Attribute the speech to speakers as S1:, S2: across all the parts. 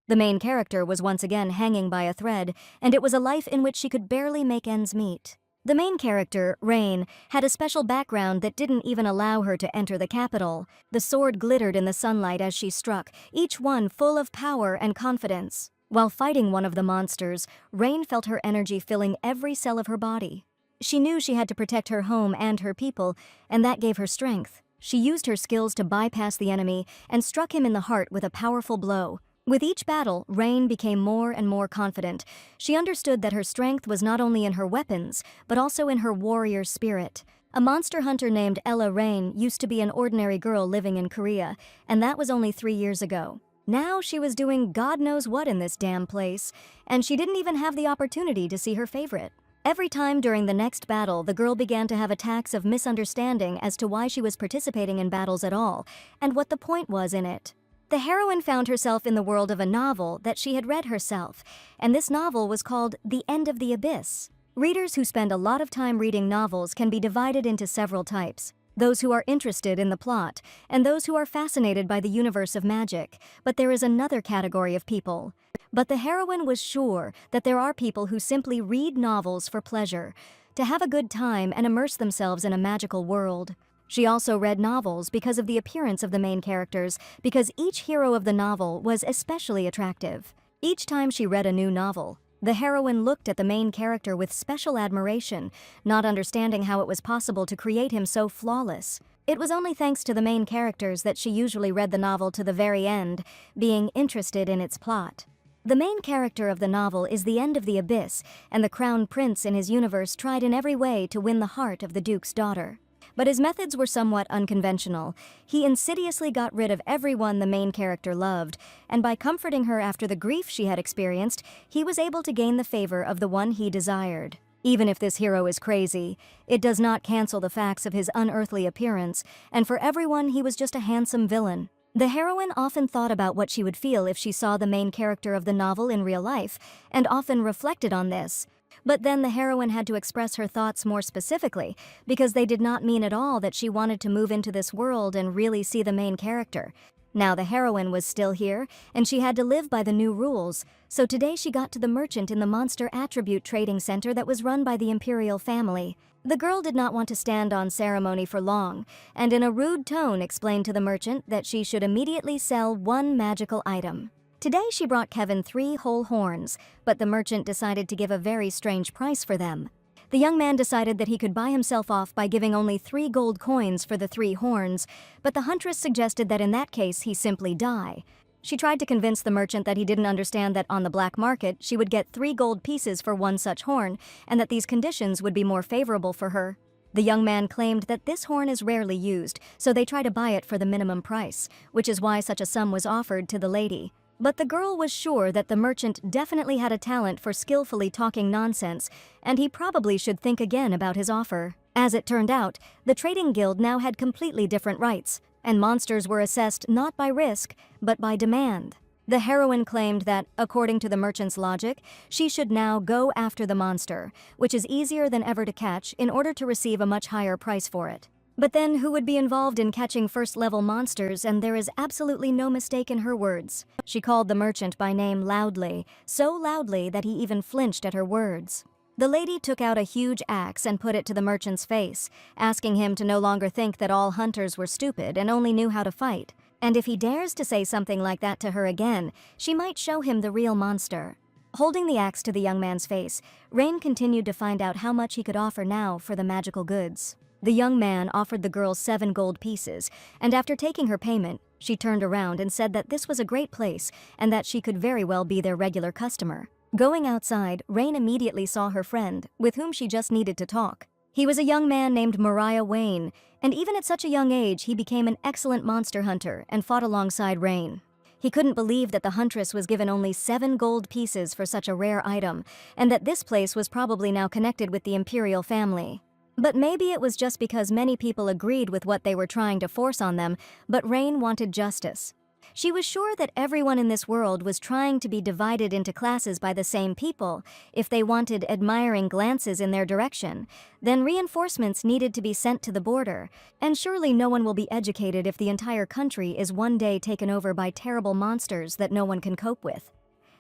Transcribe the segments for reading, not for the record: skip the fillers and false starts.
S1: The main character was once again hanging by a thread, and it was a life in which she could barely make ends meet. The main character, Rain, had a special background that didn't even allow her to enter the capital. The sword glittered in the sunlight as she struck, each one full of power and confidence. While fighting one of the monsters, Rain felt her energy filling every cell of her body. She knew she had to protect her home and her people, and that gave her strength. She used her skills to bypass the enemy and struck him in the heart with a powerful blow. With each battle, Rain became more and more confident. She understood that her strength was not only in her weapons, but also in her warrior spirit. A monster hunter named Ella Rain used to be an ordinary girl living in Korea, and that was only 3 years ago. Now she was doing God knows what in this damn place, and she didn't even have the opportunity to see her favorite. Every time during the next battle, the girl began to have attacks of misunderstanding as to why she was participating in battles at all, and what the point was in it. The heroine found herself in the world of a novel that she had read herself, and this novel was called The End of the Abyss. Readers who spend a lot of time reading novels can be divided into several types. Those who are interested in the plot, and those who are fascinated by the universe of magic. But there is another category of people. But the heroine was sure that there are people who simply read novels for pleasure, to have a good time and immerse themselves in a magical world. She also read novels because of the appearance of the main characters, because each hero of the novel was especially attractive. Each time she read a new novel, the heroine looked at the main character with special admiration, not understanding how it was possible to create him so flawless. It was only thanks to the main characters that she usually read the novel to the very end, being interested in its plot. The main character of the novel is the End of the Abyss, and the crown prince in his universe tried in every way to win the heart of the duke's daughter. But his methods were somewhat unconventional. He insidiously got rid of everyone the main character loved, and by comforting her after the grief she had experienced, he was able to gain the favor of the one he desired. Even if this hero is crazy, it does not cancel the facts of his unearthly appearance, and for everyone he was just a handsome villain. The heroine often thought about what she would feel if she saw the main character of the novel in real life, and often reflected on this. But then the heroine had to express her thoughts more specifically, because they did not mean at all that she wanted to move into this world and really see the main character. Now the heroine was still here, and she had to live by the new rules, so today she got to the merchant in the monster attribute trading center that was run by the imperial family. The girl did not want to stand on ceremony for long, and in a rude tone explained to the merchant that she should immediately sell one magical item. Today she brought Kevin 3 whole horns, but the merchant decided to give a very strange price for them. The young man decided that he could buy himself off by giving only 3 gold coins for the 3 horns, but the huntress suggested that in that case he simply die. She tried to convince the merchant that he didn't understand that on the black market she would get 3 gold pieces for 1 such horn, and that these conditions would be more favorable for her. The young man claimed that this horn is rarely used, so they try to buy it for the minimum price, which is why such a sum was offered to the lady. But the girl was sure that the merchant definitely had a talent for skillfully talking nonsense, and he probably should think again about his offer. As it turned out, the trading guild now had completely different rights, and monsters were assessed not by risk, but by demand. The heroine claimed that, according to the merchant's logic, she should now go after the monster, which is easier than ever to catch in order to receive a much higher price for it. But then who would be involved in catching first-level monsters, and there is absolutely no mistake in her words. She called the merchant by name loudly, so loudly that he even flinched at her words. The lady took out a huge axe and put it to the merchant's face, asking him to no longer think that all hunters were stupid and only knew how to fight. And if he dares to say something like that to her again, she might show him the real monster. Holding the axe to the young man's face, Rain continued to find out how much he could offer now for the magical goods. The young man offered the girl 7 gold pieces, and after taking her payment, she turned around and said that this was a great place and that she could very well be their regular customer. Going outside, Rain immediately saw her friend, with whom she just needed to talk. He was a young man named Mariah Wayne, and even at such a young age he became an excellent monster hunter and fought alongside Rain. He couldn't believe that the huntress was given only 7 gold pieces for such a rare item, and that this place was probably now connected with the imperial family. But maybe it was just because many people agreed with what they were trying to force on them, but Rain wanted justice. She was sure that everyone in this world was trying to be divided into classes by the same people. If they wanted admiring glances in their direction, then reinforcements needed to be sent to the border. And surely no one will be educated if the entire country is one day taken over by terrible monsters that no one can cope with.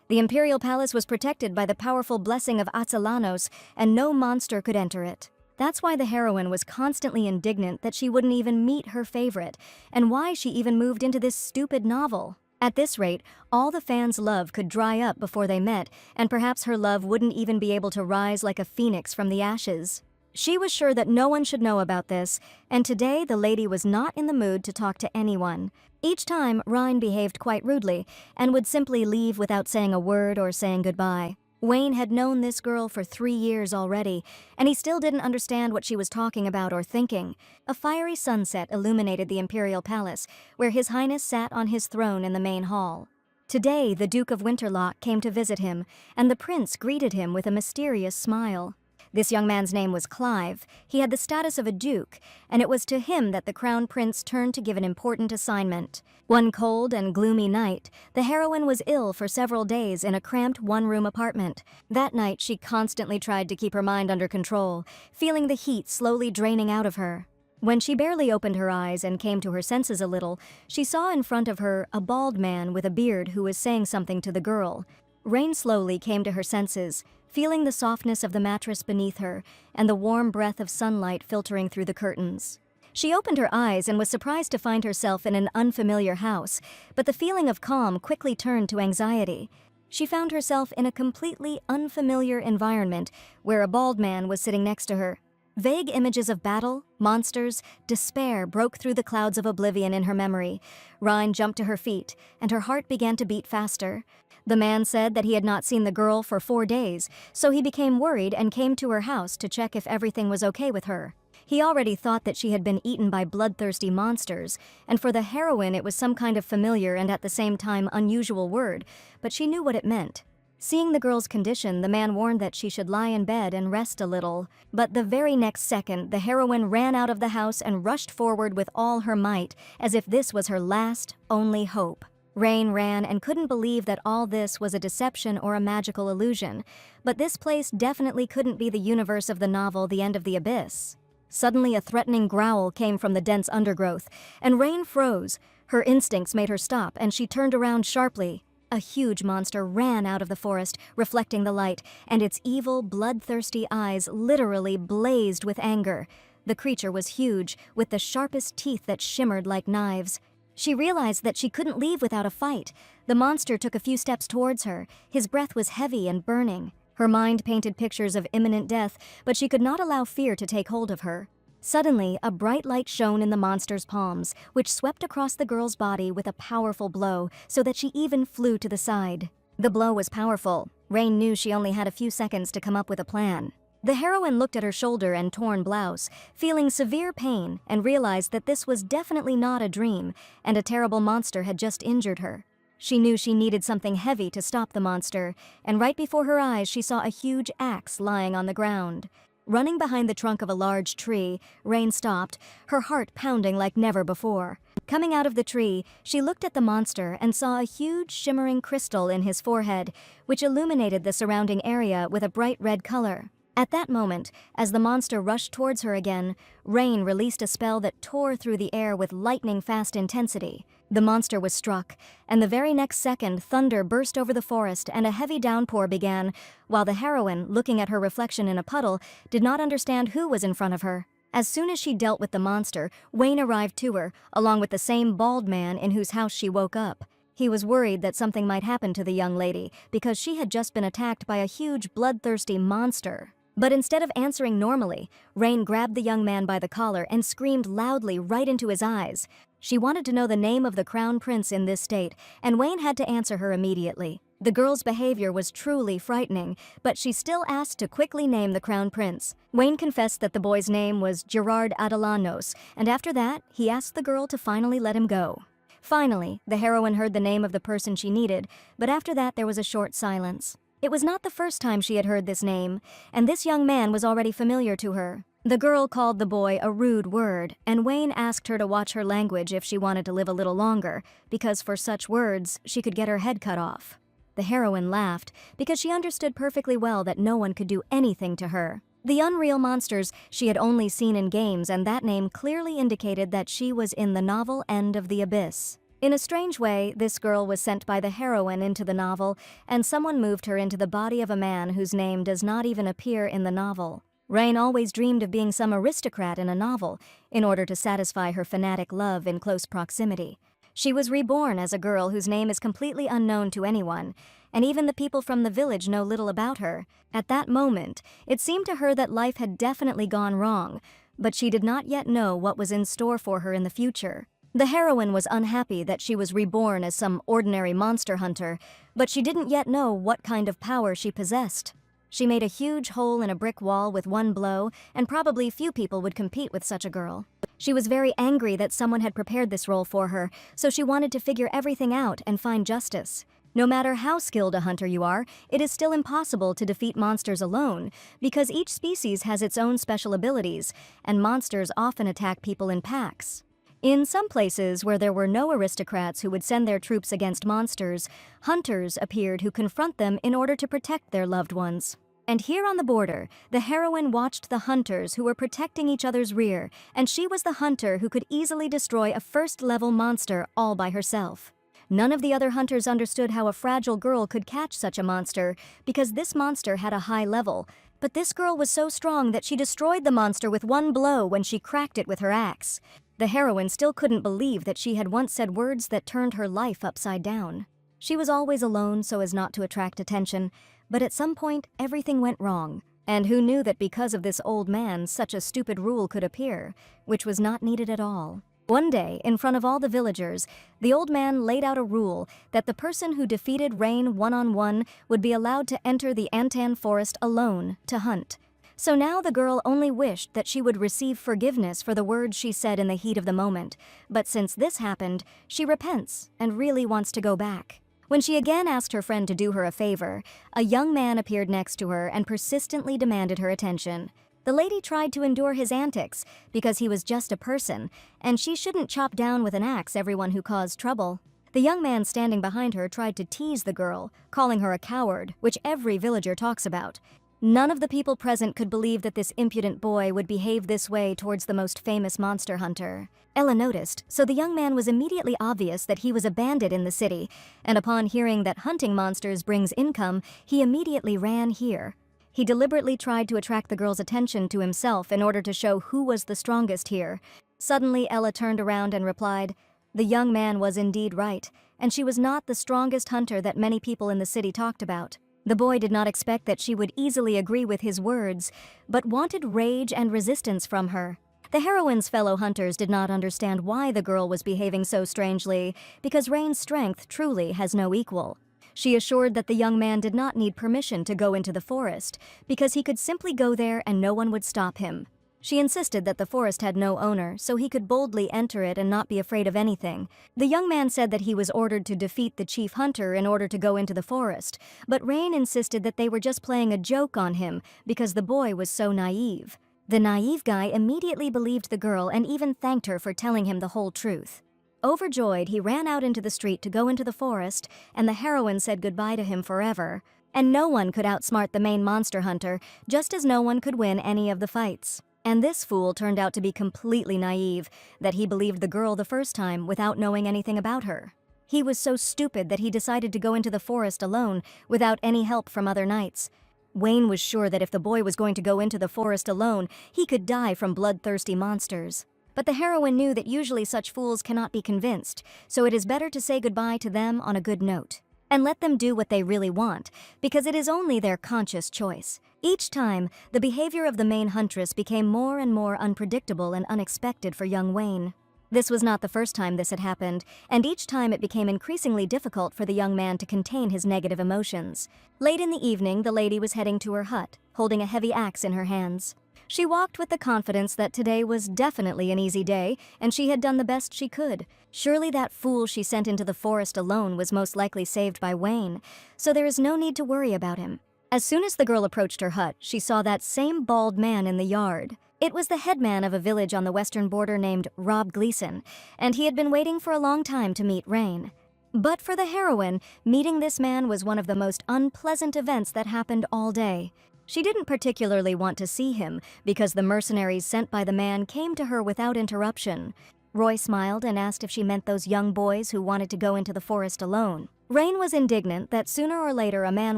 S1: The imperial palace was protected by the powerful blessing of Atzilanos, and no monster could enter it. That's why the heroine was constantly indignant that she wouldn't even meet her favorite, and why she even moved into this stupid novel. At this rate, all the fans' love could dry up before they met, and perhaps her love wouldn't even be able to rise like a phoenix from the ashes. She was sure that no one should know about this, and today the lady was not in the mood to talk to anyone. Each time, Rhine behaved quite rudely, and would simply leave without saying a word or saying goodbye. Wayne had known this girl for 3 years already, and he still didn't understand what she was talking about or thinking. A fiery sunset illuminated the imperial palace, where His Highness sat on his throne in the main hall. Today, the Duke of Winterlock came to visit him, and the prince greeted him with a mysterious smile. This young man's name was Clive. He had the status of a duke, and it was to him that the crown prince turned to give an important assignment. One cold and gloomy night, the heroine was ill for several days in a cramped one-room apartment. That night, she constantly tried to keep her mind under control, feeling the heat slowly draining out of her. When she barely opened her eyes and came to her senses a little, she saw in front of her a bald man with a beard who was saying something to the girl. Rain slowly came to her senses, feeling the softness of the mattress beneath her and the warm breath of sunlight filtering through the curtains. She opened her eyes and was surprised to find herself in an unfamiliar house, but the feeling of calm quickly turned to anxiety. She found herself in a completely unfamiliar environment where a bald man was sitting next to her. Vague images of battle, monsters, despair broke through the clouds of oblivion in her memory. Rhine jumped to her feet, and her heart began to beat faster. The man said that he had not seen the girl for 4 days, so he became worried and came to her house to check if everything was okay with her. He already thought that she had been eaten by bloodthirsty monsters, and for the heroine it was some kind of familiar and at the same time unusual word, but she knew what it meant. Seeing the girl's condition, the man warned that she should lie in bed and rest a little. But the very next second, the heroine ran out of the house and rushed forward with all her might, as if this was her last, only hope. Rain ran and couldn't believe that all this was a deception or a magical illusion, but this place definitely couldn't be the universe of the novel The End of the Abyss. Suddenly a threatening growl came from the dense undergrowth, and Rain froze. Her instincts made her stop, and she turned around sharply. A huge monster ran out of the forest, reflecting the light, and its evil, bloodthirsty eyes literally blazed with anger. The creature was huge, with the sharpest teeth that shimmered like knives. She realized that she couldn't leave without a fight. The monster took a few steps towards her. His breath was heavy and burning. Her mind painted pictures of imminent death, but she could not allow fear to take hold of her. Suddenly, a bright light shone in the monster's palms, which swept across the girl's body with a powerful blow, so that she even flew to the side. The blow was powerful. Rain knew she only had a few seconds to come up with a plan. The heroine looked at her shoulder and torn blouse, feeling severe pain, and realized that this was definitely not a dream, and a terrible monster had just injured her. She knew she needed something heavy to stop the monster, and right before her eyes she saw a huge axe lying on the ground. Running behind the trunk of a large tree, Rain stopped, her heart pounding like never before. Coming out of the tree, she looked at the monster and saw a huge shimmering crystal in his forehead, which illuminated the surrounding area with a bright red color. At that moment, as the monster rushed towards her again, Rain released a spell that tore through the air with lightning-fast intensity. The monster was struck, and the very next second, thunder burst over the forest and a heavy downpour began, while the heroine, looking at her reflection in a puddle, did not understand who was in front of her. As soon as she dealt with the monster, Wayne arrived to her, along with the same bald man in whose house she woke up. He was worried that something might happen to the young lady, because she had just been attacked by a huge bloodthirsty monster. But instead of answering normally, Rain grabbed the young man by the collar and screamed loudly right into his eyes. She wanted to know the name of the crown prince in this state, and Wayne had to answer her immediately. The girl's behavior was truly frightening, but she still asked to quickly name the crown prince. Wayne confessed that the boy's name was Gerard Adelanos, and after that, he asked the girl to finally let him go. Finally, the heroine heard the name of the person she needed, but after that there was a short silence. It was not the first time she had heard this name, and this young man was already familiar to her. The girl called the boy a rude word, and Wayne asked her to watch her language if she wanted to live a little longer, because for such words, she could get her head cut off. The heroine laughed, because she understood perfectly well that no one could do anything to her. The unreal monsters she had only seen in games, and that name clearly indicated that she was in the novel End of the Abyss. In a strange way, this girl was sent by the heroine into the novel, and someone moved her into the body of a man whose name does not even appear in the novel. Rain always dreamed of being some aristocrat in a novel, in order to satisfy her fanatic love in close proximity. She was reborn as a girl whose name is completely unknown to anyone, and even the people from the village know little about her. At that moment, it seemed to her that life had definitely gone wrong, but she did not yet know what was in store for her in the future. The heroine was unhappy that she was reborn as some ordinary monster hunter, but she didn't yet know what kind of power she possessed. She made a huge hole in a brick wall with one blow, and probably few people would compete with such a girl. She was very angry that someone had prepared this role for her, so she wanted to figure everything out and find justice. No matter how skilled a hunter you are, it is still impossible to defeat monsters alone, because each species has its own special abilities, and monsters often attack people in packs. In some places where there were no aristocrats who would send their troops against monsters, hunters appeared who confront them in order to protect their loved ones. And here on the border, the heroine watched the hunters who were protecting each other's rear, and she was the hunter who could easily destroy a first-level monster all by herself. None of the other hunters understood how a fragile girl could catch such a monster, because this monster had a high level, but this girl was so strong that she destroyed the monster with one blow when she cracked it with her axe. The heroine still couldn't believe that she had once said words that turned her life upside down. She was always alone so as not to attract attention, but at some point everything went wrong. And who knew that because of this old man such a stupid rule could appear, which was not needed at all. One day, in front of all the villagers, the old man laid out a rule that the person who defeated Rain one-on-one would be allowed to enter the Antan forest alone to hunt. So now the girl only wished that she would receive forgiveness for the words she said in the heat of the moment, but since this happened, she repents and really wants to go back. When she again asked her friend to do her a favor, a young man appeared next to her and persistently demanded her attention. The lady tried to endure his antics because he was just a person, and she shouldn't chop down with an axe everyone who caused trouble. The young man standing behind her tried to tease the girl, calling her a coward, which every villager talks about. None of the people present could believe that this impudent boy would behave this way towards the most famous monster hunter. Ella noticed, so the young man was immediately obvious that he was a bandit in the city, and upon hearing that hunting monsters brings income, he immediately ran here. He deliberately tried to attract the girl's attention to himself in order to show who was the strongest here. Suddenly, Ella turned around and replied, the young man was indeed right, and she was not the strongest hunter that many people in the city talked about. The boy did not expect that she would easily agree with his words, but wanted rage and resistance from her. The heroine's fellow hunters did not understand why the girl was behaving so strangely, because Rain's strength truly has no equal. She assured that the young man did not need permission to go into the forest, because he could simply go there and no one would stop him. She insisted that the forest had no owner, so he could boldly enter it and not be afraid of anything. The young man said that he was ordered to defeat the chief hunter in order to go into the forest, but Rain insisted that they were just playing a joke on him because the boy was so naive. The naive guy immediately believed the girl and even thanked her for telling him the whole truth. Overjoyed, he ran out into the street to go into the forest, and the heroine said goodbye to him forever. And no one could outsmart the main monster hunter, just as no one could win any of the fights. And this fool turned out to be completely naive, that he believed the girl the first time without knowing anything about her. He was so stupid that he decided to go into the forest alone, without any help from other knights. Wayne was sure that if the boy was going to go into the forest alone, he could die from bloodthirsty monsters. But the heroine knew that usually such fools cannot be convinced, so it is better to say goodbye to them on a good note. And let them do what they really want, because it is only their conscious choice. Each time, the behavior of the main huntress became more and more unpredictable and unexpected for young Wayne. This was not the first time this had happened, and each time it became increasingly difficult for the young man to contain his negative emotions. Late in the evening, the lady was heading to her hut, holding a heavy axe in her hands. She walked with the confidence that today was definitely an easy day, and she had done the best she could. Surely that fool she sent into the forest alone was most likely saved by Wayne, so there is no need to worry about him. As soon as the girl approached her hut, she saw that same bald man in the yard. It was the headman of a village on the western border named Rob Gleason, and he had been waiting for a long time to meet Rain. But for the heroine, meeting this man was one of the most unpleasant events that happened all day. She didn't particularly want to see him because the mercenaries sent by the man came to her without interruption. Roy smiled and asked if she meant those young boys who wanted to go into the forest alone. Rain was indignant that sooner or later a man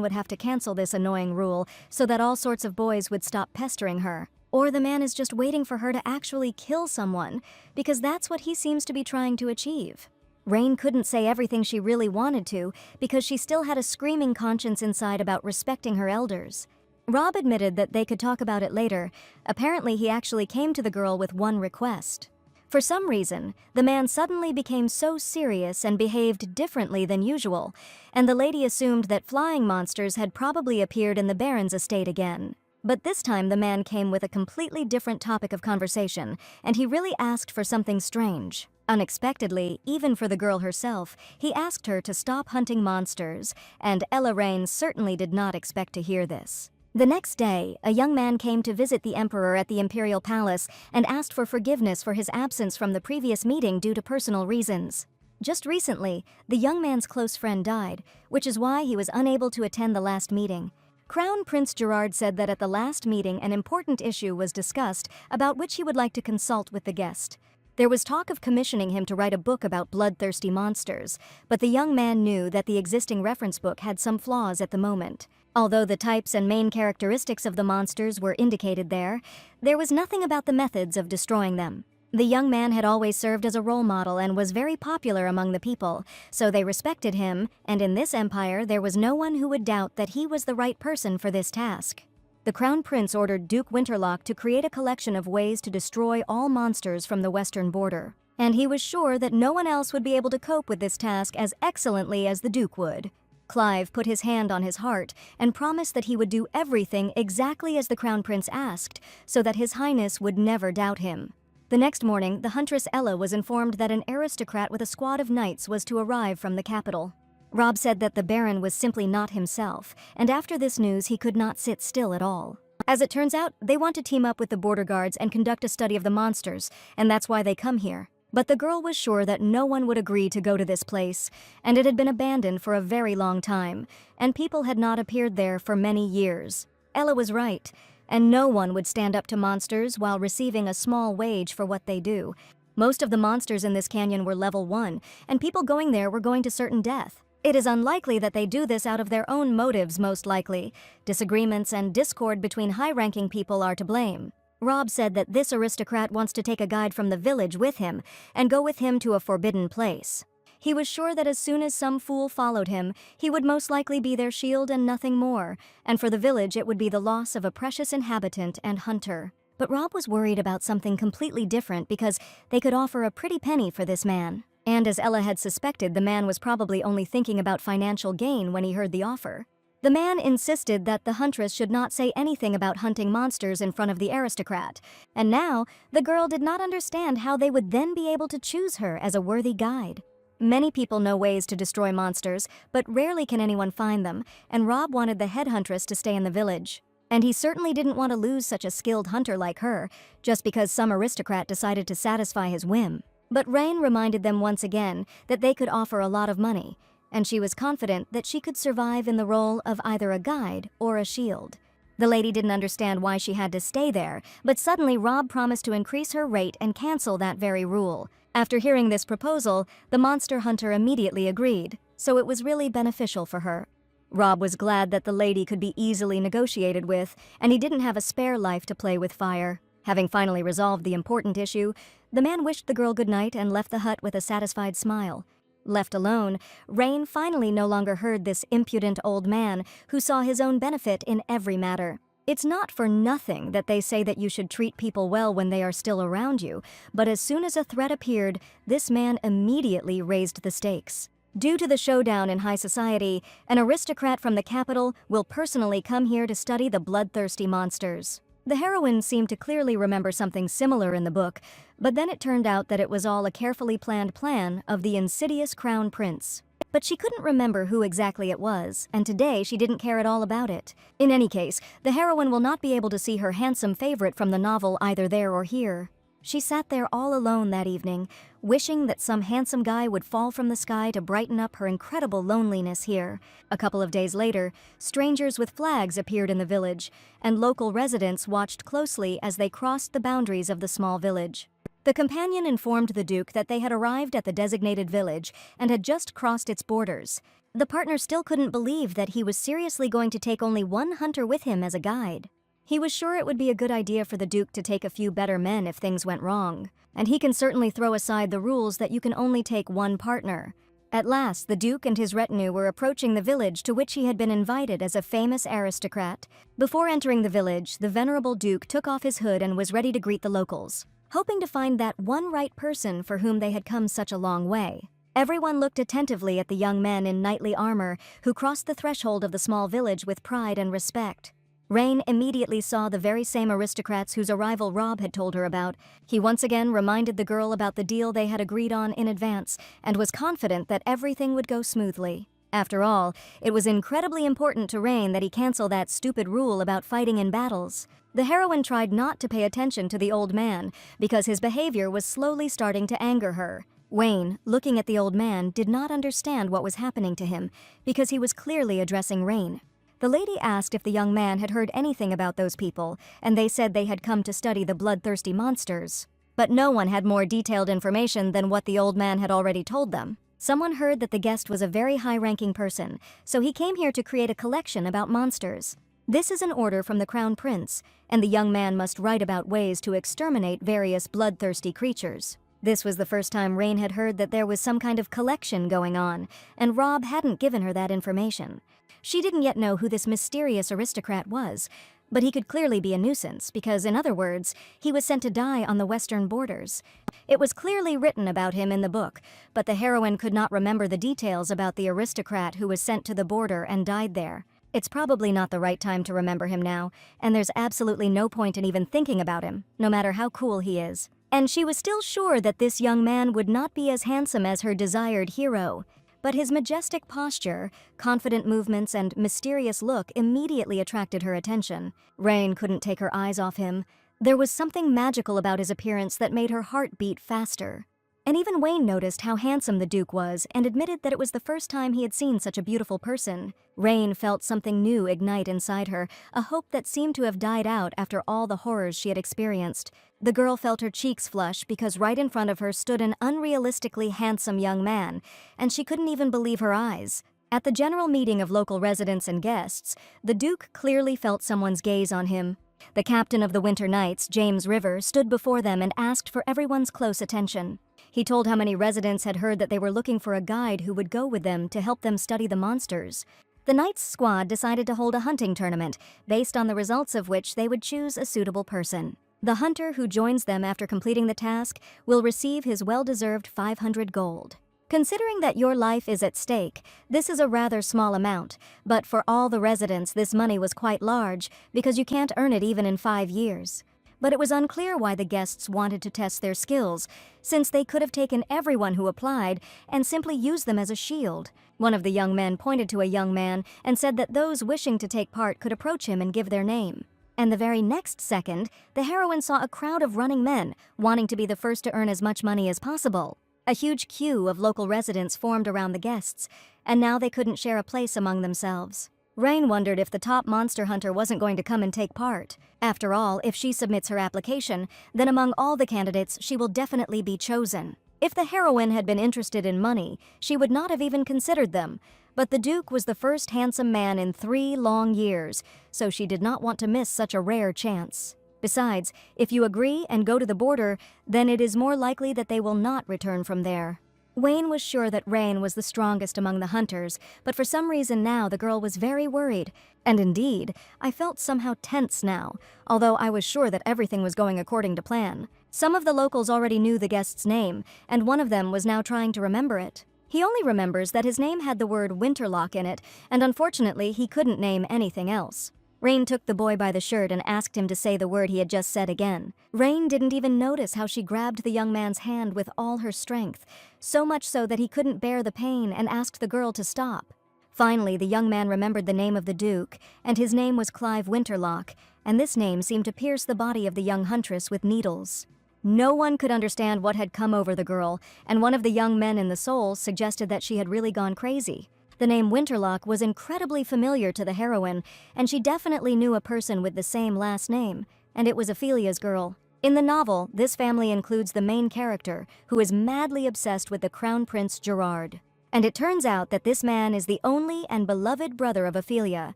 S1: would have to cancel this annoying rule so that all sorts of boys would stop pestering her. Or the man is just waiting for her to actually kill someone, because that's what he seems to be trying to achieve. Rain couldn't say everything she really wanted to because she still had a screaming conscience inside about respecting her elders. Rob admitted that they could talk about it later. Apparently, he actually came to the girl with one request. For some reason, the man suddenly became so serious and behaved differently than usual, and the lady assumed that flying monsters had probably appeared in the Baron's estate again. But this time the man came with a completely different topic of conversation, and he really asked for something strange. Unexpectedly, even for the girl herself, he asked her to stop hunting monsters, and Ella Rain certainly did not expect to hear this. The next day, a young man came to visit the Emperor at the Imperial Palace and asked for forgiveness for his absence from the previous meeting due to personal reasons. Just recently, the young man's close friend died, which is why he was unable to attend the last meeting. Crown Prince Gerard said that at the last meeting an important issue was discussed about which he would like to consult with the guest. There was talk of commissioning him to write a book about bloodthirsty monsters, but the young man knew that the existing reference book had some flaws at the moment. Although the types and main characteristics of the monsters were indicated there was nothing about the methods of destroying them. The young man had always served as a role model and was very popular among the people, so they respected him, and in this empire there was no one who would doubt that he was the right person for this task. The Crown Prince ordered Duke Winterlock to create a collection of ways to destroy all monsters from the western border, and he was sure that no one else would be able to cope with this task as excellently as the Duke would. Clive put his hand on his heart and promised that he would do everything exactly as the Crown Prince asked, so that His Highness would never doubt him. The next morning, the huntress Ella was informed that an aristocrat with a squad of knights was to arrive from the capital. Rob said that the Baron was simply not himself, and after this news he could not sit still at all. As it turns out, they want to team up with the border guards and conduct a study of the monsters, and that's why they come here. But the girl was sure that no one would agree to go to this place, and it had been abandoned for a very long time, and people had not appeared there for many years. Ella was right, and no one would stand up to monsters while receiving a small wage for what they do. Most of the monsters in this canyon were level 1, and people going there were going to certain death. It is unlikely that they do this out of their own motives, most likely. Disagreements and discord between high-ranking people are to blame. Rob said that this aristocrat wants to take a guide from the village with him and go with him to a forbidden place. He was sure that as soon as some fool followed him, he would most likely be their shield and nothing more, and for the village it would be the loss of a precious inhabitant and hunter. But Rob was worried about something completely different because they could offer a pretty penny for this man. And as Ella had suspected, the man was probably only thinking about financial gain when he heard the offer. The man insisted that the huntress should not say anything about hunting monsters in front of the aristocrat, and now the girl did not understand how they would then be able to choose her as a worthy guide. Many people know ways to destroy monsters, but rarely can anyone find them, and Rob wanted the head huntress to stay in the village. And he certainly didn't want to lose such a skilled hunter like her, just because some aristocrat decided to satisfy his whim. But Rain reminded them once again that they could offer a lot of money, and she was confident that she could survive in the role of either a guide or a shield. The lady didn't understand why she had to stay there, but suddenly Rob promised to increase her rate and cancel that very rule. After hearing this proposal, the monster hunter immediately agreed, so it was really beneficial for her. Rob was glad that the lady could be easily negotiated with, and he didn't have a spare life to play with fire. Having finally resolved the important issue, the man wished the girl good night and left the hut with a satisfied smile. Left alone, Rain finally no longer heard this impudent old man who saw his own benefit in every matter. It's not for nothing that they say that you should treat people well when they are still around you, but as soon as a threat appeared, this man immediately raised the stakes. Due to the showdown in high society, an aristocrat from the capital will personally come here to study the bloodthirsty monsters. The heroine seemed to clearly remember something similar in the book, but then it turned out that it was all a carefully planned plan of the insidious Crown Prince. But she couldn't remember who exactly it was, and today she didn't care at all about it. In any case, the heroine will not be able to see her handsome favorite from the novel either there or here. She sat there all alone that evening, wishing that some handsome guy would fall from the sky to brighten up her incredible loneliness here. A couple of days later, strangers with flags appeared in the village, and local residents watched closely as they crossed the boundaries of the small village. The companion informed the Duke that they had arrived at the designated village and had just crossed its borders. The partner still couldn't believe that he was seriously going to take only one hunter with him as a guide. He was sure it would be a good idea for the Duke to take a few better men if things went wrong, and he can certainly throw aside the rules that you can only take one partner. At last, the Duke and his retinue were approaching the village to which he had been invited as a famous aristocrat. Before entering the village, the venerable Duke took off his hood and was ready to greet the locals, hoping to find that one right person for whom they had come such a long way. Everyone looked attentively at the young men in knightly armor who crossed the threshold of the small village with pride and respect. Rain immediately saw the very same aristocrats whose arrival Rob had told her about. He once again reminded the girl about the deal they had agreed on in advance and was confident that everything would go smoothly. After all, it was incredibly important to Rain that he cancel that stupid rule about fighting in battles. The heroine tried not to pay attention to the old man because his behavior was slowly starting to anger her. Wayne, looking at the old man, did not understand what was happening to him because he was clearly addressing Rain. The lady asked if the young man had heard anything about those people, and they said they had come to study the bloodthirsty monsters. But no one had more detailed information than what the old man had already told them. Someone heard that the guest was a very high-ranking person, so he came here to create a collection about monsters. This is an order from the Crown Prince, and the young man must write about ways to exterminate various bloodthirsty creatures. This was the first time Rain had heard that there was some kind of collection going on, and Rob hadn't given her that information. She didn't yet know who this mysterious aristocrat was, but he could clearly be a nuisance because, in other words, he was sent to die on the western borders. It was clearly written about him in the book, but the heroine could not remember the details about the aristocrat who was sent to the border and died there. It's probably not the right time to remember him now, and there's absolutely no point in even thinking about him, no matter how cool he is. And she was still sure that this young man would not be as handsome as her desired hero. But his majestic posture, confident movements, and mysterious look immediately attracted her attention. Rain couldn't take her eyes off him. There was something magical about his appearance that made her heart beat faster. And even Wayne noticed how handsome the Duke was and admitted that it was the first time he had seen such a beautiful person. Rain felt something new ignite inside her, a hope that seemed to have died out after all the horrors she had experienced. The girl felt her cheeks flush because right in front of her stood an unrealistically handsome young man, and she couldn't even believe her eyes. At the general meeting of local residents and guests, the Duke clearly felt someone's gaze on him. The captain of the Winter Knights, James River, stood before them and asked for everyone's close attention. He told how many residents had heard that they were looking for a guide who would go with them to help them study the monsters. The Knights squad decided to hold a hunting tournament, based on the results of which they would choose a suitable person. The hunter who joins them after completing the task will receive his well-deserved 500 gold. Considering that your life is at stake, this is a rather small amount, but for all the residents this money was quite large because you can't earn it even in 5 years. But it was unclear why the guests wanted to test their skills, since they could have taken everyone who applied and simply used them as a shield. One of the young men pointed to a young man and said that those wishing to take part could approach him and give their name. And the very next second, the heroine saw a crowd of running men wanting to be the first to earn as much money as possible. A huge queue of local residents formed around the guests, and now they couldn't share a place among themselves. Rain wondered if the top monster hunter wasn't going to come and take part. After all, if she submits her application, then among all the candidates, she will definitely be chosen. If the heroine had been interested in money, she would not have even considered them. But the Duke was the first handsome man in 3 long years, so she did not want to miss such a rare chance. Besides, if you agree and go to the border, then it is more likely that they will not return from there. Wayne was sure that Rain was the strongest among the hunters, but for some reason now the girl was very worried. And indeed, I felt somehow tense now, although I was sure that everything was going according to plan. Some of the locals already knew the guest's name, and one of them was now trying to remember it. He only remembers that his name had the word Winterlock in it, and unfortunately he couldn't name anything else. Rain took the boy by the shirt and asked him to say the word he had just said again. Rain didn't even notice how she grabbed the young man's hand with all her strength, so much so that he couldn't bear the pain and asked the girl to stop. Finally, the young man remembered the name of the Duke, and his name was Clive Winterlock, and this name seemed to pierce the body of the young huntress with needles. No one could understand what had come over the girl, and one of the young men in the Soul suggested that she had really gone crazy. The name Winterlock was incredibly familiar to the heroine, and she definitely knew a person with the same last name, and it was Ophelia's girl. In the novel, this family includes the main character, who is madly obsessed with the Crown Prince Gerard. And it turns out that this man is the only and beloved brother of Ophelia,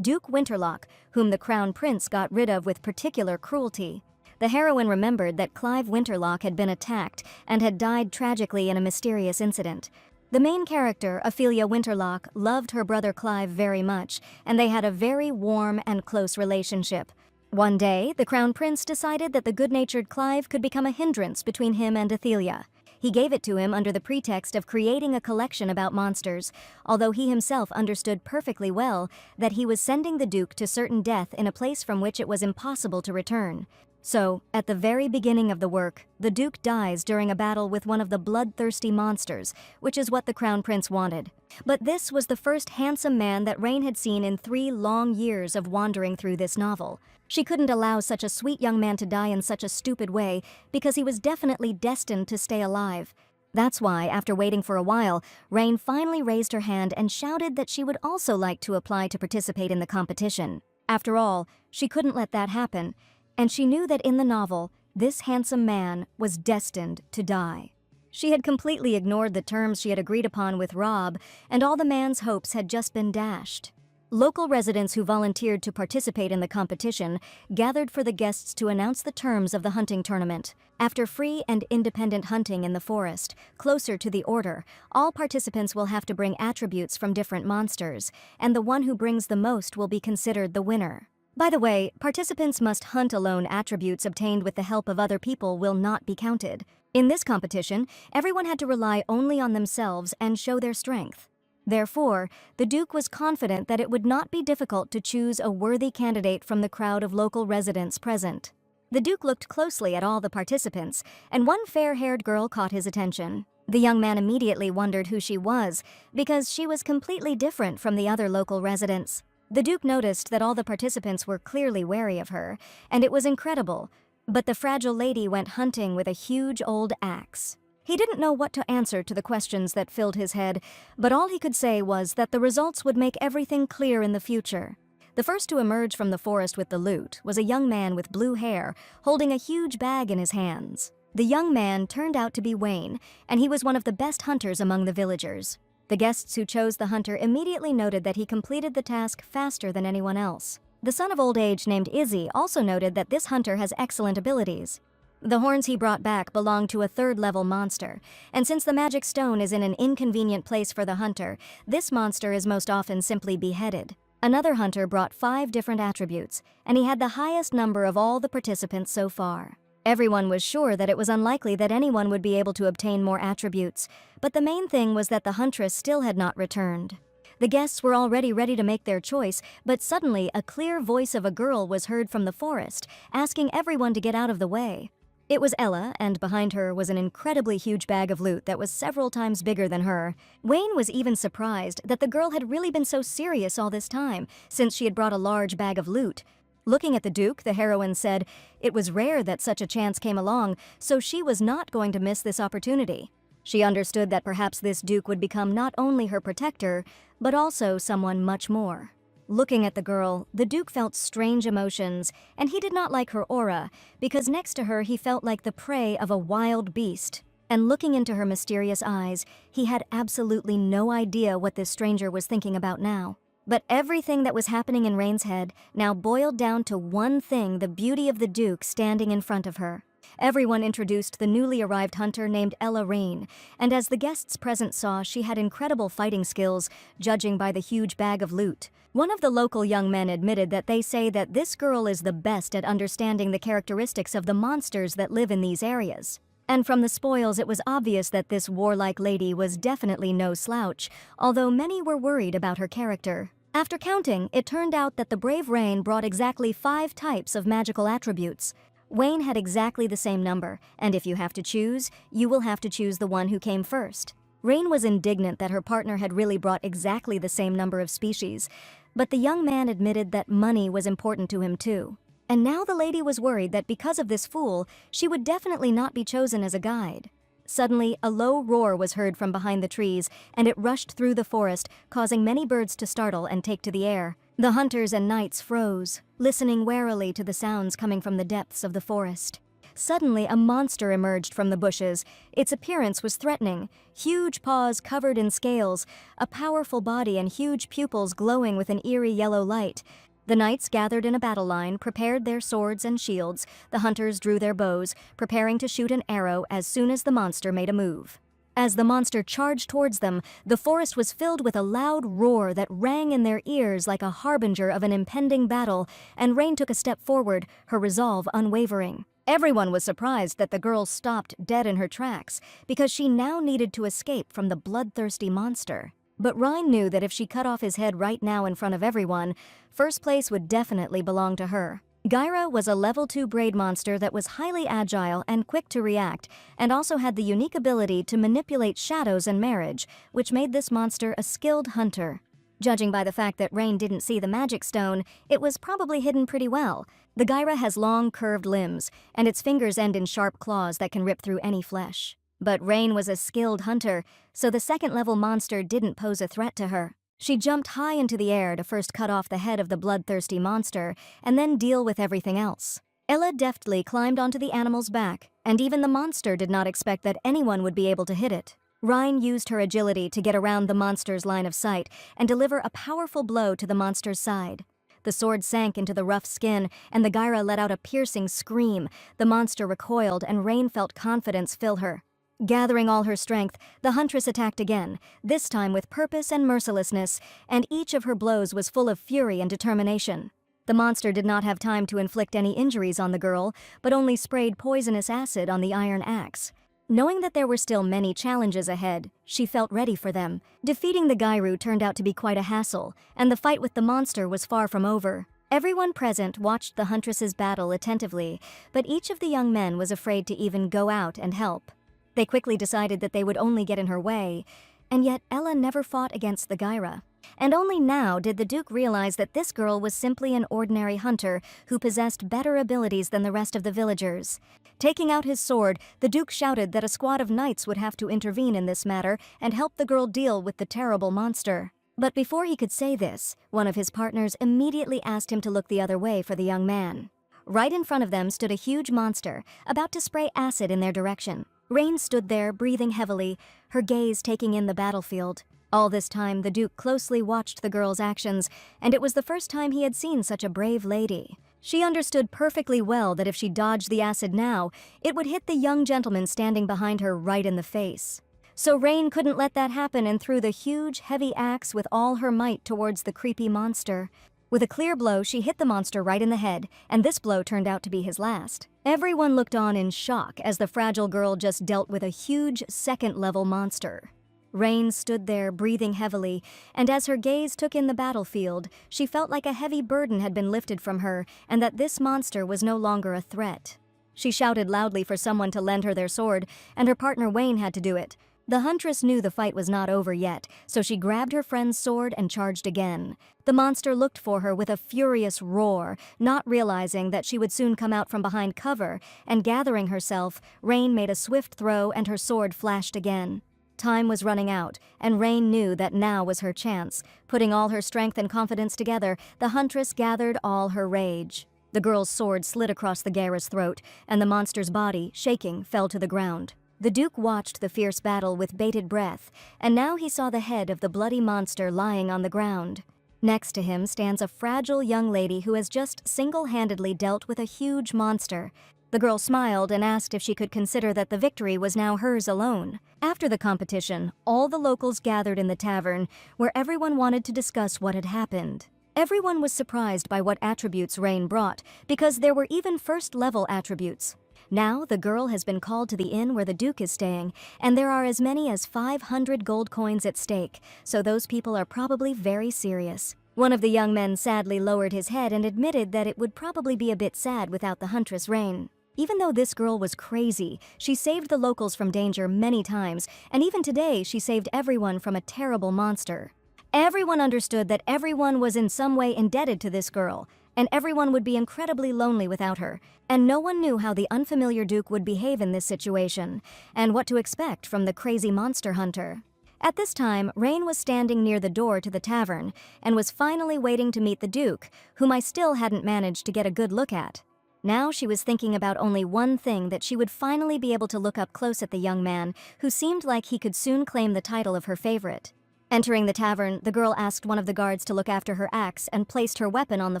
S1: Duke Winterlock, whom the Crown Prince got rid of with particular cruelty. The heroine remembered that Clive Winterlock had been attacked and had died tragically in a mysterious incident. The main character, Ophelia Winterlock, loved her brother Clive very much, and they had a very warm and close relationship. One day, the Crown Prince decided that the good-natured Clive could become a hindrance between him and Ophelia. He gave it to him under the pretext of creating a collection about monsters, although he himself understood perfectly well that he was sending the Duke to certain death in a place from which it was impossible to return. So, at the very beginning of the work, the Duke dies during a battle with one of the bloodthirsty monsters, which is what the Crown Prince wanted. But this was the first handsome man that Rain had seen in 3 long years of wandering through this novel. She couldn't allow such a sweet young man to die in such a stupid way, because he was definitely destined to stay alive. That's why, after waiting for a while, Rain finally raised her hand and shouted that she would also like to apply to participate in the competition. After all, she couldn't let that happen. And she knew that in the novel, this handsome man was destined to die. She had completely ignored the terms she had agreed upon with Rob, and all the man's hopes had just been dashed. Local residents who volunteered to participate in the competition gathered for the guests to announce the terms of the hunting tournament. After free and independent hunting in the forest, closer to the Order, all participants will have to bring attributes from different monsters, and the one who brings the most will be considered the winner. By the way, participants must hunt alone. Attributes obtained with the help of other people will not be counted. In this competition, everyone had to rely only on themselves and show their strength. Therefore, the Duke was confident that it would not be difficult to choose a worthy candidate from the crowd of local residents present. The Duke looked closely at all the participants, and one fair-haired girl caught his attention. The young man immediately wondered who she was, because she was completely different from the other local residents. The Duke noticed that all the participants were clearly wary of her, and it was incredible, but the fragile lady went hunting with a huge old axe. He didn't know what to answer to the questions that filled his head, but all he could say was that the results would make everything clear in the future. The first to emerge from the forest with the loot was a young man with blue hair, holding a huge bag in his hands. The young man turned out to be Wayne, and he was one of the best hunters among the villagers. The guests who chose the hunter immediately noted that he completed the task faster than anyone else. The son of old age named Izzy also noted that this hunter has excellent abilities. The horns he brought back belonged to a 3rd-level monster, and since the magic stone is in an inconvenient place for the hunter, this monster is most often simply beheaded. Another hunter brought 5 different attributes, and he had the highest number of all the participants so far. Everyone was sure that it was unlikely that anyone would be able to obtain more attributes, but the main thing was that the huntress still had not returned. The guests were already ready to make their choice, but suddenly a clear voice of a girl was heard from the forest, asking everyone to get out of the way. It was Ella, and behind her was an incredibly huge bag of loot that was several times bigger than her. Wayne was even surprised that the girl had really been so serious all this time, since she had brought a large bag of loot. Looking at the Duke, the heroine said it was rare that such a chance came along, so she was not going to miss this opportunity. She understood that perhaps this Duke would become not only her protector, but also someone much more. Looking at the girl, the Duke felt strange emotions, and he did not like her aura, because next to her he felt like the prey of a wild beast. And looking into her mysterious eyes, he had absolutely no idea what this stranger was thinking about now. But everything that was happening in Rain's head now boiled down to one thing: the beauty of the Duke standing in front of her. Everyone introduced the newly arrived hunter named Ella Rain, and as the guests present saw, she had incredible fighting skills, judging by the huge bag of loot. One of the local young men admitted that they say that this girl is the best at understanding the characteristics of the monsters that live in these areas. And from the spoils, it was obvious that this warlike lady was definitely no slouch, although many were worried about her character. After counting, it turned out that the brave Rain brought exactly 5 types of magical attributes. Wayne had exactly the same number, and if you have to choose, you will have to choose the one who came first. Rain was indignant that her partner had really brought exactly the same number of species, but the young man admitted that money was important to him too. And now the lady was worried that because of this fool, she would definitely not be chosen as a guide. Suddenly, a low roar was heard from behind the trees, and it rushed through the forest, causing many birds to startle and take to the air. The hunters and knights froze, listening warily to the sounds coming from the depths of the forest. Suddenly, a monster emerged from the bushes. Its appearance was threatening. Huge paws covered in scales, a powerful body and huge pupils glowing with an eerie yellow light. The knights gathered in a battle line, prepared their swords and shields. The hunters drew their bows, preparing to shoot an arrow as soon as the monster made a move. As the monster charged towards them, the forest was filled with a loud roar that rang in their ears like a harbinger of an impending battle, and Rain took a step forward, her resolve unwavering. Everyone was surprised that the girl stopped dead in her tracks, because she now needed to escape from the bloodthirsty monster. But Rain knew that if she cut off his head right now in front of everyone, first place would definitely belong to her. Gyra was a level 2 braid monster that was highly agile and quick to react, and also had the unique ability to manipulate shadows and marriage, which made this monster a skilled hunter. Judging by the fact that Rain didn't see the magic stone, it was probably hidden pretty well. The Gyra has long, curved limbs, and its fingers end in sharp claws that can rip through any flesh. But Rain was a skilled hunter, so the second-level monster didn't pose a threat to her. She jumped high into the air to first cut off the head of the bloodthirsty monster, and then deal with everything else. Ella deftly climbed onto the animal's back, and even the monster did not expect that anyone would be able to hit it. Rain used her agility to get around the monster's line of sight and deliver a powerful blow to the monster's side. The sword sank into the rough skin, and the Gyra let out a piercing scream. The monster recoiled, and Rain felt confidence fill her. Gathering all her strength, the huntress attacked again, this time with purpose and mercilessness, and each of her blows was full of fury and determination. The monster did not have time to inflict any injuries on the girl, but only sprayed poisonous acid on the iron axe. Knowing that there were still many challenges ahead, she felt ready for them. Defeating the Gyru turned out to be quite a hassle, and the fight with the monster was far from over. Everyone present watched the huntress's battle attentively, but each of the young men was afraid to even go out and help. They quickly decided that they would only get in her way, and yet Ella never fought against the Gyra. And only now did the Duke realize that this girl was simply an ordinary hunter who possessed better abilities than the rest of the villagers. Taking out his sword, the Duke shouted that a squad of knights would have to intervene in this matter and help the girl deal with the terrible monster. But before he could say this, one of his partners immediately asked him to look the other way for the young man. Right in front of them stood a huge monster, about to spray acid in their direction. Rain stood there, breathing heavily, her gaze taking in the battlefield. All this time, the Duke closely watched the girl's actions, and it was the first time he had seen such a brave lady. She understood perfectly well that if she dodged the acid now, it would hit the young gentleman standing behind her right in the face. So Rain couldn't let that happen and threw the huge, heavy axe with all her might towards the creepy monster. With a clear blow, she hit the monster right in the head, and this blow turned out to be his last. Everyone looked on in shock as the fragile girl just dealt with a huge second-level monster. Rain stood there, breathing heavily, and as her gaze took in the battlefield, she felt like a heavy burden had been lifted from her and that this monster was no longer a threat. She shouted loudly for someone to lend her their sword, and her partner Wayne had to do it. The huntress knew the fight was not over yet, so she grabbed her friend's sword and charged again. The monster looked for her with a furious roar, not realizing that she would soon come out from behind cover, and gathering herself, Rain made a swift throw and her sword flashed again. Time was running out, and Rain knew that now was her chance. Putting all her strength and confidence together, the huntress gathered all her rage. The girl's sword slid across the Gyra's throat, and the monster's body, shaking, fell to the ground. The Duke watched the fierce battle with bated breath, and now he saw the head of the bloody monster lying on the ground. Next to him stands a fragile young lady who has just single-handedly dealt with a huge monster. The girl smiled and asked if she could consider that the victory was now hers alone. After the competition, all the locals gathered in the tavern, where everyone wanted to discuss what had happened. Everyone was surprised by what attributes Rain brought, because there were even first-level attributes. Now, the girl has been called to the inn where the Duke is staying, and there are as many as 500 gold coins at stake, so those people are probably very serious. One of the young men sadly lowered his head and admitted that it would probably be a bit sad without the huntress Rain. Even though this girl was crazy, she saved the locals from danger many times, and even today she saved everyone from a terrible monster. Everyone understood that everyone was in some way indebted to this girl, and everyone would be incredibly lonely without her, and no one knew how the unfamiliar Duke would behave in this situation, and what to expect from the crazy monster hunter. At this time, Rain was standing near the door to the tavern, and was finally waiting to meet the Duke, whom I still hadn't managed to get a good look at. Now she was thinking about only one thing, that she would finally be able to look up close at the young man, who seemed like he could soon claim the title of her favorite. Entering the tavern, the girl asked one of the guards to look after her axe and placed her weapon on the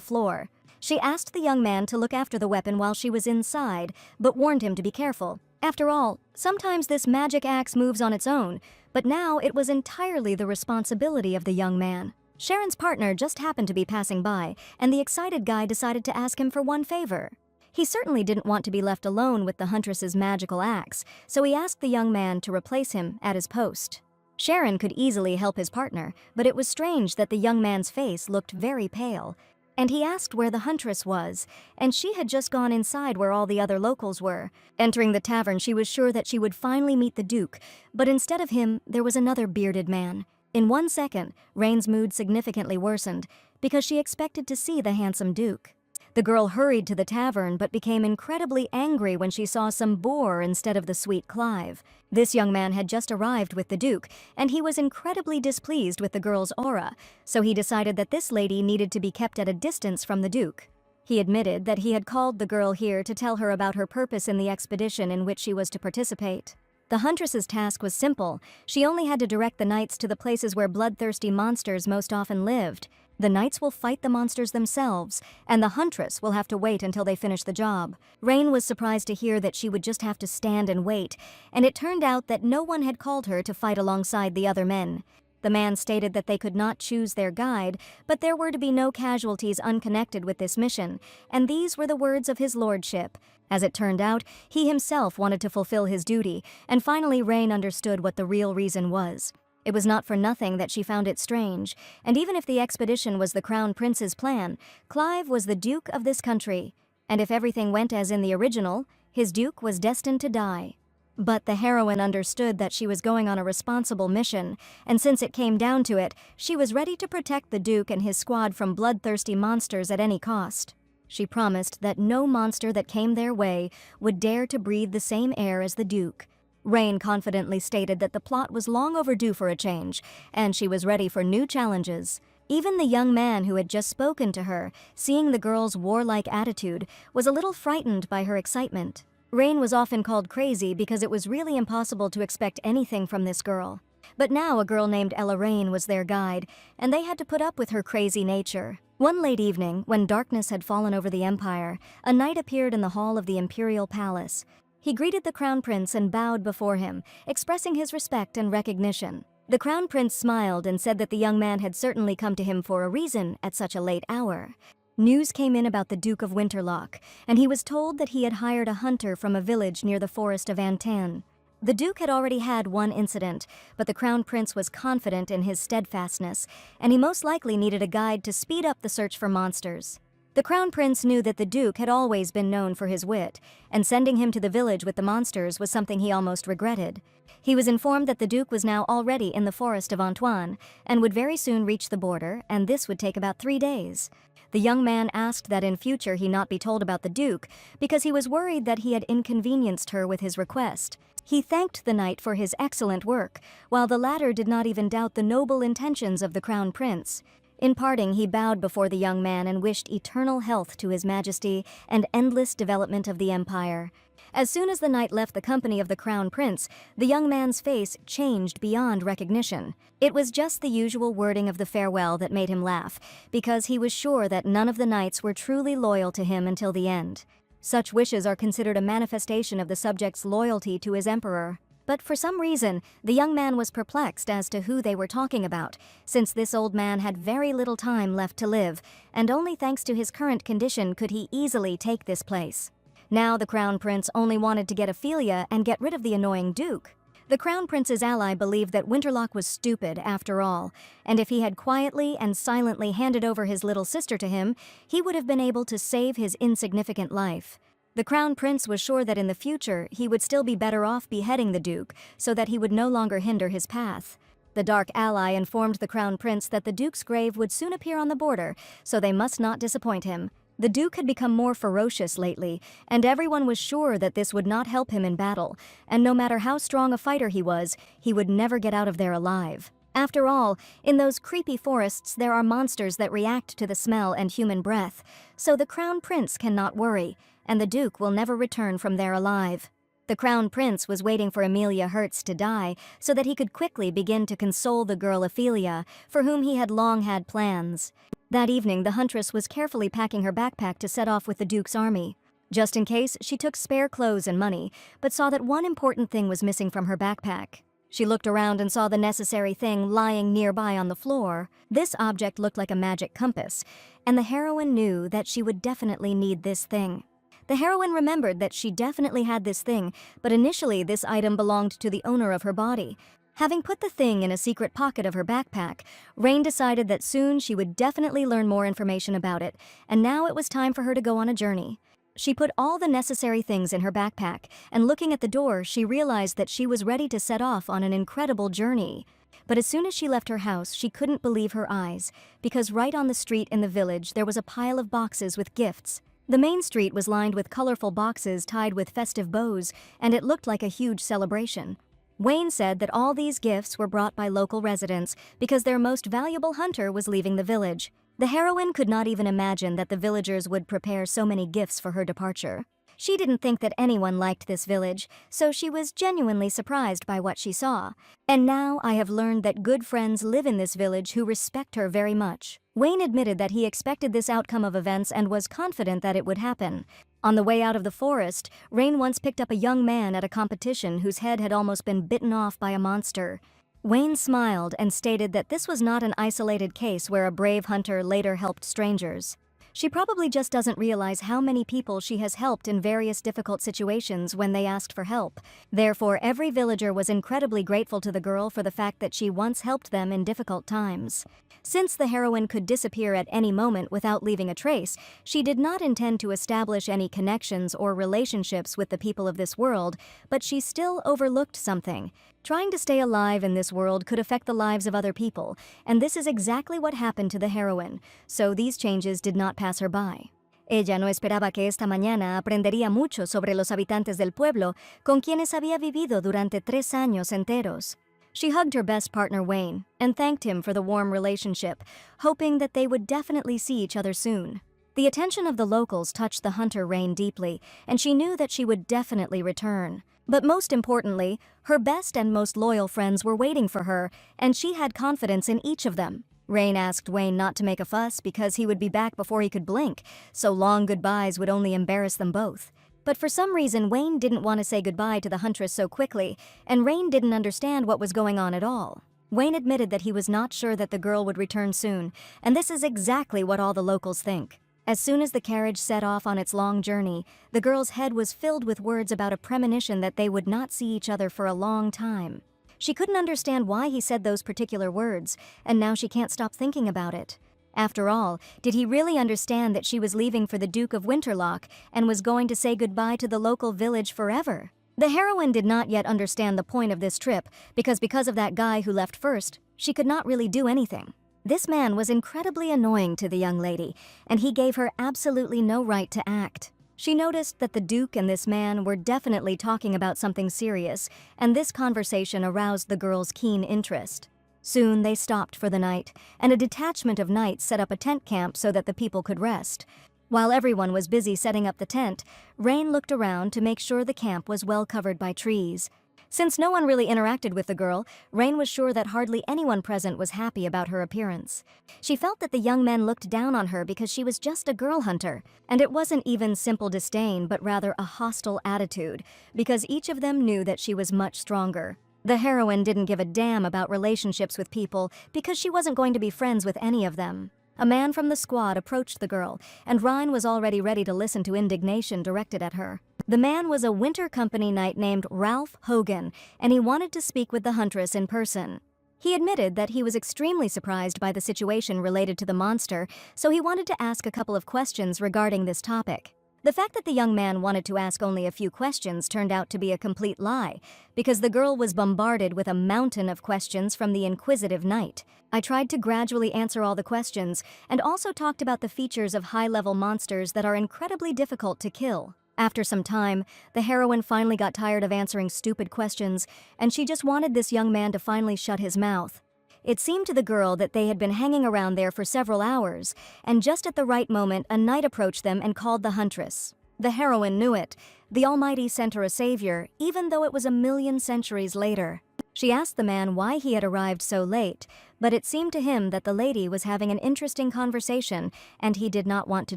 S1: floor. She asked the young man to look after the weapon while she was inside, but warned him to be careful. After all, sometimes this magic axe moves on its own, but now it was entirely the responsibility of the young man. Sharon's partner just happened to be passing by, and the excited guy decided to ask him for one favor. He certainly didn't want to be left alone with the huntress's magical axe, so he asked the young man to replace him at his post. Sharon could easily help his partner, but it was strange that the young man's face looked very pale. And he asked where the huntress was, and she had just gone inside where all the other locals were. Entering the tavern, she was sure that she would finally meet the Duke, but instead of him, there was another bearded man. In 1 second, Rain's mood significantly worsened, because she expected to see the handsome Duke. The girl hurried to the tavern, but became incredibly angry when she saw some boar instead of the sweet Clive. This young man had just arrived with the Duke, and he was incredibly displeased with the girl's aura, so he decided that this lady needed to be kept at a distance from the Duke. He admitted that he had called the girl here to tell her about her purpose in the expedition in which she was to participate. The huntress's task was simple. She only had to direct the knights to the places where bloodthirsty monsters most often lived. The knights will fight the monsters themselves, and the huntress will have to wait until they finish the job. Rain was surprised to hear that she would just have to stand and wait, and it turned out that no one had called her to fight alongside the other men. The man stated that they could not choose their guide, but there were to be no casualties unconnected with this mission, and these were the words of his lordship. As it turned out, he himself wanted to fulfill his duty, and finally Rain understood what the real reason was. It was not for nothing that she found it strange, and even if the expedition was the Crown Prince's plan, Clive was the Duke of this country, and if everything went as in the original, his Duke was destined to die. But the heroine understood that she was going on a responsible mission, and since it came down to it, she was ready to protect the Duke and his squad from bloodthirsty monsters at any cost. She promised that no monster that came their way would dare to breathe the same air as the Duke. Rain confidently stated that the plot was long overdue for a change, and she was ready for new challenges. Even the young man who had just spoken to her, seeing the girl's warlike attitude, was a little frightened by her excitement. Rain was often called crazy because it was really impossible to expect anything from this girl. But now a girl named Ella Rain was their guide, and they had to put up with her crazy nature. One late evening, when darkness had fallen over the empire, a knight appeared in the hall of the imperial palace. He greeted the Crown Prince and bowed before him, expressing his respect and recognition. The Crown Prince smiled and said that the young man had certainly come to him for a reason at such a late hour. News came in about the Duke of Winterlock, and he was told that he had hired a hunter from a village near the forest of Antan. The Duke had already had one incident, but the Crown Prince was confident in his steadfastness, and he most likely needed a guide to speed up the search for monsters. The Crown Prince knew that the Duke had always been known for his wit, and sending him to the village with the monsters was something he almost regretted. He was informed that the Duke was now already in the forest of Antoine, and would very soon reach the border, and this would take about 3 days. The young man asked that in future he not be told about the Duke, because he was worried that he had inconvenienced her with his request. He thanked the knight for his excellent work, while the latter did not even doubt the noble intentions of the Crown Prince. In parting, he bowed before the young man and wished eternal health to his majesty and endless development of the empire. As soon as the knight left the company of the Crown Prince, the young man's face changed beyond recognition. It was just the usual wording of the farewell that made him laugh, because he was sure that none of the knights were truly loyal to him until the end. Such wishes are considered a manifestation of the subject's loyalty to his emperor. But for some reason, the young man was perplexed as to who they were talking about, since this old man had very little time left to live, and only thanks to his current condition could he easily take this place. Now the Crown Prince only wanted to get Ophelia and get rid of the annoying Duke. The Crown Prince's ally believed that Winterlock was stupid after all, and if he had quietly and silently handed over his little sister to him, he would have been able to save his insignificant life. The Crown Prince was sure that in the future he would still be better off beheading the Duke so that he would no longer hinder his path. The Dark Ally informed the Crown Prince that the Duke's grave would soon appear on the border, so they must not disappoint him. The Duke had become more ferocious lately, and everyone was sure that this would not help him in battle, and no matter how strong a fighter he would never get out of there alive. After all, in those creepy forests there are monsters that react to the smell and human breath, so the Crown Prince cannot worry, and the Duke will never return from there alive. The Crown Prince was waiting for Amelia Hertz to die so that he could quickly begin to console the girl Ophelia, for whom he had long had plans. That evening, the huntress was carefully packing her backpack to set off with the Duke's army. Just in case, she took spare clothes and money, but saw that one important thing was missing from her backpack. She looked around and saw the necessary thing lying nearby on the floor. This object looked like a magic compass, and the heroine knew that she would definitely need this thing. The heroine remembered that she definitely had this thing, but initially this item belonged to the owner of her body. Having put the thing in a secret pocket of her backpack, Rain decided that soon she would definitely learn more information about it, and now it was time for her to go on a journey. She put all the necessary things in her backpack, and looking at the door, she realized that she was ready to set off on an incredible journey. But as soon as she left her house, she couldn't believe her eyes, because right on the street in the village there was a pile of boxes with gifts. The main street was lined with colorful boxes tied with festive bows, and it looked like a huge celebration. Wayne said that all these gifts were brought by local residents because their most valuable hunter was leaving the village. The heroine could not even imagine that the villagers would prepare so many gifts for her departure. She didn't think that anyone liked this village, so she was genuinely surprised by what she saw. And now I have learned that good friends live in this village who respect her very much. Wayne admitted that he expected this outcome of events and was confident that it would happen. On the way out of the forest, Rain once picked up a young man at a competition whose head had almost been bitten off by a monster. Wayne smiled and stated that this was not an isolated case where a brave hunter later helped strangers. She probably just doesn't realize how many people she has helped in various difficult situations when they asked for help. Therefore, every villager was incredibly grateful to the girl for the fact that she once helped them in difficult times. Since the heroine could disappear at any moment without leaving a trace, she did not intend to establish any connections or relationships with the people of this world, but she still overlooked something. Trying to stay alive in this world could affect the lives of other people, and this is exactly what happened to the heroine, so these changes did not pass her by. Ella no esperaba que esta mañana aprendería mucho sobre los habitantes del pueblo con quienes había vivido durante 3 años enteros. She hugged her best partner Wayne and thanked him for the warm relationship, hoping that they would definitely see each other soon. The attention of the locals touched the hunter Rain deeply, and she knew that she would definitely return. But most importantly, her best and most loyal friends were waiting for her, and she had confidence in each of them. Rain asked Wayne not to make a fuss because he would be back before he could blink, so long goodbyes would only embarrass them both. But for some reason, Wayne didn't want to say goodbye to the huntress so quickly, and Rain didn't understand what was going on at all. Wayne admitted that he was not sure that the girl would return soon, and this is exactly what all the locals think. As soon as the carriage set off on its long journey, the girl's head was filled with words about a premonition that they would not see each other for a long time. She couldn't understand why he said those particular words, and now she can't stop thinking about it. After all, did he really understand that she was leaving for the Duke of Winterlock and was going to say goodbye to the local village forever? The heroine did not yet understand the point of this trip because of that guy who left first, she could not really do anything. This man was incredibly annoying to the young lady, and he gave her absolutely no right to act. She noticed that the Duke and this man were definitely talking about something serious, and this conversation aroused the girl's keen interest. Soon they stopped for the night, and a detachment of knights set up a tent camp so that the people could rest. While everyone was busy setting up the tent, Rain looked around to make sure the camp was well covered by trees. Since no one really interacted with the girl, Rain was sure that hardly anyone present was happy about her appearance. She felt that the young men looked down on her because she was just a girl hunter, and it wasn't even simple disdain but rather a hostile attitude, because each of them knew that she was much stronger. The heroine didn't give a damn about relationships with people because she wasn't going to be friends with any of them. A man from the squad approached the girl, and Rain was already ready to listen to indignation directed at her. The man was a winter company knight named Ralph Hogan, and he wanted to speak with the huntress in person. He admitted that he was extremely surprised by the situation related to the monster, so he wanted to ask a couple of questions regarding this topic. The fact that the young man wanted to ask only a few questions turned out to be a complete lie, because the girl was bombarded with a mountain of questions from the inquisitive knight. I tried to gradually answer all the questions, and also talked about the features of high-level monsters that are incredibly difficult to kill. After some time, the heroine finally got tired of answering stupid questions, and she just wanted this young man to finally shut his mouth. It seemed to the girl that they had been hanging around there for several hours, and just at the right moment, a knight approached them and called the huntress. The heroine knew it. The Almighty sent her a savior, even though it was 1,000,000 centuries later. She asked the man why he had arrived so late, but it seemed to him that the lady was having an interesting conversation, and he did not want to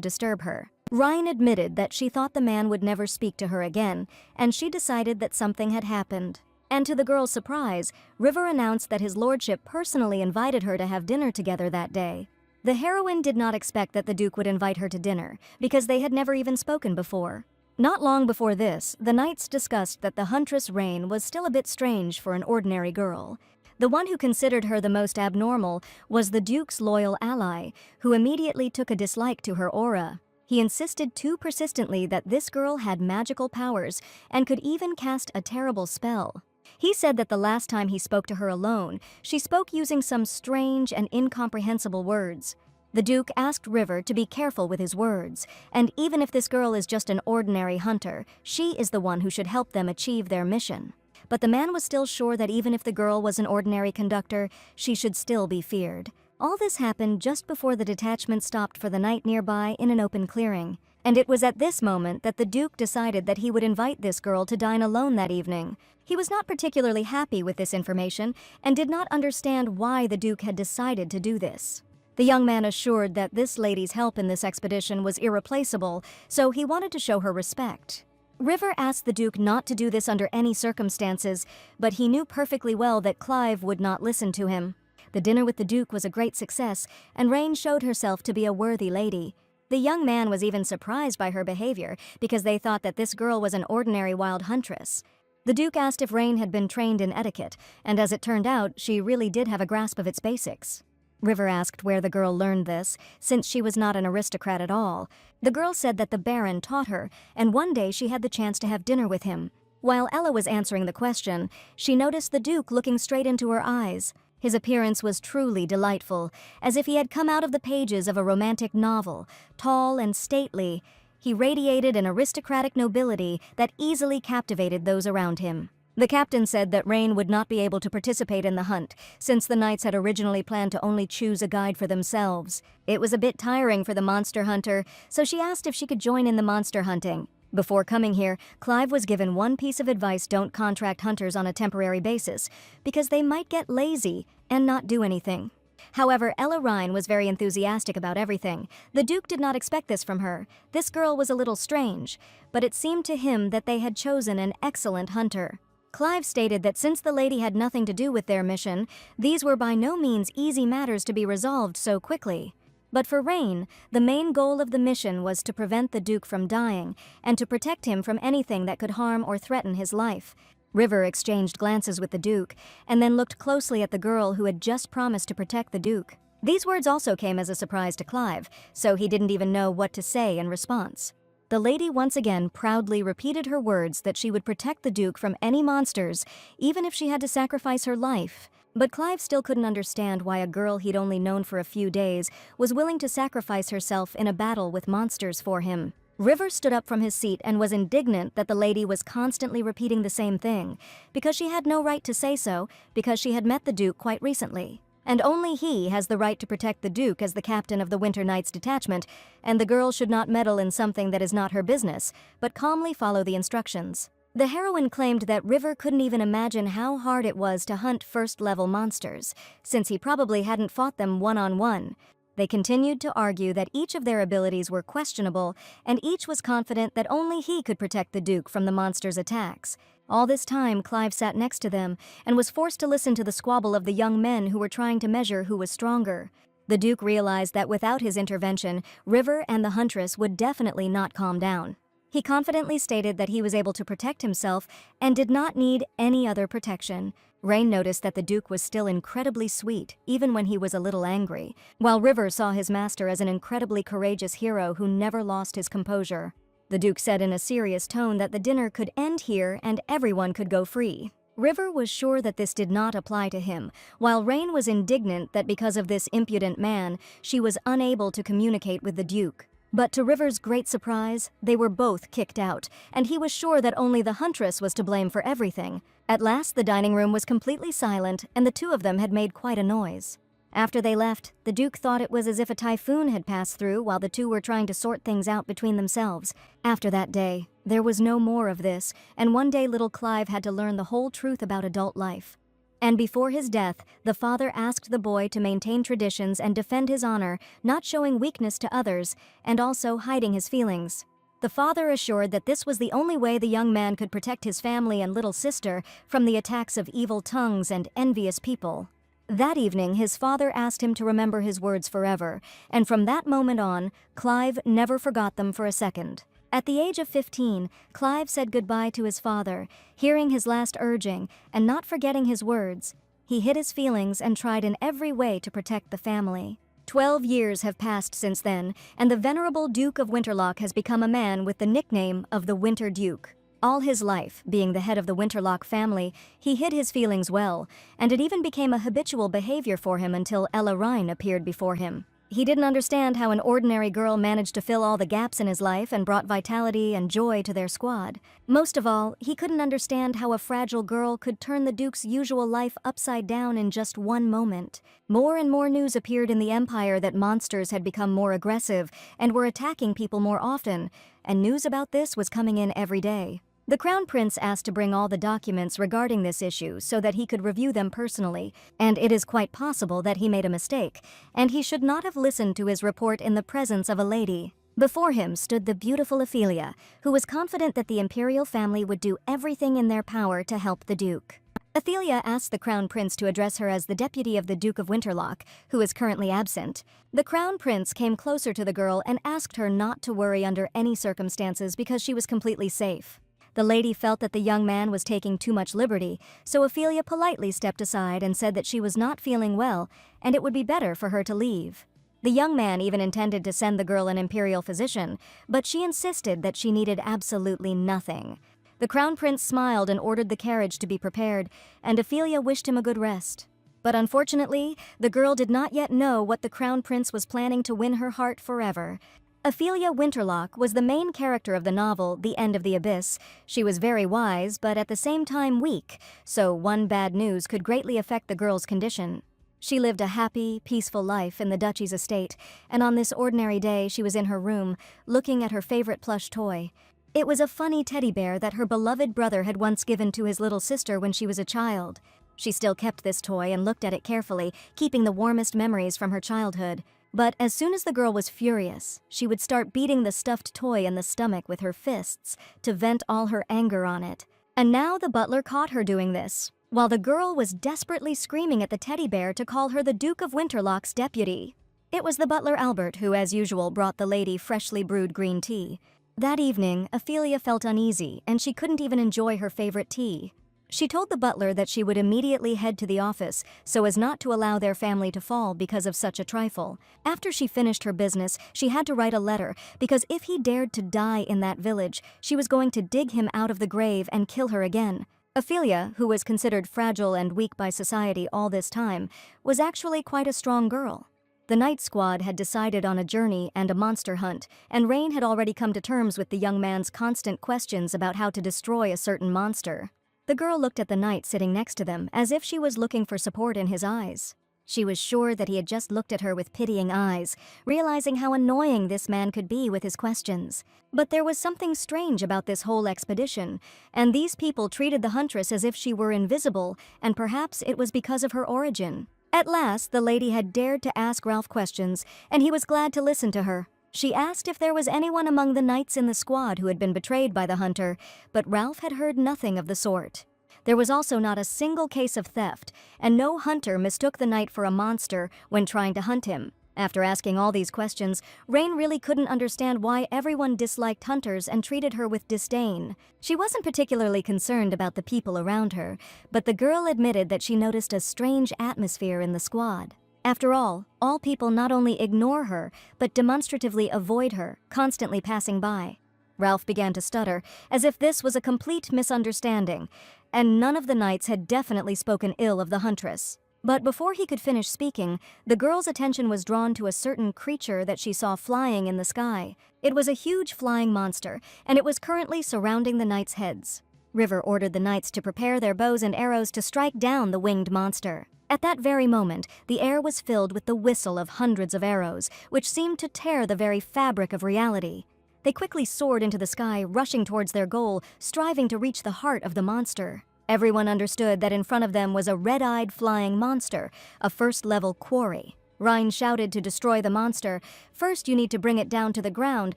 S1: disturb her. Ryan admitted that she thought the man would never speak to her again, and she decided that something had happened. And to the girl's surprise, River announced that his lordship personally invited her to have dinner together that day. The heroine did not expect that the Duke would invite her to dinner, because they had never even spoken before. Not long before this, the knights discussed that the huntress Rain was still a bit strange for an ordinary girl. The one who considered her the most abnormal was the Duke's loyal ally, who immediately took a dislike to her aura. He insisted too persistently that this girl had magical powers and could even cast a terrible spell. He said that the last time he spoke to her alone, she spoke using some strange and incomprehensible words. The Duke asked River to be careful with his words, and even if this girl is just an ordinary hunter, she is the one who should help them achieve their mission. But the man was still sure that even if the girl was an ordinary conductor, she should still be feared. All this happened just before the detachment stopped for the night nearby in an open clearing. And it was at this moment that the Duke decided that he would invite this girl to dine alone that evening. He was not particularly happy with this information and did not understand why the Duke had decided to do this. The young man assured that this lady's help in this expedition was irreplaceable, so he wanted to show her respect. River asked the Duke not to do this under any circumstances, but he knew perfectly well that Clive would not listen to him. The dinner with the Duke was a great success, and Rain showed herself to be a worthy lady. The young man was even surprised by her behavior because they thought that this girl was an ordinary wild huntress. The Duke asked if Rain had been trained in etiquette, and as it turned out, she really did have a grasp of its basics. River asked where the girl learned this, since she was not an aristocrat at all. The girl said that the Baron taught her, and one day she had the chance to have dinner with him. While Ella was answering the question, she noticed the Duke looking straight into her eyes. His appearance was truly delightful, as if he had come out of the pages of a romantic novel. Tall and stately, he radiated an aristocratic nobility that easily captivated those around him. The captain said that Rain would not be able to participate in the hunt, since the knights had originally planned to only choose a guide for themselves. It was a bit tiring for the monster hunter, so she asked if she could join in the monster hunting. Before coming here, Clive was given one piece of advice: don't contract hunters on a temporary basis, because they might get lazy and not do anything. However, Ella Rhine was very enthusiastic about everything. The Duke did not expect this from her. This girl was a little strange, but it seemed to him that they had chosen an excellent hunter. Clive stated that since the lady had nothing to do with their mission, these were by no means easy matters to be resolved so quickly. But for Rain, the main goal of the mission was to prevent the Duke from dying and to protect him from anything that could harm or threaten his life. River exchanged glances with the Duke and then looked closely at the girl who had just promised to protect the Duke. These words also came as a surprise to Clive, so he didn't even know what to say in response. The lady once again proudly repeated her words that she would protect the Duke from any monsters, even if she had to sacrifice her life. But Clive still couldn't understand why a girl he'd only known for a few days was willing to sacrifice herself in a battle with monsters for him. River stood up from his seat and was indignant that the lady was constantly repeating the same thing, because she had no right to say so, because she had met the Duke quite recently. And only he has the right to protect the Duke as the captain of the Winter Knights detachment, and the girl should not meddle in something that is not her business, but calmly follow the instructions. The heroine claimed that River couldn't even imagine how hard it was to hunt first-level monsters, since he probably hadn't fought them one-on-one. They continued to argue that each of their abilities were questionable, and each was confident that only he could protect the Duke from the monster's attacks. All this time, Clive sat next to them and was forced to listen to the squabble of the young men who were trying to measure who was stronger. The Duke realized that without his intervention, River and the Huntress would definitely not calm down. He confidently stated that he was able to protect himself and did not need any other protection. Rain noticed that the Duke was still incredibly sweet, even when he was a little angry, while River saw his master as an incredibly courageous hero who never lost his composure. The Duke said in a serious tone that the dinner could end here and everyone could go free. River was sure that this did not apply to him, while Rain was indignant that because of this impudent man, she was unable to communicate with the Duke. But to River's great surprise, they were both kicked out, and he was sure that only the huntress was to blame for everything. At last, the dining room was completely silent, and the two of them had made quite a noise. After they left, the Duke thought it was as if a typhoon had passed through while the two were trying to sort things out between themselves. After that day, there was no more of this, and one day little Clive had to learn the whole truth about adult life. And before his death, the father asked the boy to maintain traditions and defend his honor, not showing weakness to others, and also hiding his feelings. The father assured that this was the only way the young man could protect his family and little sister from the attacks of evil tongues and envious people. That evening, his father asked him to remember his words forever, and from that moment on, Clive never forgot them for a second. At the age of 15, Clive said goodbye to his father, hearing his last urging and not forgetting his words. He hid his feelings and tried in every way to protect the family. 12 years have passed since then, and the venerable Duke of Winterlock has become a man with the nickname of the Winter Duke. All his life, being the head of the Winterlock family, he hid his feelings well, and it even became a habitual behavior for him until Ella Rhine appeared before him. He didn't understand how an ordinary girl managed to fill all the gaps in his life and brought vitality and joy to their squad. Most of all, he couldn't understand how a fragile girl could turn the Duke's usual life upside down in just one moment. More and more news appeared in the Empire that monsters had become more aggressive and were attacking people more often, and news about this was coming in every day. The Crown Prince asked to bring all the documents regarding this issue so that he could review them personally, and it is quite possible that he made a mistake, and he should not have listened to his report in the presence of a lady. Before him stood the beautiful Ophelia, who was confident that the imperial family would do everything in their power to help the Duke. Ophelia asked the Crown Prince to address her as the deputy of the Duke of Winterlock, who is currently absent. The Crown Prince came closer to the girl and asked her not to worry under any circumstances because she was completely safe. The lady felt that the young man was taking too much liberty, so Ophelia politely stepped aside and said that she was not feeling well and it would be better for her to leave. The young man even intended to send the girl an imperial physician, but she insisted that she needed absolutely nothing. The Crown Prince smiled and ordered the carriage to be prepared, and Ophelia wished him a good rest. But unfortunately, the girl did not yet know what the Crown Prince was planning to win her heart forever. Ophelia Winterlock was the main character of the novel, The End of the Abyss. She was very wise, but at the same time weak, so one bad news could greatly affect the girl's condition. She lived a happy, peaceful life in the Duchy's estate, and on this ordinary day she was in her room, looking at her favorite plush toy. It was a funny teddy bear that her beloved brother had once given to his little sister when she was a child. She still kept this toy and looked at it carefully, keeping the warmest memories from her childhood. But as soon as the girl was furious, she would start beating the stuffed toy in the stomach with her fists to vent all her anger on it. And now the butler caught her doing this, while the girl was desperately screaming at the teddy bear to call her the Duke of Winterlock's deputy. It was the butler Albert who, as usual, brought the lady freshly brewed green tea. That evening, Ophelia felt uneasy, and she couldn't even enjoy her favorite tea. She told the butler that she would immediately head to the office so as not to allow their family to fall because of such a trifle. After she finished her business, she had to write a letter because if he dared to die in that village, she was going to dig him out of the grave and kill her again. Ophelia, who was considered fragile and weak by society all this time, was actually quite a strong girl. The night squad had decided on a journey and a monster hunt, and Rain had already come to terms with the young man's constant questions about how to destroy a certain monster. The girl looked at the knight sitting next to them as if she was looking for support in his eyes. She was sure that he had just looked at her with pitying eyes, realizing how annoying this man could be with his questions. But there was something strange about this whole expedition, and these people treated the huntress as if she were invisible, and perhaps it was because of her origin. At last, the lady had dared to ask Ralph questions, and he was glad to listen to her. She asked if there was anyone among the knights in the squad who had been betrayed by the hunter, but Ralph had heard nothing of the sort. There was also not a single case of theft, and no hunter mistook the knight for a monster when trying to hunt him. After asking all these questions, Rain really couldn't understand why everyone disliked hunters and treated her with disdain. She wasn't particularly concerned about the people around her, but the girl admitted that she noticed a strange atmosphere in the squad. After all people not only ignore her, but demonstratively avoid her, constantly passing by. Ralph began to stutter, as if this was a complete misunderstanding, and none of the knights had definitely spoken ill of the huntress. But before he could finish speaking, the girl's attention was drawn to a certain creature that she saw flying in the sky. It was a huge flying monster, and it was currently surrounding the knights' heads. River ordered the knights to prepare their bows and arrows to strike down the winged monster. At that very moment, the air was filled with the whistle of hundreds of arrows, which seemed to tear the very fabric of reality. They quickly soared into the sky, rushing towards their goal, striving to reach the heart of the monster. Everyone understood that in front of them was a red-eyed flying monster, a first-level quarry. Rhine shouted to destroy the monster. First you need to bring it down to the ground,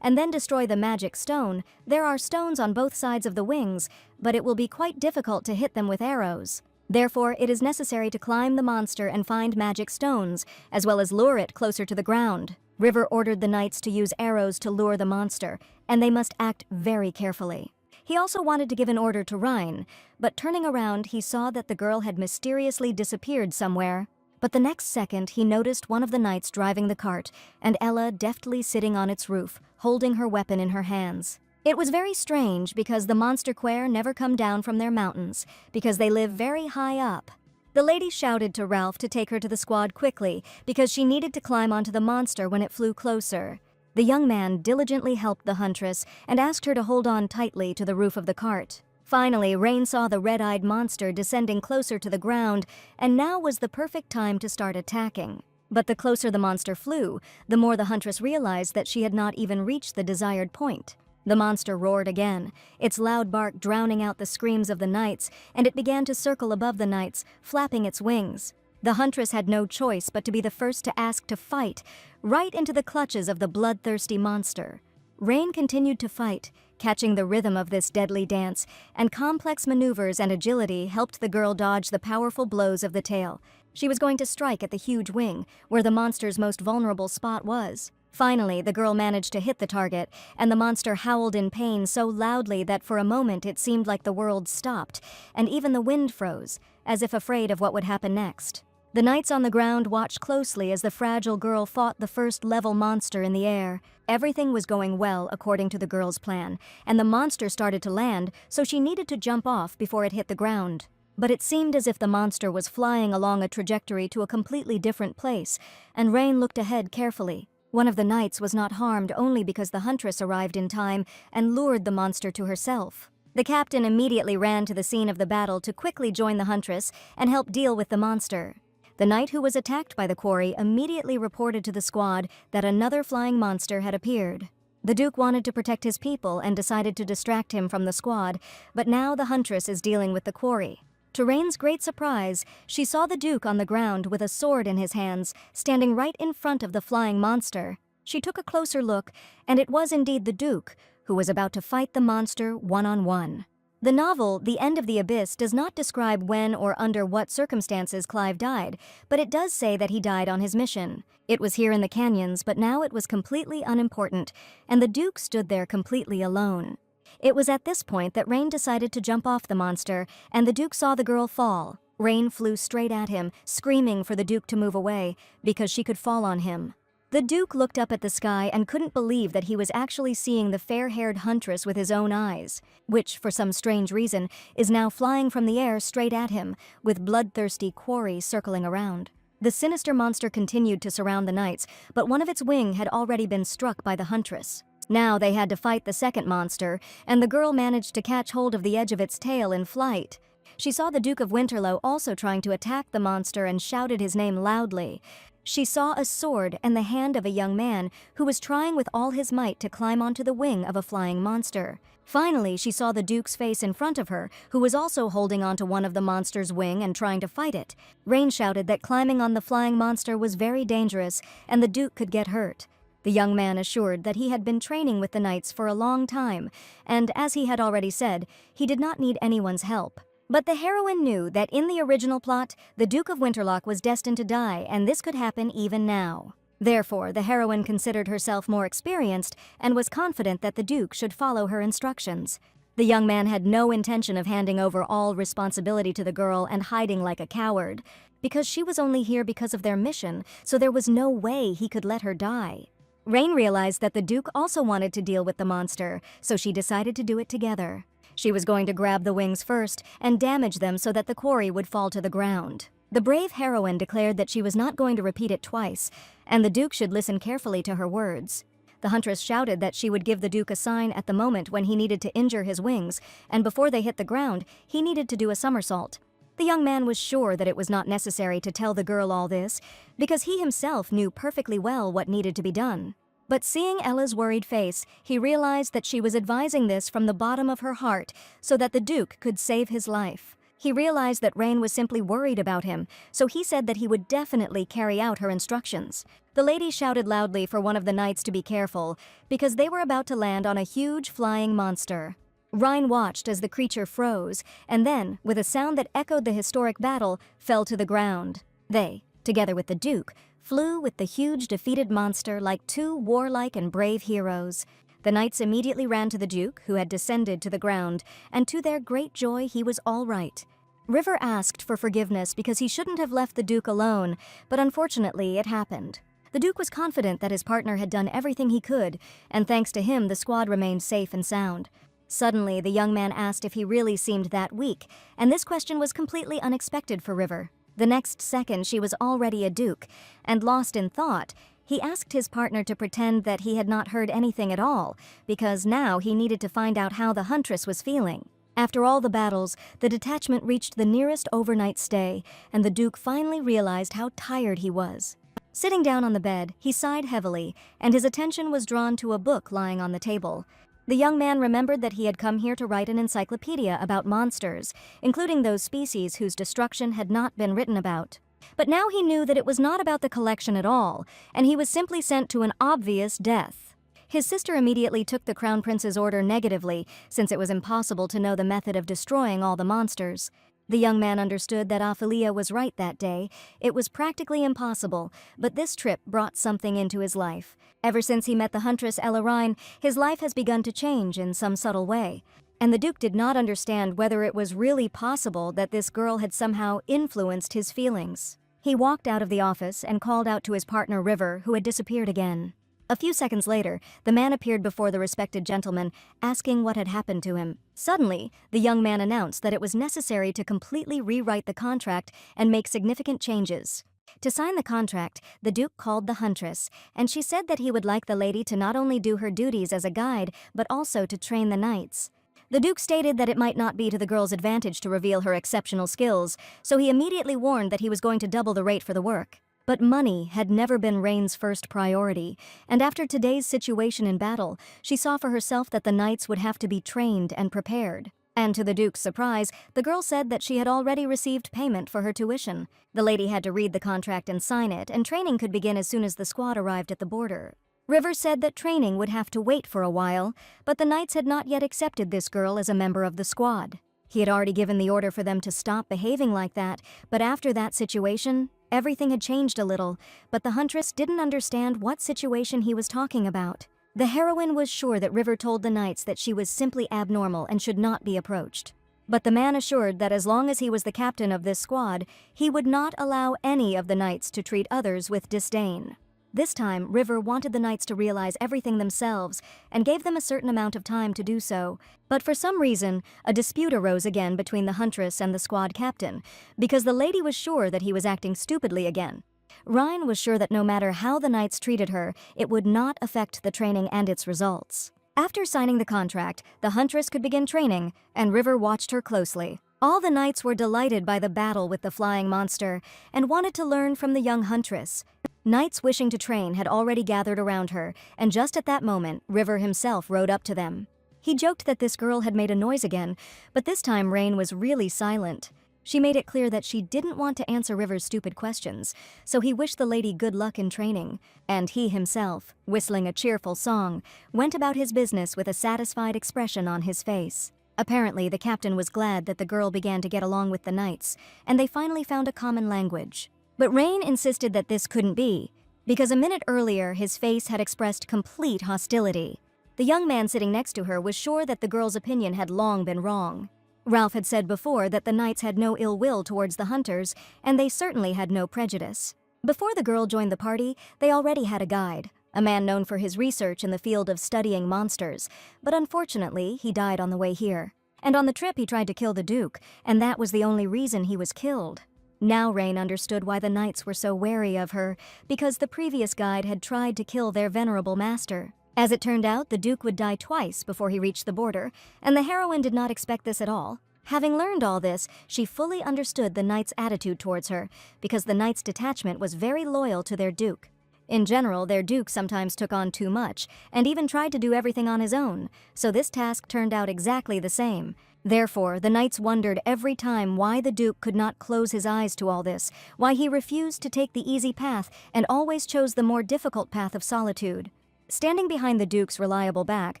S1: and then destroy the magic stone. There are stones on both sides of the wings, but it will be quite difficult to hit them with arrows. Therefore, it is necessary to climb the monster and find magic stones, as well as lure it closer to the ground. River ordered the knights to use arrows to lure the monster, and they must act very carefully. He also wanted to give an order to Rhine, but turning around he saw that the girl had mysteriously disappeared somewhere. But the next second he noticed one of the knights driving the cart, and Ella deftly sitting on its roof, holding her weapon in her hands. It was very strange because the monster quair never come down from their mountains, because they live very high up. The lady shouted to Ralph to take her to the squad quickly, because she needed to climb onto the monster when it flew closer. The young man diligently helped the huntress and asked her to hold on tightly to the roof of the cart. Finally, Rain saw the red-eyed monster descending closer to the ground, and now was the perfect time to start attacking. But the closer the monster flew, the more the huntress realized that she had not even reached the desired point. The monster roared again, its loud bark drowning out the screams of the knights, and it began to circle above the knights, flapping its wings. The huntress had no choice but to be the first to ask to fight, right into the clutches of the bloodthirsty monster. Rain continued to fight, catching the rhythm of this deadly dance, and complex maneuvers and agility helped the girl dodge the powerful blows of the tail. She was going to strike at the huge wing, where the monster's most vulnerable spot was. Finally, the girl managed to hit the target, and the monster howled in pain so loudly that for a moment it seemed like the world stopped, and even the wind froze, as if afraid of what would happen next. The knights on the ground watched closely as the fragile girl fought the first-level monster in the air. Everything was going well according to the girl's plan, and the monster started to land, so she needed to jump off before it hit the ground. But it seemed as if the monster was flying along a trajectory to a completely different place, and Rain looked ahead carefully. One of the knights was not harmed only because the huntress arrived in time and lured the monster to herself. The captain immediately ran to the scene of the battle to quickly join the huntress and help deal with the monster. The knight who was attacked by the quarry immediately reported to the squad that another flying monster had appeared. The Duke wanted to protect his people and decided to distract him from the squad, but now the huntress is dealing with the quarry. To Rain's great surprise, she saw the Duke on the ground with a sword in his hands, standing right in front of the flying monster. She took a closer look, and it was indeed the Duke, who was about to fight the monster one-on-one. The novel, The End of the Abyss, does not describe when or under what circumstances Clive died, but it does say that he died on his mission. It was here in the canyons, but now it was completely unimportant, and the Duke stood there completely alone. It was at this point that Rain decided to jump off the monster, and the Duke saw the girl fall. Rain flew straight at him, screaming for the Duke to move away, because she could fall on him. The Duke looked up at the sky and couldn't believe that he was actually seeing the fair-haired huntress with his own eyes, which, for some strange reason, is now flying from the air straight at him, with bloodthirsty quarry circling around. The sinister monster continued to surround the knights, but one of its wing had already been struck by the huntress. Now they had to fight the second monster, and the girl managed to catch hold of the edge of its tail in flight. She saw the Duke of Winterlow also trying to attack the monster and shouted his name loudly. She saw a sword and the hand of a young man who was trying with all his might to climb onto the wing of a flying monster. Finally, she saw the Duke's face in front of her, who was also holding onto one of the monster's wing and trying to fight it. Rain shouted that climbing on the flying monster was very dangerous and the Duke could get hurt. The young man assured that he had been training with the knights for a long time, and as he had already said, he did not need anyone's help. But the heroine knew that in the original plot, the Duke of Winterlock was destined to die, and this could happen even now. Therefore, the heroine considered herself more experienced and was confident that the Duke should follow her instructions. The young man had no intention of handing over all responsibility to the girl and hiding like a coward, because she was only here because of their mission, so there was no way he could let her die. Rain realized that the Duke also wanted to deal with the monster, so she decided to do it together. She was going to grab the wings first and damage them so that the quarry would fall to the ground. The brave heroine declared that she was not going to repeat it twice, and the Duke should listen carefully to her words. The huntress shouted that she would give the Duke a sign at the moment when he needed to injure his wings, and before they hit the ground, he needed to do a somersault. The young man was sure that it was not necessary to tell the girl all this, because he himself knew perfectly well what needed to be done. But seeing Ella's worried face, he realized that she was advising this from the bottom of her heart so that the Duke could save his life. He realized that Rain was simply worried about him, so he said that he would definitely carry out her instructions. The lady shouted loudly for one of the knights to be careful, because they were about to land on a huge flying monster. Rain watched as the creature froze, and then, with a sound that echoed the historic battle, fell to the ground. They, together with the Duke, flew with the huge defeated monster like two warlike and brave heroes. The knights immediately ran to the Duke, who had descended to the ground, and to their great joy he was all right. River asked for forgiveness because he shouldn't have left the Duke alone, but unfortunately it happened. The Duke was confident that his partner had done everything he could, and thanks to him the squad remained safe and sound. Suddenly, the young man asked if he really seemed that weak, and this question was completely unexpected for River. The next second she was already a Duke, and lost in thought, he asked his partner to pretend that he had not heard anything at all, because now he needed to find out how the huntress was feeling. After all the battles, the detachment reached the nearest overnight stay, and the Duke finally realized how tired he was. Sitting down on the bed, he sighed heavily, and his attention was drawn to a book lying on the table. The young man remembered that he had come here to write an encyclopedia about monsters, including those species whose destruction had not been written about. But now he knew that it was not about the collection at all, and he was simply sent to an obvious death. His sister immediately took the Crown Prince's order negatively, since it was impossible to know the method of destroying all the monsters. The young man understood that Ophelia was right that day. It was practically impossible, but this trip brought something into his life. Ever since he met the huntress Ella Rhine, his life has begun to change in some subtle way. And the Duke did not understand whether it was really possible that this girl had somehow influenced his feelings. He walked out of the office and called out to his partner River, who had disappeared again. A few seconds later, the man appeared before the respected gentleman, asking what had happened to him. Suddenly, the young man announced that it was necessary to completely rewrite the contract and make significant changes. To sign the contract, the Duke called the huntress, and she said that he would like the lady to not only do her duties as a guide, but also to train the knights. The Duke stated that it might not be to the girl's advantage to reveal her exceptional skills, so he immediately warned that he was going to double the rate for the work. But money had never been Rain's first priority, and after today's situation in battle, she saw for herself that the knights would have to be trained and prepared. And to the Duke's surprise, the girl said that she had already received payment for her tuition. The lady had to read the contract and sign it, and training could begin as soon as the squad arrived at the border. River said that training would have to wait for a while, but the knights had not yet accepted this girl as a member of the squad. He had already given the order for them to stop behaving like that, but after that situation, everything had changed a little, but the huntress didn't understand what situation he was talking about. The heroine was sure that River told the knights that she was simply abnormal and should not be approached. But the man assured that as long as he was the captain of this squad, he would not allow any of the knights to treat others with disdain. This time, River wanted the knights to realize everything themselves and gave them a certain amount of time to do so. But for some reason, a dispute arose again between the huntress and the squad captain, because the lady was sure that he was acting stupidly again. Rhine was sure that no matter how the knights treated her, it would not affect the training and its results. After signing the contract, the huntress could begin training, and River watched her closely. All the knights were delighted by the battle with the flying monster and wanted to learn from the young huntress. Knights wishing to train had already gathered around her, and just at that moment, River himself rode up to them. He joked that this girl had made a noise again, but this time Rain was really silent. She made it clear that she didn't want to answer River's stupid questions, so he wished the lady good luck in training, and he himself, whistling a cheerful song, went about his business with a satisfied expression on his face. Apparently, the captain was glad that the girl began to get along with the knights, and they finally found a common language. But Rain insisted that this couldn't be. because a minute earlier his face had expressed complete hostility. The young man sitting next to her was sure that the girl's opinion had long been wrong. Ralph had said before that the knights had no ill will towards the hunters, and they certainly had no prejudice. Before the girl joined the party, they already had a guide, a man known for his research in the field of studying monsters, but unfortunately he died on the way here. And on the trip he tried to kill the Duke, and that was the only reason he was killed. Now Rain understood why the knights were so wary of her, because the previous guide had tried to kill their venerable master. As it turned out, the Duke would die twice before he reached the border, and the heroine did not expect this at all. Having learned all this, she fully understood the knights' attitude towards her, because the knights' detachment was very loyal to their Duke. In general, their Duke sometimes took on too much, and even tried to do everything on his own, so this task turned out exactly the same. Therefore, the knights wondered every time why the Duke could not close his eyes to all this, why he refused to take the easy path and always chose the more difficult path of solitude. Standing behind the Duke's reliable back,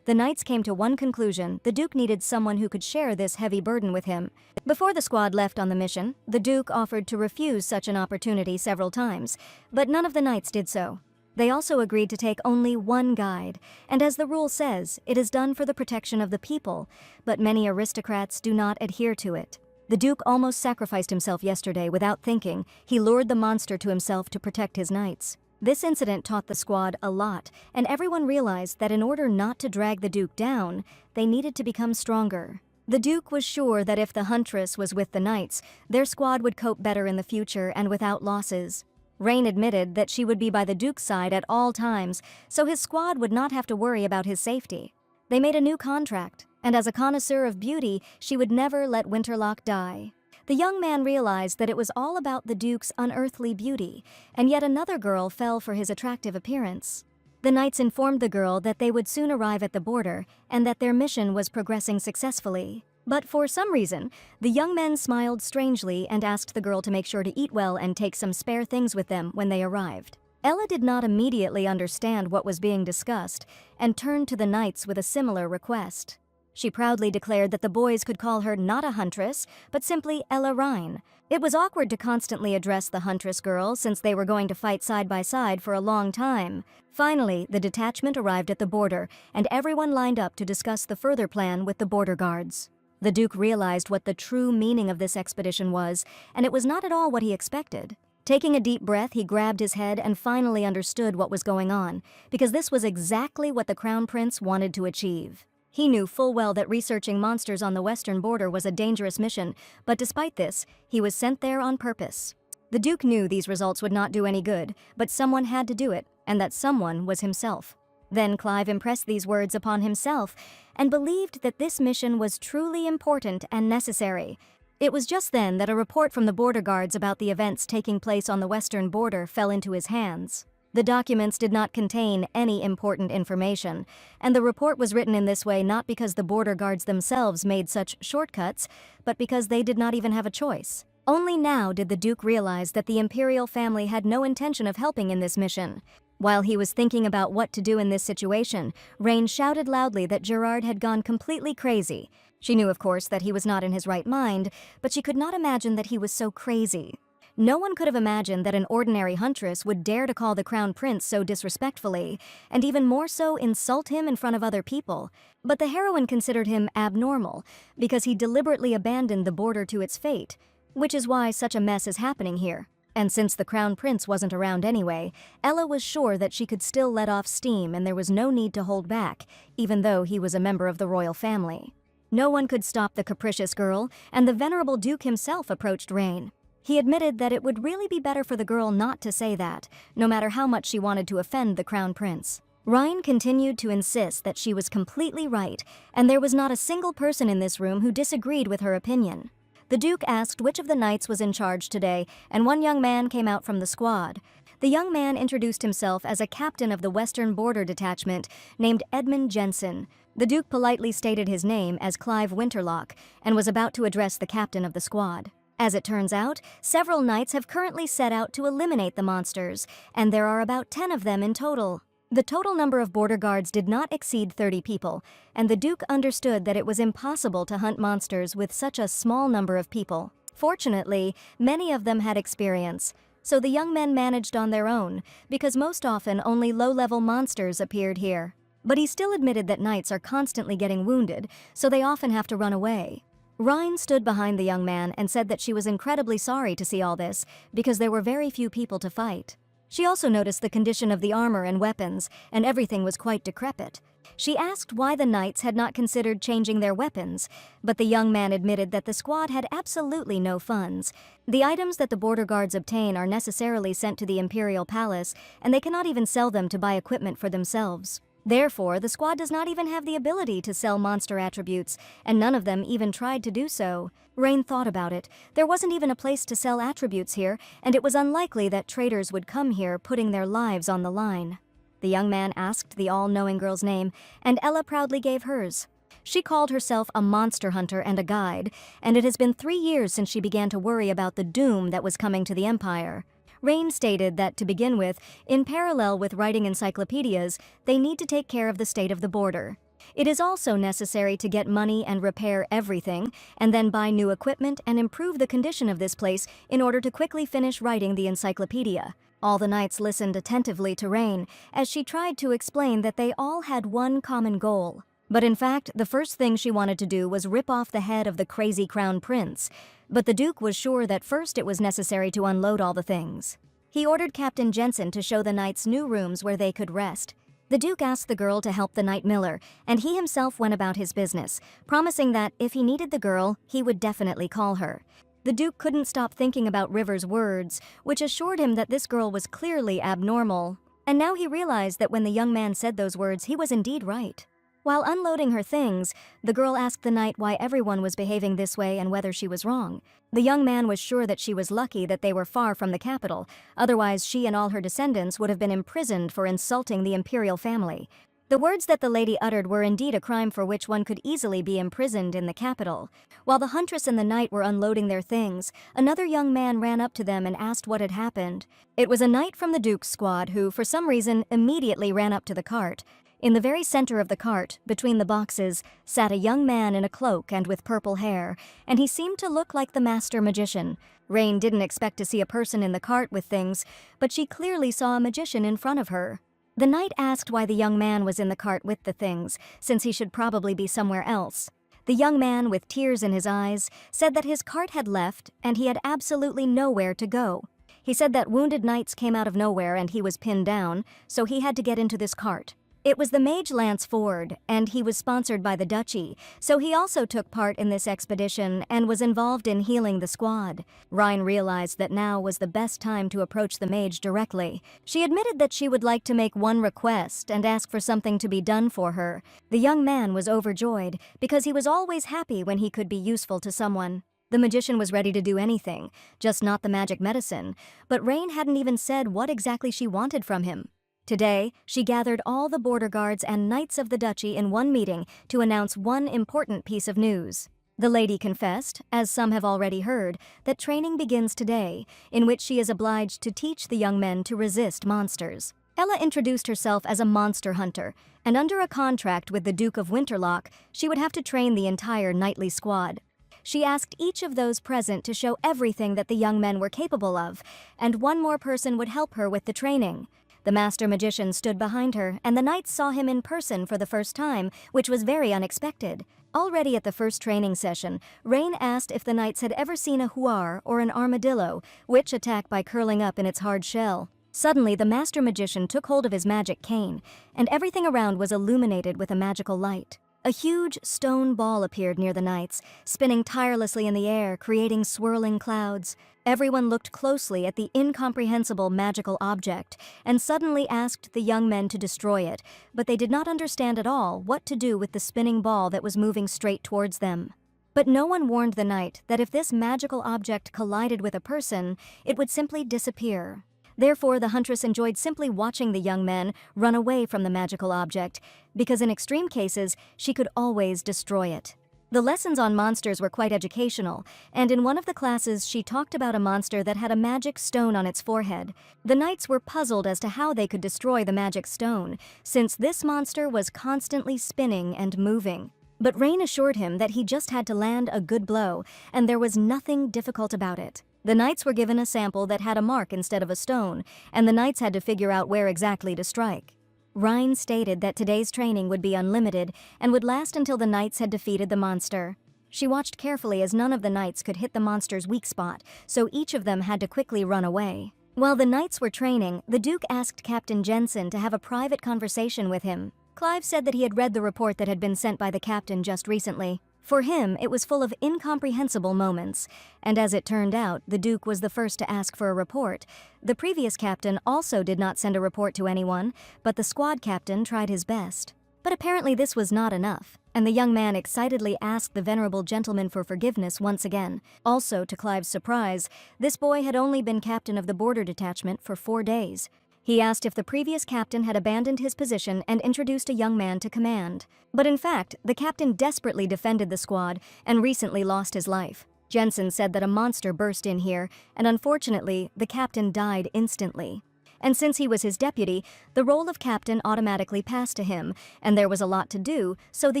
S1: the knights came to one conclusion: the Duke needed someone who could share this heavy burden with him. Before the squad left on the mission, the Duke offered to refuse such an opportunity several times, but none of the knights did so. They also agreed to take only one guide, and as the rule says, it is done for the protection of the people, but many aristocrats do not adhere to it. The Duke almost sacrificed himself yesterday without thinking. He lured the monster to himself to protect his knights. This incident taught the squad a lot, and everyone realized that in order not to drag the Duke down, they needed to become stronger. The Duke was sure that if the Huntress was with the knights, their squad would cope better in the future and without losses. Rain admitted that she would be by the Duke's side at all times, so his squad would not have to worry about his safety. They made a new contract, and as a connoisseur of beauty, she would never let Winterlock die. The young man realized that it was all about the Duke's unearthly beauty, and yet another girl fell for his attractive appearance. The knights informed the girl that they would soon arrive at the border and that their mission was progressing successfully. But for some reason, the young men smiled strangely and asked the girl to make sure to eat well and take some spare things with them when they arrived. Ella did not immediately understand what was being discussed and turned to the knights with a similar request. She proudly declared that the boys could call her not a huntress, but simply Ella Rhine. It was awkward to constantly address the huntress girl since they were going to fight side by side for a long time. Finally, the detachment arrived at the border, and everyone lined up to discuss the further plan with the border guards. The Duke realized what the true meaning of this expedition was, and it was not at all what he expected. Taking a deep breath, he grabbed his head and finally understood what was going on, because this was exactly what the Crown Prince wanted to achieve. He knew full well that researching monsters on the western border was a dangerous mission, but despite this, he was sent there on purpose. The Duke knew these results would not do any good, but someone had to do it, and that someone was himself. Then Clive impressed these words upon himself and believed that this mission was truly important and necessary. It was just then that a report from the border guards about the events taking place on the western border fell into his hands. The documents did not contain any important information, and the report was written in this way not because the border guards themselves made such shortcuts, but because they did not even have a choice. Only now did the Duke realize that the imperial family had no intention of helping in this mission. While he was thinking about what to do in this situation, Rain shouted loudly that Gerard had gone completely crazy. She knew, of course, that he was not in his right mind, but she could not imagine that he was so crazy. No one could have imagined that an ordinary huntress would dare to call the Crown Prince so disrespectfully, and even more so insult him in front of other people. But the heroine considered him abnormal, because he deliberately abandoned the border to its fate, which is why such a mess is happening here. And since the Crown Prince wasn't around anyway, Ella was sure that she could still let off steam and there was no need to hold back, even though he was a member of the royal family. No one could stop the capricious girl, and the venerable Duke himself approached Rain. He admitted that it would really be better for the girl not to say that, no matter how much she wanted to offend the Crown Prince. Rhine continued to insist that she was completely right, and there was not a single person in this room who disagreed with her opinion. The Duke asked which of the knights was in charge today, and one young man came out from the squad. The young man introduced himself as a captain of the Western Border Detachment named Edmund Jensen. The Duke politely stated his name as Clive Winterlock and was about to address the captain of the squad. As it turns out, several knights have currently set out to eliminate the monsters, and there are about 10 of them in total. The total number of border guards did not exceed 30 people, and the Duke understood that it was impossible to hunt monsters with such a small number of people. Fortunately, many of them had experience. So the young men managed on their own, because most often only low-level monsters appeared here. But he still admitted that knights are constantly getting wounded, so they often have to run away. Rhine stood behind the young man and said that she was incredibly sorry to see all this, because there were very few people to fight. She also noticed the condition of the armor and weapons, and everything was quite decrepit. She asked why the knights had not considered changing their weapons, but the young man admitted that the squad had absolutely no funds. The items that the border guards obtain are necessarily sent to the Imperial Palace, and they cannot even sell them to buy equipment for themselves. Therefore, the squad does not even have the ability to sell monster attributes, and none of them even tried to do so. Rain thought about it. There wasn't even a place to sell attributes here, and it was unlikely that traders would come here putting their lives on the line. The young man asked the all-knowing girl's name, and Ella proudly gave hers. She called herself a monster hunter and a guide, and it has been 3 years since she began to worry about the doom that was coming to the Empire. Rain stated that, to begin with, in parallel with writing encyclopedias, they need to take care of the state of the border. It is also necessary to get money and repair everything, and then buy new equipment and improve the condition of this place in order to quickly finish writing the encyclopedia. All the knights listened attentively to Rain as she tried to explain that they all had one common goal. But in fact, the first thing she wanted to do was rip off the head of the crazy crown prince. But the Duke was sure that first it was necessary to unload all the things. He ordered Captain Jensen to show the knights new rooms where they could rest. The Duke asked the girl to help the Knight Miller, and he himself went about his business, promising that if he needed the girl, he would definitely call her. The Duke couldn't stop thinking about River's words, which assured him that this girl was clearly abnormal. And now he realized that when the young man said those words, he was indeed right. While unloading her things, the girl asked the knight why everyone was behaving this way and whether she was wrong. The young man was sure that she was lucky that they were far from the capital, otherwise she and all her descendants would have been imprisoned for insulting the imperial family. The words that the lady uttered were indeed a crime for which one could easily be imprisoned in the capital. While the huntress and the knight were unloading their things, another young man ran up to them and asked what had happened. It was a knight from the Duke's squad who, for some reason, immediately ran up to the cart. In the very center of the cart, between the boxes, sat a young man in a cloak and with purple hair, and he seemed to look like the master magician. Rain didn't expect to see a person in the cart with things, but she clearly saw a magician in front of her. The knight asked why the young man was in the cart with the things, since he should probably be somewhere else. The young man, with tears in his eyes, said that his cart had left and he had absolutely nowhere to go. He said that wounded knights came out of nowhere and he was pinned down, so he had to get into this cart. It was the mage Lance Ford, and he was sponsored by the duchy, so he also took part in this expedition and was involved in healing the squad. Rhine realized that now was the best time to approach the mage directly. She admitted that she would like to make one request and ask for something to be done for her. The young man was overjoyed, because he was always happy when he could be useful to someone. The magician was ready to do anything, just not the magic medicine, but Rain hadn't even said what exactly she wanted from him. Today, she gathered all the border guards and knights of the duchy in one meeting to announce one important piece of news. The lady confessed, as some have already heard, that training begins today, in which she is obliged to teach the young men to resist monsters. Ella introduced herself as a monster hunter, and under a contract with the Duke of Winterlock, she would have to train the entire knightly squad. She asked each of those present to show everything that the young men were capable of, and one more person would help her with the training. The master magician stood behind her, and the knights saw him in person for the first time, which was very unexpected. Already at the first training session, Rain asked if the knights had ever seen a huar or an armadillo, which attack by curling up in its hard shell. Suddenly, the master magician took hold of his magic cane, and everything around was illuminated with a magical light. A huge stone ball appeared near the knights, spinning tirelessly in the air, creating swirling clouds. Everyone looked closely at the incomprehensible magical object and suddenly asked the young men to destroy it, but they did not understand at all what to do with the spinning ball that was moving straight towards them. But no one warned the knight that if this magical object collided with a person, it would simply disappear. Therefore, the huntress enjoyed simply watching the young men run away from the magical object, because in extreme cases, she could always destroy it. The lessons on monsters were quite educational, and in one of the classes she talked about a monster that had a magic stone on its forehead. The knights were puzzled as to how they could destroy the magic stone, since this monster was constantly spinning and moving. But Rain assured him that he just had to land a good blow, and there was nothing difficult about it. The knights were given a sample that had a mark instead of a stone, and the knights had to figure out where exactly to strike. Rhine stated that today's training would be unlimited and would last until the knights had defeated the monster. She watched carefully as none of the knights could hit the monster's weak spot, so each of them had to quickly run away. While the knights were training, the Duke asked Captain Jensen to have a private conversation with him. Clive said that he had read the report that had been sent by the captain just recently. For him, it was full of incomprehensible moments, and as it turned out, the Duke was the first to ask for a report. The previous captain also did not send a report to anyone, but the squad captain tried his best. But apparently this was not enough, and the young man excitedly asked the venerable gentleman for forgiveness once again. Also, to Clive's surprise, this boy had only been captain of the border detachment for 4 days. He asked if the previous captain had abandoned his position and introduced a young man to command. But in fact, the captain desperately defended the squad and recently lost his life. Jensen said that a monster burst in here, and unfortunately, the captain died instantly. And since he was his deputy, the role of captain automatically passed to him, and there was a lot to do, so the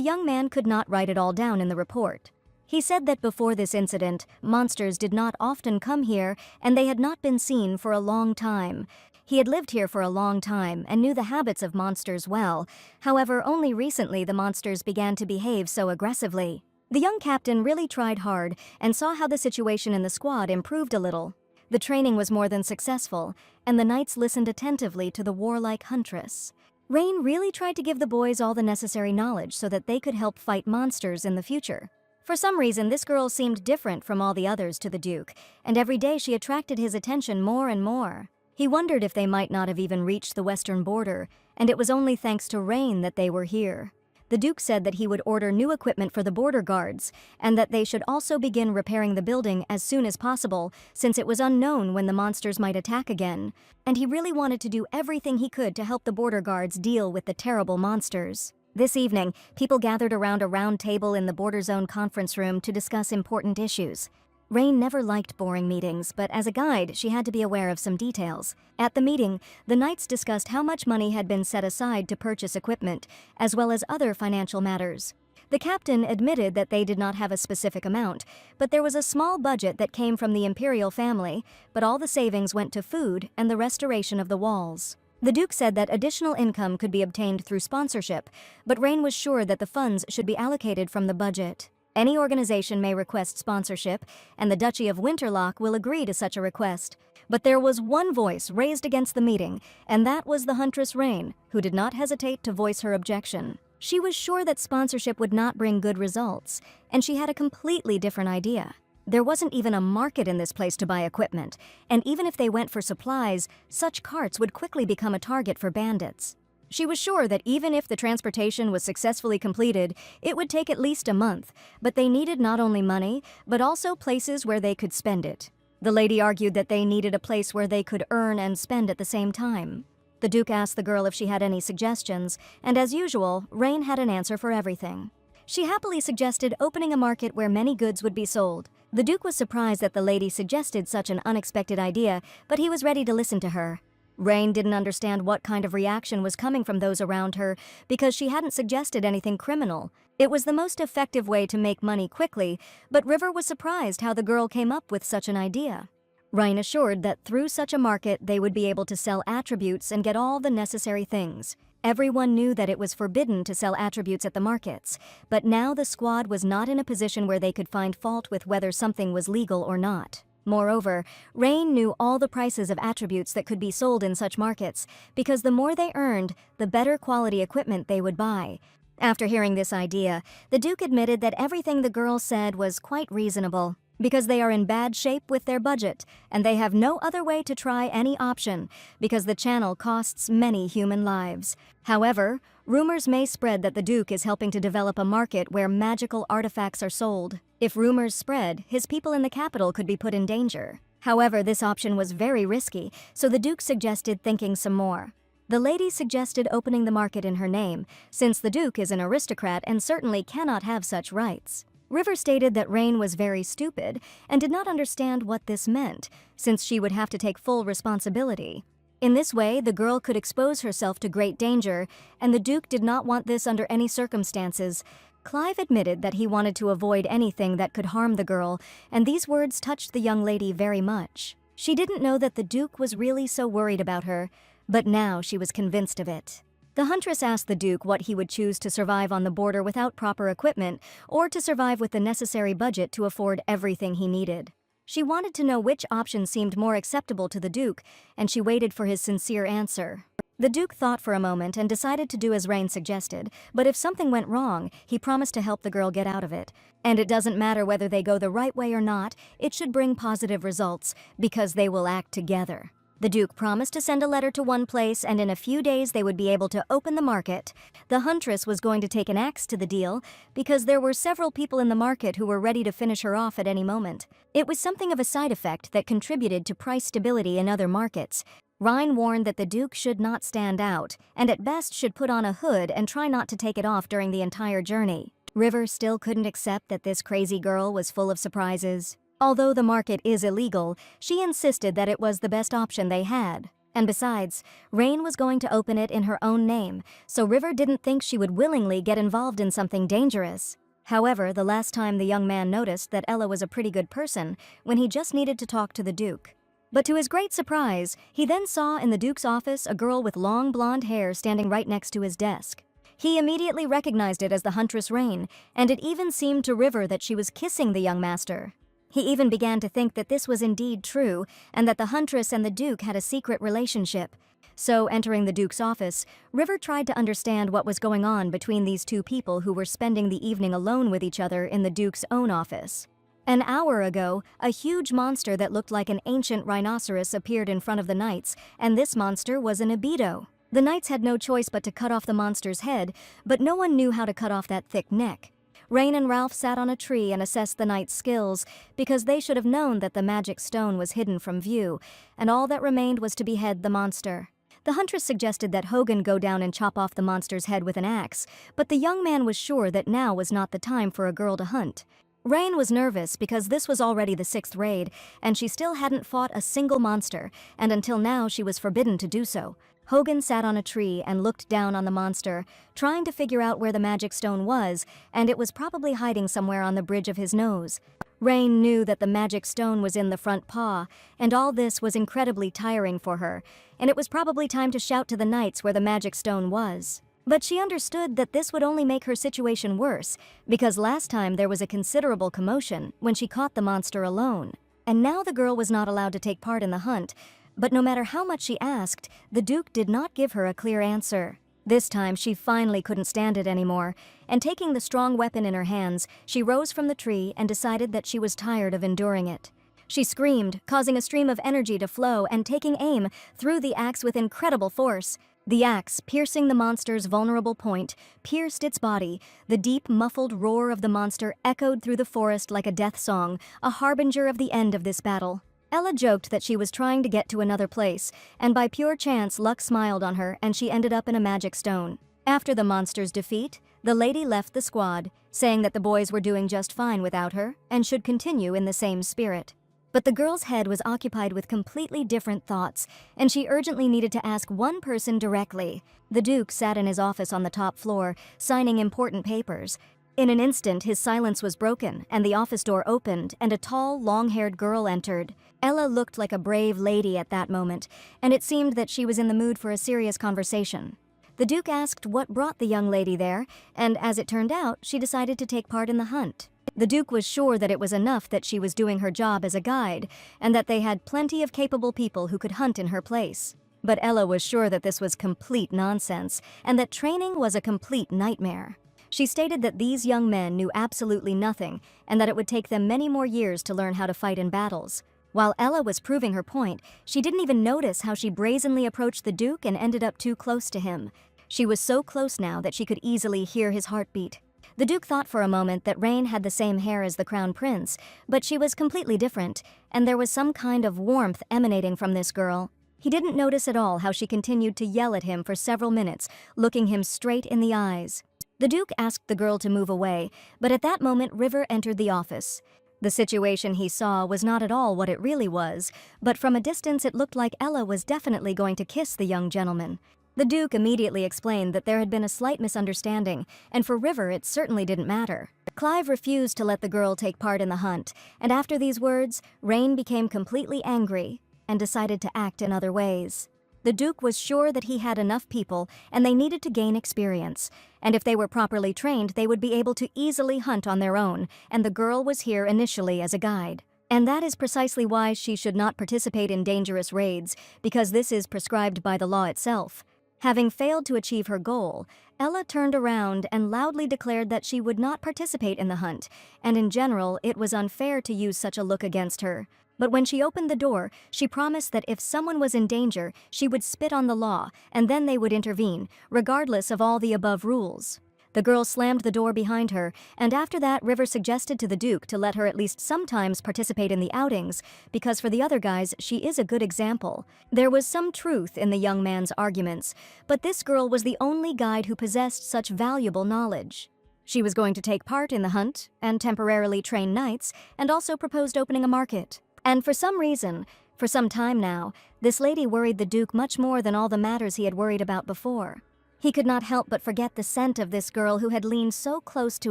S1: young man could not write it all down in the report. He said that before this incident, monsters did not often come here, and they had not been seen for a long time. He had lived here for a long time and knew the habits of monsters well. However, only recently the monsters began to behave so aggressively. The young captain really tried hard and saw how the situation in the squad improved a little. The training was more than successful, and the knights listened attentively to the warlike huntress. Rain really tried to give the boys all the necessary knowledge so that they could help fight monsters in the future. For some reason, this girl seemed different from all the others to the Duke, and every day she attracted his attention more and more. He wondered if they might not have even reached the western border, and it was only thanks to Rain that they were here. The Duke said that he would order new equipment for the border guards, and that they should also begin repairing the building as soon as possible, since it was unknown when the monsters might attack again. And he really wanted to do everything he could to help the border guards deal with the terrible monsters. This evening, people gathered around a round table in the border zone conference room to discuss important issues. Rain never liked boring meetings, but as a guide, she had to be aware of some details. At the meeting, the knights discussed how much money had been set aside to purchase equipment, as well as other financial matters. The captain admitted that they did not have a specific amount, but there was a small budget that came from the imperial family, but all the savings went to food and the restoration of the walls. The Duke said that additional income could be obtained through sponsorship, but Rain was sure that the funds should be allocated from the budget. Any organization may request sponsorship, and the Duchy of Winterlock will agree to such a request. But there was one voice raised against the meeting, and that was the huntress Rain, who did not hesitate to voice her objection. She was sure that sponsorship would not bring good results, and she had a completely different idea. There wasn't even a market in this place to buy equipment, and even if they went for supplies, such carts would quickly become a target for bandits. She was sure that even if the transportation was successfully completed, it would take at least a month, but they needed not only money, but also places where they could spend it. The lady argued that they needed a place where they could earn and spend at the same time. The Duke asked the girl if she had any suggestions, and as usual, Rain had an answer for everything. She happily suggested opening a market where many goods would be sold. The Duke was surprised that the lady suggested such an unexpected idea, but he was ready to listen to her. Rain didn't understand what kind of reaction was coming from those around her because she hadn't suggested anything criminal. It was the most effective way to make money quickly, but River was surprised how the girl came up with such an idea. Rain assured that through such a market they would be able to sell attributes and get all the necessary things. Everyone knew that it was forbidden to sell attributes at the markets, but now the squad was not in a position where they could find fault with whether something was legal or not. Moreover, Rain knew all the prices of attributes that could be sold in such markets, because the more they earned, the better quality equipment they would buy. After hearing this idea, the Duke admitted that everything the girl said was quite reasonable, because they are in bad shape with their budget, and they have no other way to try any option, because the channel costs many human lives. However, rumors may spread that the Duke is helping to develop a market where magical artifacts are sold. If rumors spread, his people in the capital could be put in danger. However, this option was very risky, so the Duke suggested thinking some more. The lady suggested opening the market in her name, since the Duke is an aristocrat and certainly cannot have such rights. River stated that Rain was very stupid and did not understand what this meant, since she would have to take full responsibility. In this way, the girl could expose herself to great danger, and the Duke did not want this under any circumstances. Clive admitted that he wanted to avoid anything that could harm the girl, and these words touched the young lady very much. She didn't know that the Duke was really so worried about her, but now she was convinced of it. The huntress asked the Duke what he would choose to survive on the border without proper equipment, or to survive with the necessary budget to afford everything he needed. She wanted to know which option seemed more acceptable to the Duke, and she waited for his sincere answer. The Duke thought for a moment and decided to do as Rain suggested, but if something went wrong, he promised to help the girl get out of it. And it doesn't matter whether they go the right way or not, it should bring positive results, because they will act together. The Duke promised to send a letter to one place, and in a few days they would be able to open the market. The huntress was going to take an axe to the deal, because there were several people in the market who were ready to finish her off at any moment. It was something of a side effect that contributed to price stability in other markets. Rhine warned that the Duke should not stand out, and at best should put on a hood and try not to take it off during the entire journey. River still couldn't accept that this crazy girl was full of surprises. Although the market is illegal, she insisted that it was the best option they had. And besides, Rain was going to open it in her own name, so River didn't think she would willingly get involved in something dangerous. However, the last time the young man noticed that Ella was a pretty good person, when he just needed to talk to the Duke. But to his great surprise, he then saw in the Duke's office a girl with long blonde hair standing right next to his desk. He immediately recognized it as the huntress Rain, and it even seemed to River that she was kissing the young master. He even began to think that this was indeed true, and that the huntress and the Duke had a secret relationship. So, entering the Duke's office, River tried to understand what was going on between these two people who were spending the evening alone with each other in the Duke's own office. An hour ago, a huge monster that looked like an ancient rhinoceros appeared in front of the knights, and this monster was an Abido. The knights had no choice but to cut off the monster's head, but no one knew how to cut off that thick neck. Rain and Ralph sat on a tree and assessed the knights' skills, because they should have known that the magic stone was hidden from view, and all that remained was to behead the monster. The huntress suggested that Hogan go down and chop off the monster's head with an axe, but the young man was sure that now was not the time for a girl to hunt. Rain was nervous because this was already the 6th raid, and she still hadn't fought a single monster, and until now she was forbidden to do so. Hogan sat on a tree and looked down on the monster, trying to figure out where the magic stone was, and it was probably hiding somewhere on the bridge of his nose. Rain knew that the magic stone was in the front paw, and all this was incredibly tiring for her, and it was probably time to shout to the knights where the magic stone was. But she understood that this would only make her situation worse, because last time there was a considerable commotion when she caught the monster alone. And now the girl was not allowed to take part in the hunt, but no matter how much she asked, the Duke did not give her a clear answer. This time she finally couldn't stand it anymore, and taking the strong weapon in her hands, she rose from the tree and decided that she was tired of enduring it. She screamed, causing a stream of energy to flow, and taking aim, threw the axe with incredible force. The axe, piercing the monster's vulnerable point, pierced its body. The deep, muffled roar of the monster echoed through the forest like a death song, a harbinger of the end of this battle. Ella joked that she was trying to get to another place, and by pure chance luck smiled on her and she ended up in a magic stone. After the monster's defeat, the lady left the squad, saying that the boys were doing just fine without her and should continue in the same spirit. But the girl's head was occupied with completely different thoughts, and she urgently needed to ask one person directly. The Duke sat in his office on the top floor, signing important papers. In an instant, his silence was broken, and the office door opened, and a tall, long-haired girl entered. Ella looked like a brave lady at that moment, and it seemed that she was in the mood for a serious conversation. The Duke asked what brought the young lady there, and as it turned out, she decided to take part in the hunt. The Duke was sure that it was enough that she was doing her job as a guide, and that they had plenty of capable people who could hunt in her place. But Ella was sure that this was complete nonsense, and that training was a complete nightmare. She stated that these young men knew absolutely nothing, and that it would take them many more years to learn how to fight in battles. While Ella was proving her point, she didn't even notice how she brazenly approached the Duke and ended up too close to him. She was so close now that she could easily hear his heartbeat. The Duke thought for a moment that Rain had the same hair as the Crown Prince, but she was completely different, and there was some kind of warmth emanating from this girl. He didn't notice at all how she continued to yell at him for several minutes, looking him straight in the eyes. The Duke asked the girl to move away, but at that moment River entered the office. The situation he saw was not at all what it really was, but from a distance it looked like Ella was definitely going to kiss the young gentleman. The Duke immediately explained that there had been a slight misunderstanding, and for River it certainly didn't matter. Clive refused to let the girl take part in the hunt, and after these words, Rain became completely angry and decided to act in other ways. The Duke was sure that he had enough people and they needed to gain experience, and if they were properly trained they would be able to easily hunt on their own, and the girl was here initially as a guide. And that is precisely why she should not participate in dangerous raids, because this is prescribed by the law itself. Having failed to achieve her goal, Ella turned around and loudly declared that she would not participate in the hunt, and in general, it was unfair to use such a look against her. But when she opened the door, she promised that if someone was in danger, she would spit on the law, and then they would intervene, regardless of all the above rules. The girl slammed the door behind her, and after that River suggested to the Duke to let her at least sometimes participate in the outings, because for the other guys she is a good example. There was some truth in the young man's arguments, but this girl was the only guide who possessed such valuable knowledge. She was going to take part in the hunt, and temporarily train knights, and also proposed opening a market. And for some reason, for some time now, this lady worried the Duke much more than all the matters he had worried about before. He could not help but forget the scent of this girl who had leaned so close to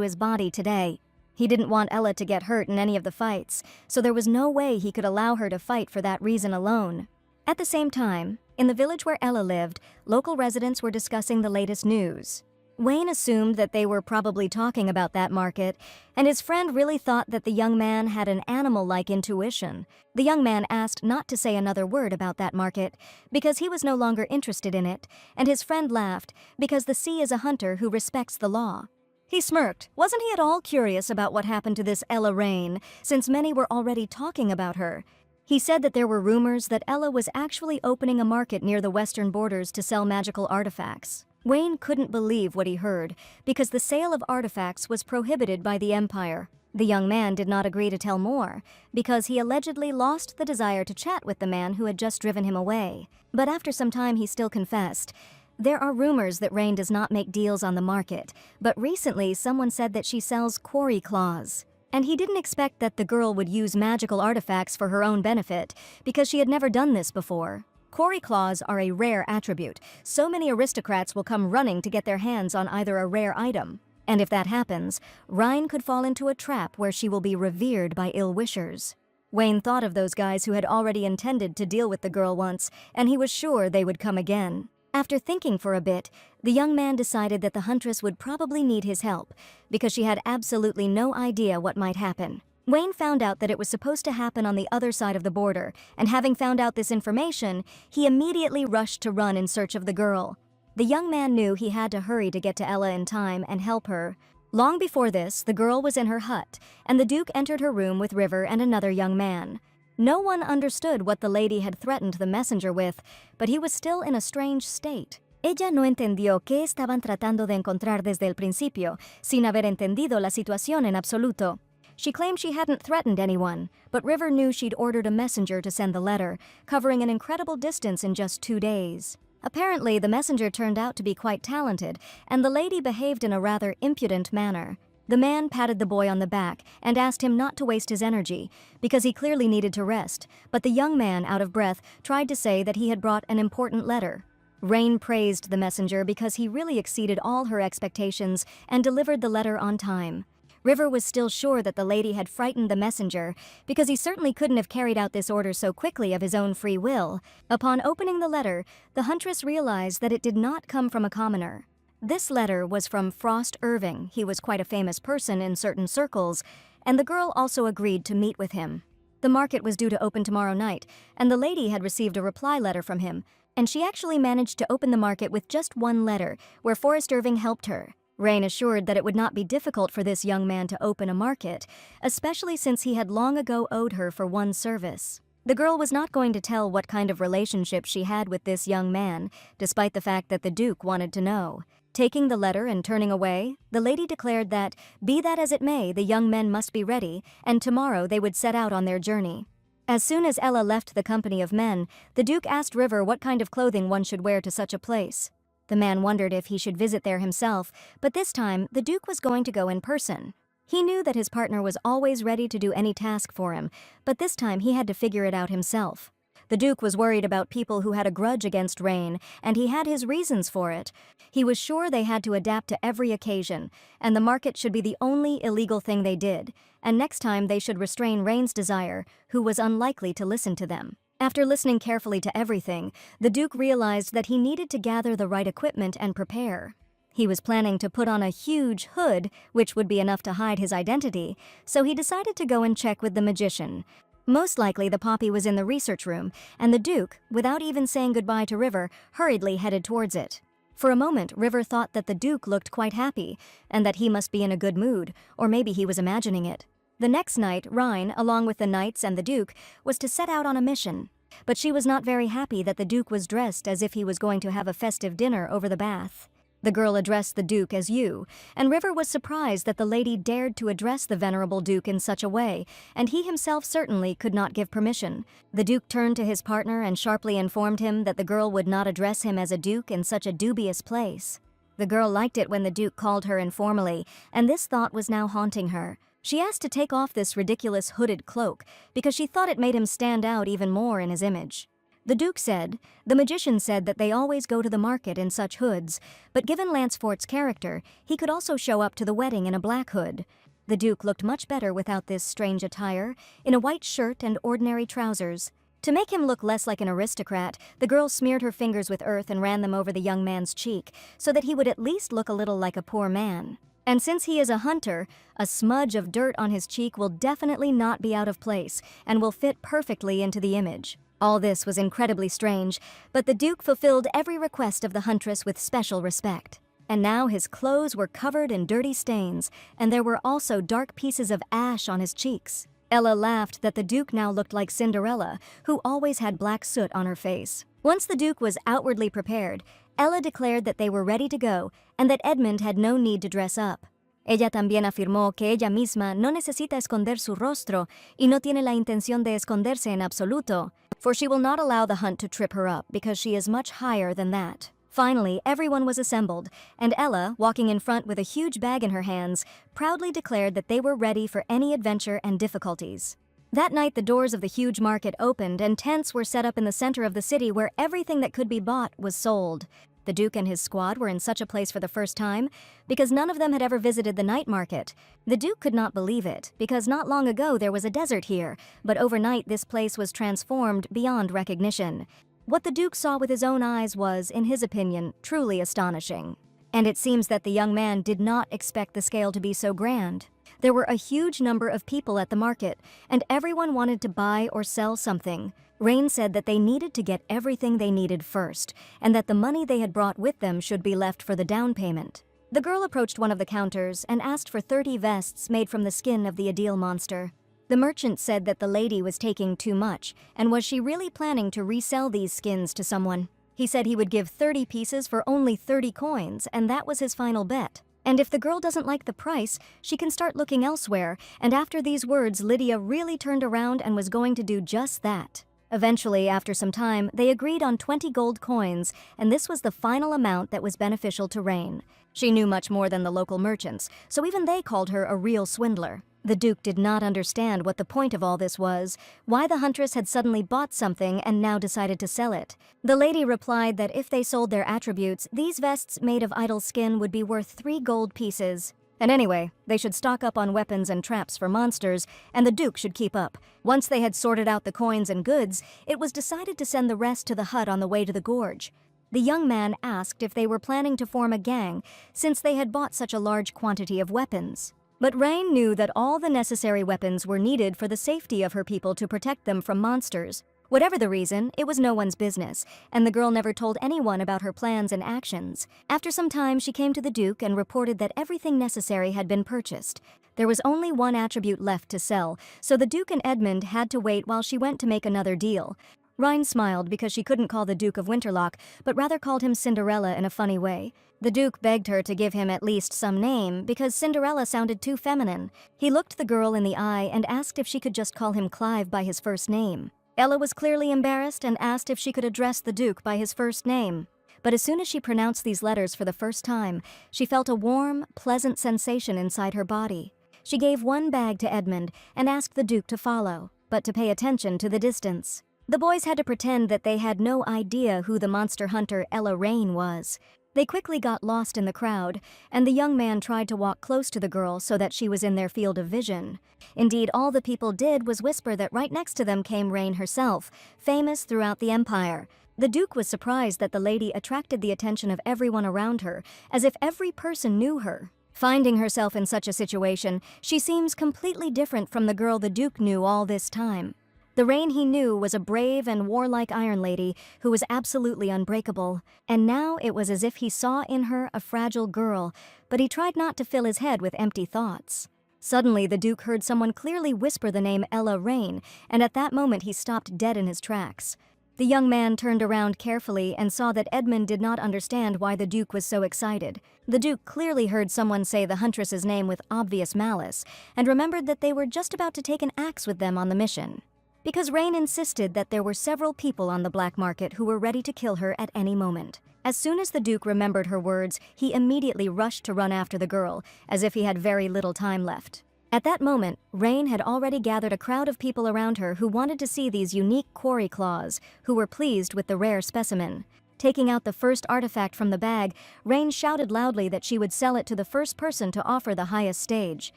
S1: his body today. He didn't want Ella to get hurt in any of the fights, so there was no way he could allow her to fight for that reason alone. At the same time, in the village where Ella lived, local residents were discussing the latest news. Wayne assumed that they were probably talking about that market, and his friend really thought that the young man had an animal-like intuition. The young man asked not to say another word about that market, because he was no longer interested in it, and his friend laughed, because the sea is a hunter who respects the law. He smirked. Wasn't he at all curious about what happened to this Ella Rain, since many were already talking about her? He said that there were rumors that Ella was actually opening a market near the western borders to sell magical artifacts. Wayne couldn't believe what he heard, because the sale of artifacts was prohibited by the Empire. The young man did not agree to tell more, because he allegedly lost the desire to chat with the man who had just driven him away. But after some time he still confessed. There are rumors that Rain does not make deals on the market, but recently someone said that she sells quarry claws. And he didn't expect that the girl would use magical artifacts for her own benefit, because she had never done this before. Quarry claws are a rare attribute. So many aristocrats will come running to get their hands on either a rare item. And if that happens, Rhine could fall into a trap where she will be revered by ill-wishers. Wayne thought of those guys who had already intended to deal with the girl once, and he was sure they would come again. After thinking for a bit, the young man decided that the huntress would probably need his help, because she had absolutely no idea what might happen. Wayne found out that it was supposed to happen on the other side of the border, and having found out this information, he immediately rushed to run in search of the girl. The young man knew he had to hurry to get to Ella in time and help her. Long before this, the girl was in her hut, and the Duke entered her room with River and another young man. No one understood what the lady had threatened the messenger with, but he was still in a strange state. Ella no entendió qué estaban tratando de encontrar desde el principio, sin haber entendido la situación en absoluto. She claimed she hadn't threatened anyone, but River knew she'd ordered a messenger to send the letter, covering an incredible distance in just 2 days. Apparently, the messenger turned out to be quite talented, and the lady behaved in a rather impudent manner. The man patted the boy on the back and asked him not to waste his energy, because he clearly needed to rest, but the young man, out of breath, tried to say that he had brought an important letter. Rain praised the messenger because he really exceeded all her expectations and delivered the letter on time. River was still sure that the lady had frightened the messenger, because he certainly couldn't have carried out this order so quickly of his own free will. Upon opening the letter, the huntress realized that it did not come from a commoner. This letter was from Frost Irving. He was quite a famous person in certain circles, and the girl also agreed to meet with him. The market was due to open tomorrow night, and the lady had received a reply letter from him, and she actually managed to open the market with just one letter, where Forrest Irving helped her. Rain assured that it would not be difficult for this young man to open a market, especially since he had long ago owed her for one service. The girl was not going to tell what kind of relationship she had with this young man, despite the fact that the Duke wanted to know. Taking the letter and turning away, the lady declared that, be that as it may, the young men must be ready, and tomorrow they would set out on their journey. As soon as Ella left the company of men, the Duke asked River what kind of clothing one should wear to such a place. The man wondered if he should visit there himself, but this time the Duke was going to go in person. He knew that his partner was always ready to do any task for him, but this time he had to figure it out himself. The Duke was worried about people who had a grudge against Rain, and he had his reasons for it. He was sure they had to adapt to every occasion, and the market should be the only illegal thing they did, and next time they should restrain Rain's desire, who was unlikely to listen to them. After listening carefully to everything, the Duke realized that he needed to gather the right equipment and prepare. He was planning to put on a huge hood, which would be enough to hide his identity, so he decided to go and check with the magician. Most likely the poppy was in the research room, and the Duke, without even saying goodbye to River, hurriedly headed towards it. For a moment, River thought that the Duke looked quite happy, and that he must be in a good mood, or maybe he was imagining it. The next night, Rhine, along with the knights and the Duke, was to set out on a mission. But she was not very happy that the Duke was dressed as if he was going to have a festive dinner over the bath. The girl addressed the Duke as you, and River was surprised that the lady dared to address the venerable Duke in such a way, and he himself certainly could not give permission. The Duke turned to his partner and sharply informed him that the girl would not address him as a Duke in such a dubious place. The girl liked it when the Duke called her informally, and this thought was now haunting her. She asked to take off this ridiculous hooded cloak, because she thought it made him stand out even more in his image. The Duke said, the magician said that they always go to the market in such hoods, but given Lancefort's character, he could also show up to the wedding in a black hood. The Duke looked much better without this strange attire, in a white shirt and ordinary trousers. To make him look less like an aristocrat, the girl smeared her fingers with earth and ran them over the young man's cheek, so that he would at least look a little like a poor man. And since he is a hunter, a smudge of dirt on his cheek will definitely not be out of place, and will fit perfectly into the image. All this was incredibly strange, but the Duke fulfilled every request of the huntress with special respect. And now his clothes were covered in dirty stains, and there were also dark pieces of ash on his cheeks. Ella laughed that the Duke now looked like Cinderella, who always had black soot on her face. Once the Duke was outwardly prepared, Ella declared that they were ready to go, and that Edmund had no need to dress up. Ella también afirmó que ella misma no necesita esconder su rostro y no tiene la intención de esconderse en absoluto, for she will not allow the hunt to trip her up because she is much higher than that. Finally, everyone was assembled, and Ella, walking in front with a huge bag in her hands, proudly declared that they were ready for any adventure and difficulties. That night, the doors of the huge market opened and tents were set up in the center of the city where everything that could be bought was sold. The Duke and his squad were in such a place for the first time because none of them had ever visited the night market. The Duke could not believe it because not long ago there was a desert here, but overnight this place was transformed beyond recognition. What the Duke saw with his own eyes was, in his opinion, truly astonishing. And it seems that the young man did not expect the scale to be so grand. There were a huge number of people at the market, and everyone wanted to buy or sell something. Rain said that they needed to get everything they needed first, and that the money they had brought with them should be left for the down payment. The girl approached one of the counters and asked for 30 vests made from the skin of the Adil monster. The merchant said that the lady was taking too much, and was she really planning to resell these skins to someone? He said he would give 30 pieces for only 30 coins, and that was his final bet. And if the girl doesn't like the price, she can start looking elsewhere, and after these words, Lydia really turned around and was going to do just that. Eventually, after some time, they agreed on 20 gold coins, and this was the final amount that was beneficial to Rain. She knew much more than the local merchants, so even they called her a real swindler. The Duke did not understand what the point of all this was, why the huntress had suddenly bought something and now decided to sell it. The lady replied that if they sold their attributes, these vests made of idol skin would be worth 3 gold pieces. And anyway, they should stock up on weapons and traps for monsters, and the Duke should keep up. Once they had sorted out the coins and goods, it was decided to send the rest to the hut on the way to the gorge. The young man asked if they were planning to form a gang, since they had bought such a large quantity of weapons. But Rain knew that all the necessary weapons were needed for the safety of her people to protect them from monsters. Whatever the reason, it was no one's business, and the girl never told anyone about her plans and actions. After some time, she came to the Duke and reported that everything necessary had been purchased. There was only one attribute left to sell, so the Duke and Edmund had to wait while she went to make another deal. Rhine smiled because she couldn't call the Duke of Winterlock, but rather called him Cinderella in a funny way. The Duke begged her to give him at least some name, because Cinderella sounded too feminine. He looked the girl in the eye and asked if she could just call him Clive by his first name. Ella was clearly embarrassed and asked if she could address the Duke by his first name. But as soon as she pronounced these letters for the first time, she felt a warm, pleasant sensation inside her body. She gave one bag to Edmund and asked the Duke to follow, but to pay attention to the distance. The boys had to pretend that they had no idea who the monster hunter Ella Rain was. They quickly got lost in the crowd, and the young man tried to walk close to the girl so that she was in their field of vision. Indeed, all the people did was whisper that right next to them came Rain herself, famous throughout the empire. The Duke was surprised that the lady attracted the attention of everyone around her, as if every person knew her. Finding herself in such a situation, she seems completely different from the girl the Duke knew all this time. The Rain he knew was a brave and warlike Iron Lady who was absolutely unbreakable, and now it was as if he saw in her a fragile girl, but he tried not to fill his head with empty thoughts. Suddenly, the Duke heard someone clearly whisper the name Ella Rain, and at that moment he stopped dead in his tracks. The young man turned around carefully and saw that Edmund did not understand why the Duke was so excited. The Duke clearly heard someone say the huntress's name with obvious malice, and remembered that they were just about to take an axe with them on the mission. Because Rain insisted that there were several people on the black market who were ready to kill her at any moment. As soon as the Duke remembered her words, he immediately rushed to run after the girl, as if he had very little time left. At that moment, Rain had already gathered a crowd of people around her who wanted to see these unique quarry claws, who were pleased with the rare specimen. Taking out the first artifact from the bag, Rain shouted loudly that she would sell it to the first person to offer the highest stage.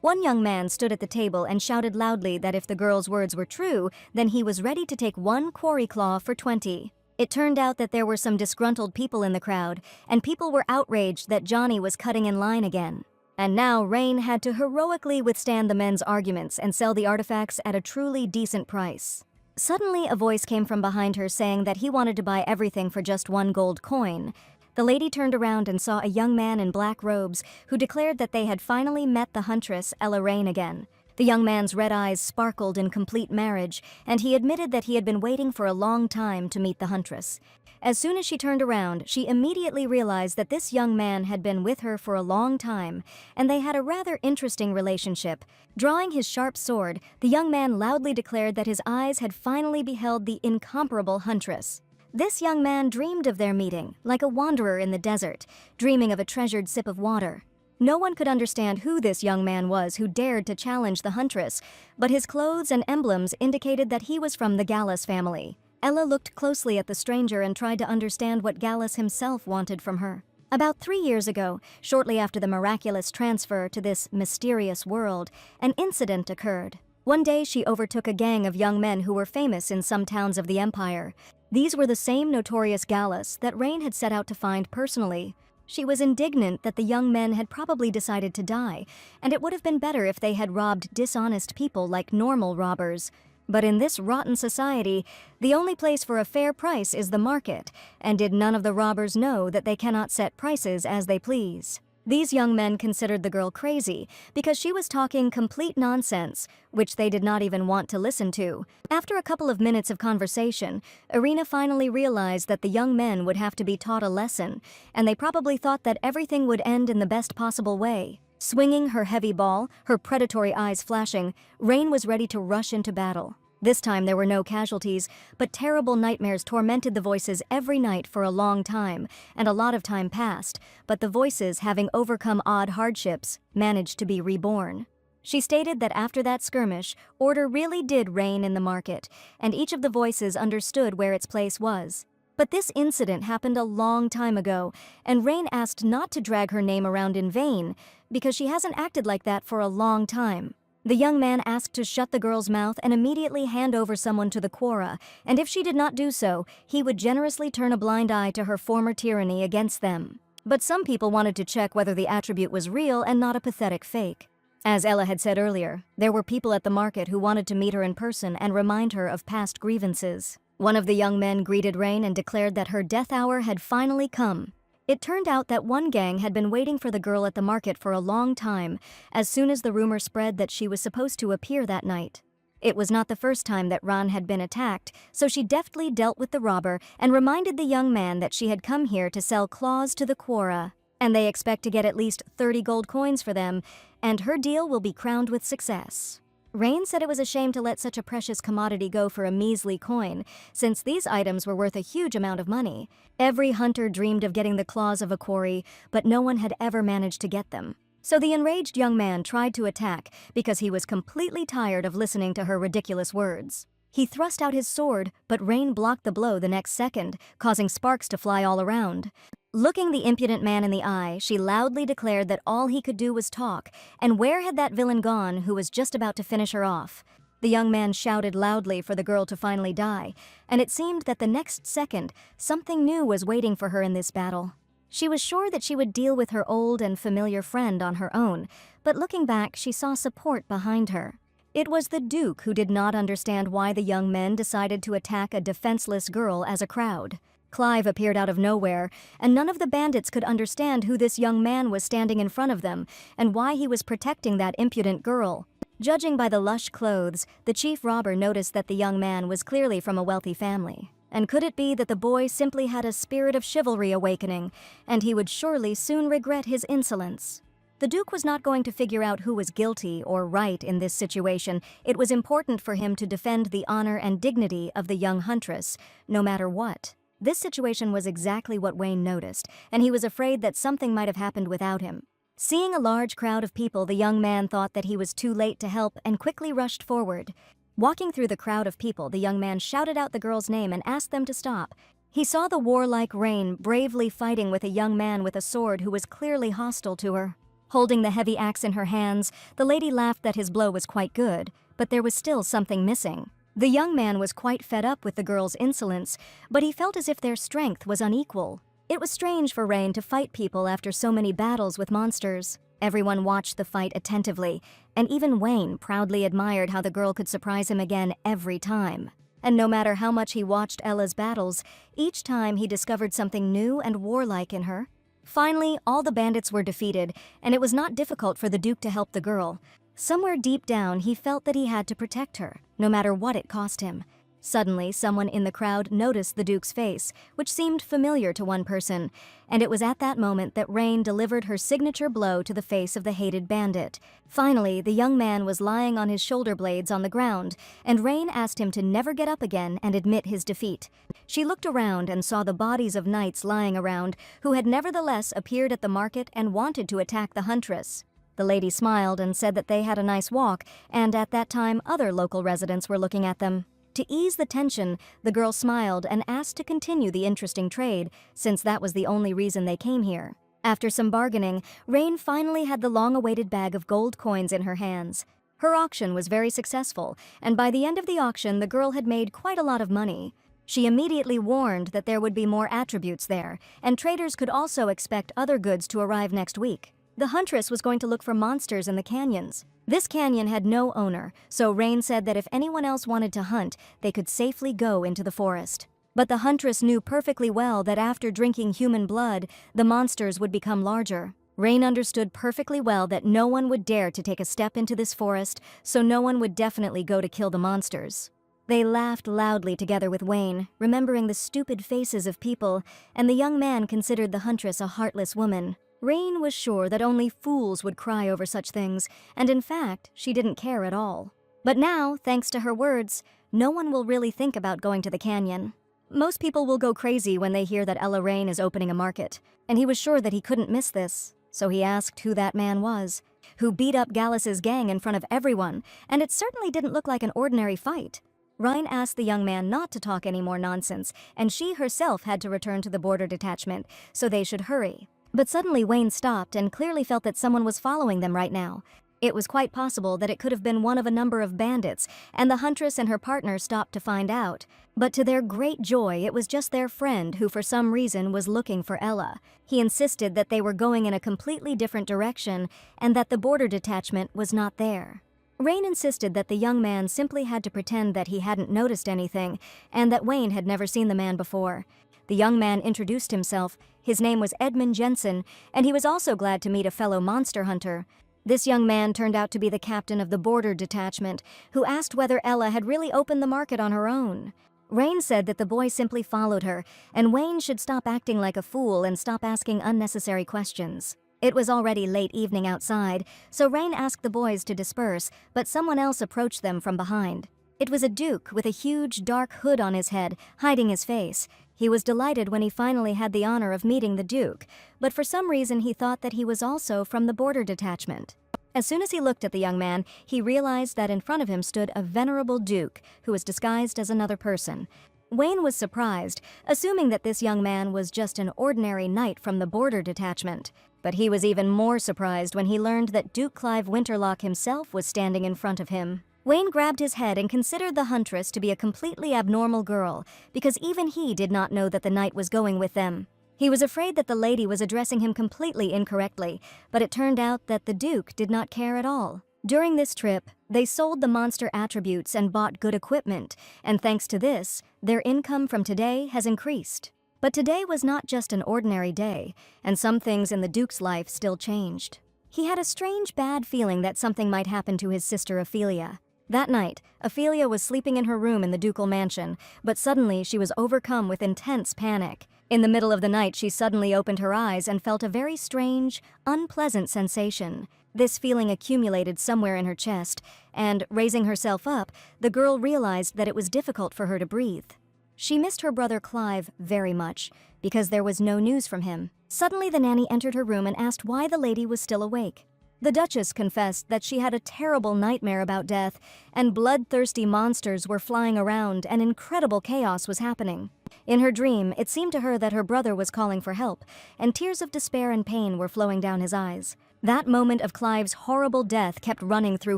S1: One young man stood at the table and shouted loudly that if the girl's words were true, then he was ready to take 1 quarry claw for 20. It turned out that there were some disgruntled people in the crowd, and people were outraged that Johnny was cutting in line again. And now Rain had to heroically withstand the men's arguments and sell the artifacts at a truly decent price. Suddenly, a voice came from behind her saying that he wanted to buy everything for just 1 gold coin. The lady turned around and saw a young man in black robes who declared that they had finally met the huntress Ella Rain again. The young man's red eyes sparkled in complete marriage, and he admitted that he had been waiting for a long time to meet the huntress. As soon as she turned around, she immediately realized that this young man had been with her for a long time, and they had a rather interesting relationship. Drawing his sharp sword, the young man loudly declared that his eyes had finally beheld the incomparable huntress. This young man dreamed of their meeting, like a wanderer in the desert, dreaming of a treasured sip of water. No one could understand who this young man was who dared to challenge the huntress, but his clothes and emblems indicated that he was from the Gallus family. Ella looked closely at the stranger and tried to understand what Gallus himself wanted from her. About 3 years ago, shortly after the miraculous transfer to this mysterious world, an incident occurred. One day she overtook a gang of young men who were famous in some towns of the empire. These were the same notorious Gallus that Rain had set out to find personally. She was indignant that the young men had probably decided to die, and it would have been better if they had robbed dishonest people like normal robbers. But in this rotten society, the only place for a fair price is the market, and did none of the robbers know that they cannot set prices as they please? These young men considered the girl crazy because she was talking complete nonsense, which they did not even want to listen to. After a couple of minutes of conversation, Irina finally realized that the young men would have to be taught a lesson, and they probably thought that everything would end in the best possible way. Swinging her heavy ball, her predatory eyes flashing, Rain was ready to rush into battle. This time there were no casualties, but terrible nightmares tormented the voices every night for a long time, and a lot of time passed, but the voices, having overcome odd hardships, managed to be reborn. She stated that after that skirmish, order really did reign in the market, and each of the voices understood where its place was. But this incident happened a long time ago, and Rain asked not to drag her name around in vain, because she hasn't acted like that for a long time. The young man asked to shut the girl's mouth and immediately hand over someone to the Quora, and if she did not do so, he would generously turn a blind eye to her former tyranny against them. But some people wanted to check whether the attribute was real and not a pathetic fake. As Ella had said earlier, there were people at the market who wanted to meet her in person and remind her of past grievances. One of the young men greeted Rain and declared that her death hour had finally come. It turned out that one gang had been waiting for the girl at the market for a long time, as soon as the rumor spread that she was supposed to appear that night. It was not the first time that Ran had been attacked, so she deftly dealt with the robber and reminded the young man that she had come here to sell claws to the Quora, and they expect to get at least 30 gold coins for them, and her deal will be crowned with success. Rain said it was a shame to let such a precious commodity go for a measly coin, since these items were worth a huge amount of money. Every hunter dreamed of getting the claws of a quarry, but no one had ever managed to get them. So the enraged young man tried to attack because he was completely tired of listening to her ridiculous words. He thrust out his sword, but Rain blocked the blow the next second, causing sparks to fly all around. Looking the impudent man in the eye, she loudly declared that all he could do was talk, and where had that villain gone who was just about to finish her off? The young man shouted loudly for the girl to finally die, and it seemed that the next second, something new was waiting for her in this battle. She was sure that she would deal with her old and familiar friend on her own, but looking back, she saw support behind her. It was the Duke who did not understand why the young men decided to attack a defenseless girl as a crowd. Clive appeared out of nowhere, and none of the bandits could understand who this young man was standing in front of them and why he was protecting that impudent girl. Judging by the lush clothes, the chief robber noticed that the young man was clearly from a wealthy family. And could it be that the boy simply had a spirit of chivalry awakening, and he would surely soon regret his insolence? The Duke was not going to figure out who was guilty or right in this situation. It was important for him to defend the honor and dignity of the young huntress, no matter what. This situation was exactly what Wayne noticed, and he was afraid that something might have happened without him. Seeing a large crowd of people, the young man thought that he was too late to help and quickly rushed forward. Walking through the crowd of people, the young man shouted out the girl's name and asked them to stop. He saw the warlike Rain bravely fighting with a young man with a sword who was clearly hostile to her. Holding the heavy axe in her hands, the lady laughed that his blow was quite good, but there was still something missing. The young man was quite fed up with the girl's insolence, but he felt as if their strength was unequal. It was strange for Rain to fight people after so many battles with monsters. Everyone watched the fight attentively, and even Wayne proudly admired how the girl could surprise him again every time. And no matter how much he watched Ella's battles, each time he discovered something new and warlike in her. Finally, all the bandits were defeated, and it was not difficult for the Duke to help the girl. Somewhere deep down, he felt that he had to protect her, no matter what it cost him. Suddenly, someone in the crowd noticed the Duke's face, which seemed familiar to one person, and it was at that moment that Rain delivered her signature blow to the face of the hated bandit. Finally, the young man was lying on his shoulder blades on the ground, and Rain asked him to never get up again and admit his defeat. She looked around and saw the bodies of knights lying around who had nevertheless appeared at the market and wanted to attack the huntress. The lady smiled and said that they had a nice walk, and at that time other local residents were looking at them. To ease the tension, the girl smiled and asked to continue the interesting trade, since that was the only reason they came here. After some bargaining, Rain finally had the long-awaited bag of gold coins in her hands. Her auction was very successful, and by the end of the auction, the girl had made quite a lot of money. She immediately warned that there would be more attributes there, and traders could also expect other goods to arrive next week. The huntress was going to look for monsters in the canyons. This canyon had no owner, so Rain said that if anyone else wanted to hunt, they could safely go into the forest. But the huntress knew perfectly well that after drinking human blood, the monsters would become larger. Rain understood perfectly well that no one would dare to take a step into this forest, so no one would definitely go to kill the monsters. They laughed loudly together with Wayne, remembering the stupid faces of people, and the young man considered the huntress a heartless woman. Rain was sure that only fools would cry over such things, and in fact, she didn't care at all. But now, thanks to her words, no one will really think about going to the canyon. Most people will go crazy when they hear that Ella Rain is opening a market, and he was sure that he couldn't miss this, so he asked who that man was, who beat up Gallus's gang in front of everyone, and it certainly didn't look like an ordinary fight. Rain asked the young man not to talk any more nonsense, and she herself had to return to the border detachment, so they should hurry. But suddenly Wayne stopped and clearly felt that someone was following them right now. It was quite possible that it could have been one of a number of bandits, and the huntress and her partner stopped to find out. But to their great joy, it was just their friend who for some reason was looking for Ella. He insisted that they were going in a completely different direction and that the border detachment was not there. Rain insisted that the young man simply had to pretend that he hadn't noticed anything and that Wayne had never seen the man before. The young man introduced himself. His name was Edmund Jensen, and he was also glad to meet a fellow monster hunter. This young man turned out to be the captain of the border detachment, who asked whether Ella had really opened the market on her own. Rain said that the boy simply followed her, and Wayne should stop acting like a fool and stop asking unnecessary questions. It was already late evening outside, so Rain asked the boys to disperse, but someone else approached them from behind. It was a duke with a huge dark hood on his head, hiding his face. He was delighted when he finally had the honor of meeting the Duke, but for some reason he thought that he was also from the border detachment. As soon as he looked at the young man, he realized that in front of him stood a venerable Duke who was disguised as another person. Wayne was surprised, assuming that this young man was just an ordinary knight from the border detachment. But he was even more surprised when he learned that Duke Clive Winterlock himself was standing in front of him. Wayne grabbed his head and considered the huntress to be a completely abnormal girl, because even he did not know that the knight was going with them. He was afraid that the lady was addressing him completely incorrectly, but it turned out that the Duke did not care at all. During this trip, they sold the monster attributes and bought good equipment, and thanks to this, their income from today has increased. But today was not just an ordinary day, and some things in the Duke's life still changed. He had a strange bad feeling that something might happen to his sister Ophelia. That night, Ophelia was sleeping in her room in the ducal mansion, but suddenly she was overcome with intense panic. In the middle of the night, she suddenly opened her eyes and felt a very strange, unpleasant sensation. This feeling accumulated somewhere in her chest, and, raising herself up, the girl realized that it was difficult for her to breathe. She missed her brother Clive very much, because there was no news from him. Suddenly the nanny entered her room and asked why the lady was still awake. The Duchess confessed that she had a terrible nightmare about death, and bloodthirsty monsters were flying around and incredible chaos was happening. In her dream, it seemed to her that her brother was calling for help, and tears of despair and pain were flowing down his eyes. That moment of Clive's horrible death kept running through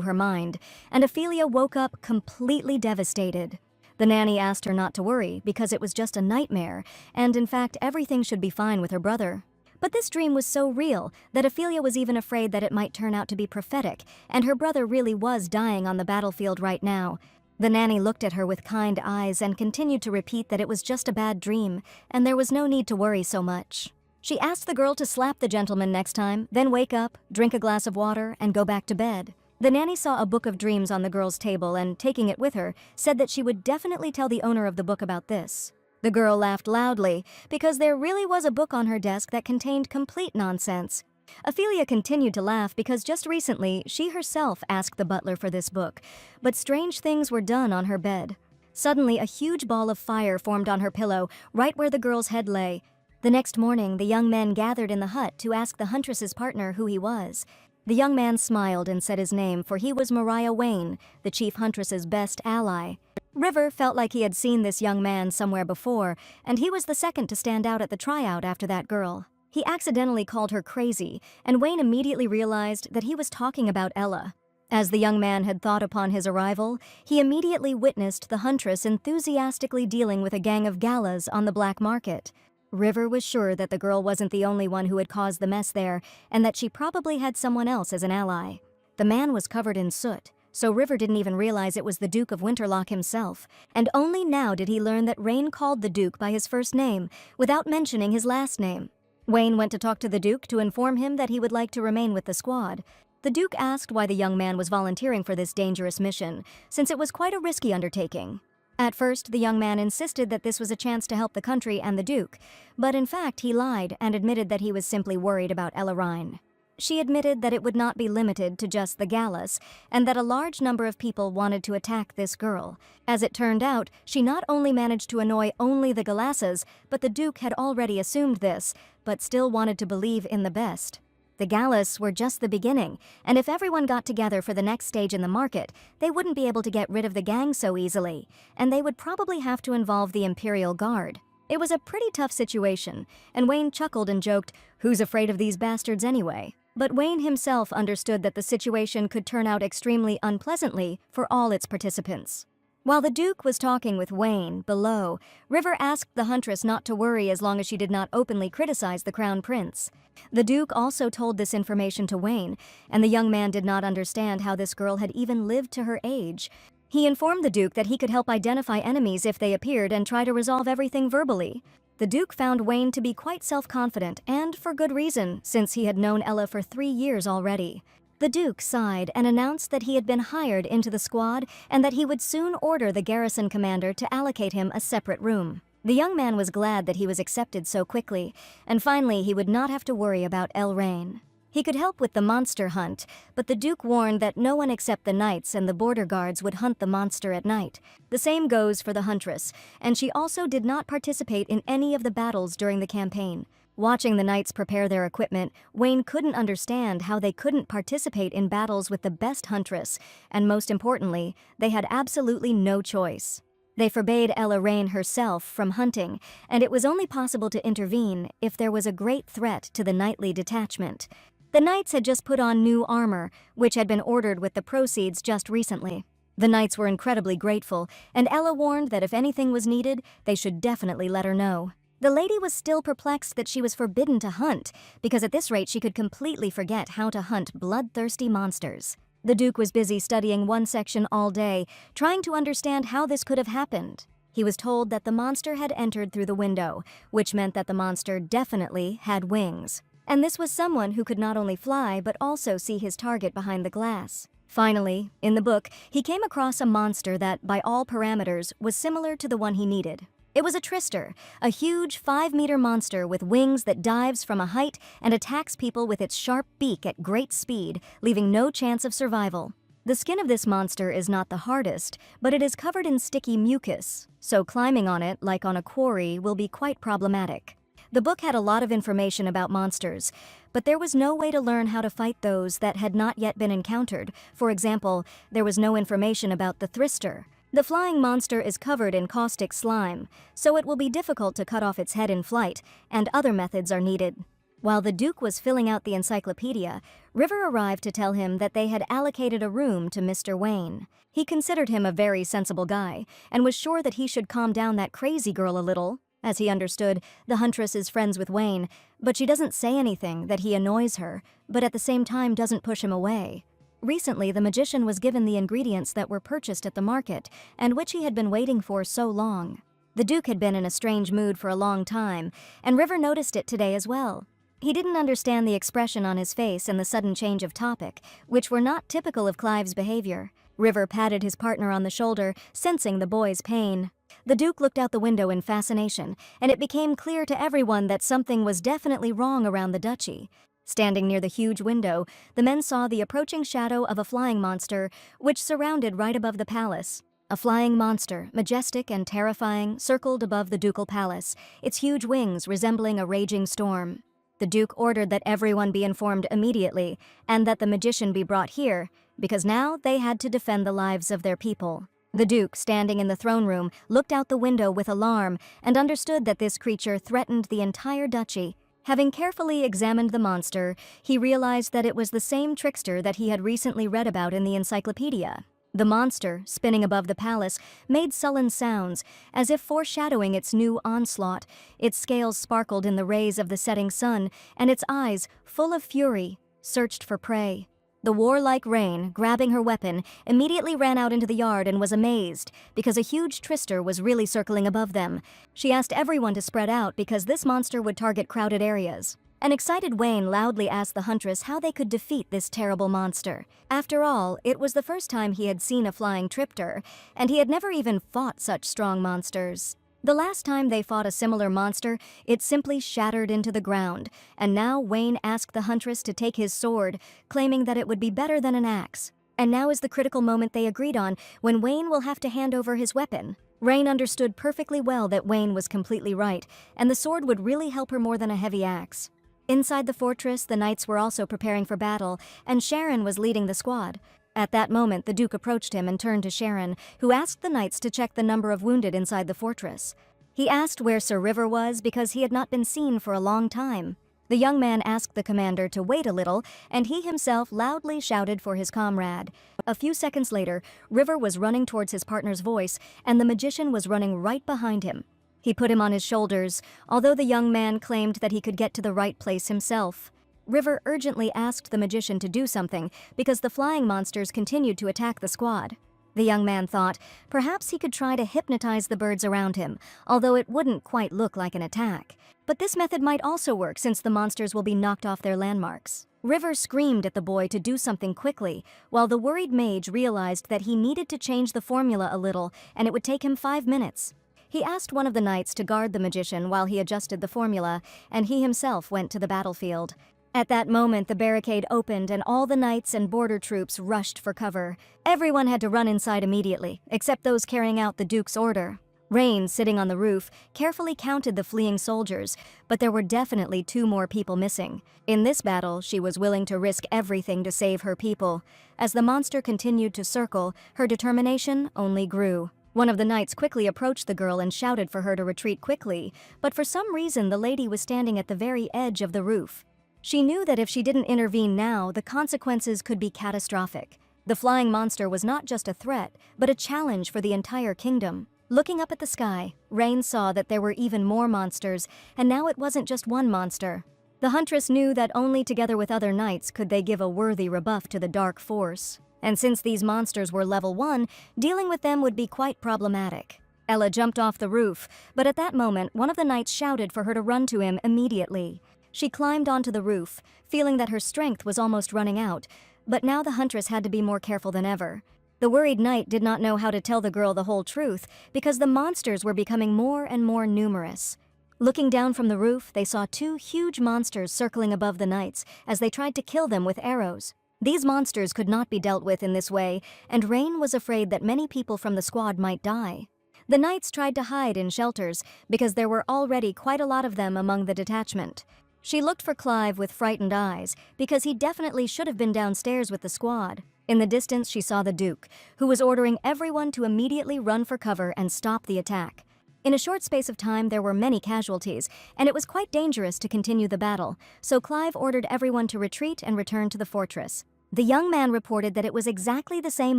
S1: her mind, and Ophelia woke up completely devastated. The nanny asked her not to worry because it was just a nightmare, and in fact everything should be fine with her brother. But this dream was so real that Ophelia was even afraid that it might turn out to be prophetic, and her brother really was dying on the battlefield right now. The nanny looked at her with kind eyes and continued to repeat that it was just a bad dream, and there was no need to worry so much. She asked the girl to slap the gentleman next time, then wake up, drink a glass of water, and go back to bed. The nanny saw a book of dreams on the girl's table and, taking it with her, said that she would definitely tell the owner of the book about this. The girl laughed loudly, because there really was a book on her desk that contained complete nonsense. Ophelia continued to laugh because just recently she herself asked the butler for this book, but strange things were done on her bed. Suddenly, a huge ball of fire formed on her pillow, right where the girl's head lay. The next morning, the young men gathered in the hut to ask the huntress's partner who he was. The young man smiled and said his name, for he was Mariah Wayne, the chief huntress's best ally. River felt like he had seen this young man somewhere before, and he was the second to stand out at the tryout after that girl. He accidentally called her crazy, and Wayne immediately realized that he was talking about Ella. As the young man had thought upon his arrival, he immediately witnessed the huntress enthusiastically dealing with a gang of galas on the black market. River was sure that the girl wasn't the only one who had caused the mess there, and that she probably had someone else as an ally. The man was covered in soot, so River didn't even realize it was the Duke of Winterlock himself, and only now did he learn that Rain called the Duke by his first name, without mentioning his last name. Wayne went to talk to the Duke to inform him that he would like to remain with the squad. The Duke asked why the young man was volunteering for this dangerous mission, since it was quite a risky undertaking. At first, the young man insisted that this was a chance to help the country and the Duke, but in fact he lied and admitted that he was simply worried about Ella Rhine. She admitted that it would not be limited to just the galas, and that a large number of people wanted to attack this girl. As it turned out, she not only managed to annoy only the galasses, but the Duke had already assumed this, but still wanted to believe in the best. The galas were just the beginning, and if everyone got together for the next stage in the market, they wouldn't be able to get rid of the gang so easily, and they would probably have to involve the Imperial Guard. It was a pretty tough situation, and Wayne chuckled and joked, "Who's afraid of these bastards anyway?" But Wayne himself understood that the situation could turn out extremely unpleasantly for all its participants. While the Duke was talking with Wayne below, River asked the huntress not to worry as long as she did not openly criticize the Crown Prince. The Duke also told this information to Wayne, and the young man did not understand how this girl had even lived to her age. He informed the Duke that he could help identify enemies if they appeared and try to resolve everything verbally. The Duke found Wayne to be quite self-confident, and for good reason, since he had known Ella for 3 years already. The Duke sighed and announced that he had been hired into the squad and that he would soon order the garrison commander to allocate him a separate room. The young man was glad that he was accepted so quickly, and finally he would not have to worry about Ella Rhine. He could help with the monster hunt, but the Duke warned that no one except the knights and the border guards would hunt the monster at night. The same goes for the huntress, and she also did not participate in any of the battles during the campaign. Watching the knights prepare their equipment, Wayne couldn't understand how they couldn't participate in battles with the best huntress, and most importantly, they had absolutely no choice. They forbade Ella Rain herself from hunting, and it was only possible to intervene if there was a great threat to the knightly detachment. The knights had just put on new armor, which had been ordered with the proceeds just recently. The knights were incredibly grateful, and Ella warned that if anything was needed, they should definitely let her know. The lady was still perplexed that she was forbidden to hunt, because at this rate she could completely forget how to hunt bloodthirsty monsters. The Duke was busy studying one section all day, trying to understand how this could have happened. He was told that the monster had entered through the window, which meant that the monster definitely had wings. And this was someone who could not only fly but also see his target behind the glass. Finally, in the book, he came across a monster that, by all parameters, was similar to the one he needed. It was a trister, a huge 5-meter monster with wings that dives from a height and attacks people with its sharp beak at great speed, leaving no chance of survival. The skin of this monster is not the hardest, but it is covered in sticky mucus, so climbing on it, like on a quarry, will be quite problematic. The book had a lot of information about monsters, but there was no way to learn how to fight those that had not yet been encountered. For example, there was no information about the thrister. The flying monster is covered in caustic slime, so it will be difficult to cut off its head in flight, and other methods are needed. While the Duke was filling out the encyclopedia, River arrived to tell him that they had allocated a room to Mr. Wayne. He considered him a very sensible guy, and was sure that he should calm down that crazy girl a little. As he understood, the huntress is friends with Wayne, but she doesn't say anything that he annoys her, but at the same time doesn't push him away. Recently, the magician was given the ingredients that were purchased at the market, and which he had been waiting for so long. The Duke had been in a strange mood for a long time, and River noticed it today as well. He didn't understand the expression on his face and the sudden change of topic, which were not typical of Clive's behavior. River patted his partner on the shoulder, sensing the boy's pain. The Duke looked out the window in fascination, and it became clear to everyone that something was definitely wrong around the duchy. Standing near the huge window, the men saw the approaching shadow of a flying monster, which surrounded right above the palace. A flying monster, majestic and terrifying, circled above the ducal palace, its huge wings resembling a raging storm. The Duke ordered that everyone be informed immediately, and that the magician be brought here, because now they had to defend the lives of their people. The Duke, standing in the throne room, looked out the window with alarm and understood that this creature threatened the entire duchy. Having carefully examined the monster, he realized that it was the same trickster that he had recently read about in the encyclopedia. The monster, spinning above the palace, made sullen sounds, as if foreshadowing its new onslaught. Its scales sparkled in the rays of the setting sun, and its eyes, full of fury, searched for prey. The warlike Rain, grabbing her weapon, immediately ran out into the yard and was amazed, because a huge trister was really circling above them. She asked everyone to spread out because this monster would target crowded areas. An excited Wayne loudly asked the huntress how they could defeat this terrible monster. After all, it was the first time he had seen a flying tripter, and he had never even fought such strong monsters. The last time they fought a similar monster, it simply shattered into the ground, and now Wayne asked the huntress to take his sword, claiming that it would be better than an axe. And now is the critical moment they agreed on, when Wayne will have to hand over his weapon. Rain understood perfectly well that Wayne was completely right, and the sword would really help her more than a heavy axe. Inside the fortress, the knights were also preparing for battle, and Sharon was leading the squad. At that moment, the Duke approached him and turned to Sharon, who asked the knights to check the number of wounded inside the fortress. He asked where Sir River was because he had not been seen for a long time. The young man asked the commander to wait a little, and he himself loudly shouted for his comrade. A few seconds later, River was running towards his partner's voice, and the magician was running right behind him. He put him on his shoulders, although the young man claimed that he could get to the right place himself. River urgently asked the magician to do something because the flying monsters continued to attack the squad. The young man thought perhaps he could try to hypnotize the birds around him, although it wouldn't quite look like an attack. But this method might also work since the monsters will be knocked off their landmarks. River screamed at the boy to do something quickly, while the worried mage realized that he needed to change the formula a little, and it would take him 5 minutes. He asked one of the knights to guard the magician while he adjusted the formula, and he himself went to the battlefield. At that moment, the barricade opened and all the knights and border troops rushed for cover. Everyone had to run inside immediately, except those carrying out the Duke's order. Rain, sitting on the roof, carefully counted the fleeing soldiers, but there were definitely 2 more people missing. In this battle, she was willing to risk everything to save her people. As the monster continued to circle, her determination only grew. One of the knights quickly approached the girl and shouted for her to retreat quickly, but for some reason the lady was standing at the very edge of the roof. She knew that if she didn't intervene now, the consequences could be catastrophic. The flying monster was not just a threat, but a challenge for the entire kingdom. Looking up at the sky, Rain saw that there were even more monsters, and now it wasn't just one monster. The huntress knew that only together with other knights could they give a worthy rebuff to the dark force. And since these monsters were level 1, dealing with them would be quite problematic. Ella jumped off the roof, but at that moment, one of the knights shouted for her to run to him immediately. She climbed onto the roof, feeling that her strength was almost running out, but now the huntress had to be more careful than ever. The worried knight did not know how to tell the girl the whole truth because the monsters were becoming more and more numerous. Looking down from the roof, they saw 2 huge monsters circling above the knights as they tried to kill them with arrows. These monsters could not be dealt with in this way, and Rain was afraid that many people from the squad might die. The knights tried to hide in shelters because there were already quite a lot of them among the detachment. She looked for Clive with frightened eyes because he definitely should have been downstairs with the squad. In the distance, she saw the Duke, who was ordering everyone to immediately run for cover and stop the attack. In a short space of time, there were many casualties, and it was quite dangerous to continue the battle, so Clive ordered everyone to retreat and return to the fortress. The young man reported that it was exactly the same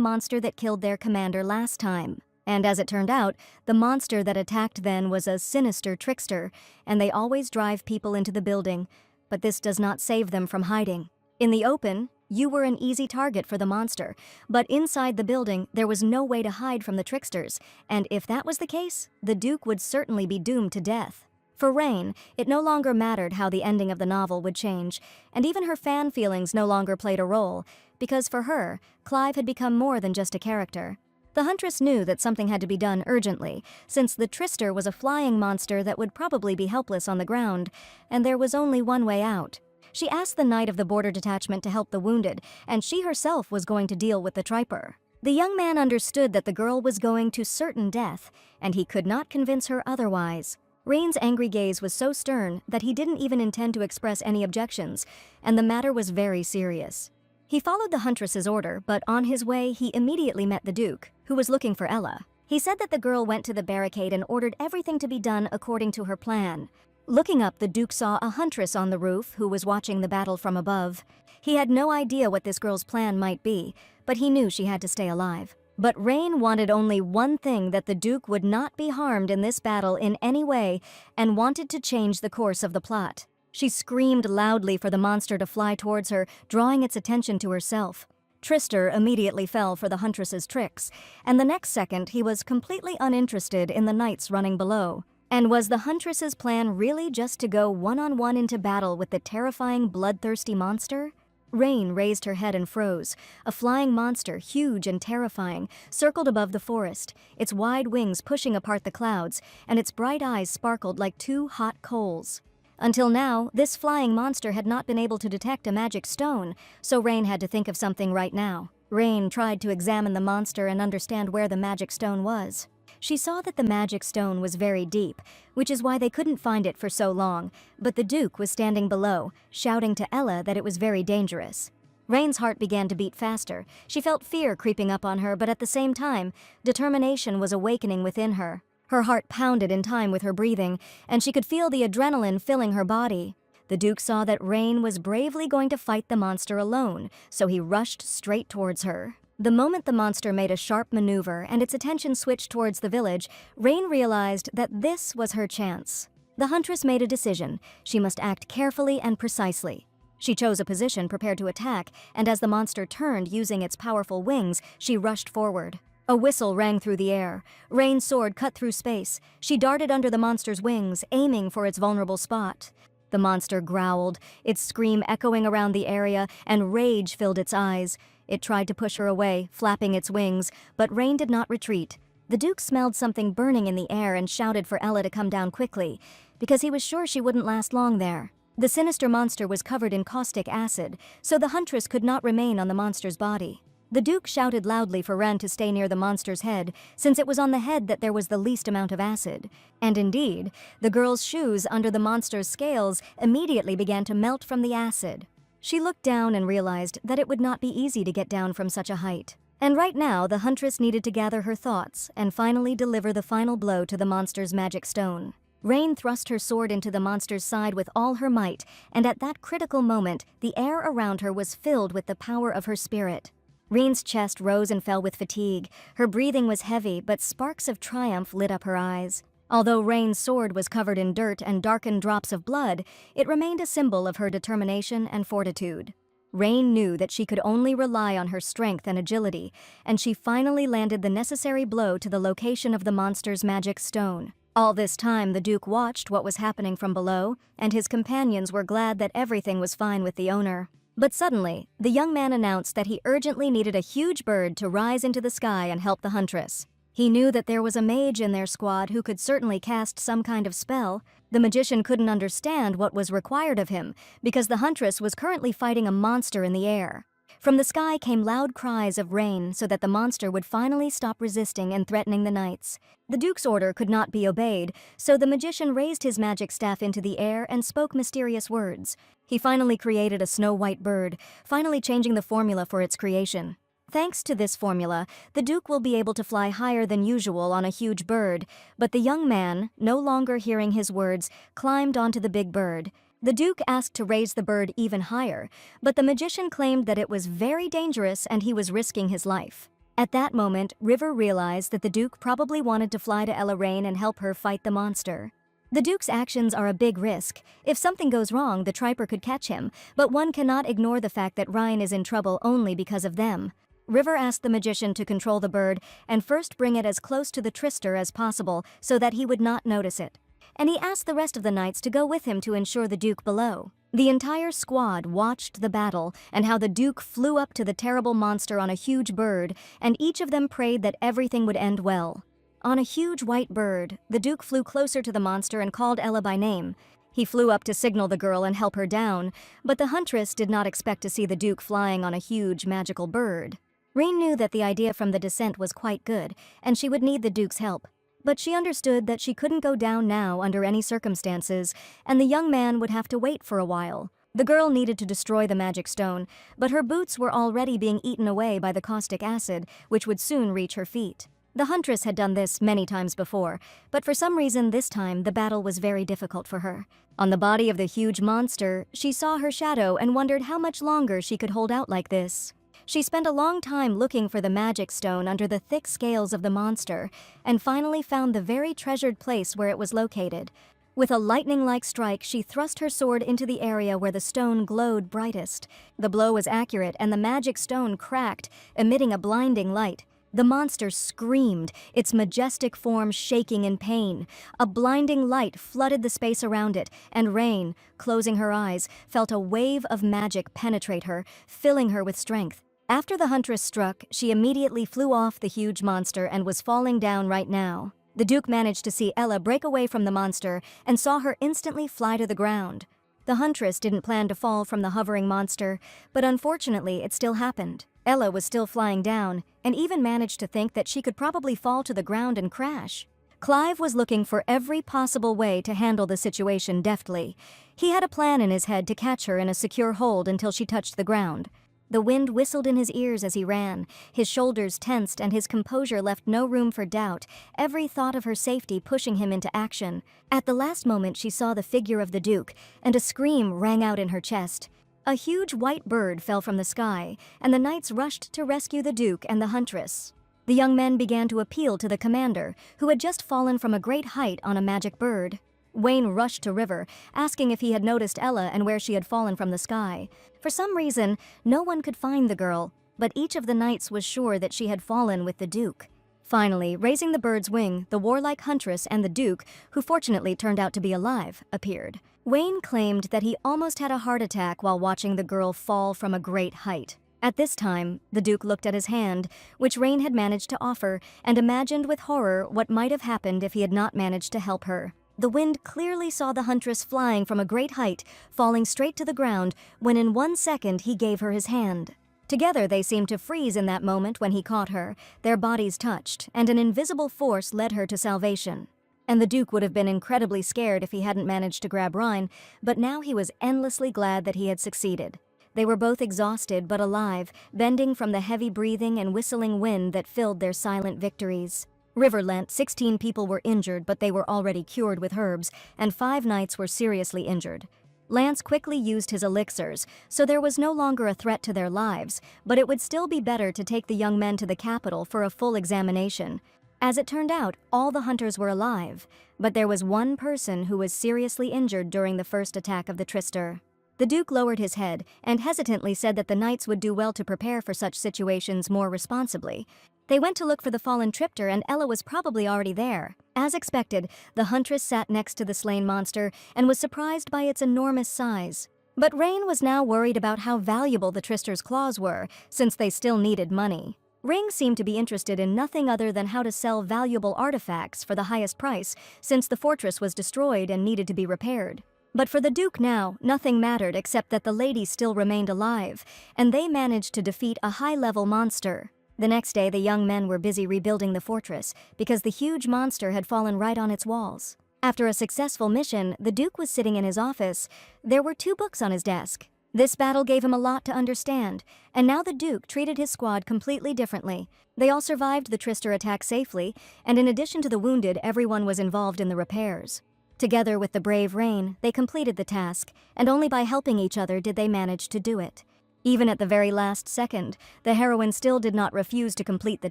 S1: monster that killed their commander last time. And as it turned out, the monster that attacked then was a sinister trickster, and they always drive people into the building, but this does not save them from hiding. In the open, you were an easy target for the monster, but inside the building, there was no way to hide from the tricksters, and if that was the case, the Duke would certainly be doomed to death. For Rain, it no longer mattered how the ending of the novel would change, and even her fan feelings no longer played a role, because for her, Clive had become more than just a character. The huntress knew that something had to be done urgently, since the trickster was a flying monster that would probably be helpless on the ground, and there was only one way out. She asked the knight of the border detachment to help the wounded, and she herself was going to deal with the triper. The young man understood that the girl was going to certain death, and he could not convince her otherwise. Rain's angry gaze was so stern that he didn't even intend to express any objections, and the matter was very serious. He followed the huntress's order, but on his way he immediately met the Duke, who was looking for Ella. He said that the girl went to the barricade and ordered everything to be done according to her plan. Looking up, the Duke saw a huntress on the roof who was watching the battle from above. He had no idea what this girl's plan might be, but he knew she had to stay alive. But Rain wanted only one thing, that the Duke would not be harmed in this battle in any way, and wanted to change the course of the plot. She screamed loudly for the monster to fly towards her, drawing its attention to herself. Trister immediately fell for the huntress's tricks, and the next second he was completely uninterested in the knights running below. And was the huntress's plan really just to go one-on-one into battle with the terrifying, bloodthirsty monster? Rain raised her head and froze. A flying monster, huge and terrifying, circled above the forest, its wide wings pushing apart the clouds, and its bright eyes sparkled like 2 hot coals. Until now, this flying monster had not been able to detect a magic stone, so Rain had to think of something right now. Rain tried to examine the monster and understand where the magic stone was. She saw that the magic stone was very deep, which is why they couldn't find it for so long, but the Duke was standing below, shouting to Ella that it was very dangerous. Rain's heart began to beat faster. She felt fear creeping up on her, but at the same time, determination was awakening within her. Her heart pounded in time with her breathing, and she could feel the adrenaline filling her body. The Duke saw that Rain was bravely going to fight the monster alone, so he rushed straight towards her. The moment the monster made a sharp maneuver and its attention switched towards the village, Rain realized that this was her chance. The huntress made a decision. She must act carefully and precisely. She chose a position prepared to attack, and as the monster turned using its powerful wings, she rushed forward. A whistle rang through the air. Rain's sword cut through space. She darted under the monster's wings, aiming for its vulnerable spot. The monster growled, its scream echoing around the area, and rage filled its eyes. It tried to push her away, flapping its wings, but Rain did not retreat. The Duke smelled something burning in the air and shouted for Ella to come down quickly, because he was sure she wouldn't last long there. The sinister monster was covered in caustic acid, so the huntress could not remain on the monster's body. The Duke shouted loudly for Ren to stay near the monster's head, since it was on the head that there was the least amount of acid. And indeed, the girl's shoes under the monster's scales immediately began to melt from the acid. She looked down and realized that it would not be easy to get down from such a height. And right now, the huntress needed to gather her thoughts and finally deliver the final blow to the monster's magic stone. Rain thrust her sword into the monster's side with all her might, and at that critical moment, the air around her was filled with the power of her spirit. Rain's chest rose and fell with fatigue. Her breathing was heavy, but sparks of triumph lit up her eyes. Although Rain's sword was covered in dirt and darkened drops of blood, it remained a symbol of her determination and fortitude. Rain knew that she could only rely on her strength and agility, and she finally landed the necessary blow to the location of the monster's magic stone. All this time, the Duke watched what was happening from below, and his companions were glad that everything was fine with the owner. But suddenly, the young man announced that he urgently needed a huge bird to rise into the sky and help the huntress. He knew that there was a mage in their squad who could certainly cast some kind of spell. The magician couldn't understand what was required of him, because the huntress was currently fighting a monster in the air. From the sky came loud cries of rain so that the monster would finally stop resisting and threatening the knights. The Duke's order could not be obeyed, so the magician raised his magic staff into the air and spoke mysterious words. He finally created a snow-white bird, finally changing the formula for its creation. Thanks to this formula, the Duke will be able to fly higher than usual on a huge bird, but the young man, no longer hearing his words, climbed onto the big bird. The Duke asked to raise the bird even higher, but the magician claimed that it was very dangerous and he was risking his life. At that moment, River realized that the Duke probably wanted to fly to Ellaraine and help her fight the monster. The Duke's actions are a big risk. If something goes wrong, the Triper could catch him, but one cannot ignore the fact that Ryan is in trouble only because of them. River asked the magician to control the bird and first bring it as close to the Trister as possible so that he would not notice it. And he asked the rest of the knights to go with him to ensure the Duke below. The entire squad watched the battle and how the Duke flew up to the terrible monster on a huge bird, and each of them prayed that everything would end well. On a huge white bird, the Duke flew closer to the monster and called Ella by name. He flew up to signal the girl and help her down, but the huntress did not expect to see the Duke flying on a huge magical bird. Rain knew that the idea from the descent was quite good, and she would need the Duke's help. But she understood that she couldn't go down now under any circumstances, and the young man would have to wait for a while. The girl needed to destroy the magic stone, but her boots were already being eaten away by the caustic acid, which would soon reach her feet. The huntress had done this many times before, but for some reason this time the battle was very difficult for her. On the body of the huge monster, she saw her shadow and wondered how much longer she could hold out like this. She spent a long time looking for the magic stone under the thick scales of the monster, and finally found the very treasured place where it was located. With a lightning-like strike, she thrust her sword into the area where the stone glowed brightest. The blow was accurate, and the magic stone cracked, emitting a blinding light. The monster screamed, its majestic form shaking in pain. A blinding light flooded the space around it, and Rain, closing her eyes, felt a wave of magic penetrate her, filling her with strength. After the huntress struck, she immediately flew off the huge monster and was falling down right now. The Duke managed to see Ella break away from the monster and saw her instantly fly to the ground. The huntress didn't plan to fall from the hovering monster, but unfortunately it still happened. Ella was still flying down, and even managed to think that she could probably fall to the ground and crash. Clive was looking for every possible way to handle the situation deftly. He had a plan in his head to catch her in a secure hold until she touched the ground. The wind whistled in his ears as he ran. His shoulders tensed and his composure left no room for doubt, every thought of her safety pushing him into action. At the last moment she saw the figure of the Duke, and a scream rang out in her chest. A huge white bird fell from the sky, and the knights rushed to rescue the Duke and the huntress. The young men began to appeal to the commander, who had just fallen from a great height on a magic bird. Wayne rushed to River, asking if he had noticed Ella and where she had fallen from the sky. For some reason, no one could find the girl, but each of the knights was sure that she had fallen with the Duke. Finally, raising the bird's wing, the warlike huntress and the Duke, who fortunately turned out to be alive, appeared. Wayne claimed that he almost had a heart attack while watching the girl fall from a great height. At this time, the Duke looked at his hand, which Rain had managed to offer, and imagined with horror what might have happened if he had not managed to help her. The wind clearly saw the huntress flying from a great height, falling straight to the ground, when in 1 second he gave her his hand. Together they seemed to freeze in that moment when he caught her, their bodies touched, and an invisible force led her to salvation. And the Duke would have been incredibly scared if he hadn't managed to grab Rhine, but now he was endlessly glad that he had succeeded. They were both exhausted but alive, bending from the heavy breathing and whistling wind that filled their silent victories. River lent 16 people were injured, but they were already cured with herbs, and 5 knights were seriously injured. Lance quickly used his elixirs, so there was no longer a threat to their lives, but it would still be better to take the young men to the capital for a full examination. As it turned out, all the hunters were alive, but there was one person who was seriously injured during the first attack of the Trister. The Duke lowered his head and hesitantly said that the knights would do well to prepare for such situations more responsibly. They went to look for the fallen Tripter, and Ella was probably already there. As expected, the huntress sat next to the slain monster and was surprised by its enormous size. But Rain was now worried about how valuable the Trister's claws were, since they still needed money. Ring seemed to be interested in nothing other than how to sell valuable artifacts for the highest price, since the fortress was destroyed and needed to be repaired. But for the Duke now, nothing mattered except that the lady still remained alive, and they managed to defeat a high-level monster. The next day, the young men were busy rebuilding the fortress, because the huge monster had fallen right on its walls. After a successful mission, the Duke was sitting in his office. There were 2 books on his desk. This battle gave him a lot to understand, and now the Duke treated his squad completely differently. They all survived the Trister attack safely, and in addition to the wounded, everyone was involved in the repairs. Together with the brave Rain, they completed the task, and only by helping each other did they manage to do it. Even at the very last second, the heroine still did not refuse to complete the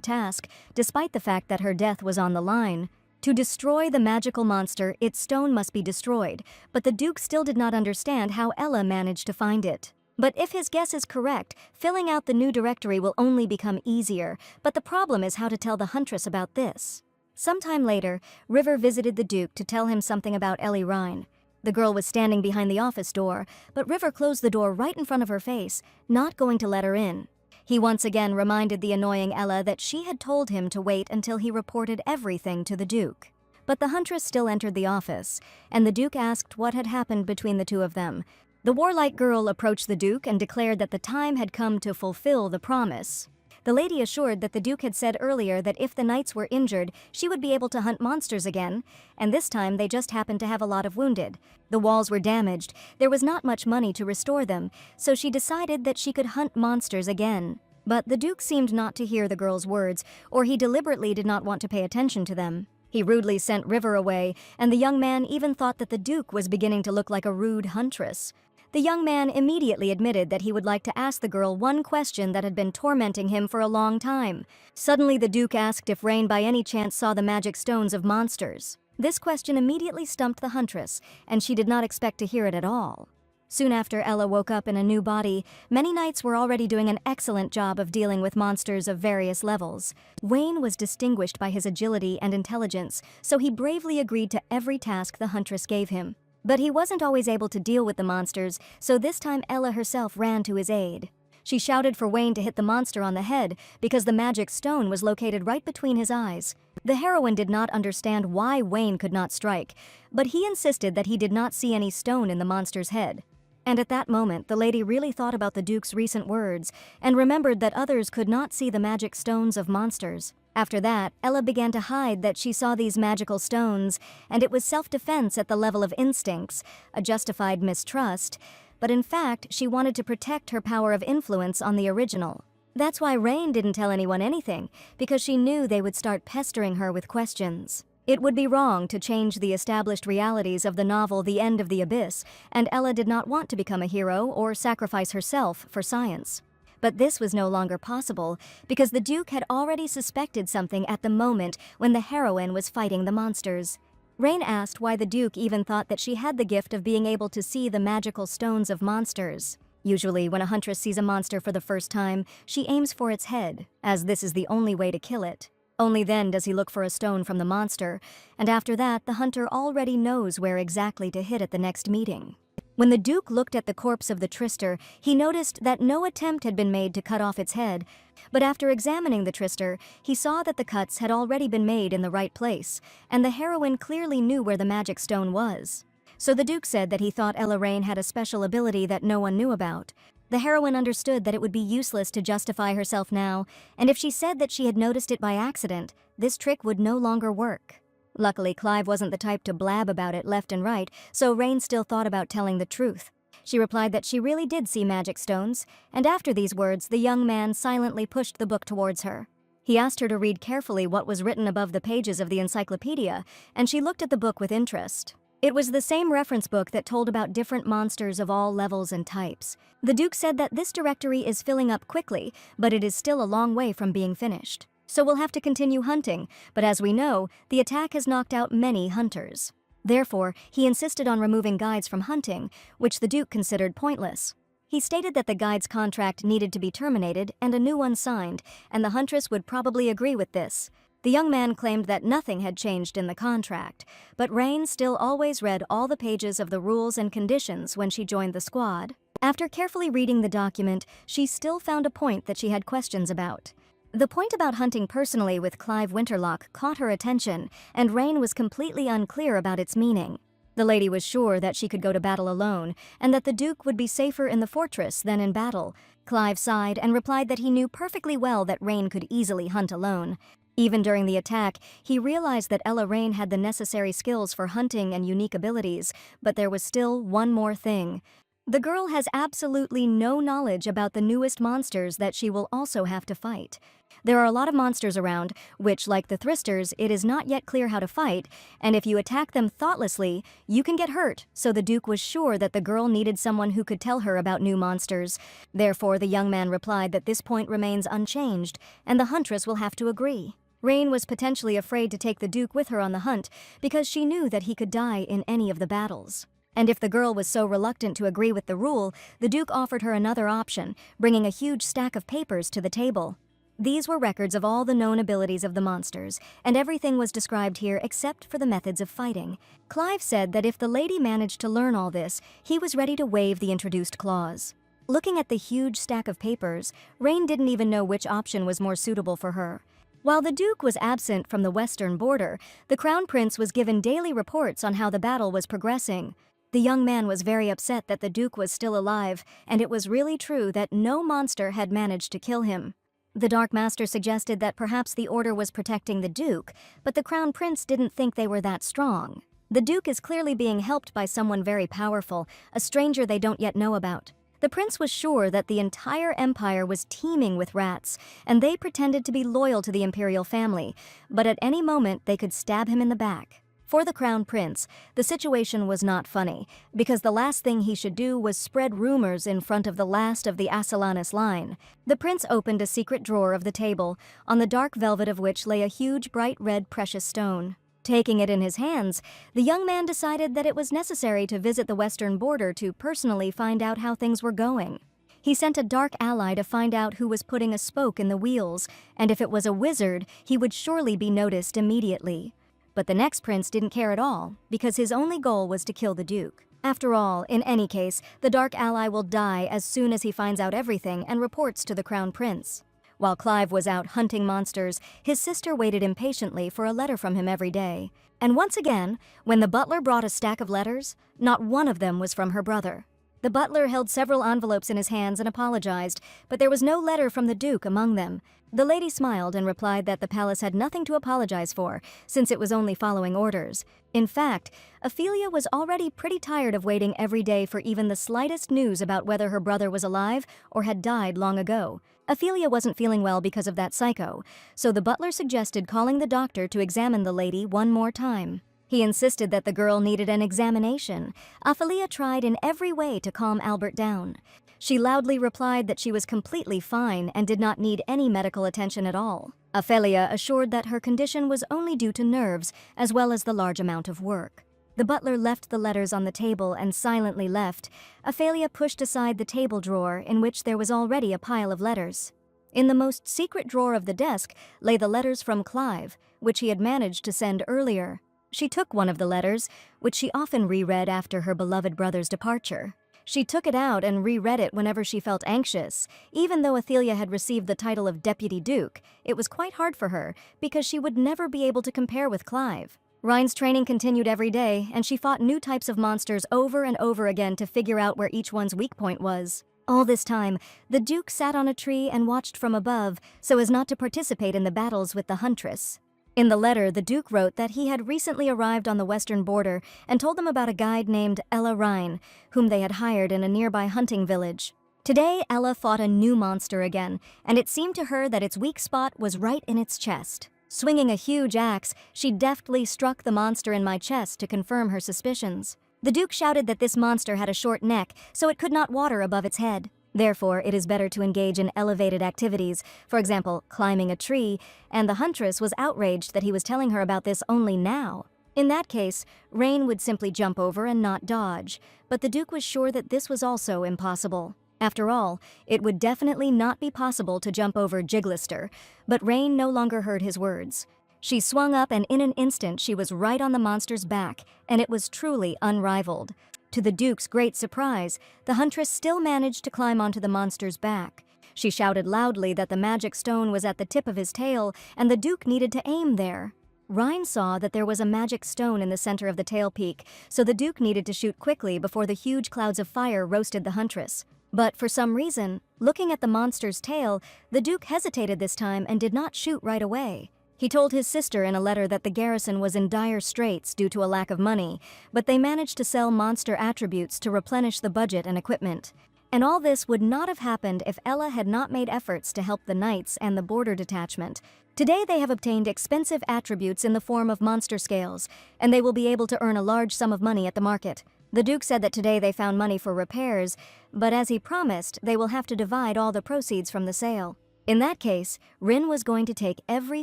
S1: task, despite the fact that her death was on the line. To destroy the magical monster, its stone must be destroyed, but the Duke still did not understand how Ella managed to find it. But if his guess is correct, filling out the new directory will only become easier, but the problem is how to tell the huntress about this. Sometime later, River visited the Duke to tell him something about Ellie Rhine. The girl was standing behind the office door, but River closed the door right in front of her face, not going to let her in. He once again reminded the annoying Ella that she had told him to wait until he reported everything to the Duke. But the huntress still entered the office, and the Duke asked what had happened between the 2 of them. The warlike girl approached the Duke and declared that the time had come to fulfill the promise. The lady assured that the Duke had said earlier that if the knights were injured, she would be able to hunt monsters again, and this time they just happened to have a lot of wounded. The walls were damaged, there was not much money to restore them, so she decided that she could hunt monsters again. But the Duke seemed not to hear the girl's words, or he deliberately did not want to pay attention to them. He rudely sent River away, and the young man even thought that the Duke was beginning to look like a rude huntress. The young man immediately admitted that he would like to ask the girl one question that had been tormenting him for a long time. Suddenly the Duke asked if Rain by any chance saw the magic stones of monsters. This question immediately stumped the huntress, and she did not expect to hear it at all. Soon after Ella woke up in a new body, many knights were already doing an excellent job of dealing with monsters of various levels. Wayne was distinguished by his agility and intelligence, so he bravely agreed to every task the huntress gave him. But he wasn't always able to deal with the monsters, so this time Ella herself ran to his aid. She shouted for Wayne to hit the monster on the head because the magic stone was located right between his eyes. The heroine did not understand why Wayne could not strike, but he insisted that he did not see any stone in the monster's head. And at that moment, the lady really thought about the Duke's recent words and remembered that others could not see the magic stones of monsters. After that, Ella began to hide that she saw these magical stones, and it was self-defense at the level of instincts, a justified mistrust, but in fact, she wanted to protect her power of influence on the original. That's why Rain didn't tell anyone anything, because she knew they would start pestering her with questions. It would be wrong to change the established realities of the novel The End of the Abyss, and Ella did not want to become a hero or sacrifice herself for science. But this was no longer possible, because the Duke had already suspected something at the moment when the heroine was fighting the monsters. Rain asked why the Duke even thought that she had the gift of being able to see the magical stones of monsters. Usually, when a huntress sees a monster for the first time, she aims for its head, as this is the only way to kill it. Only then does he look for a stone from the monster, and after that, the hunter already knows where exactly to hit at the next meeting. When the Duke looked at the corpse of the Trister, he noticed that no attempt had been made to cut off its head, but after examining the Trister, he saw that the cuts had already been made in the right place, and the heroine clearly knew where the magic stone was. So the Duke said that he thought Ella Raine had a special ability that no one knew about. The heroine understood that it would be useless to justify herself now, and if she said that she had noticed it by accident, this trick would no longer work. Luckily, Clive wasn't the type to blab about it left and right, so Raine still thought about telling the truth. She replied that she really did see magic stones, and after these words, the young man silently pushed the book towards her. He asked her to read carefully what was written above the pages of the encyclopedia, and she looked at the book with interest. It was the same reference book that told about different monsters of all levels and types. The Duke said that this directory is filling up quickly, but it is still a long way from being finished. So we'll have to continue hunting, but as we know, the attack has knocked out many hunters. Therefore, he insisted on removing guides from hunting, which the Duke considered pointless. He stated that the guide's contract needed to be terminated and a new one signed, and the huntress would probably agree with this. The young man claimed that nothing had changed in the contract, but Raine still always read all the pages of the rules and conditions when she joined the squad. After carefully reading the document, she still found a point that she had questions about. The point about hunting personally with Clive Winterlock caught her attention, and Raine was completely unclear about its meaning. The lady was sure that she could go to battle alone, and that the Duke would be safer in the fortress than in battle. Clive sighed and replied that he knew perfectly well that Raine could easily hunt alone. Even during the attack, he realized that Ella Raine had the necessary skills for hunting and unique abilities, but there was still one more thing. The girl has absolutely no knowledge about the newest monsters that she will also have to fight. There are a lot of monsters around, which, like the Thristers, it is not yet clear how to fight, and if you attack them thoughtlessly, you can get hurt, so the Duke was sure that the girl needed someone who could tell her about new monsters. Therefore, the young man replied that this point remains unchanged, and the huntress will have to agree. Raine was potentially afraid to take the Duke with her on the hunt, because she knew that he could die in any of the battles. And if the girl was so reluctant to agree with the rule, the Duke offered her another option, bringing a huge stack of papers to the table. These were records of all the known abilities of the monsters, and everything was described here except for the methods of fighting. Clive said that if the lady managed to learn all this, he was ready to waive the introduced clause. Looking at the huge stack of papers, Raine didn't even know which option was more suitable for her. While the Duke was absent from the western border, the Crown Prince was given daily reports on how the battle was progressing. The young man was very upset that the Duke was still alive, and it was really true that no monster had managed to kill him. The Dark Master suggested that perhaps the Order was protecting the Duke, but the Crown Prince didn't think they were that strong. The Duke is clearly being helped by someone very powerful, a stranger they don't yet know about. The prince was sure that the entire empire was teeming with rats, and they pretended to be loyal to the imperial family, but at any moment they could stab him in the back. For the Crown Prince, the situation was not funny, because the last thing he should do was spread rumors in front of the last of the Ascalanis line. The prince opened a secret drawer of the table, on the dark velvet of which lay a huge bright red precious stone. Taking it in his hands, the young man decided that it was necessary to visit the western border to personally find out how things were going. He sent a dark ally to find out who was putting a spoke in the wheels, and if it was a wizard, he would surely be noticed immediately. But the next prince didn't care at all, because his only goal was to kill the Duke. After all, in any case, the dark ally will die as soon as he finds out everything and reports to the Crown Prince. While Clive was out hunting monsters, his sister waited impatiently for a letter from him every day. And once again, when the butler brought a stack of letters, not one of them was from her brother. The butler held several envelopes in his hands and apologized, but there was no letter from the Duke among them. The lady smiled and replied that the palace had nothing to apologize for, since it was only following orders. In fact, Ophelia was already pretty tired of waiting every day for even the slightest news about whether her brother was alive or had died long ago. Ophelia wasn't feeling well because of that psycho, so the butler suggested calling the doctor to examine the lady one more time. He insisted that the girl needed an examination. Ophelia tried in every way to calm Albert down. She loudly replied that she was completely fine and did not need any medical attention at all. Ophelia assured that her condition was only due to nerves, as well as the large amount of work. The butler left the letters on the table and silently left. Ophelia pushed aside the table drawer in which there was already a pile of letters. In the most secret drawer of the desk lay the letters from Clive, which he had managed to send earlier. She took one of the letters, which she often reread after her beloved brother's departure. She took it out and reread it whenever she felt anxious. Even though Athelia had received the title of Deputy Duke, it was quite hard for her because she would never be able to compare with Clive. Rhine's training continued every day, and she fought new types of monsters over and over again to figure out where each one's weak point was. All this time, the Duke sat on a tree and watched from above so as not to participate in the battles with the Huntress. In the letter, the Duke wrote that he had recently arrived on the western border and told them about a guide named Ella Rhine, whom they had hired in a nearby hunting village. Today, Ella fought a new monster again, and it seemed to her that its weak spot was right in its chest. Swinging a huge axe, she deftly struck the monster in my chest to confirm her suspicions. The Duke shouted that this monster had a short neck, so it could not water above its head. Therefore, it is better to engage in elevated activities, for example, climbing a tree, and the Huntress was outraged that he was telling her about this only now. In that case, Rain would simply jump over and not dodge, but the Duke was sure that this was also impossible. After all, it would definitely not be possible to jump over Jiglister, but Rain no longer heard his words. She swung up and in an instant she was right on the monster's back, and it was truly unrivaled. To the Duke's great surprise, the Huntress still managed to climb onto the monster's back. She shouted loudly that the magic stone was at the tip of his tail, and the Duke needed to aim there. Rhine saw that there was a magic stone in the center of the tail peak, so the Duke needed to shoot quickly before the huge clouds of fire roasted the Huntress. But for some reason, looking at the monster's tail, the Duke hesitated this time and did not shoot right away. He told his sister in a letter that the garrison was in dire straits due to a lack of money, but they managed to sell monster attributes to replenish the budget and equipment. And all this would not have happened if Ella had not made efforts to help the knights and the border detachment. Today they have obtained expensive attributes in the form of monster scales, and they will be able to earn a large sum of money at the market. The Duke said that today they found money for repairs, but as he promised, they will have to divide all the proceeds from the sale. In that case, Rin was going to take every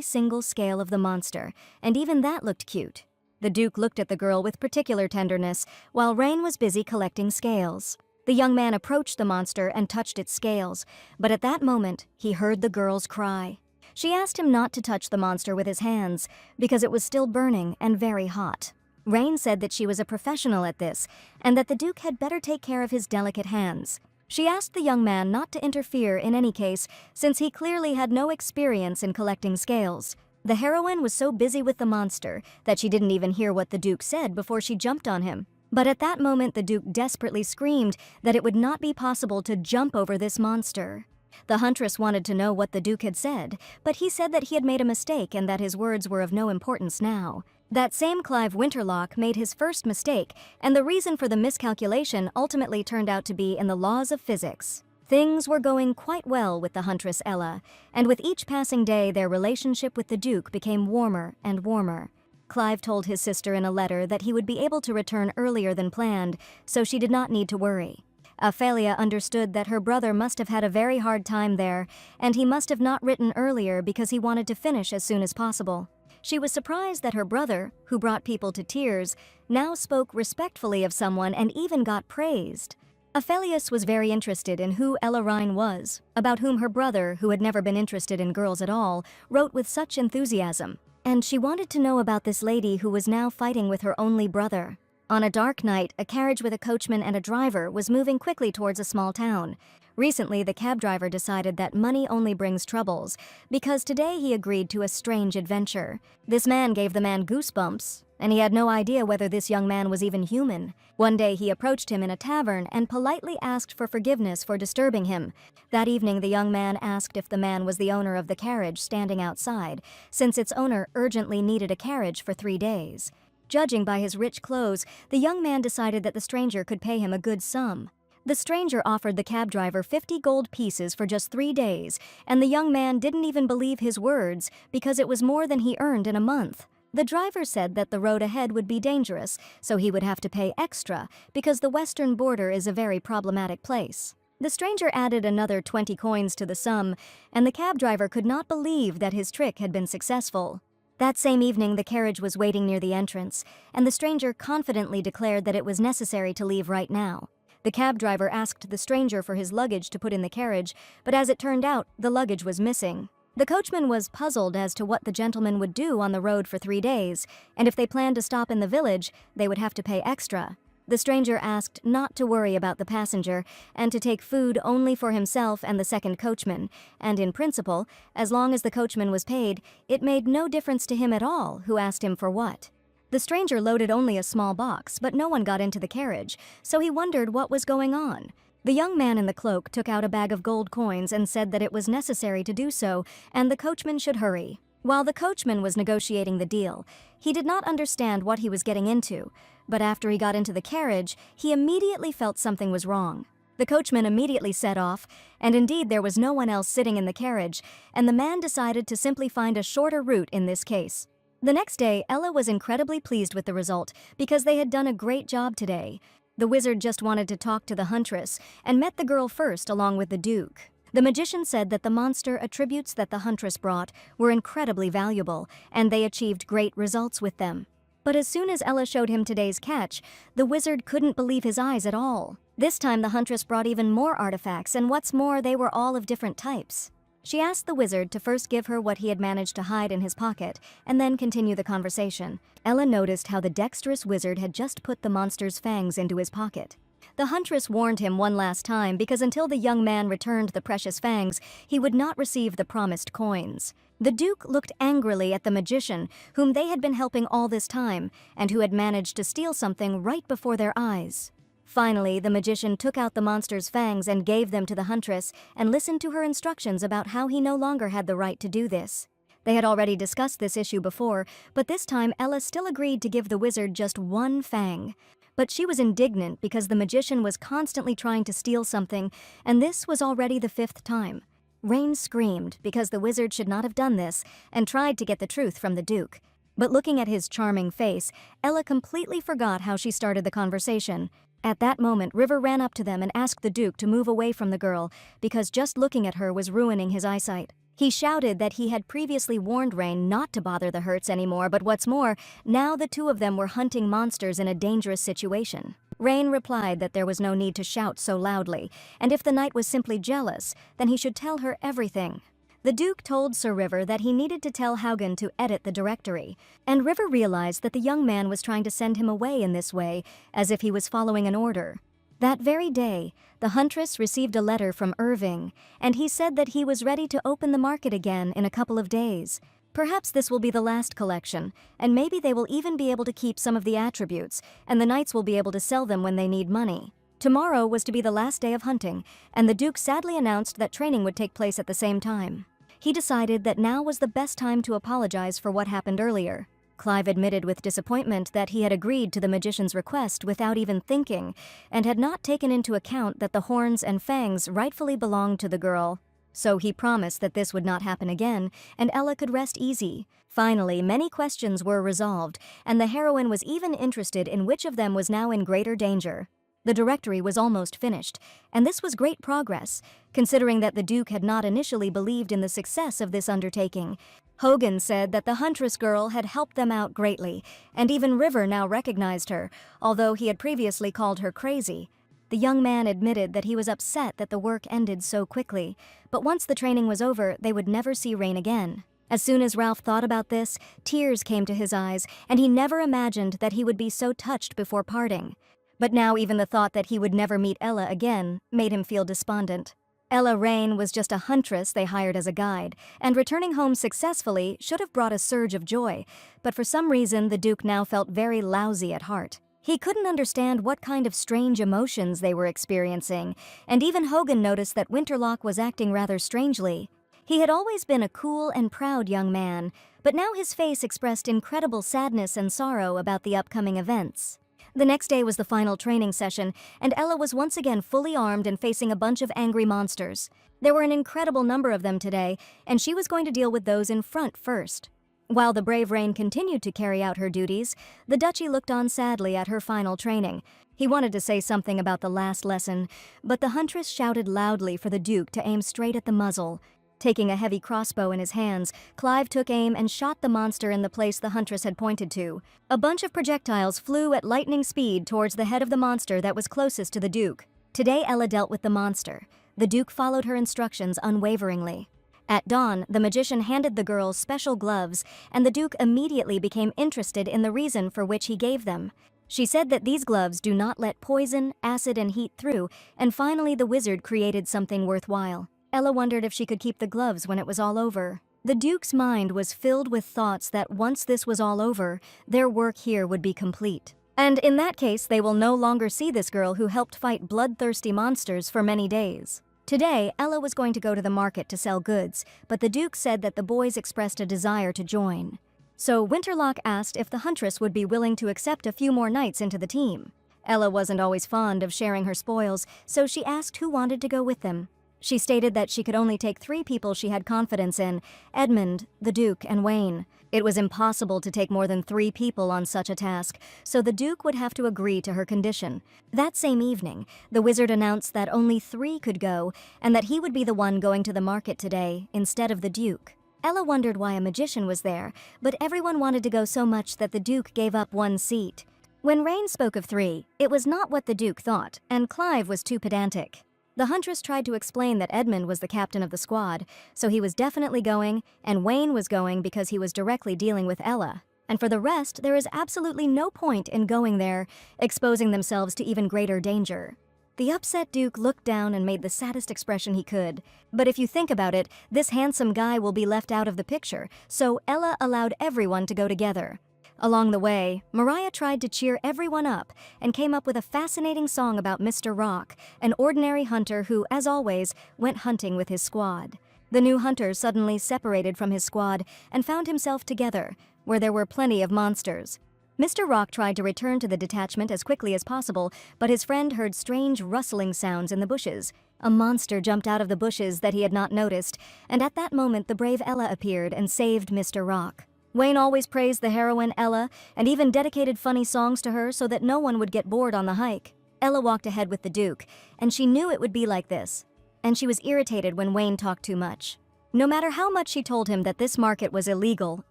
S1: single scale of the monster, and even that looked cute. The Duke looked at the girl with particular tenderness, while Rain was busy collecting scales. The young man approached the monster and touched its scales, but at that moment, he heard the girl's cry. She asked him not to touch the monster with his hands, because it was still burning and very hot. Rain said that she was a professional at this, and that the Duke had better take care of his delicate hands. She asked the young man not to interfere in any case, since he clearly had no experience in collecting scales. The heroine was so busy with the monster that she didn't even hear what the Duke said before she jumped on him. But at that moment the Duke desperately screamed that it would not be possible to jump over this monster. The Huntress wanted to know what the Duke had said, but he said that he had made a mistake and that his words were of no importance now. That same Clive Winterlock made his first mistake, and the reason for the miscalculation ultimately turned out to be in the laws of physics. Things were going quite well with the Huntress Ella, and with each passing day their relationship with the Duke became warmer and warmer. Clive told his sister in a letter that he would be able to return earlier than planned, so she did not need to worry. Ophelia understood that her brother must have had a very hard time there, and he must have not written earlier because he wanted to finish as soon as possible. She was surprised that her brother, who brought people to tears, now spoke respectfully of someone and even got praised. Ophelius was very interested in who Ella Rhine was, about whom her brother, who had never been interested in girls at all, wrote with such enthusiasm. And she wanted to know about this lady who was now fighting with her only brother. On a dark night, a carriage with a coachman and a driver was moving quickly towards a small town. Recently, the cab driver decided that money only brings troubles, because today he agreed to a strange adventure. This man gave the man goosebumps, and he had no idea whether this young man was even human. One day he approached him in a tavern and politely asked for forgiveness for disturbing him. That evening the young man asked if the man was the owner of the carriage standing outside, since its owner urgently needed a carriage for 3 days. Judging by his rich clothes, the young man decided that the stranger could pay him a good sum. The stranger offered the cab driver 50 gold pieces for just 3 days, and the young man didn't even believe his words because it was more than he earned in a month. The driver said that the road ahead would be dangerous, so he would have to pay extra because the western border is a very problematic place. The stranger added another 20 coins to the sum, and the cab driver could not believe that his trick had been successful. That same evening, the carriage was waiting near the entrance, and the stranger confidently declared that it was necessary to leave right now. The cab driver asked the stranger for his luggage to put in the carriage, but as it turned out, the luggage was missing. The coachman was puzzled as to what the gentleman would do on the road for 3 days, and if they planned to stop in the village, they would have to pay extra. The stranger asked not to worry about the passenger and to take food only for himself and the second coachman, and in principle, as long as the coachman was paid, it made no difference to him at all who asked him for what. The stranger loaded only a small box, but no one got into the carriage, so he wondered what was going on. The young man in the cloak took out a bag of gold coins and said that it was necessary to do so, and the coachman should hurry. While the coachman was negotiating the deal, he did not understand what he was getting into, but after he got into the carriage, he immediately felt something was wrong. The coachman immediately set off, and indeed there was no one else sitting in the carriage, and the man decided to simply find a shorter route in this case. The next day, Ella was incredibly pleased with the result because they had done a great job today. The wizard just wanted to talk to the huntress and met the girl first along with the Duke. The magician said that the monster attributes that the huntress brought were incredibly valuable, and they achieved great results with them. But as soon as Ella showed him today's catch, the wizard couldn't believe his eyes at all. This time the huntress brought even more artifacts, and what's more, they were all of different types. She asked the wizard to first give her what he had managed to hide in his pocket, and then continue the conversation. Ella noticed how the dexterous wizard had just put the monster's fangs into his pocket. The huntress warned him one last time because until the young man returned the precious fangs, he would not receive the promised coins. The Duke looked angrily at the magician, whom they had been helping all this time, and who had managed to steal something right before their eyes. Finally, the magician took out the monster's fangs and gave them to the huntress and listened to her instructions about how he no longer had the right to do this. They had already discussed this issue before, but this time Ella still agreed to give the wizard just one fang. But she was indignant because the magician was constantly trying to steal something, and this was already the 5th time. Rain screamed because the wizard should not have done this and tried to get the truth from the Duke. But looking at his charming face, Ella completely forgot how she started the conversation. At that moment, River ran up to them and asked the Duke to move away from the girl because just looking at her was ruining his eyesight. He shouted that he had previously warned Rain not to bother the Hurts anymore, but what's more, now the two of them were hunting monsters in a dangerous situation. Rain replied that there was no need to shout so loudly, and if the knight was simply jealous, then he should tell her everything. The Duke told Sir River that he needed to tell Haugen to edit the directory, and River realized that the young man was trying to send him away in this way, as if he was following an order. That very day, the huntress received a letter from Irving, and he said that he was ready to open the market again in a couple of days. Perhaps this will be the last collection, and maybe they will even be able to keep some of the attributes, and the knights will be able to sell them when they need money. Tomorrow was to be the last day of hunting, and the Duke sadly announced that training would take place at the same time. He decided that now was the best time to apologize for what happened earlier. Clive admitted with disappointment that he had agreed to the magician's request without even thinking, and had not taken into account that the horns and fangs rightfully belonged to the girl. So he promised that this would not happen again, and Ella could rest easy. Finally, many questions were resolved, and the heroine was even interested in which of them was now in greater danger. The directory was almost finished, and this was great progress, considering that the Duke had not initially believed in the success of this undertaking. Hogan said that the huntress girl had helped them out greatly, and even River now recognized her, although he had previously called her crazy. The young man admitted that he was upset that the work ended so quickly, but once the training was over, they would never see Rain again. As soon as Ralph thought about this, tears came to his eyes, and he never imagined that he would be so touched before parting. But now even the thought that he would never meet Ella again made him feel despondent. Ella Rain was just a huntress they hired as a guide, and returning home successfully should have brought a surge of joy, but for some reason the Duke now felt very lousy at heart. He couldn't understand what kind of strange emotions they were experiencing, and even Hogan noticed that Winterlock was acting rather strangely. He had always been a cool and proud young man, but now his face expressed incredible sadness and sorrow about the upcoming events. The next day was the final training session, and Ella was once again fully armed and facing a bunch of angry monsters. There were an incredible number of them today, and she was going to deal with those in front first. While the brave Rain continued to carry out her duties, the Duchy looked on sadly at her final training. He wanted to say something about the last lesson, but the huntress shouted loudly for the Duke to aim straight at the muzzle. Taking a heavy crossbow in his hands, Clive took aim and shot the monster in the place the huntress had pointed to. A bunch of projectiles flew at lightning speed towards the head of the monster that was closest to the Duke. Today Ella dealt with the monster. The Duke followed her instructions unwaveringly. At dawn, the magician handed the girls special gloves, and the Duke immediately became interested in the reason for which he gave them. She said that these gloves do not let poison, acid, and heat through, and finally the wizard created something worthwhile. Ella wondered if she could keep the gloves when it was all over. The Duke's mind was filled with thoughts that once this was all over, their work here would be complete. And in that case, they will no longer see this girl who helped fight bloodthirsty monsters for many days. Today, Ella was going to go to the market to sell goods, but the Duke said that the boys expressed a desire to join. So Winterlock asked if the Huntress would be willing to accept a few more knights into the team. Ella wasn't always fond of sharing her spoils, so she asked who wanted to go with them. She stated that she could only take 3 people she had confidence in: Edmund, the Duke, and Wayne. It was impossible to take more than 3 people on such a task, so the Duke would have to agree to her condition. That same evening, the wizard announced that only 3 could go, and that he would be the one going to the market today, instead of the Duke. Ella wondered why a magician was there, but everyone wanted to go so much that the Duke gave up 1 seat. When Rain spoke of 3, it was not what the Duke thought, and Clive was too pedantic. The Huntress tried to explain that Edmund was the captain of the squad, so he was definitely going, and Wayne was going because he was directly dealing with Ella. And for the rest, there is absolutely no point in going there, exposing themselves to even greater danger. The upset Duke looked down and made the saddest expression he could. But if you think about it, this handsome guy will be left out of the picture, so Ella allowed everyone to go together. Along the way, Mariah tried to cheer everyone up and came up with a fascinating song about Mr. Rock, an ordinary hunter who, as always, went hunting with his squad. The new hunter suddenly separated from his squad and found himself together, where there were plenty of monsters. Mr. Rock tried to return to the detachment as quickly as possible, but his friend heard strange rustling sounds in the bushes. A monster jumped out of the bushes that he had not noticed, and at that moment the brave Ella appeared and saved Mr. Rock. Wayne always praised the heroine Ella and even dedicated funny songs to her so that no one would get bored on the hike. Ella walked ahead with the Duke, and she knew it would be like this. And she was irritated when Wayne talked too much. No matter how much she told him that this market was illegal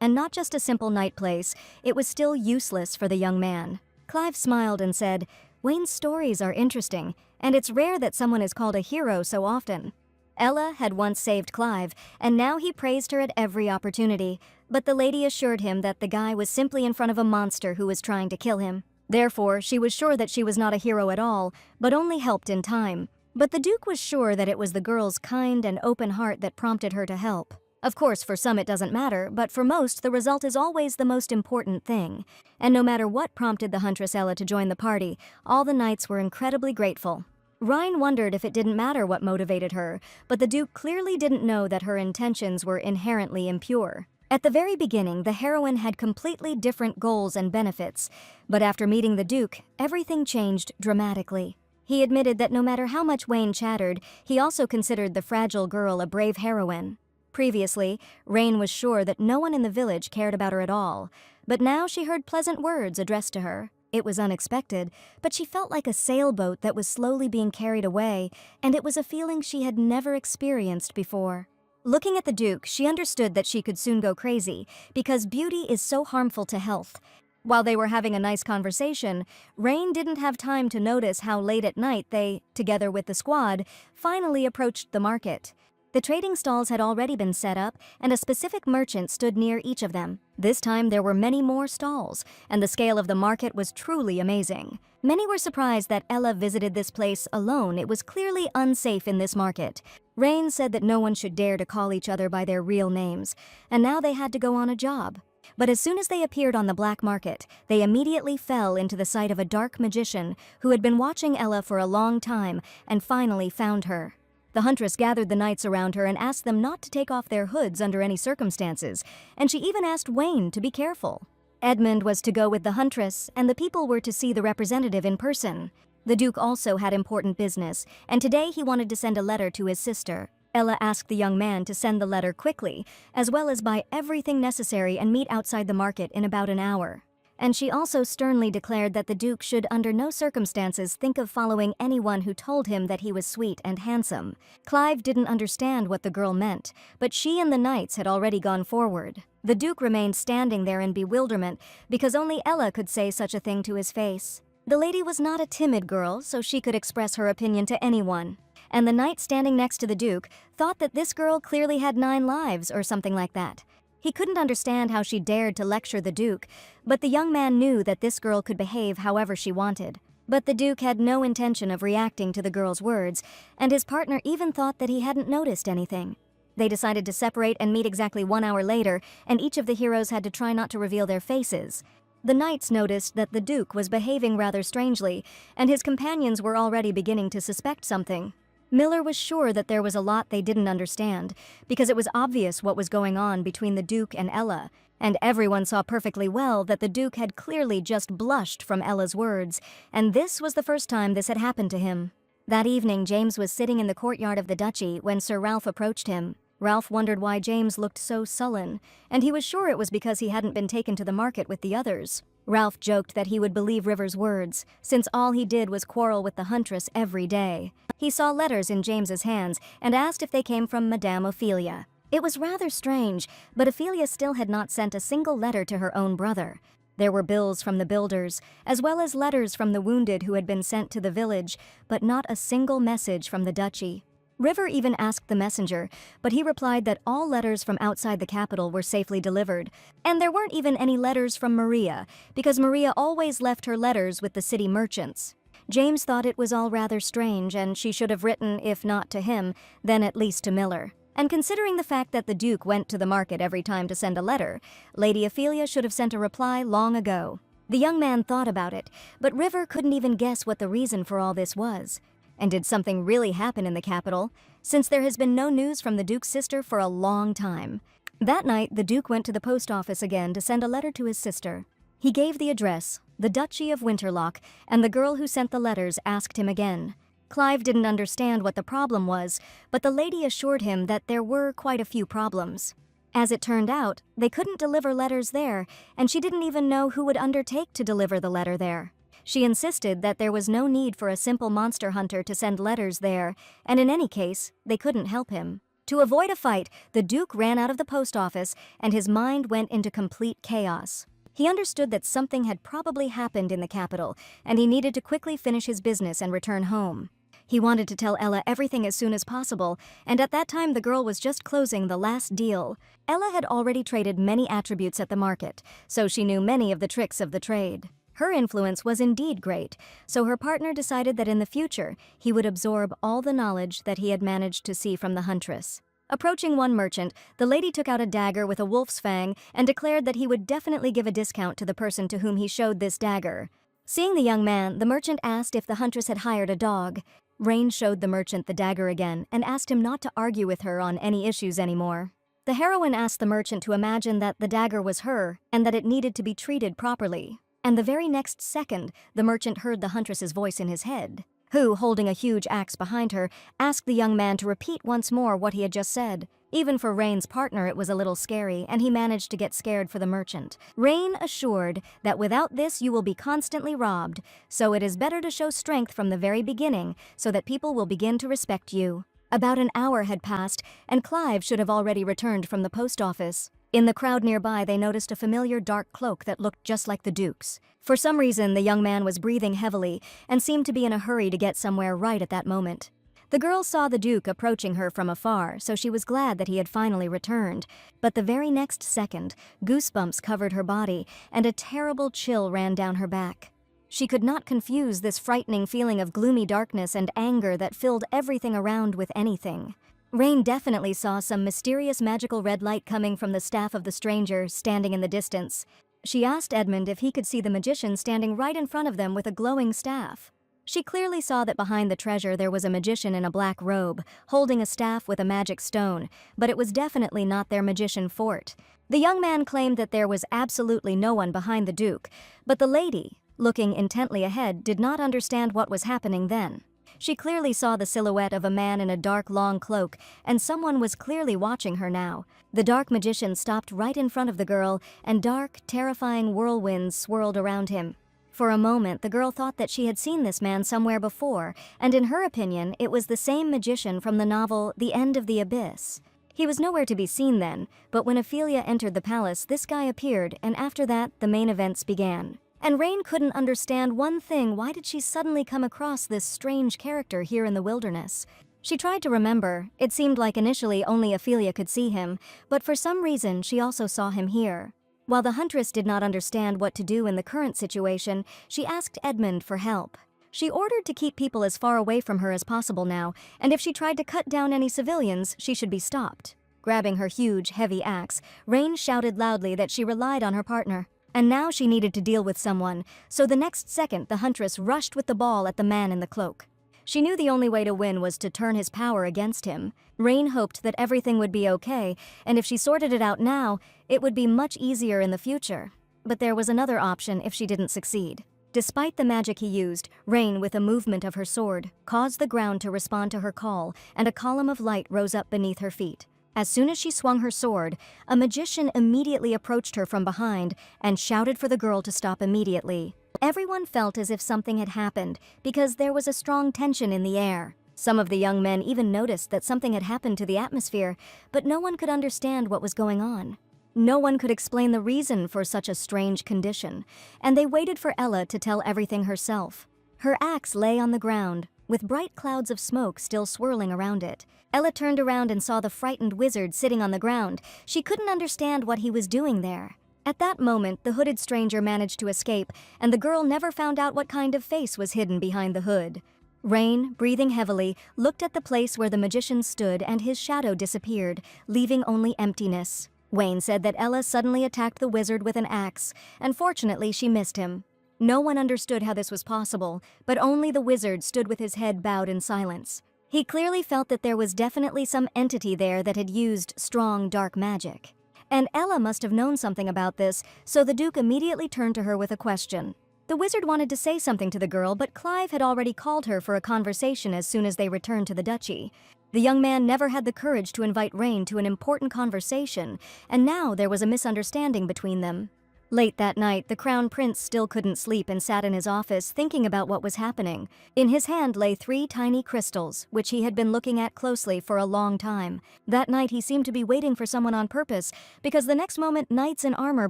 S1: and not just a simple night place, it was still useless for the young man. Clive smiled and said, "Wayne's stories are interesting, and it's rare that someone is called a hero so often." Ella had once saved Clive, and now he praised her at every opportunity, but the lady assured him that the guy was simply in front of a monster who was trying to kill him. Therefore, she was sure that she was not a hero at all, but only helped in time. But the Duke was sure that it was the girl's kind and open heart that prompted her to help. Of course, for some it doesn't matter, but for most, the result is always the most important thing. And no matter what prompted the Huntress Ella to join the party, all the knights were incredibly grateful. Ryan wondered if it didn't matter what motivated her, but the Duke clearly didn't know that her intentions were inherently impure. At the very beginning, the heroine had completely different goals and benefits, but after meeting the Duke, everything changed dramatically. He admitted that no matter how much Wayne chattered, he also considered the fragile girl a brave heroine. Previously, Rain was sure that no one in the village cared about her at all, but now she heard pleasant words addressed to her. It was unexpected, but she felt like a sailboat that was slowly being carried away, and it was a feeling she had never experienced before. Looking at the Duke, she understood that she could soon go crazy, because beauty is so harmful to health. While they were having a nice conversation, Rain didn't have time to notice how late at night they, together with the squad, finally approached the market. The trading stalls had already been set up, and a specific merchant stood near each of them. This time there were many more stalls, and the scale of the market was truly amazing. Many were surprised that Ella visited this place alone. It was clearly unsafe in this market. Rain said that no one should dare to call each other by their real names, and now they had to go on a job. But as soon as they appeared on the black market, they immediately fell into the sight of a dark magician who had been watching Ella for a long time and finally found her. The Huntress gathered the knights around her and asked them not to take off their hoods under any circumstances, and she even asked Wayne to be careful. Edmund was to go with the Huntress, and the people were to see the representative in person. The Duke also had important business, and today he wanted to send a letter to his sister. Ella asked the young man to send the letter quickly, as well as buy everything necessary and meet outside the market in about an hour. And she also sternly declared that the Duke should under no circumstances think of following anyone who told him that he was sweet and handsome. Clive didn't understand what the girl meant, but she and the knights had already gone forward. The Duke remained standing there in bewilderment because only Ella could say such a thing to his face. The lady was not a timid girl, so she could express her opinion to anyone. and the knight standing next to the duke thought that this girl clearly had 9 lives or something like that. He couldn't understand how she dared to lecture the duke, but the young man knew that this girl could behave however she wanted. But the duke had no intention of reacting to the girl's words, and his partner even thought that he hadn't noticed anything. They decided to separate and meet exactly 1 hour later, and each of the heroes had to try not to reveal their faces. The knights noticed that the duke was behaving rather strangely, and his companions were already beginning to suspect something. Miller was sure that there was a lot they didn't understand, because it was obvious what was going on between the duke and Ella, and everyone saw perfectly well that the duke had clearly just blushed from Ella's words, and this was the first time this had happened to him. That evening, James was sitting in the courtyard of the duchy when Sir Ralph approached him. Ralph wondered why James looked so sullen, and he was sure it was because he hadn't been taken to the market with the others. Ralph joked that he would believe River's words, since all he did was quarrel with the huntress every day. He saw letters in James's hands and asked if they came from Madame Ophelia. It was rather strange, but Ophelia still had not sent a single letter to her own brother. There were bills from the builders, as well as letters from the wounded who had been sent to the village, but not a single message from the duchy. River even asked the messenger, but he replied that all letters from outside the capital were safely delivered, and there weren't even any letters from Maria, because Maria always left her letters with the city merchants. James thought it was all rather strange, and she should have written, if not to him, then at least to Miller. And considering the fact that the Duke went to the market every time to send a letter, Lady Ophelia should have sent a reply long ago. The young man thought about it, but River couldn't even guess what the reason for all this was. And did something really happen in the capital, since there has been no news from the Duke's sister for a long time? That night, the Duke went to the post office again to send a letter to his sister. He gave the address, the Duchy of Winterlock, and the girl who sent the letters asked him again. Clive didn't understand what the problem was, but the lady assured him that there were quite a few problems. As it turned out, they couldn't deliver letters there, and she didn't even know who would undertake to deliver the letter there. She insisted that there was no need for a simple monster hunter to send letters there, and in any case, they couldn't help him. To avoid a fight, the Duke ran out of the post office, and his mind went into complete chaos. He understood that something had probably happened in the capital, and he needed to quickly finish his business and return home. He wanted to tell Ella everything as soon as possible, and at that time the girl was just closing the last deal. Ella had already traded many attributes at the market, so she knew many of the tricks of the trade. Her influence was indeed great, so her partner decided that in the future he would absorb all the knowledge that he had managed to see from the huntress. Approaching one merchant, the lady took out a dagger with a wolf's fang and declared that he would definitely give a discount to the person to whom he showed this dagger. Seeing the young man, the merchant asked if the huntress had hired a dog. Rain showed the merchant the dagger again and asked him not to argue with her on any issues anymore. The heroine asked the merchant to imagine that the dagger was her and that it needed to be treated properly. And the very next second, the merchant heard the huntress's voice in his head, who, holding a huge axe behind her, asked the young man to repeat once more what he had just said. Even for Rain's partner, it was a little scary, and he managed to get scared for the merchant. Rain assured that without this you will be constantly robbed, so it is better to show strength from the very beginning so that people will begin to respect you. About an hour had passed, and Clive should have already returned from the post office. In the crowd nearby, they noticed a familiar dark cloak that looked just like the Duke's. For some reason, the young man was breathing heavily and seemed to be in a hurry to get somewhere right at that moment. The girl saw the Duke approaching her from afar, so she was glad that he had finally returned. But the very next second, goosebumps covered her body, and a terrible chill ran down her back. She could not confuse this frightening feeling of gloomy darkness and anger that filled everything around with anything. Rain definitely saw some mysterious magical red light coming from the staff of the stranger standing in the distance. She asked Edmund if he could see the magician standing right in front of them with a glowing staff. She clearly saw that behind the treasure there was a magician in a black robe, holding a staff with a magic stone, but it was definitely not their magician fort. The young man claimed that there was absolutely no one behind the Duke, but the lady, looking intently ahead, did not understand what was happening then. She clearly saw the silhouette of a man in a dark, long cloak, and someone was clearly watching her now. The dark magician stopped right in front of the girl, and dark, terrifying whirlwinds swirled around him. For a moment, the girl thought that she had seen this man somewhere before, and in her opinion, it was the same magician from the novel The End of the Abyss. He was nowhere to be seen then, but when Ophelia entered the palace, this guy appeared, and after that, the main events began. And Rain couldn't understand one thing: why did she suddenly come across this strange character here in the wilderness? She tried to remember. It seemed like initially only Ophelia could see him, but for some reason she also saw him here. While the huntress did not understand what to do in the current situation, she asked Edmund for help. She ordered to keep people as far away from her as possible now, and if she tried to cut down any civilians, she should be stopped. Grabbing her huge, heavy axe, Rain shouted loudly that she relied on her partner. And now she needed to deal with someone, so the next second the huntress rushed with the ball at the man in the cloak. She knew the only way to win was to turn his power against him. Rain hoped that everything would be okay, and if she sorted it out now, it would be much easier in the future. But there was another option if she didn't succeed. Despite the magic he used, Rain, with a movement of her sword, caused the ground to respond to her call, and a column of light rose up beneath her feet. As soon as she swung her sword, a magician immediately approached her from behind and shouted for the girl to stop immediately. Everyone felt as if something had happened because there was a strong tension in the air. Some of the young men even noticed that something had happened to the atmosphere, but no one could understand what was going on. No one could explain the reason for such a strange condition, and they waited for Ella to tell everything herself. Her axe lay on the ground, with bright clouds of smoke still swirling around it. Ella turned around and saw the frightened wizard sitting on the ground. She couldn't understand what he was doing there. At that moment, the hooded stranger managed to escape, and the girl never found out what kind of face was hidden behind the hood. Rain, breathing heavily, looked at the place where the magician stood and his shadow disappeared, leaving only emptiness. Wayne said that Ella suddenly attacked the wizard with an axe, and fortunately she missed him. No one understood how this was possible, but only the wizard stood with his head bowed in silence. He clearly felt that there was definitely some entity there that had used strong, dark magic. And Ella must have known something about this, so the Duke immediately turned to her with a question. The wizard wanted to say something to the girl, but Clive had already called her for a conversation as soon as they returned to the duchy. The young man never had the courage to invite Rain to an important conversation, and now there was a misunderstanding between them. Late that night, the Crown Prince still couldn't sleep and sat in his office thinking about what was happening. In his hand lay 3 tiny crystals, which he had been looking at closely for a long time. That night he seemed to be waiting for someone on purpose, because the next moment knights in armor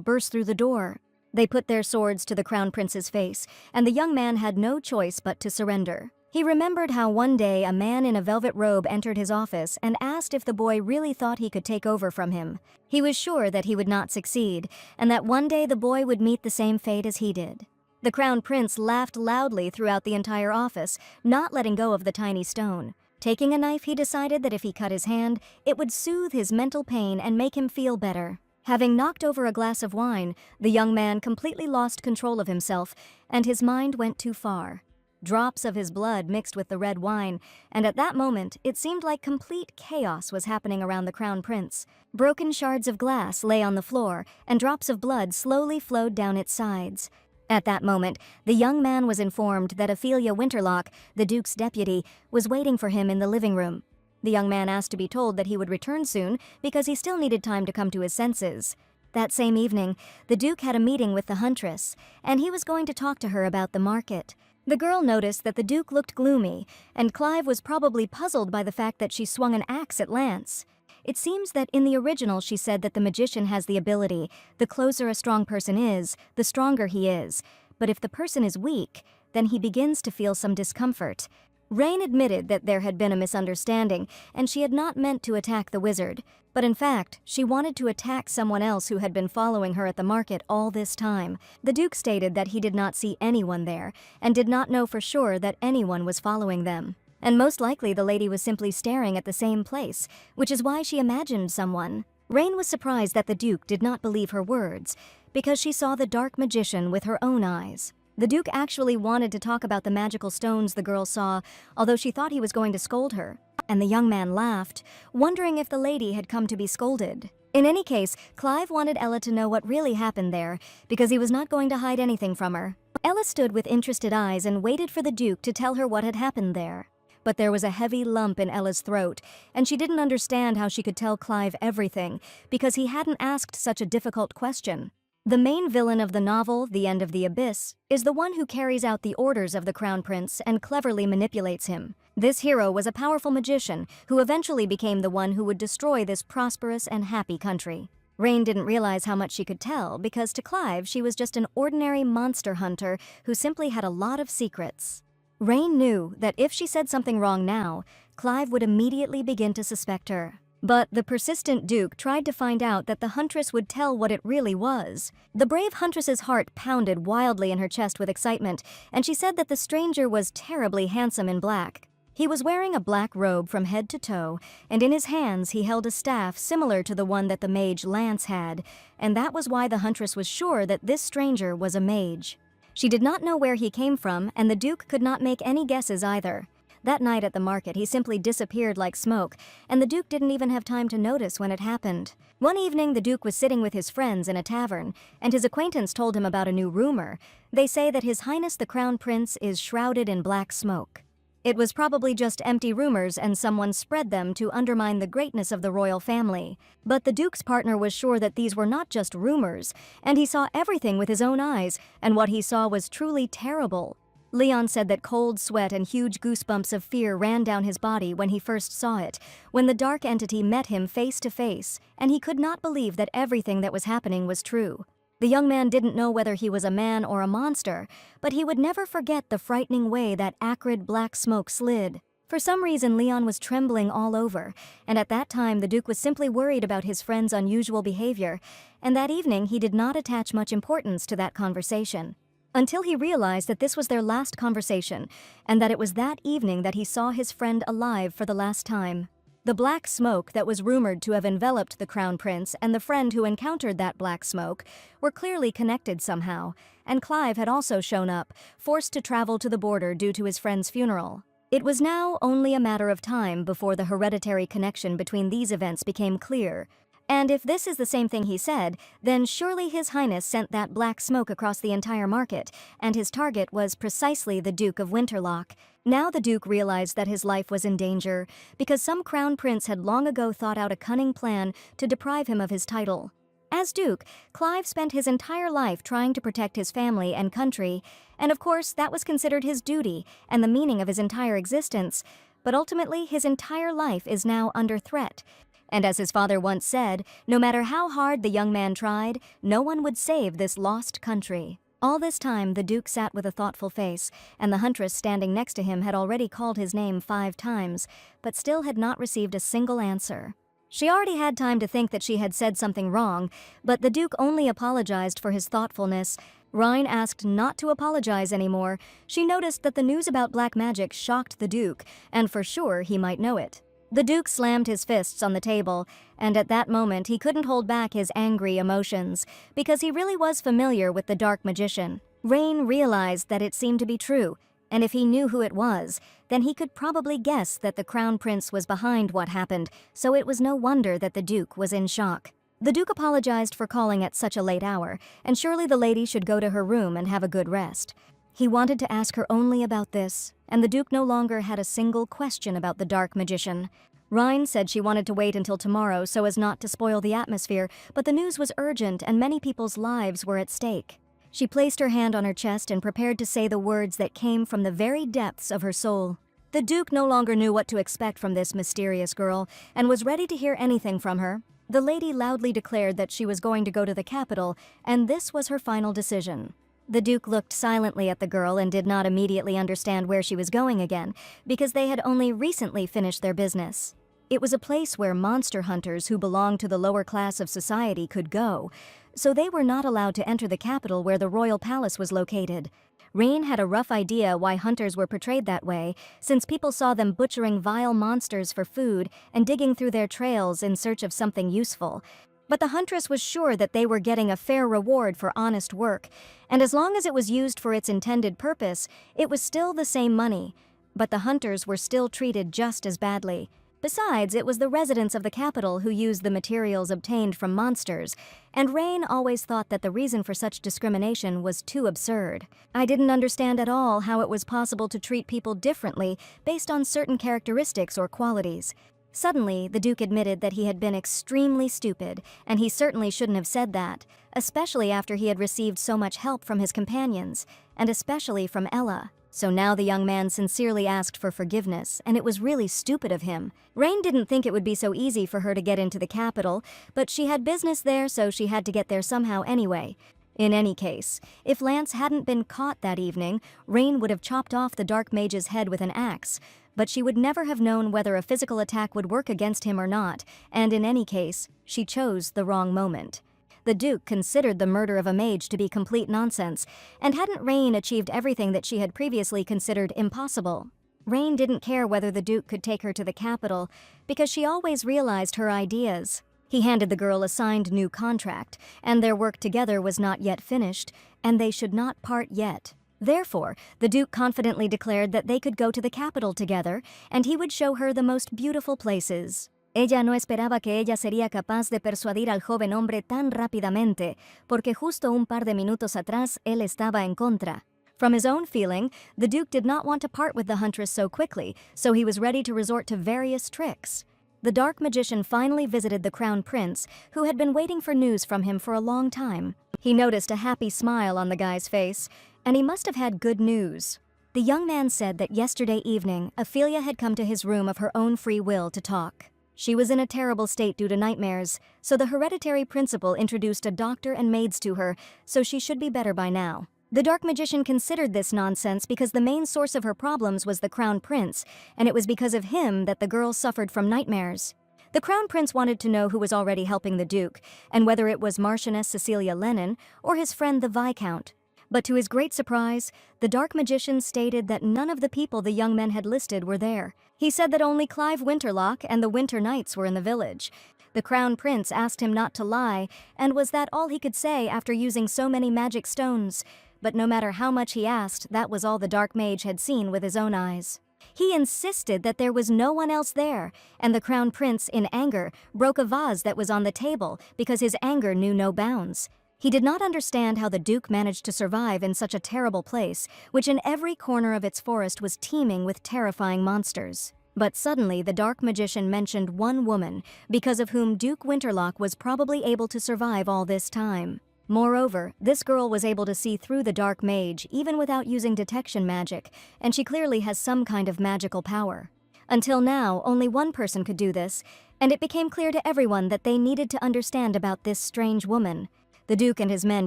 S1: burst through the door. They put their swords to the Crown Prince's face, and the young man had no choice but to surrender. He remembered how one day a man in a velvet robe entered his office and asked if the boy really thought he could take over from him. He was sure that he would not succeed, and that one day the boy would meet the same fate as he did. The Crown Prince laughed loudly throughout the entire office, not letting go of the tiny stone. Taking a knife, he decided that if he cut his hand, it would soothe his mental pain and make him feel better. Having knocked over a glass of wine, the young man completely lost control of himself, and his mind went too far. Drops of his blood mixed with the red wine, and at that moment, it seemed like complete chaos was happening around the Crown Prince. Broken shards of glass lay on the floor, and drops of blood slowly flowed down its sides. At that moment, the young man was informed that Ophelia Winterlock, the Duke's deputy, was waiting for him in the living room. The young man asked to be told that he would return soon because he still needed time to come to his senses. That same evening, the Duke had a meeting with the huntress, and he was going to talk to her about the market. The girl noticed that the Duke looked gloomy, and Clive was probably puzzled by the fact that she swung an axe at Lance. It seems that in the original she said that the magician has the ability, the closer a strong person is, the stronger he is. But if the person is weak, then he begins to feel some discomfort. Rain admitted that there had been a misunderstanding, and she had not meant to attack the wizard. But in fact, she wanted to attack someone else who had been following her at the market all this time. The Duke stated that he did not see anyone there, and did not know for sure that anyone was following them. And most likely the lady was simply staring at the same place, which is why she imagined someone. Rain was surprised that the Duke did not believe her words, because she saw the dark magician with her own eyes. The Duke actually wanted to talk about the magical stones the girl saw, although she thought he was going to scold her. And the young man laughed, wondering if the lady had come to be scolded. In any case, Clive wanted Ella to know what really happened there, because he was not going to hide anything from her. Ella stood with interested eyes and waited for the Duke to tell her what had happened there. But there was a heavy lump in Ella's throat, and she didn't understand how she could tell Clive everything, because he hadn't asked such a difficult question. The main villain of the novel, The End of the Abyss, is the one who carries out the orders of the Crown Prince and cleverly manipulates him. This hero was a powerful magician who eventually became the one who would destroy this prosperous and happy country. Rain didn't realize how much she could tell because to Clive she was just an ordinary monster hunter who simply had a lot of secrets. Rain knew that if she said something wrong now, Clive would immediately begin to suspect her. But the persistent Duke tried to find out that the huntress would tell what it really was. The brave huntress's heart pounded wildly in her chest with excitement, and she said that the stranger was terribly handsome in black. He was wearing a black robe from head to toe, and in his hands he held a staff similar to the one that the mage Lance had, and that was why the huntress was sure that this stranger was a mage. She did not know where he came from, and the Duke could not make any guesses either. That night at the market, he simply disappeared like smoke, and the Duke didn't even have time to notice when it happened. One evening, the Duke was sitting with his friends in a tavern, and his acquaintance told him about a new rumor. They say that His Highness the Crown Prince is shrouded in black smoke. It was probably just empty rumors, and someone spread them to undermine the greatness of the royal family. But the Duke's partner was sure that these were not just rumors, and he saw everything with his own eyes, and what he saw was truly terrible. Leon said that cold sweat and huge goosebumps of fear ran down his body when he first saw it, when the dark entity met him face to face, and he could not believe that everything that was happening was true. The young man didn't know whether he was a man or a monster, but he would never forget the frightening way that acrid black smoke slid. For some reason, Leon was trembling all over, and at that time the Duke was simply worried about his friend's unusual behavior, and that evening he did not attach much importance to that conversation. Until he realized that this was their last conversation, and that it was that evening that he saw his friend alive for the last time. The black smoke that was rumored to have enveloped the Crown Prince and the friend who encountered that black smoke were clearly connected somehow, and Clive had also shown up, forced to travel to the border due to his friend's funeral. It was now only a matter of time before the hereditary connection between these events became clear. And if this is the same thing he said, then surely His Highness sent that black smoke across the entire market, and his target was precisely the Duke of Winterlock. Now the Duke realized that his life was in danger, because some crown prince had long ago thought out a cunning plan to deprive him of his title. As Duke, Clive spent his entire life trying to protect his family and country, and of course that was considered his duty and the meaning of his entire existence, but ultimately his entire life is now under threat. And as his father once said, no matter how hard the young man tried, no one would save this lost country. All this time, the Duke sat with a thoughtful face, and the huntress standing next to him had already called his name 5 times, but still had not received a single answer. She already had time to think that she had said something wrong, but the Duke only apologized for his thoughtfulness. Rhine asked not to apologize anymore. She noticed that the news about black magic shocked the Duke, and for sure he might know it. The Duke slammed his fists on the table, and at that moment he couldn't hold back his angry emotions, because he really was familiar with the dark magician. Rain realized that it seemed to be true, and if he knew who it was, then he could probably guess that the Crown Prince was behind what happened, so it was no wonder that the Duke was in shock. The Duke apologized for calling at such a late hour, and surely the lady should go to her room and have a good rest. He wanted to ask her only about this, and the Duke no longer had a single question about the dark magician. Rhine said she wanted to wait until tomorrow so as not to spoil the atmosphere, but the news was urgent and many people's lives were at stake. She placed her hand on her chest and prepared to say the words that came from the very depths of her soul. The Duke no longer knew what to expect from this mysterious girl, and was ready to hear anything from her. The lady loudly declared that she was going to go to the capital, and this was her final decision. The Duke looked silently at the girl and did not immediately understand where she was going again, because they had only recently finished their business. It was a place where monster hunters who belonged to the lower class of society could go, so they were not allowed to enter the capital where the royal palace was located. Rain had a rough idea why hunters were portrayed that way, since people saw them butchering vile monsters for food and digging through their trails in search of something useful. But the huntress was sure that they were getting a fair reward for honest work, and as long as it was used for its intended purpose, it was still the same money. But the hunters were still treated just as badly. Besides, it was the residents of the capital who used the materials obtained from monsters, and Rain always thought that the reason for such discrimination was too absurd. I didn't understand at all how it was possible to treat people differently based on certain characteristics or qualities. Suddenly, the Duke admitted that he had been extremely stupid, and he certainly shouldn't have said that, especially after he had received so much help from his companions, and especially from Ella. So now the young man sincerely asked for forgiveness, and it was really stupid of him. Rain didn't think it would be so easy for her to get into the capital, but she had business there, so she had to get there somehow anyway. In any case, if Lance hadn't been caught that evening, Rain would have chopped off the Dark Mage's head with an axe, but she would never have known whether a physical attack would work against him or not, and in any case, she chose the wrong moment. The Duke considered the murder of a mage to be complete nonsense, and hadn't Rain achieved everything that she had previously considered impossible? Rain didn't care whether the Duke could take her to the capital, because she always realized her ideas. He handed the girl a signed new contract, and their work together was not yet finished, and they should not part yet. Therefore, the Duke confidently declared that they could go to the capital together, and he would show her the most beautiful places. Ella no esperaba que ella sería capaz de persuadir al joven hombre tan rápidamente, porque justo un par de minutos atrás él estaba en contra. From his own feeling, the Duke did not want to part with the huntress so quickly, so he was ready to resort to various tricks. The Dark Magician finally visited the Crown Prince, who had been waiting for news from him for a long time. He noticed a happy smile on the guy's face, and he must have had good news. The young man said that yesterday evening, Ophelia had come to his room of her own free will to talk. She was in a terrible state due to nightmares, so the hereditary principal introduced a doctor and maids to her, so she should be better by now. The Dark Magician considered this nonsense because the main source of her problems was the Crown Prince, and it was because of him that the girl suffered from nightmares. The Crown Prince wanted to know who was already helping the Duke, and whether it was Marchioness Cecilia Lennon or his friend the Viscount. But to his great surprise, the Dark Magician stated that none of the people the young men had listed were there. He said that only Clive Winterlock and the Winter Knights were in the village. The Crown Prince asked him not to lie, and was that all he could say after using so many magic stones? But no matter how much he asked, that was all the Dark Mage had seen with his own eyes. He insisted that there was no one else there, and the Crown Prince, in anger, broke a vase that was on the table because his anger knew no bounds. He did not understand how the Duke managed to survive in such a terrible place, which in every corner of its forest was teeming with terrifying monsters. But suddenly the Dark Magician mentioned one woman, because of whom Duke Winterlock was probably able to survive all this time. Moreover, this girl was able to see through the Dark Mage even without using detection magic, and she clearly has some kind of magical power. Until now, only one person could do this, and it became clear to everyone that they needed to understand about this strange woman. The Duke and his men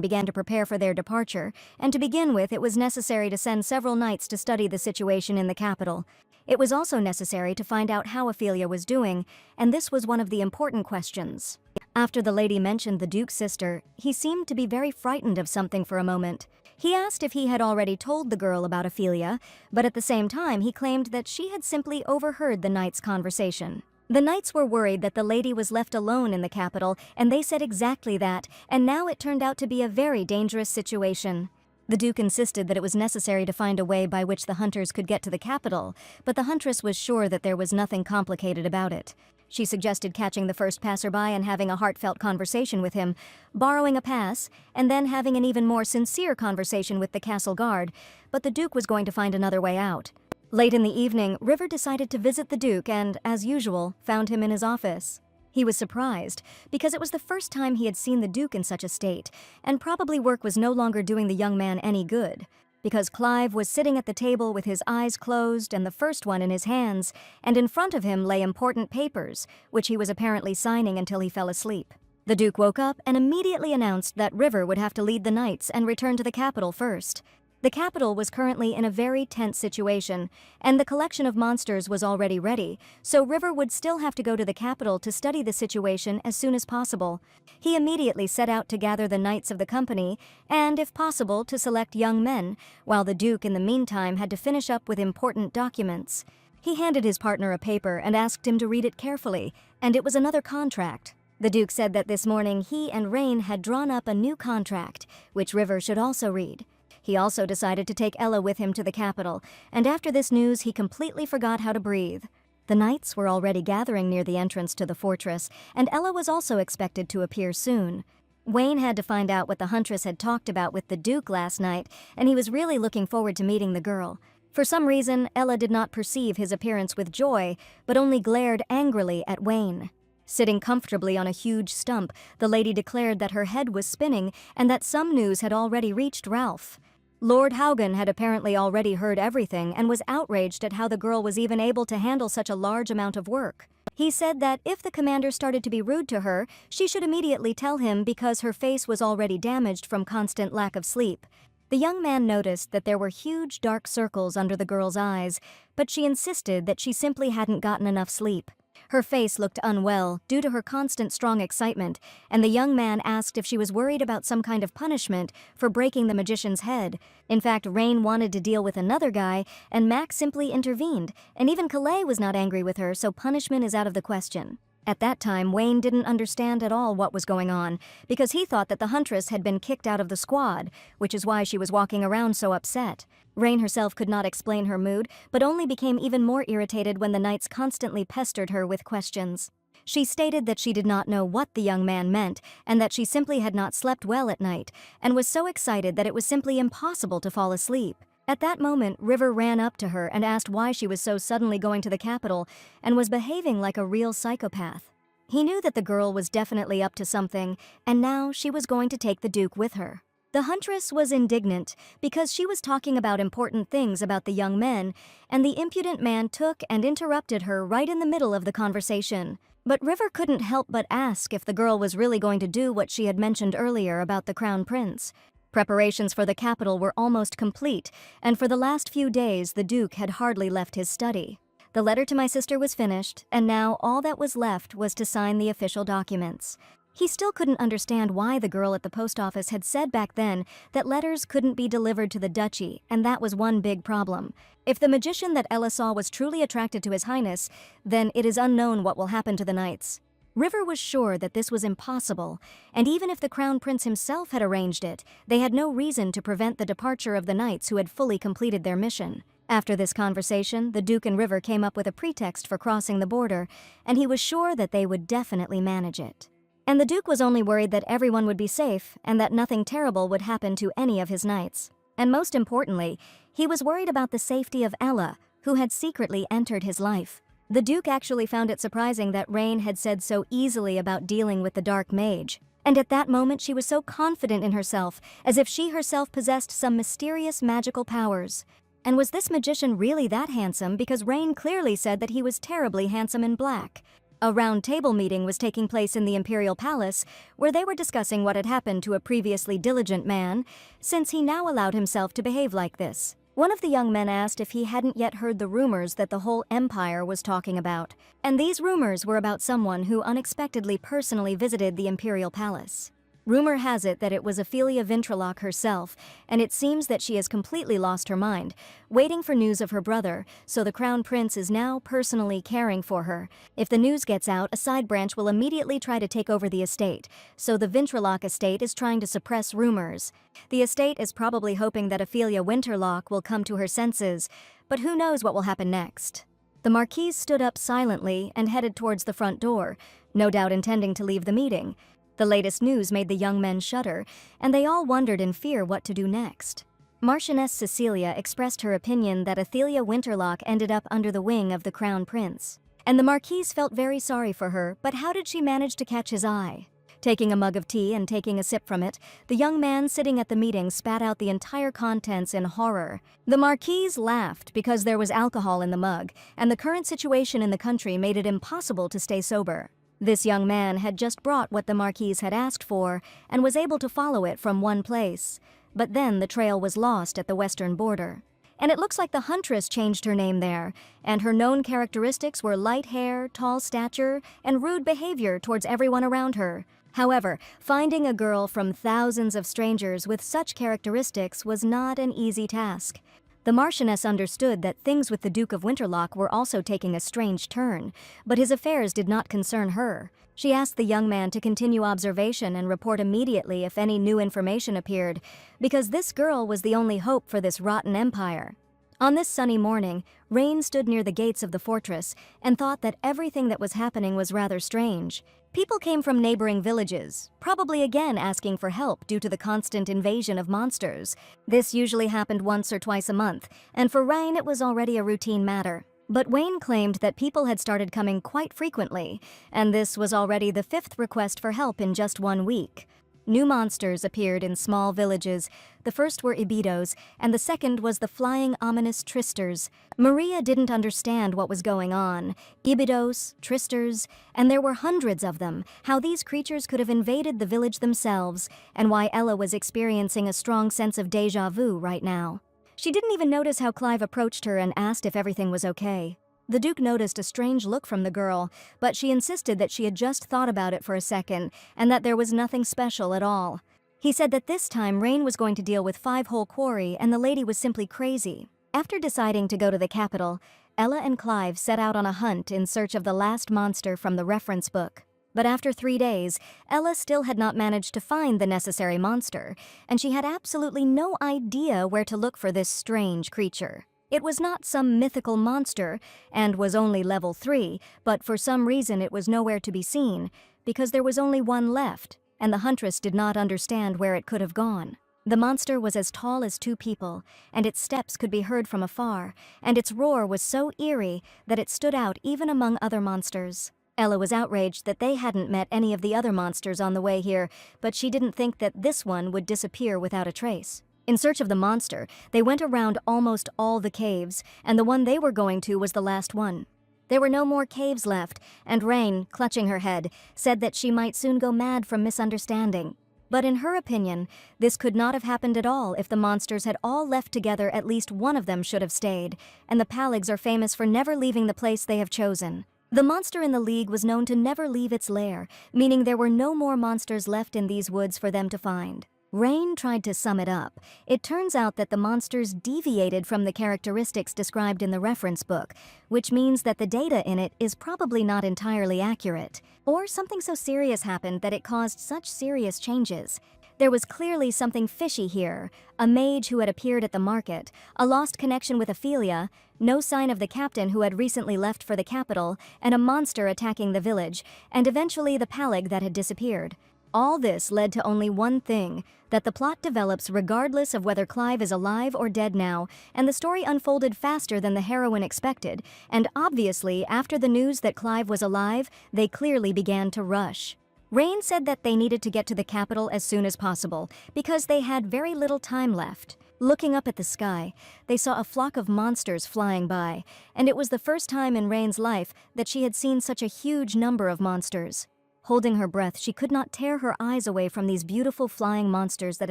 S1: began to prepare for their departure, and to begin with, it was necessary to send several knights to study the situation in the capital. It was also necessary to find out how Ophelia was doing, and this was one of the important questions. After the lady mentioned the Duke's sister, he seemed to be very frightened of something for a moment. He asked if he had already told the girl about Ophelia, but at the same time he claimed that she had simply overheard the knights' conversation. The knights were worried that the lady was left alone in the capital, and they said exactly that, and now it turned out to be a very dangerous situation. The Duke insisted that it was necessary to find a way by which the hunters could get to the capital, but the huntress was sure that there was nothing complicated about it. She suggested catching the first passerby and having a heartfelt conversation with him, borrowing a pass, and then having an even more sincere conversation with the castle guard, but the Duke was going to find another way out. Late in the evening, River decided to visit the Duke and, as usual, found him in his office. He was surprised, because it was the first time he had seen the Duke in such a state, and probably work was no longer doing the young man any good, because Clive was sitting at the table with his eyes closed and the first one in his hands, and in front of him lay important papers, which he was apparently signing until he fell asleep. The Duke woke up and immediately announced that River would have to lead the knights and return to the capital first. The capital was currently in a very tense situation, and the collection of monsters was already ready, so River would still have to go to the capital to study the situation as soon as possible. He immediately set out to gather the knights of the company, and, if possible, to select young men, while the Duke in the meantime had to finish up with important documents. He handed his partner a paper and asked him to read it carefully, and it was another contract. The Duke said that this morning he and Rain had drawn up a new contract, which River should also read. He also decided to take Ella with him to the capital, and after this news he completely forgot how to breathe. The knights were already gathering near the entrance to the fortress, and Ella was also expected to appear soon. Wayne had to find out what the huntress had talked about with the Duke last night, and he was really looking forward to meeting the girl. For some reason, Ella did not perceive his appearance with joy, but only glared angrily at Wayne. Sitting comfortably on a huge stump, the lady declared that her head was spinning and that some news had already reached Ralph. Lord Haugen had apparently already heard everything and was outraged at how the girl was even able to handle such a large amount of work. He said that if the commander started to be rude to her, she should immediately tell him because her face was already damaged from constant lack of sleep. The young man noticed that there were huge dark circles under the girl's eyes, but she insisted that she simply hadn't gotten enough sleep. Her face looked unwell due to her constant strong excitement, and the young man asked if she was worried about some kind of punishment for breaking the magician's head. In fact, Rain wanted to deal with another guy, and Max simply intervened, and even Calais was not angry with her, so punishment is out of the question. At that time, Wayne didn't understand at all what was going on, because he thought that the Huntress had been kicked out of the squad, which is why she was walking around so upset. Rain herself could not explain her mood, but only became even more irritated when the knights constantly pestered her with questions. She stated that she did not know what the young man meant, and that she simply had not slept well at night, and was so excited that it was simply impossible to fall asleep. At that moment, River ran up to her and asked why she was so suddenly going to the capital and was behaving like a real psychopath. He knew that the girl was definitely up to something, and now she was going to take the Duke with her. The Huntress was indignant because she was talking about important things about the young men, and the impudent man took and interrupted her right in the middle of the conversation. But River couldn't help but ask if the girl was really going to do what she had mentioned earlier about the Crown Prince. Preparations for the capital were almost complete, and for the last few days the Duke had hardly left his study. The letter to my sister was finished, and now all that was left was to sign the official documents. He still couldn't understand why the girl at the post office had said back then that letters couldn't be delivered to the duchy, and that was one big problem. If the magician that Ella saw was truly attracted to His Highness, then it is unknown what will happen to the knights. River was sure that this was impossible, and even if the Crown Prince himself had arranged it, they had no reason to prevent the departure of the knights who had fully completed their mission. After this conversation, the Duke and River came up with a pretext for crossing the border, and he was sure that they would definitely manage it. And the Duke was only worried that everyone would be safe and that nothing terrible would happen to any of his knights. And most importantly, he was worried about the safety of Ella, who had secretly entered his life. The Duke actually found it surprising that Rain had said so easily about dealing with the Dark Mage. And at that moment she was so confident in herself, as if she herself possessed some mysterious magical powers. And was this magician really that handsome, because Rain clearly said that he was terribly handsome in black? A round table meeting was taking place in the Imperial Palace, where they were discussing what had happened to a previously diligent man, since he now allowed himself to behave like this. One of the young men asked if he hadn't yet heard the rumors that the whole empire was talking about, and these rumors were about someone who unexpectedly personally visited the Imperial Palace. Rumor has it that it was Ophelia Ventralock herself, and it seems that she has completely lost her mind, waiting for news of her brother, so the Crown Prince is now personally caring for her. If the news gets out, a side branch will immediately try to take over the estate, so the Ventralock estate is trying to suppress rumors. The estate is probably hoping that Ophelia Winterlock will come to her senses, but who knows what will happen next. The Marquise stood up silently and headed towards the front door, no doubt intending to leave the meeting. The latest news made the young men shudder, and they all wondered in fear what to do next. Marchioness Cecilia expressed her opinion that Ophelia Winterlock ended up under the wing of the Crown Prince. And the Marquise felt very sorry for her, but how did she manage to catch his eye? Taking a mug of tea and taking a sip from it, the young man sitting at the meeting spat out the entire contents in horror. The Marquise laughed because there was alcohol in the mug, and the current situation in the country made it impossible to stay sober. This young man had just brought what the Marquise had asked for and was able to follow it from one place. But then the trail was lost at the western border. And it looks like the Huntress changed her name there, and her known characteristics were light hair, tall stature, and rude behavior towards everyone around her. However, finding a girl from thousands of strangers with such characteristics was not an easy task. The Marchioness understood that things with the Duke of Winterlock were also taking a strange turn, but his affairs did not concern her. She asked the young man to continue observation and report immediately if any new information appeared, because this girl was the only hope for this rotten empire. On this sunny morning, Rain stood near the gates of the fortress and thought that everything that was happening was rather strange. People came from neighboring villages, probably again asking for help due to the constant invasion of monsters. This usually happened once or twice a month, and for Rain it was already a routine matter. But Wayne claimed that people had started coming quite frequently, and this was already the 5th request for help in just 1 week. New monsters appeared in small villages. The first were Ibidos, and the second was the flying ominous Tristers. Maria didn't understand what was going on. Ibidos, Tristers, and there were hundreds of them, how these creatures could have invaded the village themselves, and why Ella was experiencing a strong sense of déjà vu right now. She didn't even notice how Clive approached her and asked if everything was okay. The Duke noticed a strange look from the girl, but she insisted that she had just thought about it for a second and that there was nothing special at all. He said that this time Rain was going to deal with 5-hole quarry and the lady was simply crazy. After deciding to go to the capital, Ella and Clive set out on a hunt in search of the last monster from the reference book. But after 3 days, Ella still had not managed to find the necessary monster, and she had absolutely no idea where to look for this strange creature. It was not some mythical monster, and was only level 3, but for some reason it was nowhere to be seen, because there was only one left, and the huntress did not understand where it could have gone. The monster was as tall as 2 people, and its steps could be heard from afar, and its roar was so eerie that it stood out even among other monsters. Ella was outraged that they hadn't met any of the other monsters on the way here, but she didn't think that this one would disappear without a trace. In search of the monster, they went around almost all the caves, and the one they were going to was the last one. There were no more caves left, and Rain, clutching her head, said that she might soon go mad from misunderstanding. But in her opinion, this could not have happened at all if the monsters had all left together. At least one of them should have stayed, and the Palags are famous for never leaving the place they have chosen. The monster in the League was known to never leave its lair, meaning there were no more monsters left in these woods for them to find. Rain tried to sum it up. It turns out that the monsters deviated from the characteristics described in the reference book, which means that the data in it is probably not entirely accurate. Or something so serious happened that it caused such serious changes. There was clearly something fishy here. A mage who had appeared at the market, a lost connection with Ophelia, no sign of the captain who had recently left for the capital, and a monster attacking the village, and eventually the Palag that had disappeared. All this led to only one thing, that the plot develops regardless of whether Clive is alive or dead now, and the story unfolded faster than the heroine expected, and obviously, after the news that Clive was alive, they clearly began to rush. Rain said that they needed to get to the capital as soon as possible, because they had very little time left. Looking up at the sky, they saw a flock of monsters flying by, and it was the first time in Rain's life that she had seen such a huge number of monsters. Holding her breath, she could not tear her eyes away from these beautiful flying monsters that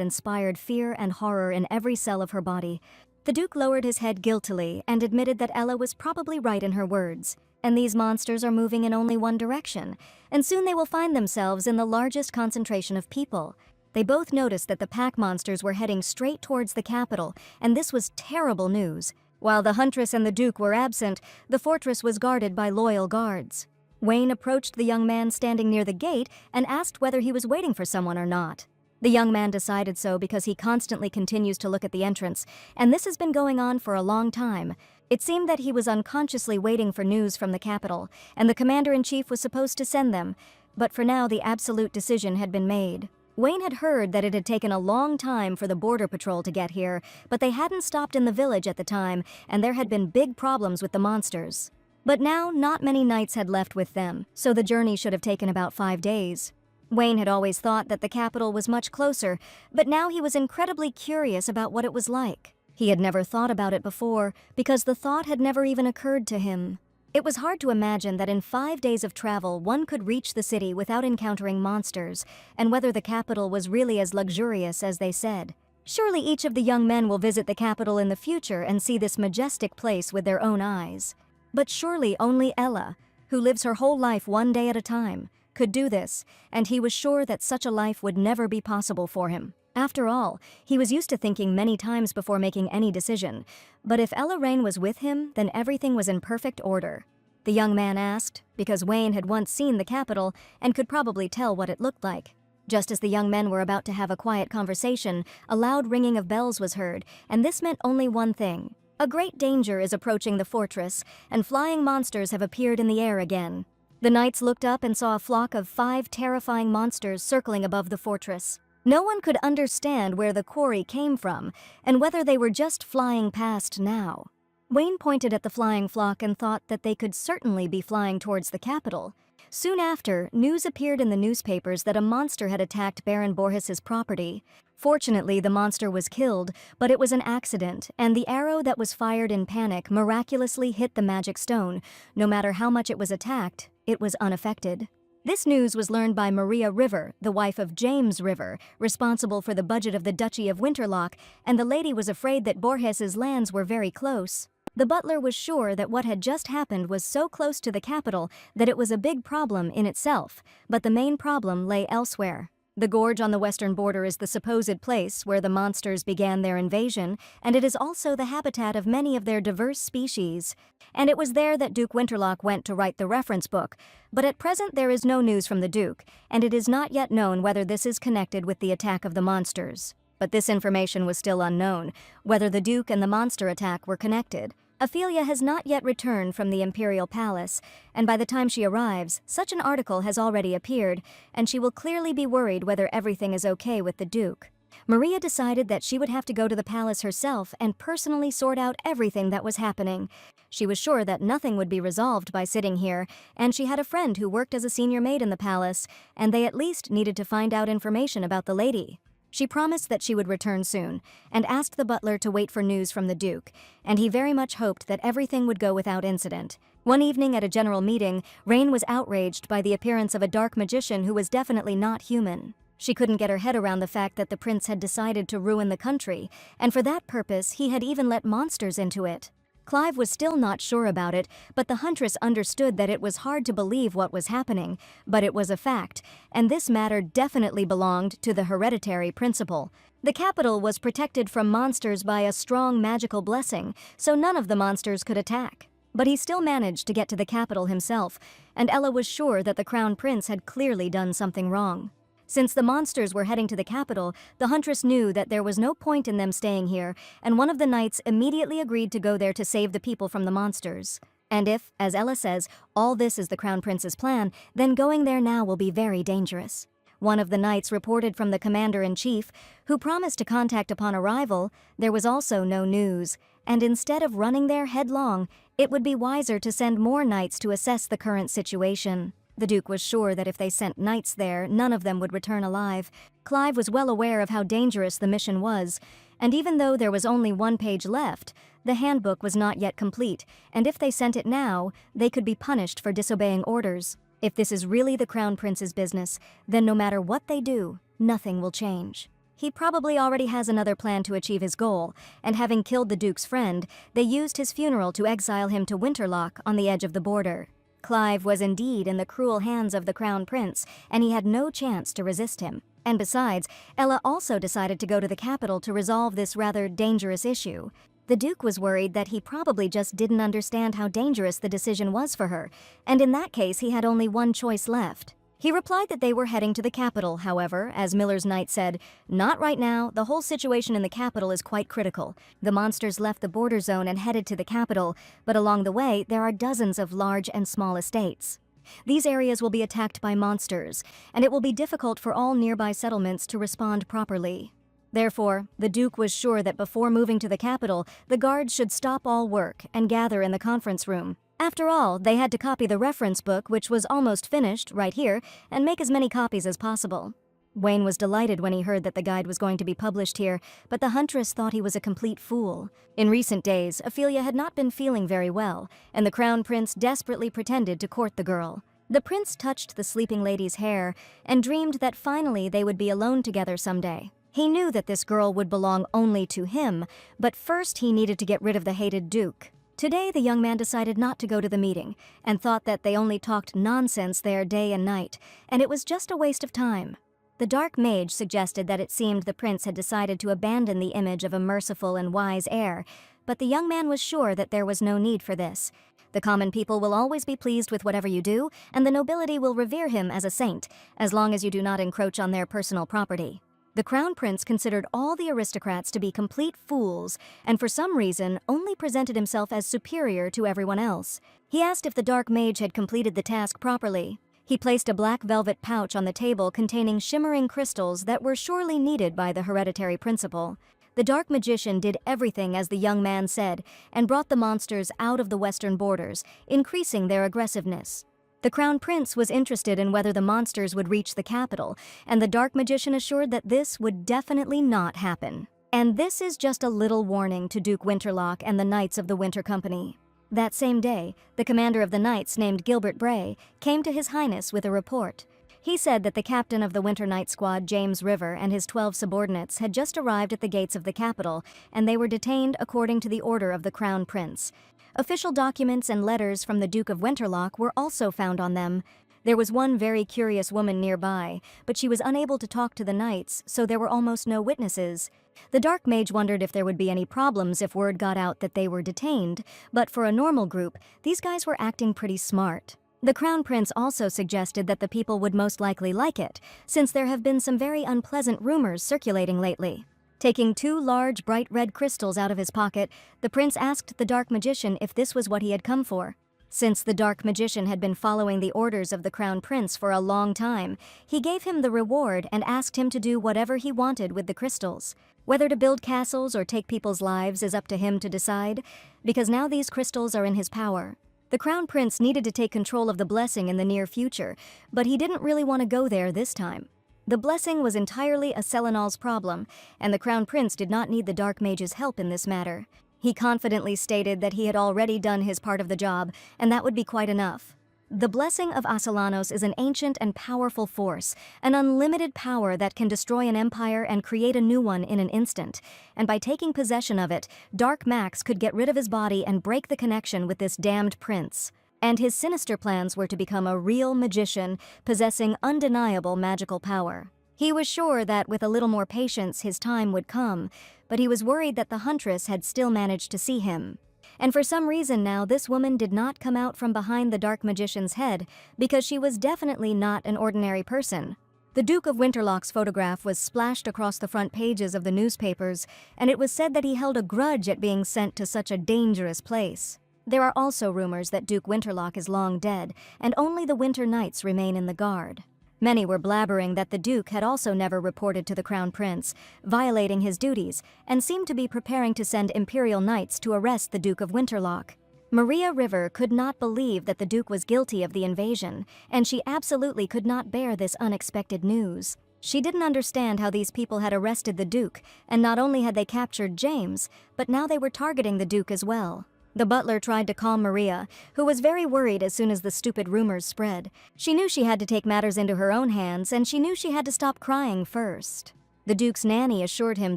S1: inspired fear and horror in every cell of her body. The Duke lowered his head guiltily and admitted that Ella was probably right in her words. And these monsters are moving in only one direction, and soon they will find themselves in the largest concentration of people. They both noticed that the pack monsters were heading straight towards the capital, and this was terrible news. While the huntress and the Duke were absent, the fortress was guarded by loyal guards. Wayne approached the young man standing near the gate and asked whether he was waiting for someone or not. The young man decided so because he constantly continues to look at the entrance, and this has been going on for a long time. It seemed that he was unconsciously waiting for news from the capital, and the commander-in-chief was supposed to send them, but for now the absolute decision had been made. Wayne had heard that it had taken a long time for the border patrol to get here, but they hadn't stopped in the village at the time, and there had been big problems with the monsters. But now, not many nights had left with them, so the journey should have taken about 5 days. Wayne had always thought that the capital was much closer, but now he was incredibly curious about what it was like. He had never thought about it before, because the thought had never even occurred to him. It was hard to imagine that in 5 days of travel one could reach the city without encountering monsters, and whether the capital was really as luxurious as they said. Surely each of the young men will visit the capital in the future and see this majestic place with their own eyes. But surely only Ella, who lives her whole life one day at a time, could do this, and he was sure that such a life would never be possible for him. After all, he was used to thinking many times before making any decision, but if Ella Rain was with him, then everything was in perfect order. The young man asked, because Wayne had once seen the capital and could probably tell what it looked like. Just as the young men were about to have a quiet conversation, a loud ringing of bells was heard, and this meant only one thing. A great danger is approaching the fortress, and flying monsters have appeared in the air again. The knights looked up and saw a flock of 5 terrifying monsters circling above the fortress. No one could understand where the quarry came from, and whether they were just flying past now. Wayne pointed at the flying flock and thought that they could certainly be flying towards the capital. Soon after, news appeared in the newspapers that a monster had attacked Baron Borges's property. Fortunately, the monster was killed, but it was an accident, and the arrow that was fired in panic miraculously hit the magic stone. No matter how much it was attacked, it was unaffected. This news was learned by Maria River, the wife of James River, responsible for the budget of the Duchy of Winterloch, and the lady was afraid that Borges's lands were very close. The butler was sure that what had just happened was so close to the capital that it was a big problem in itself, but the main problem lay elsewhere. The gorge on the western border is the supposed place where the monsters began their invasion, and it is also the habitat of many of their diverse species. And it was there that Duke Winterloch went to write the reference book, but at present there is no news from the Duke, and it is not yet known whether this is connected with the attack of the monsters. But this information was still unknown, whether the Duke and the monster attack were connected. Ophelia has not yet returned from the Imperial Palace, and by the time she arrives, such an article has already appeared, and she will clearly be worried whether everything is okay with the Duke. Maria decided that she would have to go to the palace herself and personally sort out everything that was happening. She was sure that nothing would be resolved by sitting here, and she had a friend who worked as a senior maid in the palace, and they at least needed to find out information about the lady. She promised that she would return soon, and asked the butler to wait for news from the Duke, and he very much hoped that everything would go without incident. One evening at a general meeting, Rain was outraged by the appearance of a dark magician who was definitely not human. She couldn't get her head around the fact that the prince had decided to ruin the country, and for that purpose he had even let monsters into it. Clive was still not sure about it, but the huntress understood that it was hard to believe what was happening, but it was a fact, and this matter definitely belonged to the hereditary principle. The capital was protected from monsters by a strong magical blessing, so none of the monsters could attack. But he still managed to get to the capital himself, and Ella was sure that the crown prince had clearly done something wrong. Since the monsters were heading to the capital, the huntress knew that there was no point in them staying here, and one of the knights immediately agreed to go there to save the people from the monsters. And if, as Ella says, all this is the crown prince's plan, then going there now will be very dangerous. One of the knights reported from the commander-in-chief, who promised to contact upon arrival. There was also no news, and instead of running there headlong, it would be wiser to send more knights to assess the current situation. The Duke was sure that if they sent knights there, none of them would return alive. Clive was well aware of how dangerous the mission was, and even though there was only one page left, the handbook was not yet complete, and if they sent it now, they could be punished for disobeying orders. If this is really the Crown Prince's business, then no matter what they do, nothing will change. He probably already has another plan to achieve his goal, and having killed the Duke's friend, they used his funeral to exile him to Winterloch on the edge of the border. Clive was indeed in the cruel hands of the Crown Prince, and he had no chance to resist him. And besides, Ella also decided to go to the capital to resolve this rather dangerous issue. The Duke was worried that he probably just didn't understand how dangerous the decision was for her, and in that case he had only one choice left. He replied that they were heading to the capital, however, as Miller's knight said, "Not right now, the whole situation in the capital is quite critical. The monsters left the border zone and headed to the capital, but along the way there are dozens of large and small estates. These areas will be attacked by monsters, and it will be difficult for all nearby settlements to respond properly." Therefore, the Duke was sure that before moving to the capital, the guards should stop all work and gather in the conference room. After all, they had to copy the reference book, which was almost finished, right here, and make as many copies as possible. Wayne was delighted when he heard that the guide was going to be published here, but the huntress thought he was a complete fool. In recent days, Ophelia had not been feeling very well, and the Crown Prince desperately pretended to court the girl. The prince touched the sleeping lady's hair and dreamed that finally they would be alone together someday. He knew that this girl would belong only to him, but first he needed to get rid of the hated Duke. Today, the young man decided not to go to the meeting, and thought that they only talked nonsense there day and night, and it was just a waste of time. The dark mage suggested that it seemed the prince had decided to abandon the image of a merciful and wise heir, but the young man was sure that there was no need for this. The common people will always be pleased with whatever you do, and the nobility will revere him as a saint, as long as you do not encroach on their personal property. The Crown Prince considered all the aristocrats to be complete fools, and for some reason only presented himself as superior to everyone else. He asked if the dark mage had completed the task properly. He placed a black velvet pouch on the table containing shimmering crystals that were surely needed by the hereditary principle. The dark magician did everything as the young man said, and brought the monsters out of the western borders, increasing their aggressiveness. The Crown Prince was interested in whether the monsters would reach the capital, and the Dark Magician assured that this would definitely not happen. And this is just a little warning to Duke Winterlock and the Knights of the Winter Company. That same day, the commander of the Knights, named Gilbert Bray, came to His Highness with a report. He said that the captain of the Winter Knight Squad, James River, and his 12 subordinates had just arrived at the gates of the capital, and they were detained according to the order of the Crown Prince. Official documents and letters from the Duke of Winterlock were also found on them. There was one very curious woman nearby, but she was unable to talk to the knights, so there were almost no witnesses. The Dark Mage wondered if there would be any problems if word got out that they were detained, but for a normal group, these guys were acting pretty smart. The Crown Prince also suggested that the people would most likely like it, since there have been some very unpleasant rumors circulating lately. Taking 2 large, bright red crystals out of his pocket, the prince asked the Dark Magician if this was what he had come for. Since the Dark Magician had been following the orders of the Crown Prince for a long time, he gave him the reward and asked him to do whatever he wanted with the crystals. Whether to build castles or take people's lives is up to him to decide, because now these crystals are in his power. The Crown Prince needed to take control of the blessing in the near future, but he didn't really want to go there this time. The blessing was entirely a Selenol's problem, and the Crown Prince did not need the Dark Mage's help in this matter. He confidently stated that he had already done his part of the job, and that would be quite enough. The blessing of Asalanos is an ancient and powerful force, an unlimited power that can destroy an empire and create a new one in an instant. And by taking possession of it, Dark Max could get rid of his body and break the connection with this damned prince. And his sinister plans were to become a real magician, possessing undeniable magical power. He was sure that with a little more patience his time would come, but he was worried that the Huntress had still managed to see him. And for some reason now, this woman did not come out from behind the Dark Magician's head, because she was definitely not an ordinary person. The Duke of Winterlock's photograph was splashed across the front pages of the newspapers, and it was said that he held a grudge at being sent to such a dangerous place. There are also rumors that Duke Winterlock is long dead, and only the Winter Knights remain in the guard. Many were blabbering that the Duke had also never reported to the Crown Prince, violating his duties, and seemed to be preparing to send Imperial Knights to arrest the Duke of Winterlock. Maria River could not believe that the Duke was guilty of the invasion, and she absolutely could not bear this unexpected news. She didn't understand how these people had arrested the Duke, and not only had they captured James, but now they were targeting the Duke as well. The butler tried to calm Maria, who was very worried as soon as the stupid rumors spread. She knew she had to take matters into her own hands, and she knew she had to stop crying first. The Duke's nanny assured him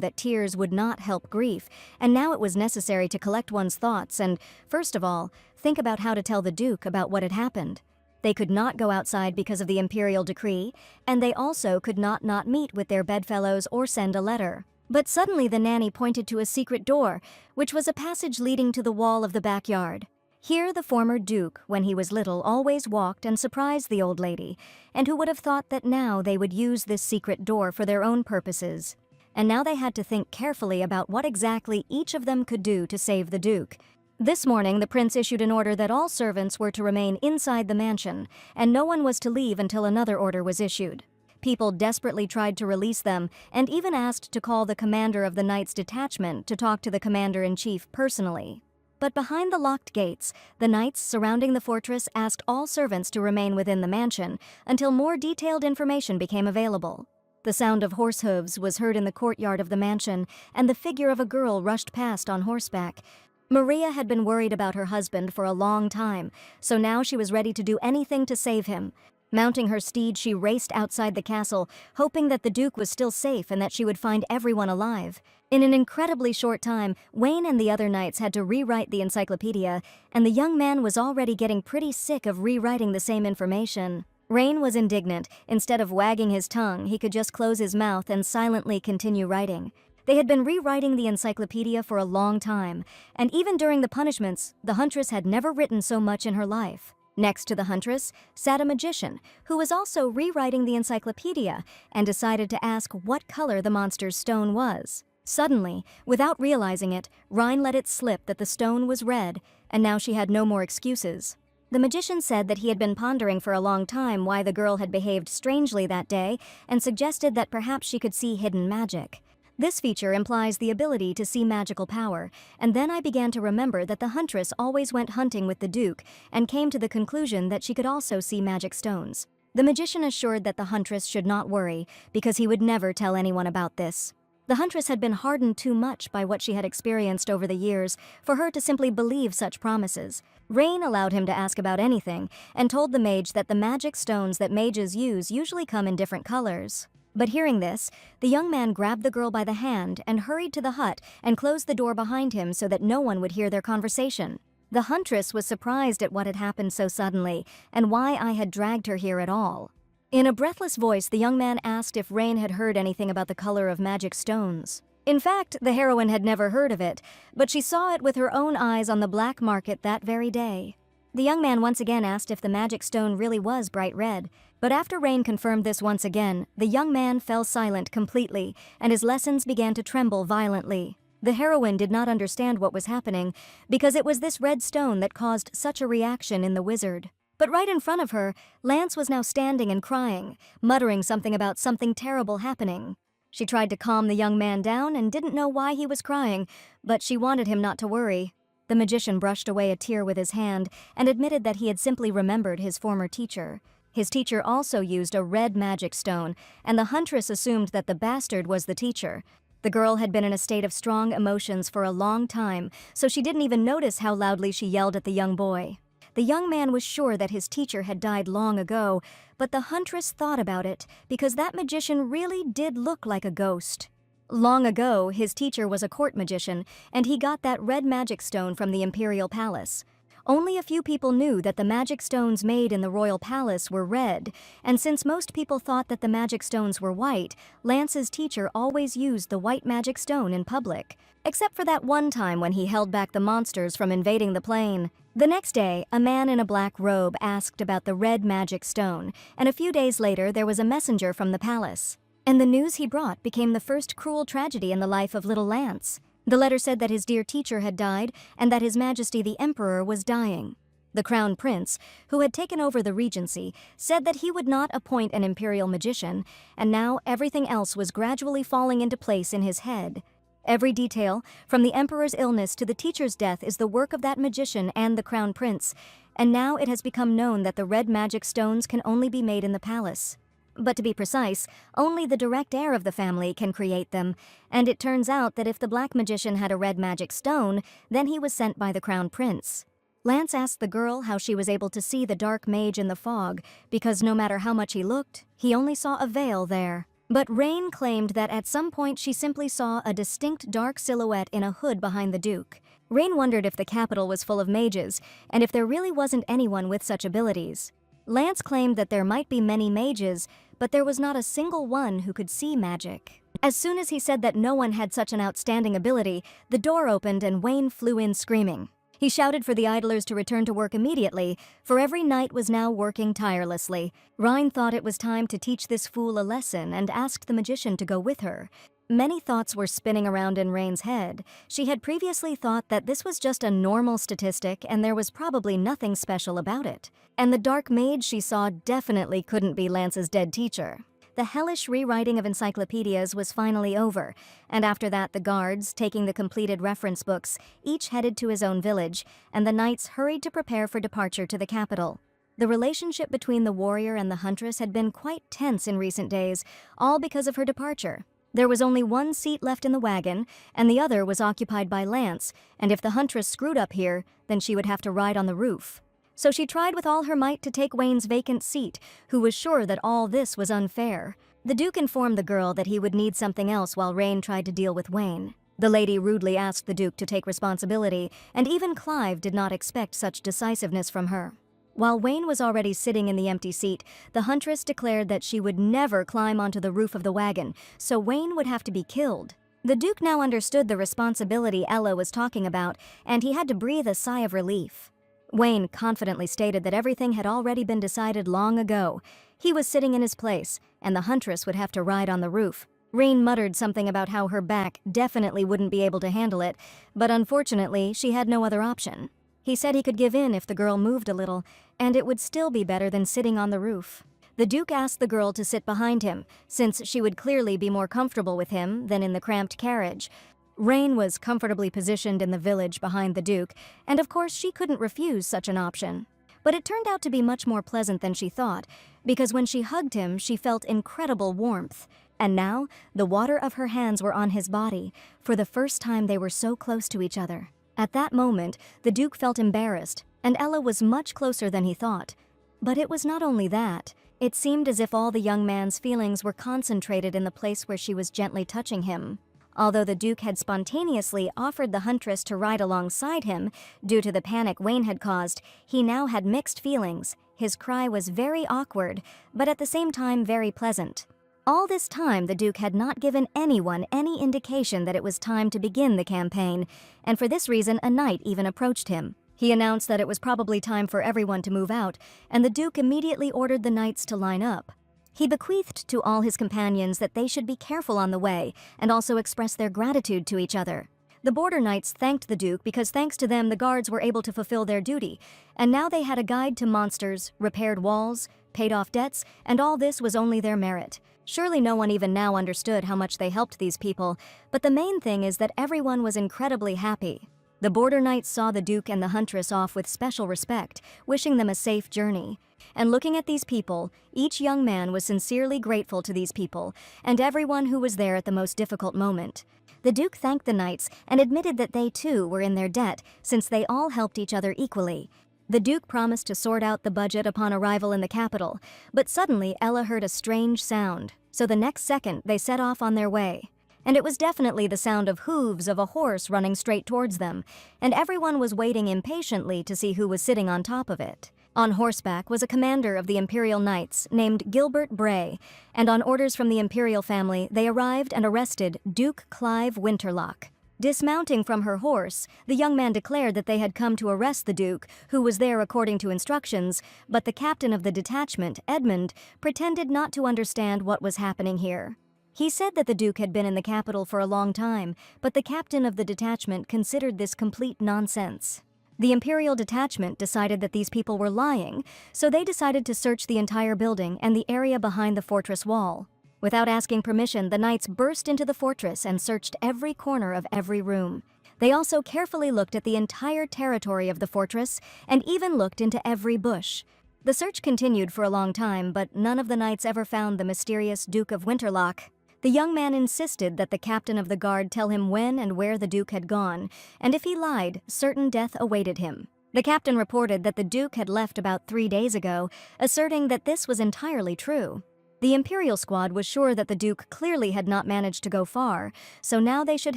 S1: that tears would not help grief, and now it was necessary to collect one's thoughts and, first of all, think about how to tell the Duke about what had happened. They could not go outside because of the imperial decree, and they also could not meet with their bedfellows or send a letter. But suddenly the nanny pointed to a secret door, which was a passage leading to the wall of the backyard. Here the former Duke, when he was little, always walked and surprised the old lady, and who would have thought that now they would use this secret door for their own purposes. And now they had to think carefully about what exactly each of them could do to save the Duke. This morning the prince issued an order that all servants were to remain inside the mansion, and no one was to leave until another order was issued. People desperately tried to release them, and even asked to call the commander of the Knights detachment to talk to the commander-in-chief personally. But behind the locked gates, the knights surrounding the fortress asked all servants to remain within the mansion until more detailed information became available. The sound of horse hooves was heard in the courtyard of the mansion, and the figure of a girl rushed past on horseback. Maria had been worried about her husband for a long time, so now she was ready to do anything to save him. Mounting her steed, she raced outside the castle, hoping that the Duke was still safe and that she would find everyone alive. In an incredibly short time, Wayne and the other knights had to rewrite the encyclopedia, and the young man was already getting pretty sick of rewriting the same information. Rain was indignant. Instead of wagging his tongue, he could just close his mouth and silently continue writing. They had been rewriting the encyclopedia for a long time, and even during the punishments, the Huntress had never written so much in her life. Next to the Huntress sat a magician, who was also rewriting the encyclopedia and decided to ask what color the monster's stone was. Suddenly, without realizing it, Rhine let it slip that the stone was red, and now she had no more excuses. The magician said that he had been pondering for a long time why the girl had behaved strangely that day and suggested that perhaps she could see hidden magic. This feature implies the ability to see magical power, and then I began to remember that the huntress always went hunting with the Duke and came to the conclusion that she could also see magic stones. The magician assured that the huntress should not worry, because he would never tell anyone about this. The huntress had been hardened too much by what she had experienced over the years for her to simply believe such promises. Rain allowed him to ask about anything and told the mage that the magic stones that mages use usually come in different colors. But hearing this, the young man grabbed the girl by the hand and hurried to the hut and closed the door behind him so that no one would hear their conversation. The huntress was surprised at what had happened so suddenly and why I had dragged her here at all. In a breathless voice, the young man asked if Rain had heard anything about the color of magic stones. In fact, the heroine had never heard of it, but she saw it with her own eyes on the black market that very day. The young man once again asked if the magic stone really was bright red, but after Rain confirmed this once again, the young man fell silent completely, and his lessons began to tremble violently. The heroine did not understand what was happening, because it was this red stone that caused such a reaction in the wizard. But right in front of her, Lance was now standing and crying, muttering something about something terrible happening. She tried to calm the young man down and didn't know why he was crying, but she wanted him not to worry. The magician brushed away a tear with his hand and admitted that he had simply remembered his former teacher. His teacher also used a red magic stone, and the huntress assumed that the bastard was the teacher. The girl had been in a state of strong emotions for a long time, so she didn't even notice how loudly she yelled at the young boy. The young man was sure that his teacher had died long ago, but the huntress thought about it because that magician really did look like a ghost. Long ago, his teacher was a court magician, and he got that red magic stone from the imperial palace. Only a few people knew that the magic stones made in the royal palace were red, and since most people thought that the magic stones were white, Lance's teacher always used the white magic stone in public, except for that one time when he held back the monsters from invading the plane. The next day, a man in a black robe asked about the red magic stone, and a few days later there was a messenger from the palace. And the news he brought became the first cruel tragedy in the life of little Lance. The letter said that his dear teacher had died and that His Majesty the Emperor was dying. The Crown Prince, who had taken over the regency, said that he would not appoint an imperial magician, and now everything else was gradually falling into place in his head. Every detail, from the Emperor's illness to the teacher's death, is the work of that magician and the Crown Prince, and now it has become known that the red magic stones can only be made in the palace. But to be precise, only the direct heir of the family can create them, and it turns out that if the black magician had a red magic stone, then he was sent by the Crown Prince. Lance asked the girl how she was able to see the dark mage in the fog, because no matter how much he looked, he only saw a veil there. But Rain claimed that at some point she simply saw a distinct dark silhouette in a hood behind the Duke. Rain wondered if the capital was full of mages, and if there really wasn't anyone with such abilities. Lance claimed that there might be many mages, but there was not a single one who could see magic. As soon as he said that no one had such an outstanding ability, the door opened and Wayne flew in screaming. He shouted for the idlers to return to work immediately, for every knight was now working tirelessly. Rhine thought it was time to teach this fool a lesson and asked the magician to go with her. Many thoughts were spinning around in Rain's head. She had previously thought that this was just a normal statistic and there was probably nothing special about it. And the dark mage she saw definitely couldn't be Lance's dead teacher. The hellish rewriting of encyclopedias was finally over, and after that the guards, taking the completed reference books, each headed to his own village, and the knights hurried to prepare for departure to the capital. The relationship between the warrior and the huntress had been quite tense in recent days, all because of her departure. There was only one seat left in the wagon, and the other was occupied by Lance, and if the huntress screwed up here, then she would have to ride on the roof. So she tried with all her might to take Wayne's vacant seat, who was sure that all this was unfair. The Duke informed the girl that he would need something else while Rain tried to deal with Wayne. The lady rudely asked the Duke to take responsibility, and even Clive did not expect such decisiveness from her. While Wayne was already sitting in the empty seat, the huntress declared that she would never climb onto the roof of the wagon, so Wayne would have to be killed. The Duke now understood the responsibility Ella was talking about, and he had to breathe a sigh of relief. Wayne confidently stated that everything had already been decided long ago. He was sitting in his place, and the huntress would have to ride on the roof. Rain muttered something about how her back definitely wouldn't be able to handle it, but unfortunately, she had no other option. He said he could give in if the girl moved a little, and it would still be better than sitting on the roof. The Duke asked the girl to sit behind him, since she would clearly be more comfortable with him than in the cramped carriage. Rain was comfortably positioned in the village behind the Duke, and of course she couldn't refuse such an option. But it turned out to be much more pleasant than she thought, because when she hugged him, she felt incredible warmth. And now, the water of her hands were on his body. For the first time they were so close to each other. At that moment, the Duke felt embarrassed, and Ella was much closer than he thought. But it was not only that. It seemed as if all the young man's feelings were concentrated in the place where she was gently touching him. Although the Duke had spontaneously offered the huntress to ride alongside him, due to the panic Wayne had caused, he now had mixed feelings. His cry was very awkward, but at the same time very pleasant. All this time, the Duke had not given anyone any indication that it was time to begin the campaign, and for this reason a knight even approached him. He announced that it was probably time for everyone to move out, and the Duke immediately ordered the knights to line up. He bequeathed to all his companions that they should be careful on the way, and also express their gratitude to each other. The border knights thanked the Duke because thanks to them the guards were able to fulfill their duty, and now they had a guide to monsters, repaired walls, paid off debts, and all this was only their merit. Surely no one even now understood how much they helped these people, but the main thing is that everyone was incredibly happy. The border knights saw the Duke and the huntress off with special respect, wishing them a safe journey. And looking at these people, each young man was sincerely grateful to these people, and everyone who was there at the most difficult moment. The Duke thanked the knights and admitted that they too were in their debt, since they all helped each other equally. The Duke promised to sort out the budget upon arrival in the capital, but suddenly Ella heard a strange sound, so the next second they set off on their way. And it was definitely the sound of hooves of a horse running straight towards them, and everyone was waiting impatiently to see who was sitting on top of it. On horseback was a commander of the Imperial Knights named Gilbert Bray, and on orders from the Imperial family they arrived and arrested Duke Clive Winterlock. Dismounting from her horse, the young man declared that they had come to arrest the Duke, who was there according to instructions, but the captain of the detachment, Edmund, pretended not to understand what was happening here. He said that the Duke had been in the capital for a long time, but the captain of the detachment considered this complete nonsense. The Imperial detachment decided that these people were lying, so they decided to search the entire building and the area behind the fortress wall. Without asking permission, the knights burst into the fortress and searched every corner of every room. They also carefully looked at the entire territory of the fortress and even looked into every bush. The search continued for a long time, but none of the knights ever found the mysterious Duke of Winterlock. The young man insisted that the captain of the guard tell him when and where the Duke had gone, and if he lied, certain death awaited him. The captain reported that the Duke had left about 3 days ago, asserting that this was entirely true. The Imperial squad was sure that the Duke clearly had not managed to go far, so now they should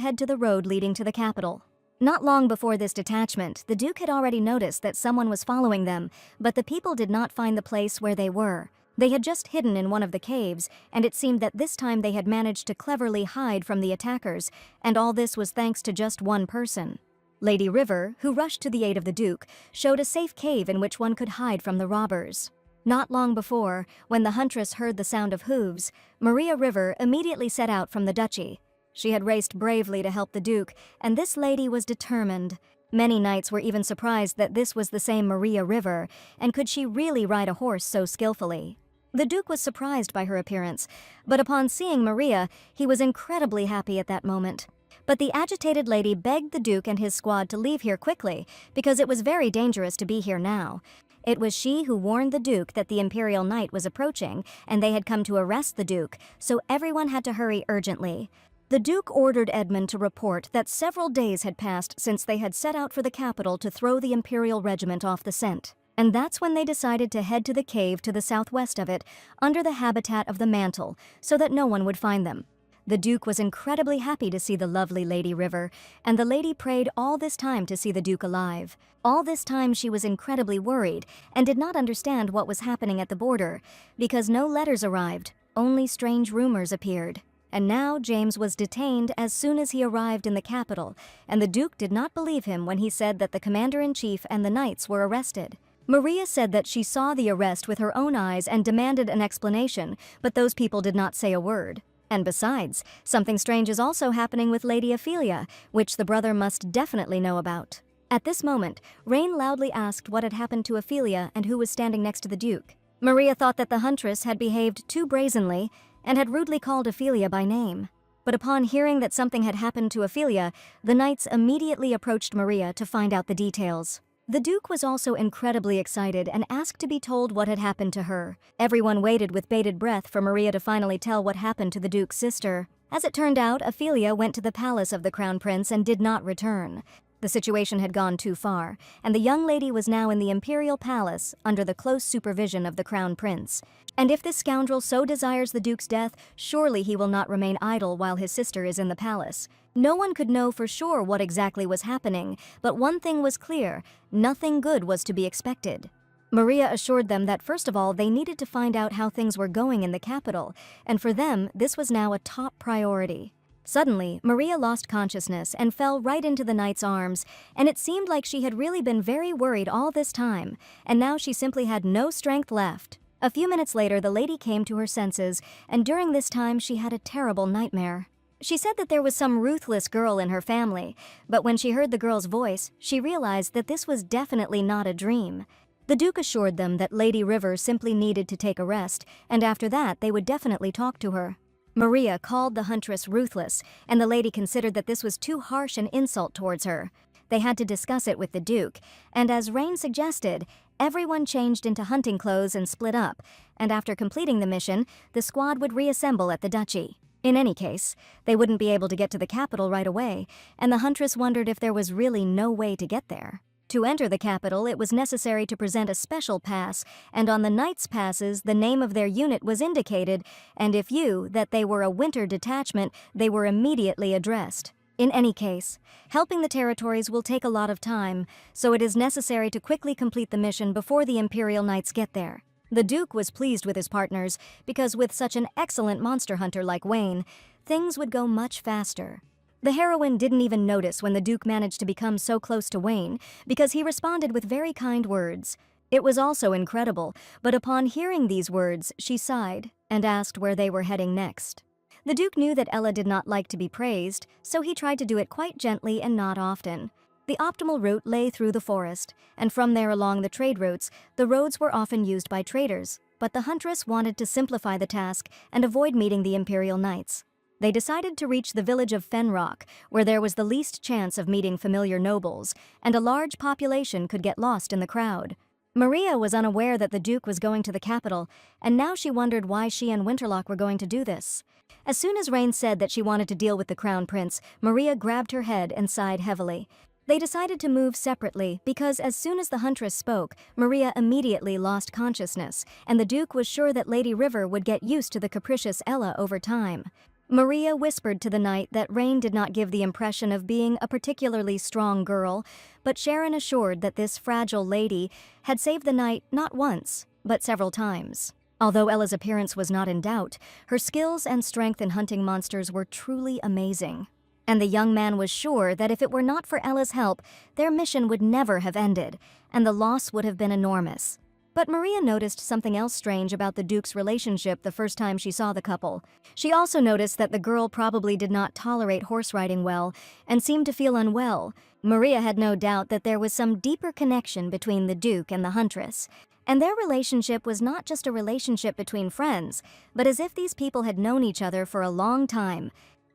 S1: head to the road leading to the capital. Not long before this detachment, the Duke had already noticed that someone was following them, but the people did not find the place where they were. They had just hidden in one of the caves, and it seemed that this time they had managed to cleverly hide from the attackers, and all this was thanks to just one person. Lady River, who rushed to the aid of the Duke, showed a safe cave in which one could hide from the robbers. Not long before, when the huntress heard the sound of hooves, Maria River immediately set out from the duchy. She had raced bravely to help the Duke, and this lady was determined. Many knights were even surprised that this was the same Maria River, and could she really ride a horse so skillfully? The Duke was surprised by her appearance, but upon seeing Maria, he was incredibly happy at that moment. But the agitated lady begged the Duke and his squad to leave here quickly, because it was very dangerous to be here now. It was she who warned the Duke that the Imperial Knight was approaching, and they had come to arrest the Duke, so everyone had to hurry urgently. The Duke ordered Edmund to report that several days had passed since they had set out for the capital to throw the Imperial regiment off the scent. And that's when they decided to head to the cave to the southwest of it, under the habitat of the mantle, so that no one would find them. The Duke was incredibly happy to see the lovely Lady River, and the lady prayed all this time to see the Duke alive. All this time she was incredibly worried, and did not understand what was happening at the border, because no letters arrived, only strange rumors appeared. And now James was detained as soon as he arrived in the capital, and the Duke did not believe him when he said that the commander-in-chief and the knights were arrested. Maria said that she saw the arrest with her own eyes and demanded an explanation, but those people did not say a word. And besides, something strange is also happening with Lady Ophelia, which the brother must definitely know about. At this moment, Rain loudly asked what had happened to Ophelia and who was standing next to the Duke. Maria thought that the huntress had behaved too brazenly and had rudely called Ophelia by name. But upon hearing that something had happened to Ophelia, the knights immediately approached Maria to find out the details. The Duke was also incredibly excited and asked to be told what had happened to her. Everyone waited with bated breath for Maria to finally tell what happened to the Duke's sister. As it turned out, Ophelia went to the palace of the Crown Prince and did not return. The situation had gone too far, and the young lady was now in the imperial palace under the close supervision of the Crown Prince. And if this scoundrel so desires the Duke's death, surely he will not remain idle while his sister is in the palace. No one could know for sure what exactly was happening, but one thing was clear: nothing good was to be expected. Maria assured them that first of all they needed to find out how things were going in the capital, and for them this was now a top priority. Suddenly, Maria lost consciousness and fell right into the knight's arms, and it seemed like she had really been very worried all this time, and now she simply had no strength left. A few minutes later, the lady came to her senses, and during this time she had a terrible nightmare. She said that there was some ruthless girl in her family, but when she heard the girl's voice, she realized that this was definitely not a dream. The Duke assured them that Lady River simply needed to take a rest, and after that they would definitely talk to her. Maria called the huntress ruthless, and the lady considered that this was too harsh an insult towards her. They had to discuss it with the Duke, and as Rain suggested, everyone changed into hunting clothes and split up, and after completing the mission, the squad would reassemble at the duchy. In any case, they wouldn't be able to get to the capital right away, and the huntress wondered if there was really no way to get there. To enter the capital, it was necessary to present a special pass, and on the knights' passes, the name of their unit was indicated, and if that they were a winter detachment, they were immediately addressed. In any case, helping the territories will take a lot of time, so it is necessary to quickly complete the mission before the Imperial Knights get there. The Duke was pleased with his partners, because with such an excellent monster hunter like Wayne, things would go much faster. The heroine didn't even notice when the Duke managed to become so close to Wayne, because he responded with very kind words. It was also incredible, but upon hearing these words, she sighed and asked where they were heading next. The Duke knew that Ella did not like to be praised, so he tried to do it quite gently and not often. The optimal route lay through the forest, and from there along the trade routes, the roads were often used by traders, but the huntress wanted to simplify the task and avoid meeting the Imperial Knights. They decided to reach the village of Fenrock, where there was the least chance of meeting familiar nobles, and a large population could get lost in the crowd. Maria was unaware that the Duke was going to the capital, and now she wondered why she and Winterlock were going to do this. As soon as Rain said that she wanted to deal with the Crown Prince, Maria grabbed her head and sighed heavily. They decided to move separately because as soon as the huntress spoke, Maria immediately lost consciousness, and the Duke was sure that Lady River would get used to the capricious Ella over time. Maria whispered to the knight that Rain did not give the impression of being a particularly strong girl, but Sharon assured that this fragile lady had saved the knight not once, but several times. Although Ella's appearance was not in doubt, her skills and strength in hunting monsters were truly amazing. And the young man was sure that if it were not for Ella's help, their mission would never have ended, and the loss would have been enormous. But Maria noticed something else strange about the Duke's relationship the first time she saw the couple. She also noticed that the girl probably did not tolerate horse riding well and seemed to feel unwell. Maria had no doubt that there was some deeper connection between the Duke and the huntress. And their relationship was not just a relationship between friends, but as if these people had known each other for a long time.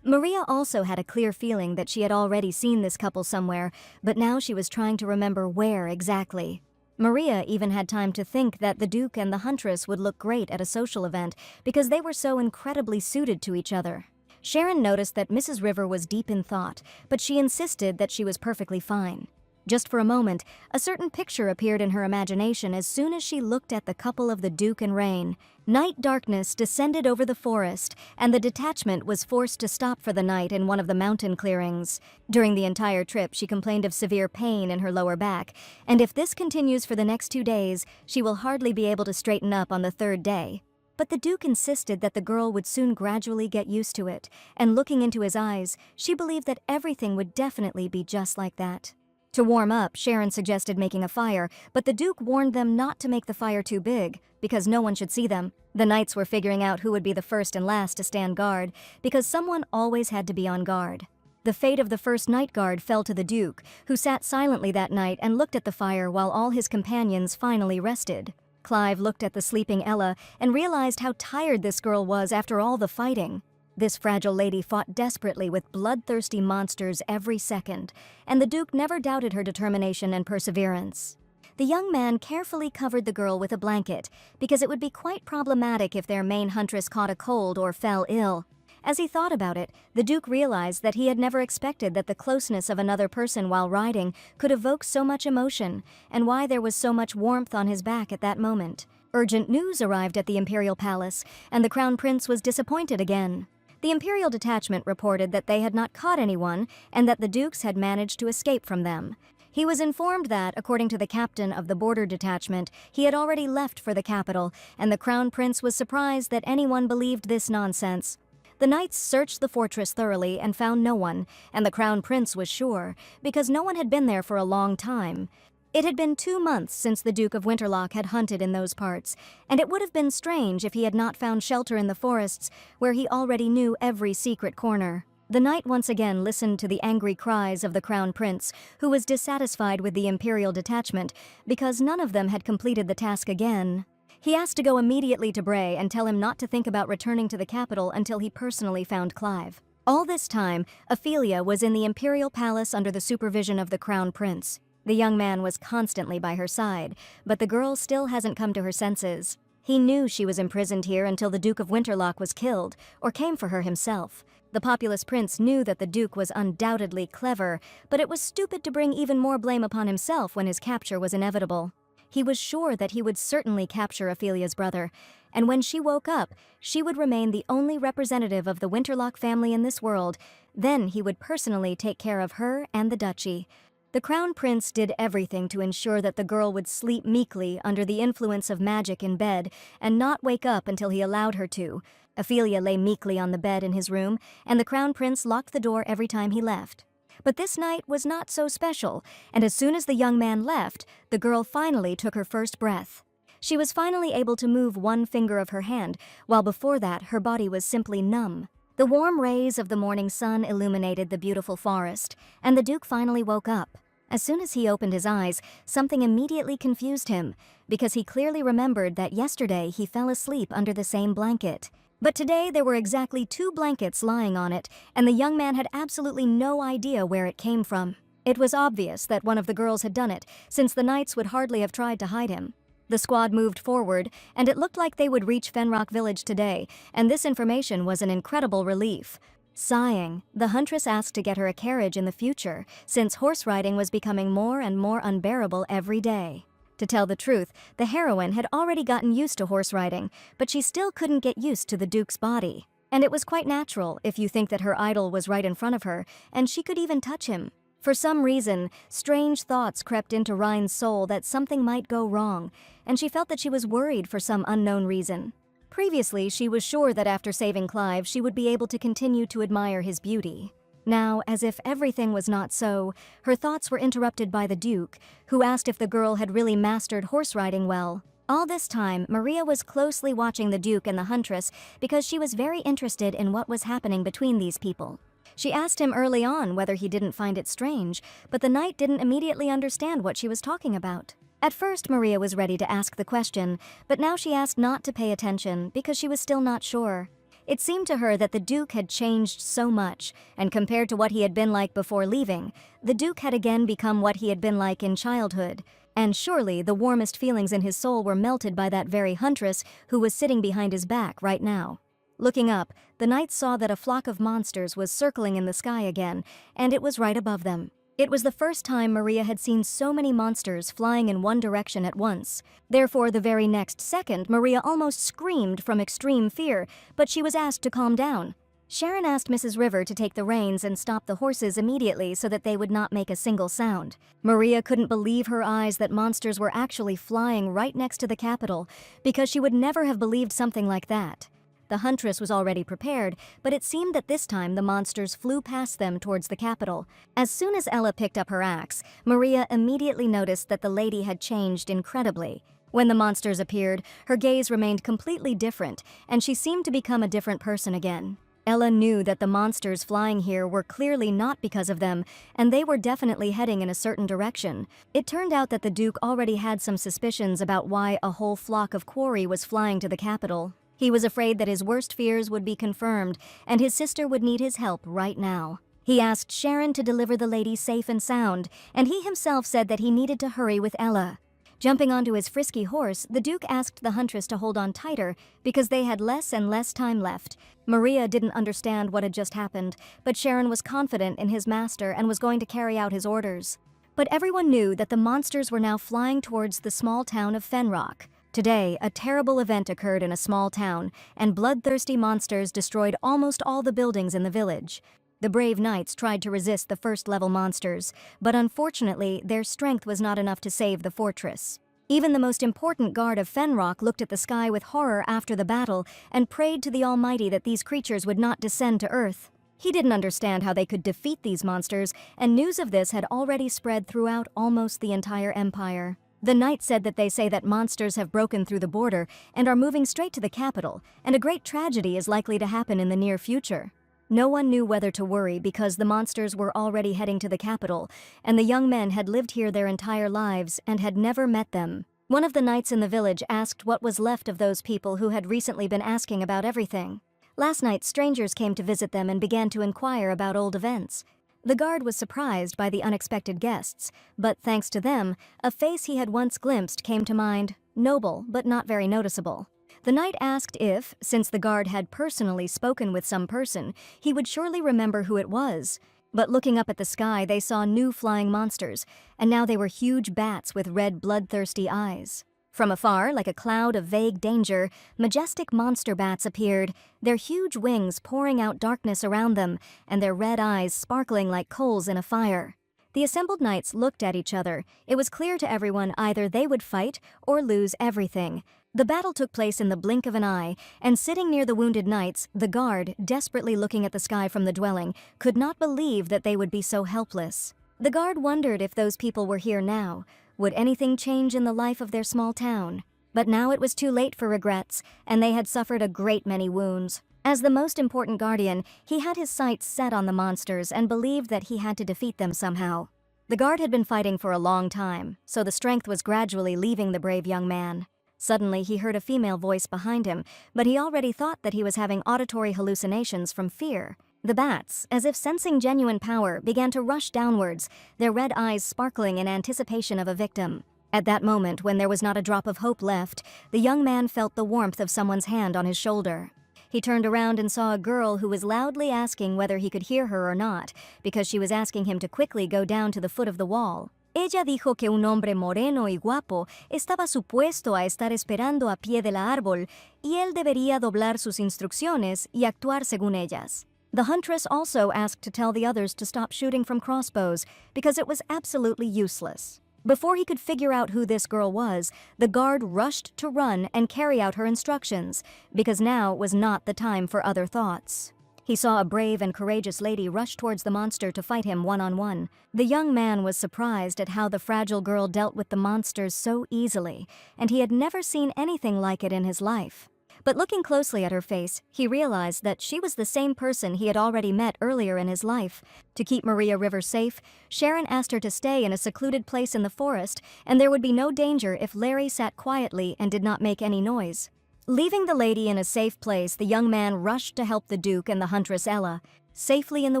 S1: Maria also had a clear feeling that she had already seen this couple somewhere, but now she was trying to remember where exactly. Maria even had time to think that the Duke and the huntress would look great at a social event because they were so incredibly suited to each other. Sharon noticed that Mrs. River was deep in thought, but she insisted that she was perfectly fine. Just for a moment, a certain picture appeared in her imagination as soon as she looked at the couple of the Duke and Rain. Night darkness descended over the forest, and the detachment was forced to stop for the night in one of the mountain clearings. During the entire trip, she complained of severe pain in her lower back, and if this continues for the next 2 days, she will hardly be able to straighten up on the 3rd day. But the Duke insisted that the girl would soon gradually get used to it, and looking into his eyes, she believed that everything would definitely be just like that. To warm up, Sharon suggested making a fire, but the Duke warned them not to make the fire too big, because no one should see them. The knights were figuring out who would be the first and last to stand guard, because someone always had to be on guard. The fate of the first night guard fell to the Duke, who sat silently that night and looked at the fire while all his companions finally rested. Clive looked at the sleeping Ella and realized how tired this girl was after all the fighting. This fragile lady fought desperately with bloodthirsty monsters every second, and the Duke never doubted her determination and perseverance. The young man carefully covered the girl with a blanket, because it would be quite problematic if their main huntress caught a cold or fell ill. As he thought about it, the Duke realized that he had never expected that the closeness of another person while riding could evoke so much emotion, and why there was so much warmth on his back at that moment. Urgent news arrived at the Imperial Palace, and the Crown Prince was disappointed again. The Imperial detachment reported that they had not caught anyone, and that the Dukes had managed to escape from them. He was informed that, according to the captain of the border detachment, he had already left for the capital, and the Crown Prince was surprised that anyone believed this nonsense. The knights searched the fortress thoroughly and found no one, and the Crown Prince was sure, because no one had been there for a long time. It had been 2 months since the Duke of Winterlock had hunted in those parts, and it would have been strange if he had not found shelter in the forests, where he already knew every secret corner. The knight once again listened to the angry cries of the Crown Prince, who was dissatisfied with the Imperial detachment, because none of them had completed the task again. He asked to go immediately to Bray and tell him not to think about returning to the capital until he personally found Clive. All this time, Ophelia was in the Imperial Palace under the supervision of the Crown Prince. The young man was constantly by her side, but the girl still hasn't come to her senses. He knew she was imprisoned here until the Duke of Winterlock was killed, or came for her himself. The populous prince knew that the Duke was undoubtedly clever, but it was stupid to bring even more blame upon himself when his capture was inevitable. He was sure that he would certainly capture Ophelia's brother, and when she woke up, she would remain the only representative of the Winterlock family in this world. Then he would personally take care of her and the duchy. The Crown Prince did everything to ensure that the girl would sleep meekly under the influence of magic in bed and not wake up until he allowed her to. Ophelia lay meekly on the bed in his room, and the Crown Prince locked the door every time he left. But this night was not so special, and as soon as the young man left, the girl finally took her first breath. She was finally able to move one finger of her hand, while before that her body was simply numb. The warm rays of the morning sun illuminated the beautiful forest, and the Duke finally woke up. As soon as he opened his eyes, something immediately confused him, because he clearly remembered that yesterday he fell asleep under the same blanket. But today there were exactly 2 blankets lying on it, and the young man had absolutely no idea where it came from. It was obvious that one of the girls had done it, since the knights would hardly have tried to hide him. The squad moved forward, and it looked like they would reach Fenrock Village today, and this information was an incredible relief. Sighing, the huntress asked to get her a carriage in the future, since horse riding was becoming more and more unbearable every day. To tell the truth, the heroine had already gotten used to horse riding, but she still couldn't get used to the Duke's body. And it was quite natural if you think that her idol was right in front of her, and she could even touch him. For some reason, strange thoughts crept into Rhine's soul that something might go wrong, and she felt that she was worried for some unknown reason. Previously, she was sure that after saving Clive, she would be able to continue to admire his beauty. Now, as if everything was not so, her thoughts were interrupted by the Duke, who asked if the girl had really mastered horse riding well. All this time, Maria was closely watching the Duke and the huntress because she was very interested in what was happening between these people. She asked him early on whether he didn't find it strange, but the knight didn't immediately understand what she was talking about. At first, Maria was ready to ask the question, but now she asked not to pay attention because she was still not sure. It seemed to her that the Duke had changed so much, and compared to what he had been like before leaving, the Duke had again become what he had been like in childhood. And surely the warmest feelings in his soul were melted by that very huntress who was sitting behind his back right now. Looking up, the knight saw that a flock of monsters was circling in the sky again, and it was right above them. It was the first time Maria had seen so many monsters flying in one direction at once. Therefore, the very next second, Maria almost screamed from extreme fear, but she was asked to calm down. Sharon asked Mrs. River to take the reins and stop the horses immediately so that they would not make a single sound. Maria couldn't believe her eyes that monsters were actually flying right next to the capital, because she would never have believed something like that. The huntress was already prepared, but it seemed that this time the monsters flew past them towards the capital. As soon as Ella picked up her axe, Maria immediately noticed that the lady had changed incredibly. When the monsters appeared, her gaze remained completely different, and she seemed to become a different person again. Ella knew that the monsters flying here were clearly not because of them, and they were definitely heading in a certain direction. It turned out that the Duke already had some suspicions about why a whole flock of quarry was flying to the capital. He was afraid that his worst fears would be confirmed, and his sister would need his help right now. He asked Sharon to deliver the lady safe and sound, and he himself said that he needed to hurry with Ella. Jumping onto his frisky horse, the Duke asked the huntress to hold on tighter because they had less and less time left. Maria didn't understand what had just happened, but Sharon was confident in his master and was going to carry out his orders. But everyone knew that the monsters were now flying towards the small town of Fenrock. Today, a terrible event occurred in a small town, and bloodthirsty monsters destroyed almost all the buildings in the village. The brave knights tried to resist the first-level monsters, but unfortunately, their strength was not enough to save the fortress. Even the most important guard of Fenrock looked at the sky with horror after the battle and prayed to the Almighty that these creatures would not descend to Earth. He didn't understand how they could defeat these monsters, and news of this had already spread throughout almost the entire empire. The knights said that they say that monsters have broken through the border and are moving straight to the capital, and a great tragedy is likely to happen in the near future. No one knew whether to worry because the monsters were already heading to the capital, and the young men had lived here their entire lives and had never met them. One of the knights in the village asked what was left of those people who had recently been asking about everything. Last night, strangers came to visit them and began to inquire about old events. The guard was surprised by the unexpected guests, but thanks to them, a face he had once glimpsed came to mind, noble but not very noticeable. The knight asked if, since the guard had personally spoken with some person, he would surely remember who it was. But looking up at the sky, they saw new flying monsters, and now they were huge bats with red bloodthirsty eyes. From afar, like a cloud of vague danger, majestic monster bats appeared, their huge wings pouring out darkness around them, and their red eyes sparkling like coals in a fire. The assembled knights looked at each other. It was clear to everyone either they would fight or lose everything. The battle took place in the blink of an eye, and sitting near the wounded knights, the guard, desperately looking at the sky from the dwelling, could not believe that they would be so helpless. The guard wondered if those people were here now. Would anything change in the life of their small town? But now it was too late for regrets, and they had suffered a great many wounds. As the most important guardian, he had his sights set on the monsters and believed that he had to defeat them somehow. The guard had been fighting for a long time, so the strength was gradually leaving the brave young man. Suddenly, he heard a female voice behind him, but he already thought that he was having auditory hallucinations from fear. The bats, as if sensing genuine power, began to rush downwards, their red eyes sparkling in anticipation of a victim. At that moment, when there was not a drop of hope left, the young man felt the warmth of someone's hand on his shoulder. He turned around and saw a girl who was loudly asking whether he could hear her or not, because she was asking him to quickly go down to the foot of the wall. Ella dijo que un hombre moreno y guapo estaba supuesto a estar esperando a pie de la árbol y él debería doblar sus instrucciones y actuar según ellas. The huntress also asked to tell the others to stop shooting from crossbows because it was absolutely useless. Before he could figure out who this girl was, the guard rushed to run and carry out her instructions, because now was not the time for other thoughts. He saw a brave and courageous lady rush towards the monster to fight him one-on-one. The young man was surprised at how the fragile girl dealt with the monsters so easily, and he had never seen anything like it in his life. But looking closely at her face, he realized that she was the same person he had already met earlier in his life. To keep Maria River safe, Sharon asked her to stay in a secluded place in the forest, and there would be no danger if Larry sat quietly and did not make any noise. Leaving the lady in a safe place, the young man rushed to help the Duke and the huntress Ella. Safely in the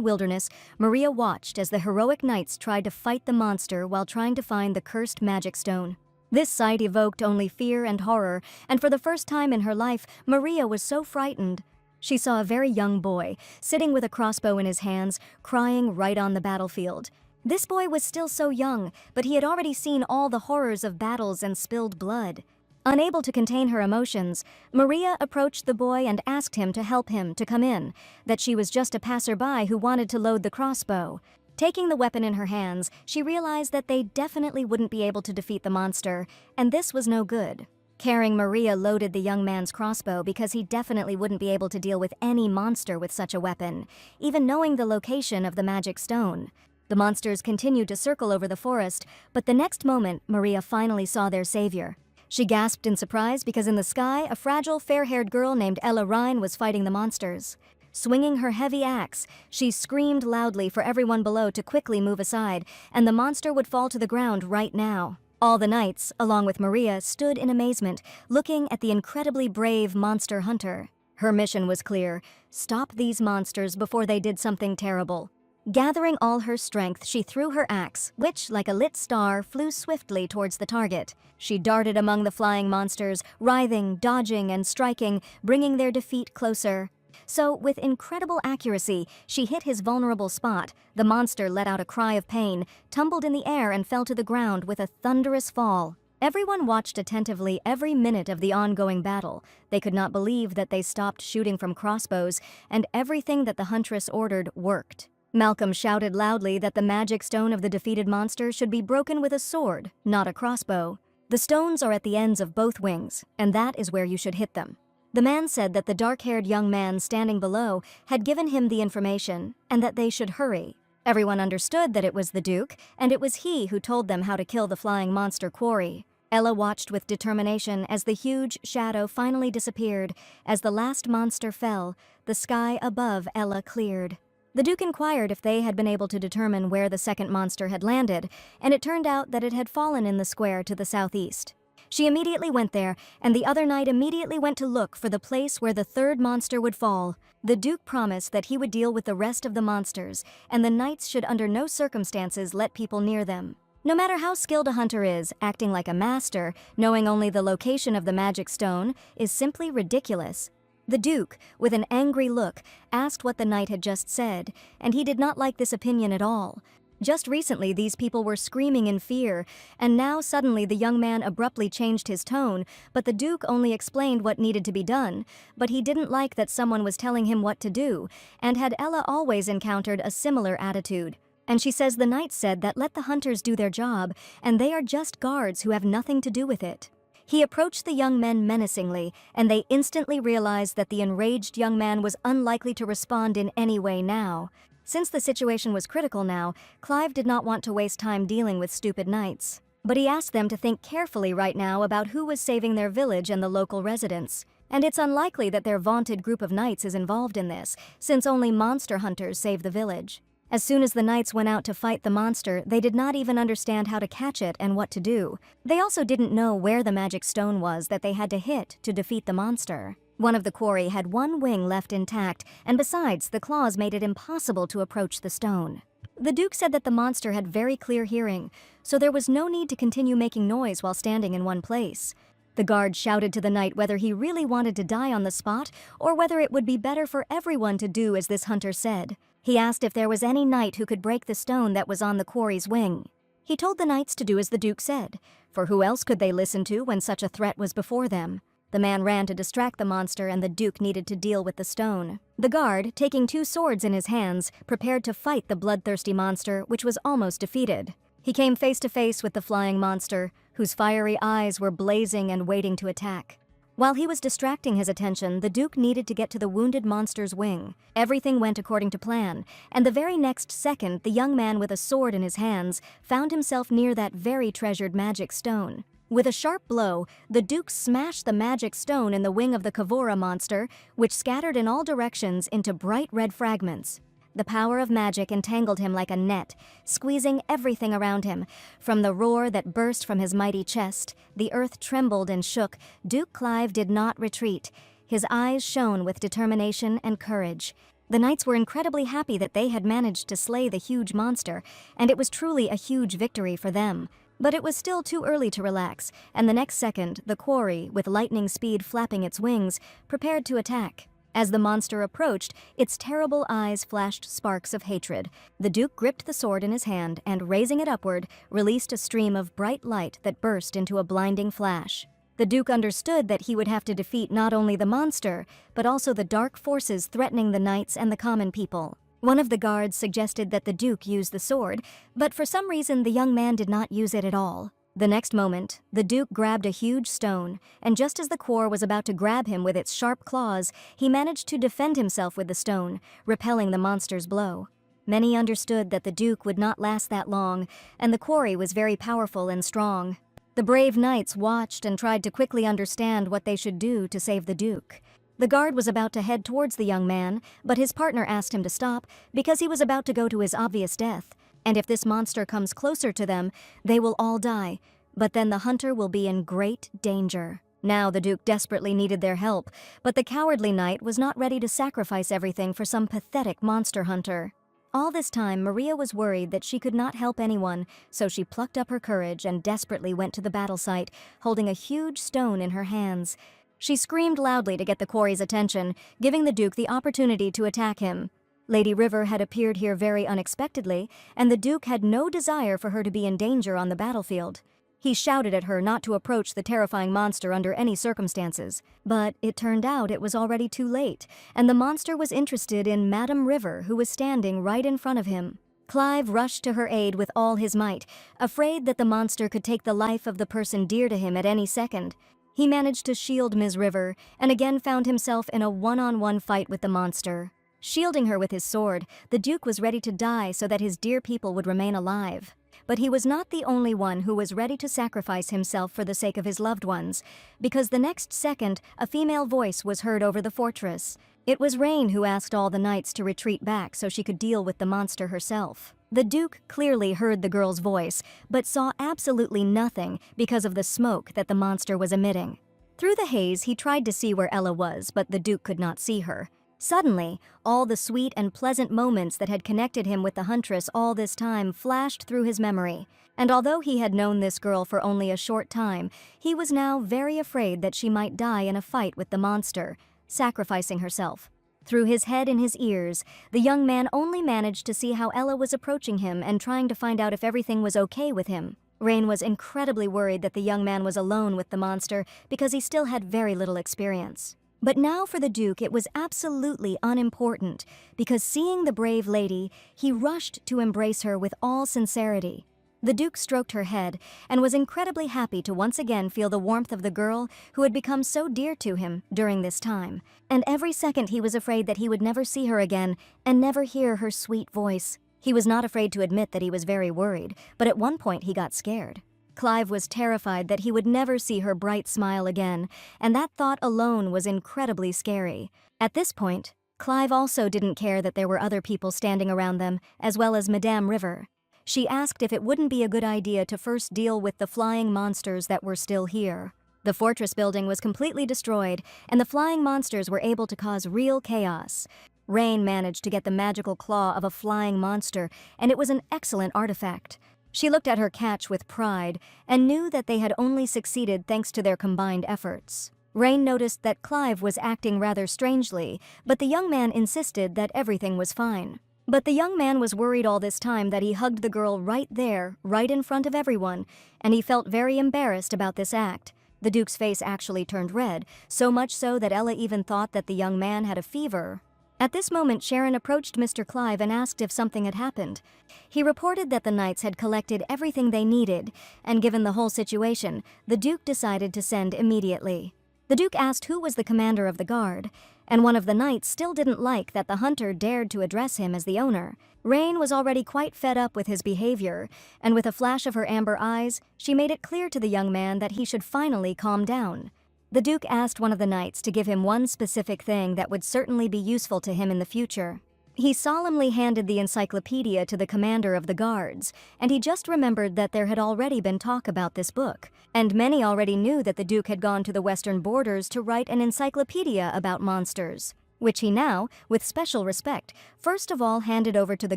S1: wilderness, Maria watched as the heroic knights tried to fight the monster while trying to find the cursed magic stone. This sight evoked only fear and horror, and for the first time in her life, Maria was so frightened. She saw a very young boy, sitting with a crossbow in his hands, crying right on the battlefield. This boy was still so young, but he had already seen all the horrors of battles and spilled blood. Unable to contain her emotions, Maria approached the boy and asked him to help him to come in, that she was just a passerby who wanted to load the crossbow. Taking the weapon in her hands, she realized that they definitely wouldn't be able to defeat the monster, and this was no good. Caring Maria loaded the young man's crossbow because he definitely wouldn't be able to deal with any monster with such a weapon, even knowing the location of the magic stone. The monsters continued to circle over the forest, but the next moment, Maria finally saw their savior. She gasped in surprise because in the sky, a fragile, fair-haired girl named Ella Rhine was fighting the monsters. Swinging her heavy axe, she screamed loudly for everyone below to quickly move aside, and the monster would fall to the ground right now. All the knights, along with Maria, stood in amazement, looking at the incredibly brave monster hunter. Her mission was clear: stop these monsters before they did something terrible. Gathering all her strength, she threw her axe, which, like a lit star, flew swiftly towards the target. She darted among the flying monsters, writhing, dodging, and striking, bringing their defeat closer. So, with incredible accuracy, she hit his vulnerable spot. The monster let out a cry of pain, tumbled in the air, and fell to the ground with a thunderous fall. Everyone watched attentively every minute of the ongoing battle. They could not believe that they stopped shooting from crossbows, and everything that the huntress ordered worked. Malcolm shouted loudly that the magic stone of the defeated monster should be broken with a sword, not a crossbow. The stones are at the ends of both wings, and that is where you should hit them. The man said that the dark-haired young man standing below had given him the information, and that they should hurry. Everyone understood that it was the Duke, and it was he who told them how to kill the flying monster quarry. Ella watched with determination as the huge shadow finally disappeared. As the last monster fell, the sky above Ella cleared. The Duke inquired if they had been able to determine where the second monster had landed, and it turned out that it had fallen in the square to the southeast. She immediately went there, and the other knight immediately went to look for the place where the third monster would fall. The Duke promised that he would deal with the rest of the monsters, and the knights should under no circumstances let people near them. No matter how skilled a hunter is, acting like a master, knowing only the location of the magic stone, is simply ridiculous. The Duke, with an angry look, asked what the knight had just said, and he did not like this opinion at all. Just recently, these people were screaming in fear, and now suddenly the young man abruptly changed his tone, but the Duke only explained what needed to be done. But he didn't like that someone was telling him what to do, and had Ella always encountered a similar attitude. And she says the knight said that let the hunters do their job, and they are just guards who have nothing to do with it. He approached the young men menacingly, and they instantly realized that the enraged young man was unlikely to respond in any way now. Since the situation was critical now, Clive did not want to waste time dealing with stupid knights. But he asked them to think carefully right now about who was saving their village and the local residents. And it's unlikely that their vaunted group of knights is involved in this, since only monster hunters save the village. As soon as the knights went out to fight the monster, they did not even understand how to catch it and what to do. They also didn't know where the magic stone was that they had to hit to defeat the monster. One of the quarry had one wing left intact, and besides, the claws made it impossible to approach the stone. The Duke said that the monster had very clear hearing, so there was no need to continue making noise while standing in one place. The guard shouted to the knight whether he really wanted to die on the spot, or whether it would be better for everyone to do as this hunter said. He asked if there was any knight who could break the stone that was on the quarry's wing. He told the knights to do as the Duke said, for who else could they listen to when such a threat was before them? The man ran to distract the monster, and the Duke needed to deal with the stone. The guard, taking 2 swords in his hands, prepared to fight the bloodthirsty monster, which was almost defeated. He came face to face with the flying monster, whose fiery eyes were blazing and waiting to attack. While he was distracting his attention, the Duke needed to get to the wounded monster's wing. Everything went according to plan, and the very next second, the young man with a sword in his hands found himself near that very treasured magic stone. With a sharp blow, the Duke smashed the magic stone in the wing of the Kavora monster, which scattered in all directions into bright red fragments. The power of magic entangled him like a net, squeezing everything around him. From the roar that burst from his mighty chest, the earth trembled and shook. Duke Clive did not retreat. His eyes shone with determination and courage. The knights were incredibly happy that they had managed to slay the huge monster, and it was truly a huge victory for them. But it was still too early to relax, and the next second, the quarry, with lightning speed flapping its wings, prepared to attack. As the monster approached, its terrible eyes flashed sparks of hatred. The Duke gripped the sword in his hand and, raising it upward, released a stream of bright light that burst into a blinding flash. The Duke understood that he would have to defeat not only the monster, but also the dark forces threatening the knights and the common people. One of the guards suggested that the Duke use the sword, but for some reason the young man did not use it at all. The next moment, the Duke grabbed a huge stone, and just as the Quor was about to grab him with its sharp claws, he managed to defend himself with the stone, repelling the monster's blow. Many understood that the Duke would not last that long, and the quarry was very powerful and strong. The brave knights watched and tried to quickly understand what they should do to save the Duke. The guard was about to head towards the young man, but his partner asked him to stop because he was about to go to his obvious death. And if this monster comes closer to them, they will all die. But then the hunter will be in great danger. Now the Duke desperately needed their help, but the cowardly knight was not ready to sacrifice everything for some pathetic monster hunter. All this time, Maria was worried that she could not help anyone, so she plucked up her courage and desperately went to the battle site, holding a huge stone in her hands. She screamed loudly to get the quarry's attention, giving the Duke the opportunity to attack him. Lady River had appeared here very unexpectedly, and the Duke had no desire for her to be in danger on the battlefield. He shouted at her not to approach the terrifying monster under any circumstances. But it turned out it was already too late, and the monster was interested in Madame River, who was standing right in front of him. Clive rushed to her aid with all his might, afraid that the monster could take the life of the person dear to him at any second. He managed to shield Ms. River, and again found himself in a one-on-one fight with the monster. Shielding her with his sword, the Duke was ready to die so that his dear people would remain alive. But he was not the only one who was ready to sacrifice himself for the sake of his loved ones, because the next second, a female voice was heard over the fortress. It was Rain who asked all the knights to retreat back so she could deal with the monster herself. The Duke clearly heard the girl's voice, but saw absolutely nothing because of the smoke that the monster was emitting. Through the haze, he tried to see where Ella was, but the Duke could not see her. Suddenly, all the sweet and pleasant moments that had connected him with the huntress all this time flashed through his memory. And although he had known this girl for only a short time, he was now very afraid that she might die in a fight with the monster, sacrificing herself. Through his head and his ears, the young man only managed to see how Ella was approaching him and trying to find out if everything was okay with him. Rain was incredibly worried that the young man was alone with the monster because he still had very little experience. But now for the Duke it was absolutely unimportant, because seeing the brave lady, he rushed to embrace her with all sincerity. The Duke stroked her head and was incredibly happy to once again feel the warmth of the girl who had become so dear to him during this time. And every second he was afraid that he would never see her again and never hear her sweet voice. He was not afraid to admit that he was very worried, but at one point he got scared. Clive was terrified that he would never see her bright smile again, and that thought alone was incredibly scary. At this point, Clive also didn't care that there were other people standing around them, as well as Madame River. She asked if it wouldn't be a good idea to first deal with the flying monsters that were still here. The fortress building was completely destroyed, and the flying monsters were able to cause real chaos. Rain managed to get the magical claw of a flying monster, and it was an excellent artifact. She looked at her catch with pride and knew that they had only succeeded thanks to their combined efforts. Rain noticed that Clive was acting rather strangely, but the young man insisted that everything was fine. But the young man was worried all this time that he hugged the girl right there, right in front of everyone, and he felt very embarrassed about this act. The Duke's face actually turned red, so much so that Ella even thought that the young man had a fever. At this moment, Sharon approached Mr. Clive and asked if something had happened. He reported that the knights had collected everything they needed, and given the whole situation, the Duke decided to send immediately. The Duke asked who was the commander of the guard, and one of the knights still didn't like that the hunter dared to address him as the owner. Rain was already quite fed up with his behavior, and with a flash of her amber eyes, she made it clear to the young man that he should finally calm down. The Duke asked one of the knights to give him one specific thing that would certainly be useful to him in the future. He solemnly handed the encyclopedia to the commander of the guards, and he just remembered that there had already been talk about this book, and many already knew that the Duke had gone to the western borders to write an encyclopedia about monsters, which he now, with special respect, first of all handed over to the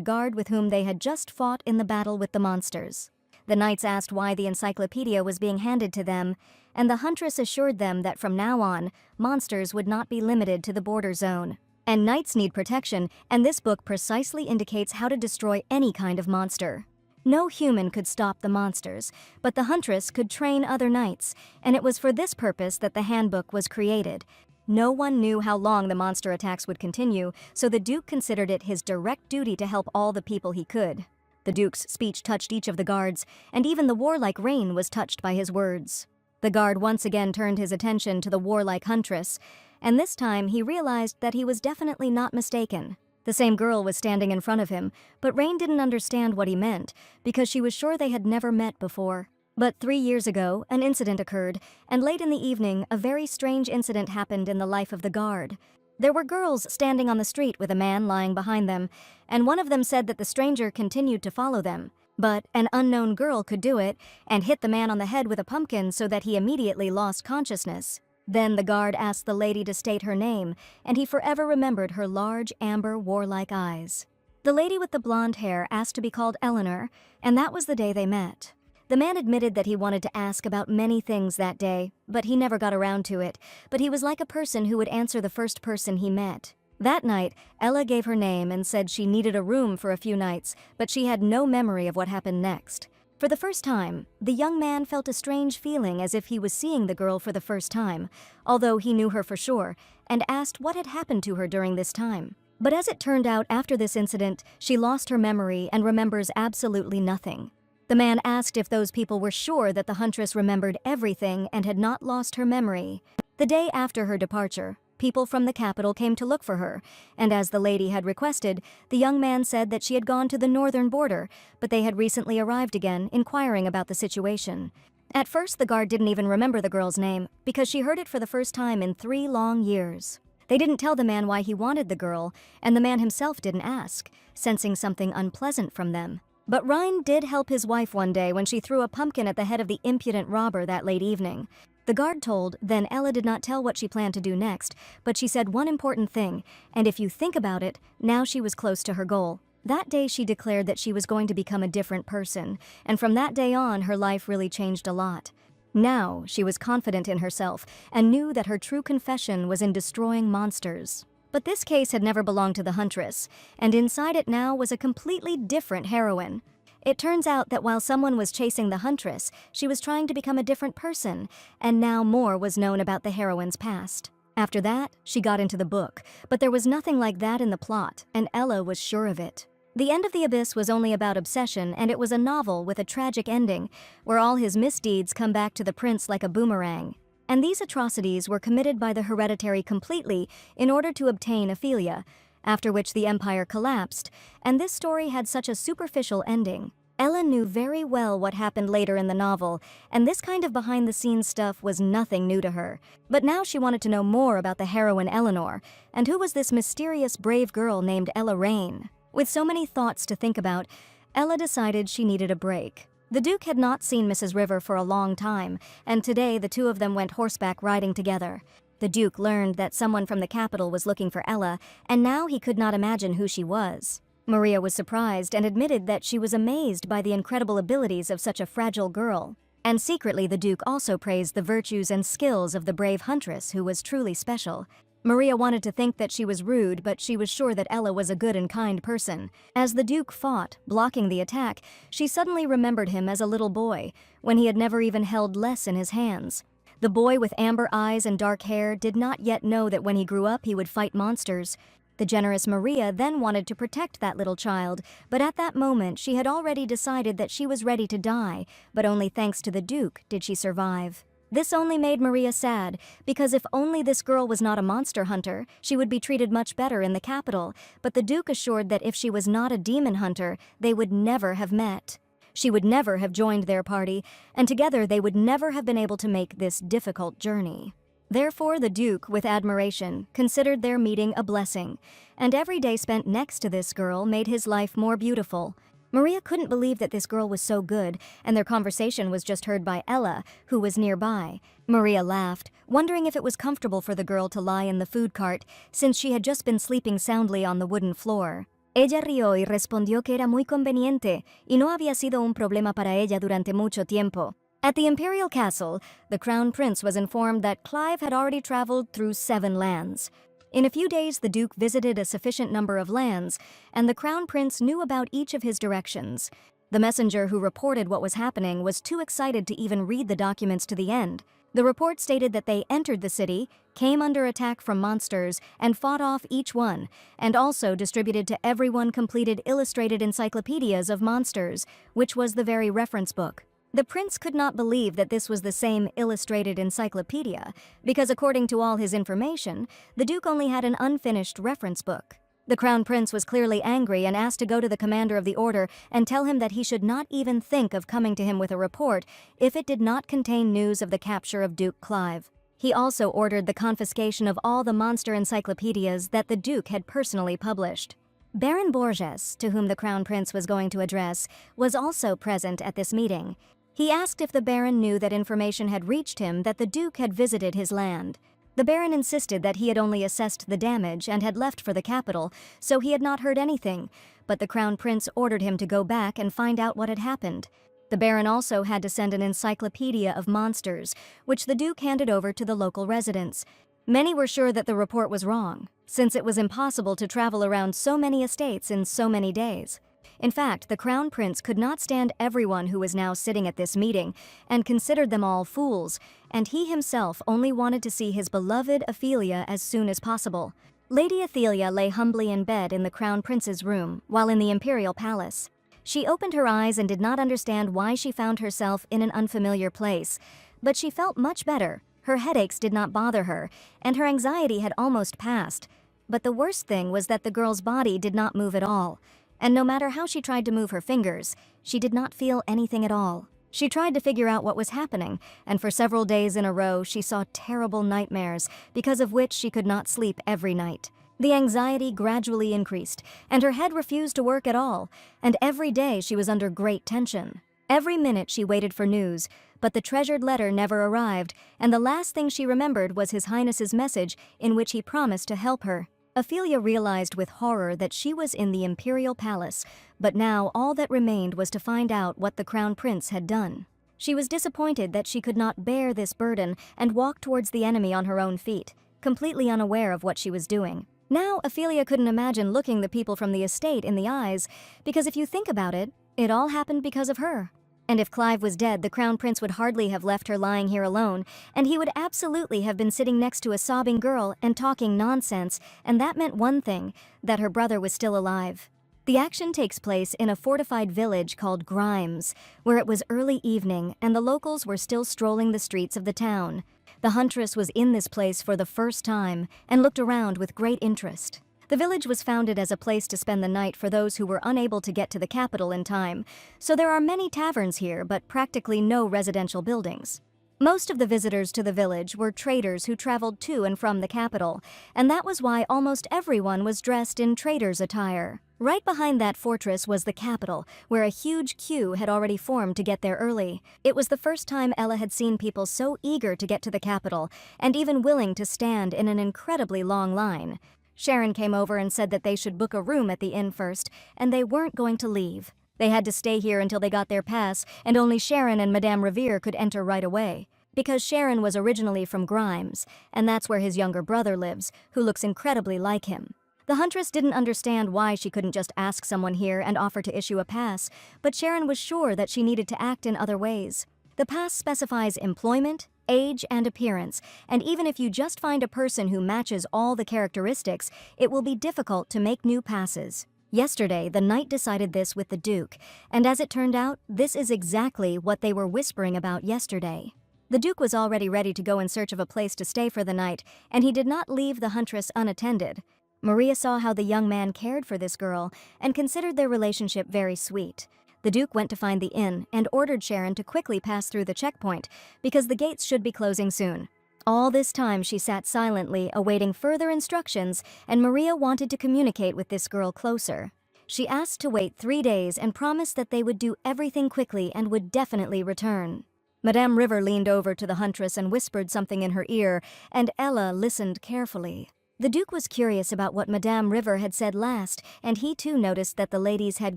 S1: guard with whom they had just fought in the battle with the monsters. The knights asked why the encyclopedia was being handed to them, and the huntress assured them that from now on, monsters would not be limited to the border zone. And knights need protection, and this book precisely indicates how to destroy any kind of monster. No human could stop the monsters, but the huntress could train other knights, and it was for this purpose that the handbook was created. No one knew how long the monster attacks would continue, so the Duke considered it his direct duty to help all the people he could. The Duke's speech touched each of the guards, and even the warlike Rain was touched by his words. The guard once again turned his attention to the warlike huntress, and this time he realized that he was definitely not mistaken. The same girl was standing in front of him, but Rain didn't understand what he meant, because she was sure they had never met before. But 3 years ago, an incident occurred, and late in the evening, a very strange incident happened in the life of the guard. There were girls standing on the street with a man lying behind them, and one of them said that the stranger continued to follow them. But an unknown girl could do it and hit the man on the head with a pumpkin so that he immediately lost consciousness. Then the guard asked the lady to state her name, and he forever remembered her large, amber, warlike eyes. The lady with the blonde hair asked to be called Eleanor, and that was the day they met. The man admitted that he wanted to ask about many things that day, but he never got around to it. But he was like a person who would answer the first person he met. That night, Ella gave her name and said she needed a room for a few nights, but she had no memory of what happened next. For the first time, the young man felt a strange feeling as if he was seeing the girl for the first time, although he knew her for sure, and asked what had happened to her during this time. But as it turned out, after this incident, she lost her memory and remembers absolutely nothing. The man asked if those people were sure that the huntress remembered everything and had not lost her memory. The day after her departure, people from the capital came to look for her, and as the lady had requested, the young man said that she had gone to the northern border, but they had recently arrived again, inquiring about the situation. At first, the guard didn't even remember the girl's name, because she heard it for the first time in 3 long years. They didn't tell the man why he wanted the girl, and the man himself didn't ask, sensing something unpleasant from them. But Ryan did help his wife one day when she threw a pumpkin at the head of the impudent robber that late evening. The guard told, then Ella did not tell what she planned to do next, but she said one important thing, and if you think about it, now she was close to her goal. That day she declared that she was going to become a different person, and from that day on her life really changed a lot. Now she was confident in herself and knew that her true confession was in destroying monsters. But this case had never belonged to the huntress, and inside it now was a completely different heroine. It turns out that while someone was chasing the huntress, she was trying to become a different person, and now more was known about the heroine's past. After that, she got into the book, but there was nothing like that in the plot, and Ella was sure of it. The End of the Abyss was only about obsession, and it was a novel with a tragic ending, where all his misdeeds come back to the prince like a boomerang. And these atrocities were committed by the hereditary completely in order to obtain Ophelia, after which the empire collapsed, and this story had such a superficial ending. Ella knew very well what happened later in the novel, and this kind of behind-the-scenes stuff was nothing new to her. But now she wanted to know more about the heroine Eleanor, and who was this mysterious brave girl named Ella Rain. With so many thoughts to think about, Ella decided she needed a break. The Duke had not seen Mrs. River for a long time, and today the two of them went horseback riding together. The Duke learned that someone from the capital was looking for Ella, and now he could not imagine who she was. Maria was surprised and admitted that she was amazed by the incredible abilities of such a fragile girl. And secretly the Duke also praised the virtues and skills of the brave huntress who was truly special. Maria wanted to think that she was rude, but she was sure that Ella was a good and kind person. As the Duke fought, blocking the attack, she suddenly remembered him as a little boy, when he had never even held less in his hands. The boy with amber eyes and dark hair did not yet know that when he grew up he would fight monsters. The generous Maria then wanted to protect that little child, but at that moment she had already decided that she was ready to die, but only thanks to the Duke did she survive. This only made Maria sad, because if only this girl was not a monster hunter, she would be treated much better in the capital, but the Duke assured that if she was not a demon hunter, they would never have met. She would never have joined their party, and together they would never have been able to make this difficult journey. Therefore the Duke, with admiration, considered their meeting a blessing, and every day spent next to this girl made his life more beautiful. Maria couldn't believe that this girl was so good, and their conversation was just heard by Ella, who was nearby. Maria laughed, wondering if it was comfortable for the girl to lie in the food cart, since she had just been sleeping soundly on the wooden floor. Ella rió y respondió que era muy conveniente, y no había sido un problema para ella durante mucho tiempo. At the imperial castle, the crown prince was informed that Clive had already traveled through 7 lands. In a few days, the Duke visited a sufficient number of lands, and the crown prince knew about each of his directions. The messenger who reported what was happening was too excited to even read the documents to the end. The report stated that they entered the city, came under attack from monsters, and fought off each one, and also distributed to everyone completed illustrated encyclopedias of monsters, which was the very reference book. The prince could not believe that this was the same illustrated encyclopedia, because according to all his information, the Duke only had an unfinished reference book. The Crown Prince was clearly angry and asked to go to the commander of the order and tell him that he should not even think of coming to him with a report if it did not contain news of the capture of Duke Clive. He also ordered the confiscation of all the monster encyclopedias that the Duke had personally published. Baron Borges, to whom the Crown Prince was going to address, was also present at this meeting. He asked if the Baron knew that information had reached him that the Duke had visited his land. The Baron insisted that he had only assessed the damage and had left for the capital, so he had not heard anything, but the Crown Prince ordered him to go back and find out what had happened. The Baron also had to send an encyclopedia of monsters, which the Duke handed over to the local residents. Many were sure that the report was wrong, since it was impossible to travel around so many estates in so many days. In fact, the Crown Prince could not stand everyone who was now sitting at this meeting, and considered them all fools, and he himself only wanted to see his beloved Ophelia as soon as possible. Lady Ophelia lay humbly in bed in the Crown Prince's room, while in the imperial palace. She opened her eyes and did not understand why she found herself in an unfamiliar place, but she felt much better. Her headaches did not bother her, and her anxiety had almost passed. But the worst thing was that the girl's body did not move at all, and no matter how she tried to move her fingers, she did not feel anything at all. She tried to figure out what was happening, and for several days in a row she saw terrible nightmares, because of which she could not sleep every night. The anxiety gradually increased, and her head refused to work at all, and every day she was under great tension. Every minute she waited for news, but the treasured letter never arrived, and the last thing she remembered was His Highness's message in which he promised to help her. Ophelia realized with horror that she was in the imperial palace, but now all that remained was to find out what the Crown Prince had done. She was disappointed that she could not bear this burden and walked towards the enemy on her own feet, completely unaware of what she was doing. Now Ophelia couldn't imagine looking the people from the estate in the eyes, because if you think about it, it all happened because of her. And if Clive was dead, the Crown Prince would hardly have left her lying here alone, and he would absolutely have been sitting next to a sobbing girl and talking nonsense, and that meant one thing, that her brother was still alive. The action takes place in a fortified village called Grimes, where it was early evening and the locals were still strolling the streets of the town. The huntress was in this place for the first time and looked around with great interest. The village was founded as a place to spend the night for those who were unable to get to the capital in time, so there are many taverns here but practically no residential buildings. Most of the visitors to the village were traders who traveled to and from the capital, and that was why almost everyone was dressed in traders' attire. Right behind that fortress was the capital, where a huge queue had already formed to get there early. It was the first time Ella had seen people so eager to get to the capital, and even willing to stand in an incredibly long line. Sharon came over and said that they should book a room at the inn first, and they weren't going to leave. They had to stay here until they got their pass, and only Sharon and Madame Revere could enter right away. Because Sharon was originally from Grimes, and that's where his younger brother lives, who looks incredibly like him. The huntress didn't understand why she couldn't just ask someone here and offer to issue a pass, but Sharon was sure that she needed to act in other ways. The pass specifies employment, age, and appearance, and even if you just find a person who matches all the characteristics, it will be difficult to make new passes. Yesterday, the knight decided this with the Duke, and as it turned out, this is exactly what they were whispering about yesterday. The Duke was already ready to go in search of a place to stay for the night, and he did not leave the huntress unattended. Maria saw how the young man cared for this girl and considered their relationship very sweet. The Duke went to find the inn and ordered Sharon to quickly pass through the checkpoint because the gates should be closing soon. All this time she sat silently, awaiting further instructions, and Maria wanted to communicate with this girl closer. She asked to wait 3 days and promised that they would do everything quickly and would definitely return. Madame River leaned over to the huntress and whispered something in her ear, and Ella listened carefully. The Duke was curious about what Madame River had said last, and he too noticed that the ladies had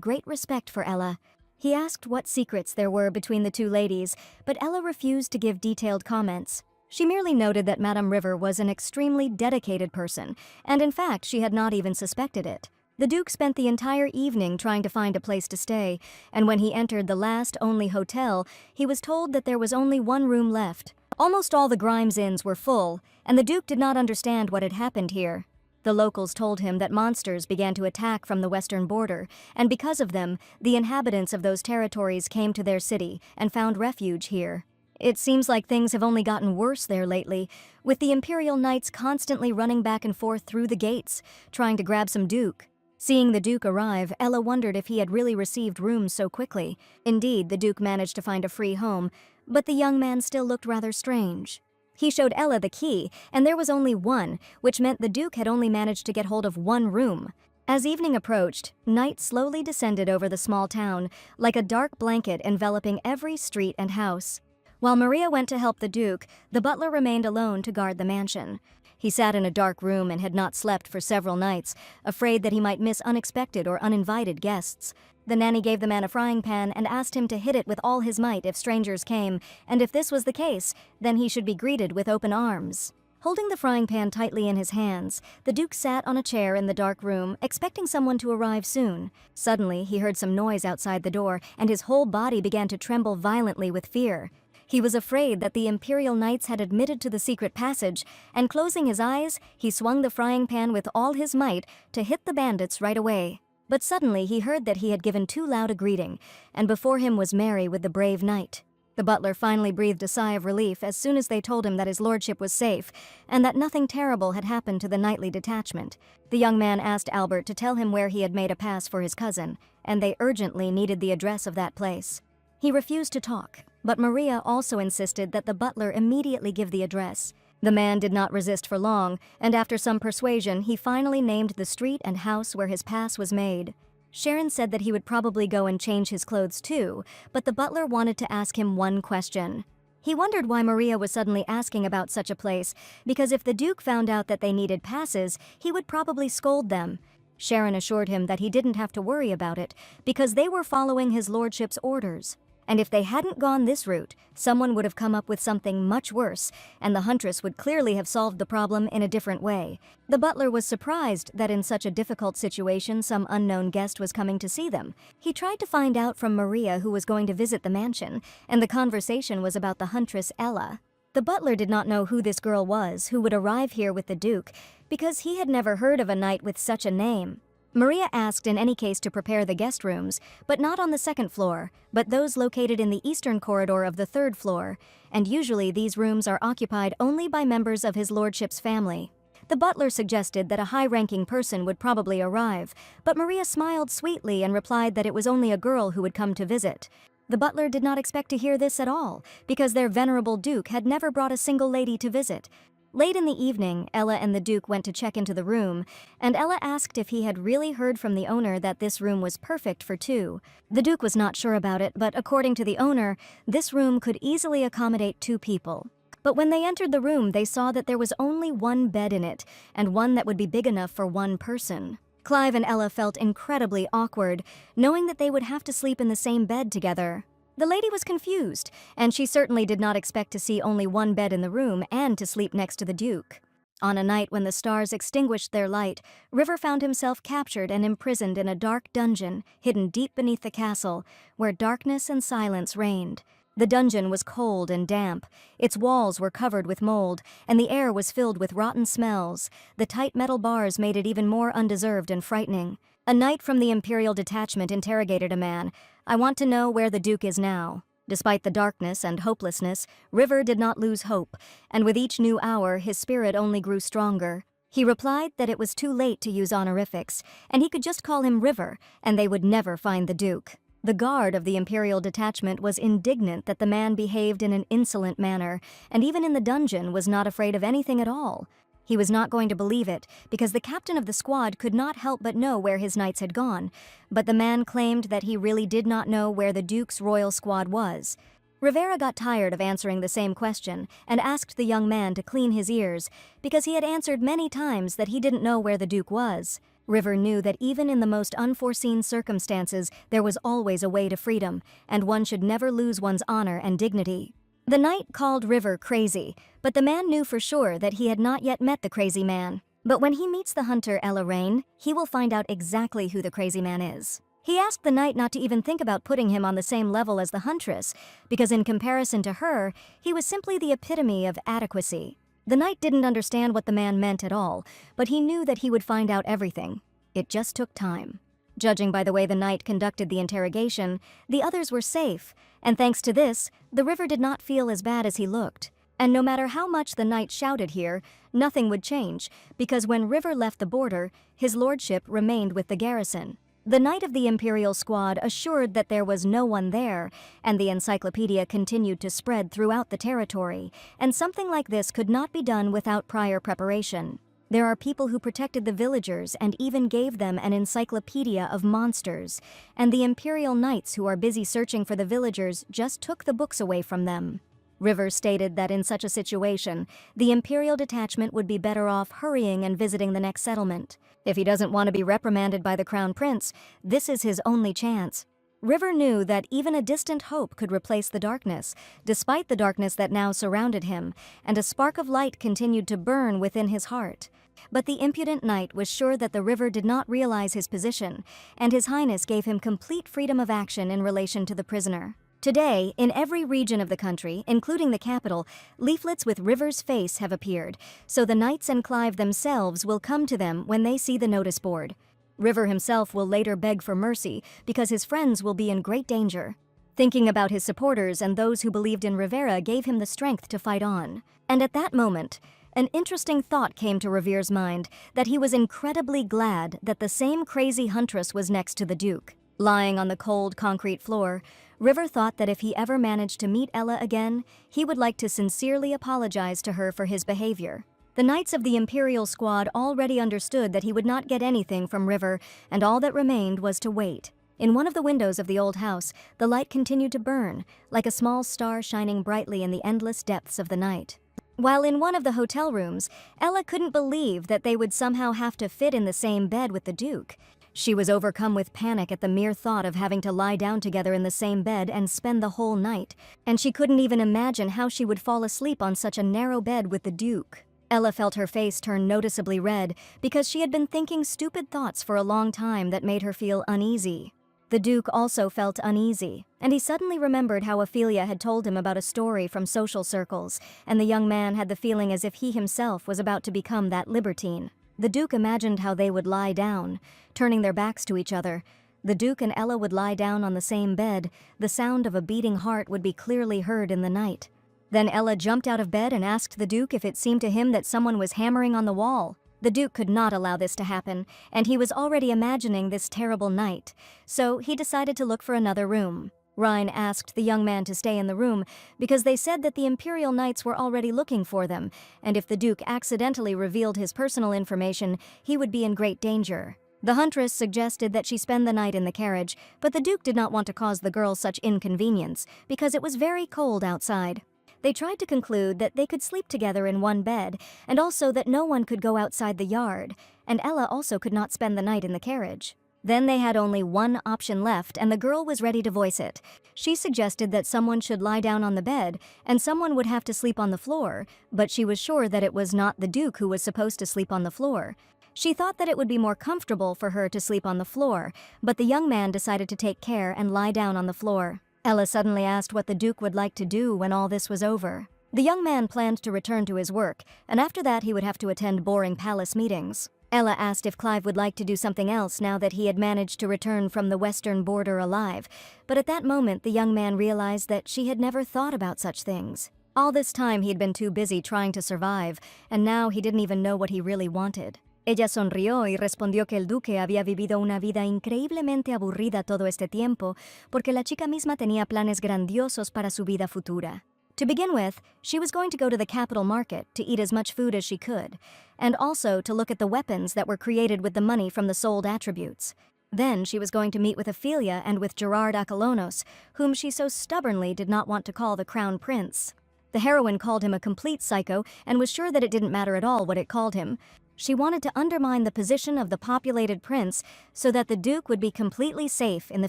S1: great respect for Ella. He asked what secrets there were between the two ladies, but Ella refused to give detailed comments. She merely noted that Madame River was an extremely dedicated person, and in fact she had not even suspected it. The Duke spent the entire evening trying to find a place to stay, and when he entered the last only hotel, he was told that there was only one room left. Almost all the Grimes inns were full, and the Duke did not understand what had happened here. The locals told him that monsters began to attack from the western border, and because of them, the inhabitants of those territories came to their city and found refuge here. It seems like things have only gotten worse there lately, with the Imperial Knights constantly running back and forth through the gates, trying to grab some Duke. Seeing the Duke arrive, Ella wondered if he had really received rooms so quickly. Indeed, the Duke managed to find a free home, but the young man still looked rather strange. He showed Ella the key, and there was only one, which meant the Duke had only managed to get hold of one room. As evening approached, night slowly descended over the small town, like a dark blanket enveloping every street and house. While Maria went to help the Duke, the butler remained alone to guard the mansion. He sat in a dark room and had not slept for several nights, afraid that he might miss unexpected or uninvited guests. The nanny gave the man a frying pan and asked him to hit it with all his might if strangers came, and if this was the case, then he should be greeted with open arms. Holding the frying pan tightly in his hands, the Duke sat on a chair in the dark room, expecting someone to arrive soon. Suddenly, he heard some noise outside the door, and his whole body began to tremble violently with fear. He was afraid that the Imperial Knights had admitted to the secret passage, and closing his eyes, he swung the frying pan with all his might to hit the bandits right away. But suddenly he heard that he had given too loud a greeting, and before him was Mary with the brave knight. The butler finally breathed a sigh of relief as soon as they told him that his lordship was safe, and that nothing terrible had happened to the knightly detachment. The young man asked Albert to tell him where he had made a pass for his cousin, and they urgently needed the address of that place. He refused to talk, but Maria also insisted that the butler immediately give the address. The man did not resist for long, and after some persuasion, he finally named the street and house where his pass was made. Sharon said that he would probably go and change his clothes too, but the butler wanted to ask him one question. He wondered why Maria was suddenly asking about such a place, because if the Duke found out that they needed passes, he would probably scold them. Sharon assured him that he didn't have to worry about it, because they were following his lordship's orders. And if they hadn't gone this route, someone would have come up with something much worse, and the huntress would clearly have solved the problem in a different way. The butler was surprised that in such a difficult situation some unknown guest was coming to see them. He tried to find out from Maria who was going to visit the mansion, and the conversation was about the huntress Ella. The butler did not know who this girl was who would arrive here with the Duke, because he had never heard of a knight with such a name. Maria asked in any case to prepare the guest rooms, but not on the second floor, but those located in the eastern corridor of the third floor, and usually these rooms are occupied only by members of his lordship's family. The butler suggested that a high-ranking person would probably arrive, but Maria smiled sweetly and replied that it was only a girl who would come to visit. The butler did not expect to hear this at all, because their venerable Duke had never brought a single lady to visit. Late in the evening, Ella and the Duke went to check into the room, and Ella asked if he had really heard from the owner that this room was perfect for two. The Duke was not sure about it, but according to the owner, this room could easily accommodate 2 people. But when they entered the room, they saw that there was only one bed in it, and one that would be big enough for one person. Clive and Ella felt incredibly awkward, knowing that they would have to sleep in the same bed together. The lady was confused, and she certainly did not expect to see only one bed in the room and to sleep next to the Duke. On a night when the stars extinguished their light, River found himself captured and imprisoned in a dark dungeon hidden deep beneath the castle, where darkness and silence reigned. The dungeon was cold and damp. Its walls were covered with mold, and the air was filled with rotten smells. The tight metal bars made it even more undeserved and frightening. A knight from the Imperial detachment interrogated a man. "I want to know where the Duke is now." Despite the darkness and hopelessness, River did not lose hope, and with each new hour his spirit only grew stronger. He replied that it was too late to use honorifics, and he could just call him River, and they would never find the Duke. The guard of the Imperial detachment was indignant that the man behaved in an insolent manner, and even in the dungeon was not afraid of anything at all. He was not going to believe it, because the captain of the squad could not help but know where his knights had gone, but the man claimed that he really did not know where the Duke's royal squad was. Rivera got tired of answering the same question and asked the young man to clean his ears, because he had answered many times that he didn't know where the Duke was. River knew that even in the most unforeseen circumstances, there was always a way to freedom, and one should never lose one's honor and dignity. The knight called River crazy, but the man knew for sure that he had not yet met the crazy man. But when he meets the hunter Ella Rain, he will find out exactly who the crazy man is. He asked the knight not to even think about putting him on the same level as the huntress, because in comparison to her, he was simply the epitome of adequacy. The knight didn't understand what the man meant at all, but he knew that he would find out everything. It just took time. Judging by the way the knight conducted the interrogation, the others were safe, and thanks to this, the river did not feel as bad as he looked. And no matter how much the knight shouted here, nothing would change, because when River left the border, his lordship remained with the garrison. The knight of the Imperial squad assured that there was no one there, and the encyclopedia continued to spread throughout the territory, and something like this could not be done without prior preparation. There are people who protected the villagers and even gave them an encyclopedia of monsters, and the Imperial knights who are busy searching for the villagers just took the books away from them. River stated that in such a situation, the Imperial detachment would be better off hurrying and visiting the next settlement. If he doesn't want to be reprimanded by the Crown Prince, this is his only chance. River knew that even a distant hope could replace the darkness, despite the darkness that now surrounded him, and a spark of light continued to burn within his heart. But the impudent knight was sure that the River did not realize his position, and His Highness gave him complete freedom of action in relation to the prisoner. Today, in every region of the country, including the capital, leaflets with River's face have appeared, so the knights and Clive themselves will come to them when they see the notice board. River himself will later beg for mercy because his friends will be in great danger. Thinking about his supporters and those who believed in Rivera gave him the strength to fight on. And at that moment, an interesting thought came to River's mind, that he was incredibly glad that the same crazy huntress was next to the Duke. Lying on the cold concrete floor, River thought that if he ever managed to meet Ella again, he would like to sincerely apologize to her for his behavior. The knights of the Imperial squad already understood that he would not get anything from River, and all that remained was to wait. In one of the windows of the old house, the light continued to burn, like a small star shining brightly in the endless depths of the night. While in one of the hotel rooms, Ella couldn't believe that they would somehow have to fit in the same bed with the Duke. She was overcome with panic at the mere thought of having to lie down together in the same bed and spend the whole night, and she couldn't even imagine how she would fall asleep on such a narrow bed with the Duke. Ella felt her face turn noticeably red because she had been thinking stupid thoughts for a long time that made her feel uneasy. The Duke also felt uneasy, and he suddenly remembered how Ophelia had told him about a story from social circles, and the young man had the feeling as if he himself was about to become that libertine. The Duke imagined how they would lie down, turning their backs to each other. The Duke and Ella would lie down on the same bed. The sound of a beating heart would be clearly heard in the night. Then Ella jumped out of bed and asked the Duke if it seemed to him that someone was hammering on the wall. The Duke could not allow this to happen, and he was already imagining this terrible night, so he decided to look for another room. Rhine asked the young man to stay in the room because they said that the Imperial Knights were already looking for them, and if the Duke accidentally revealed his personal information, he would be in great danger. The huntress suggested that she spend the night in the carriage, but the Duke did not want to cause the girl such inconvenience because it was very cold outside. They tried to conclude that they could sleep together in one bed, and also that no one could go outside the yard, and Ella also could not spend the night in the carriage. Then they had only one option left, and the girl was ready to voice it. She suggested that someone should lie down on the bed, and someone would have to sleep on the floor, but she was sure that it was not the Duke who was supposed to sleep on the floor. She thought that it would be more comfortable for her to sleep on the floor, but the young man decided to take care and lie down on the floor. Ella suddenly asked what the Duke would like to do when all this was over. The young man planned to return to his work, and after that he would have to attend boring palace meetings. Ella asked if Clive would like to do something else now that he had managed to return from the western border alive, but at that moment the young man realized that she had never thought about such things. All this time he had been too busy trying to survive, and now he didn't even know what he really wanted. Ella sonrió y respondió que el duque había vivido una vida increíblemente aburrida todo este tiempo porque la chica misma tenía planes grandiosos para su vida futura. To begin with, she was going to go to the capital market to eat as much food as she could, and also to look at the weapons that were created with the money from the sold attributes. Then she was going to meet with Ophelia and with Gerard Acolonos, whom she so stubbornly did not want to call the Crown Prince. The heroine called him a complete psycho and was sure that it didn't matter at all what it called him. She wanted to undermine the position of the populated prince so that the Duke would be completely safe in the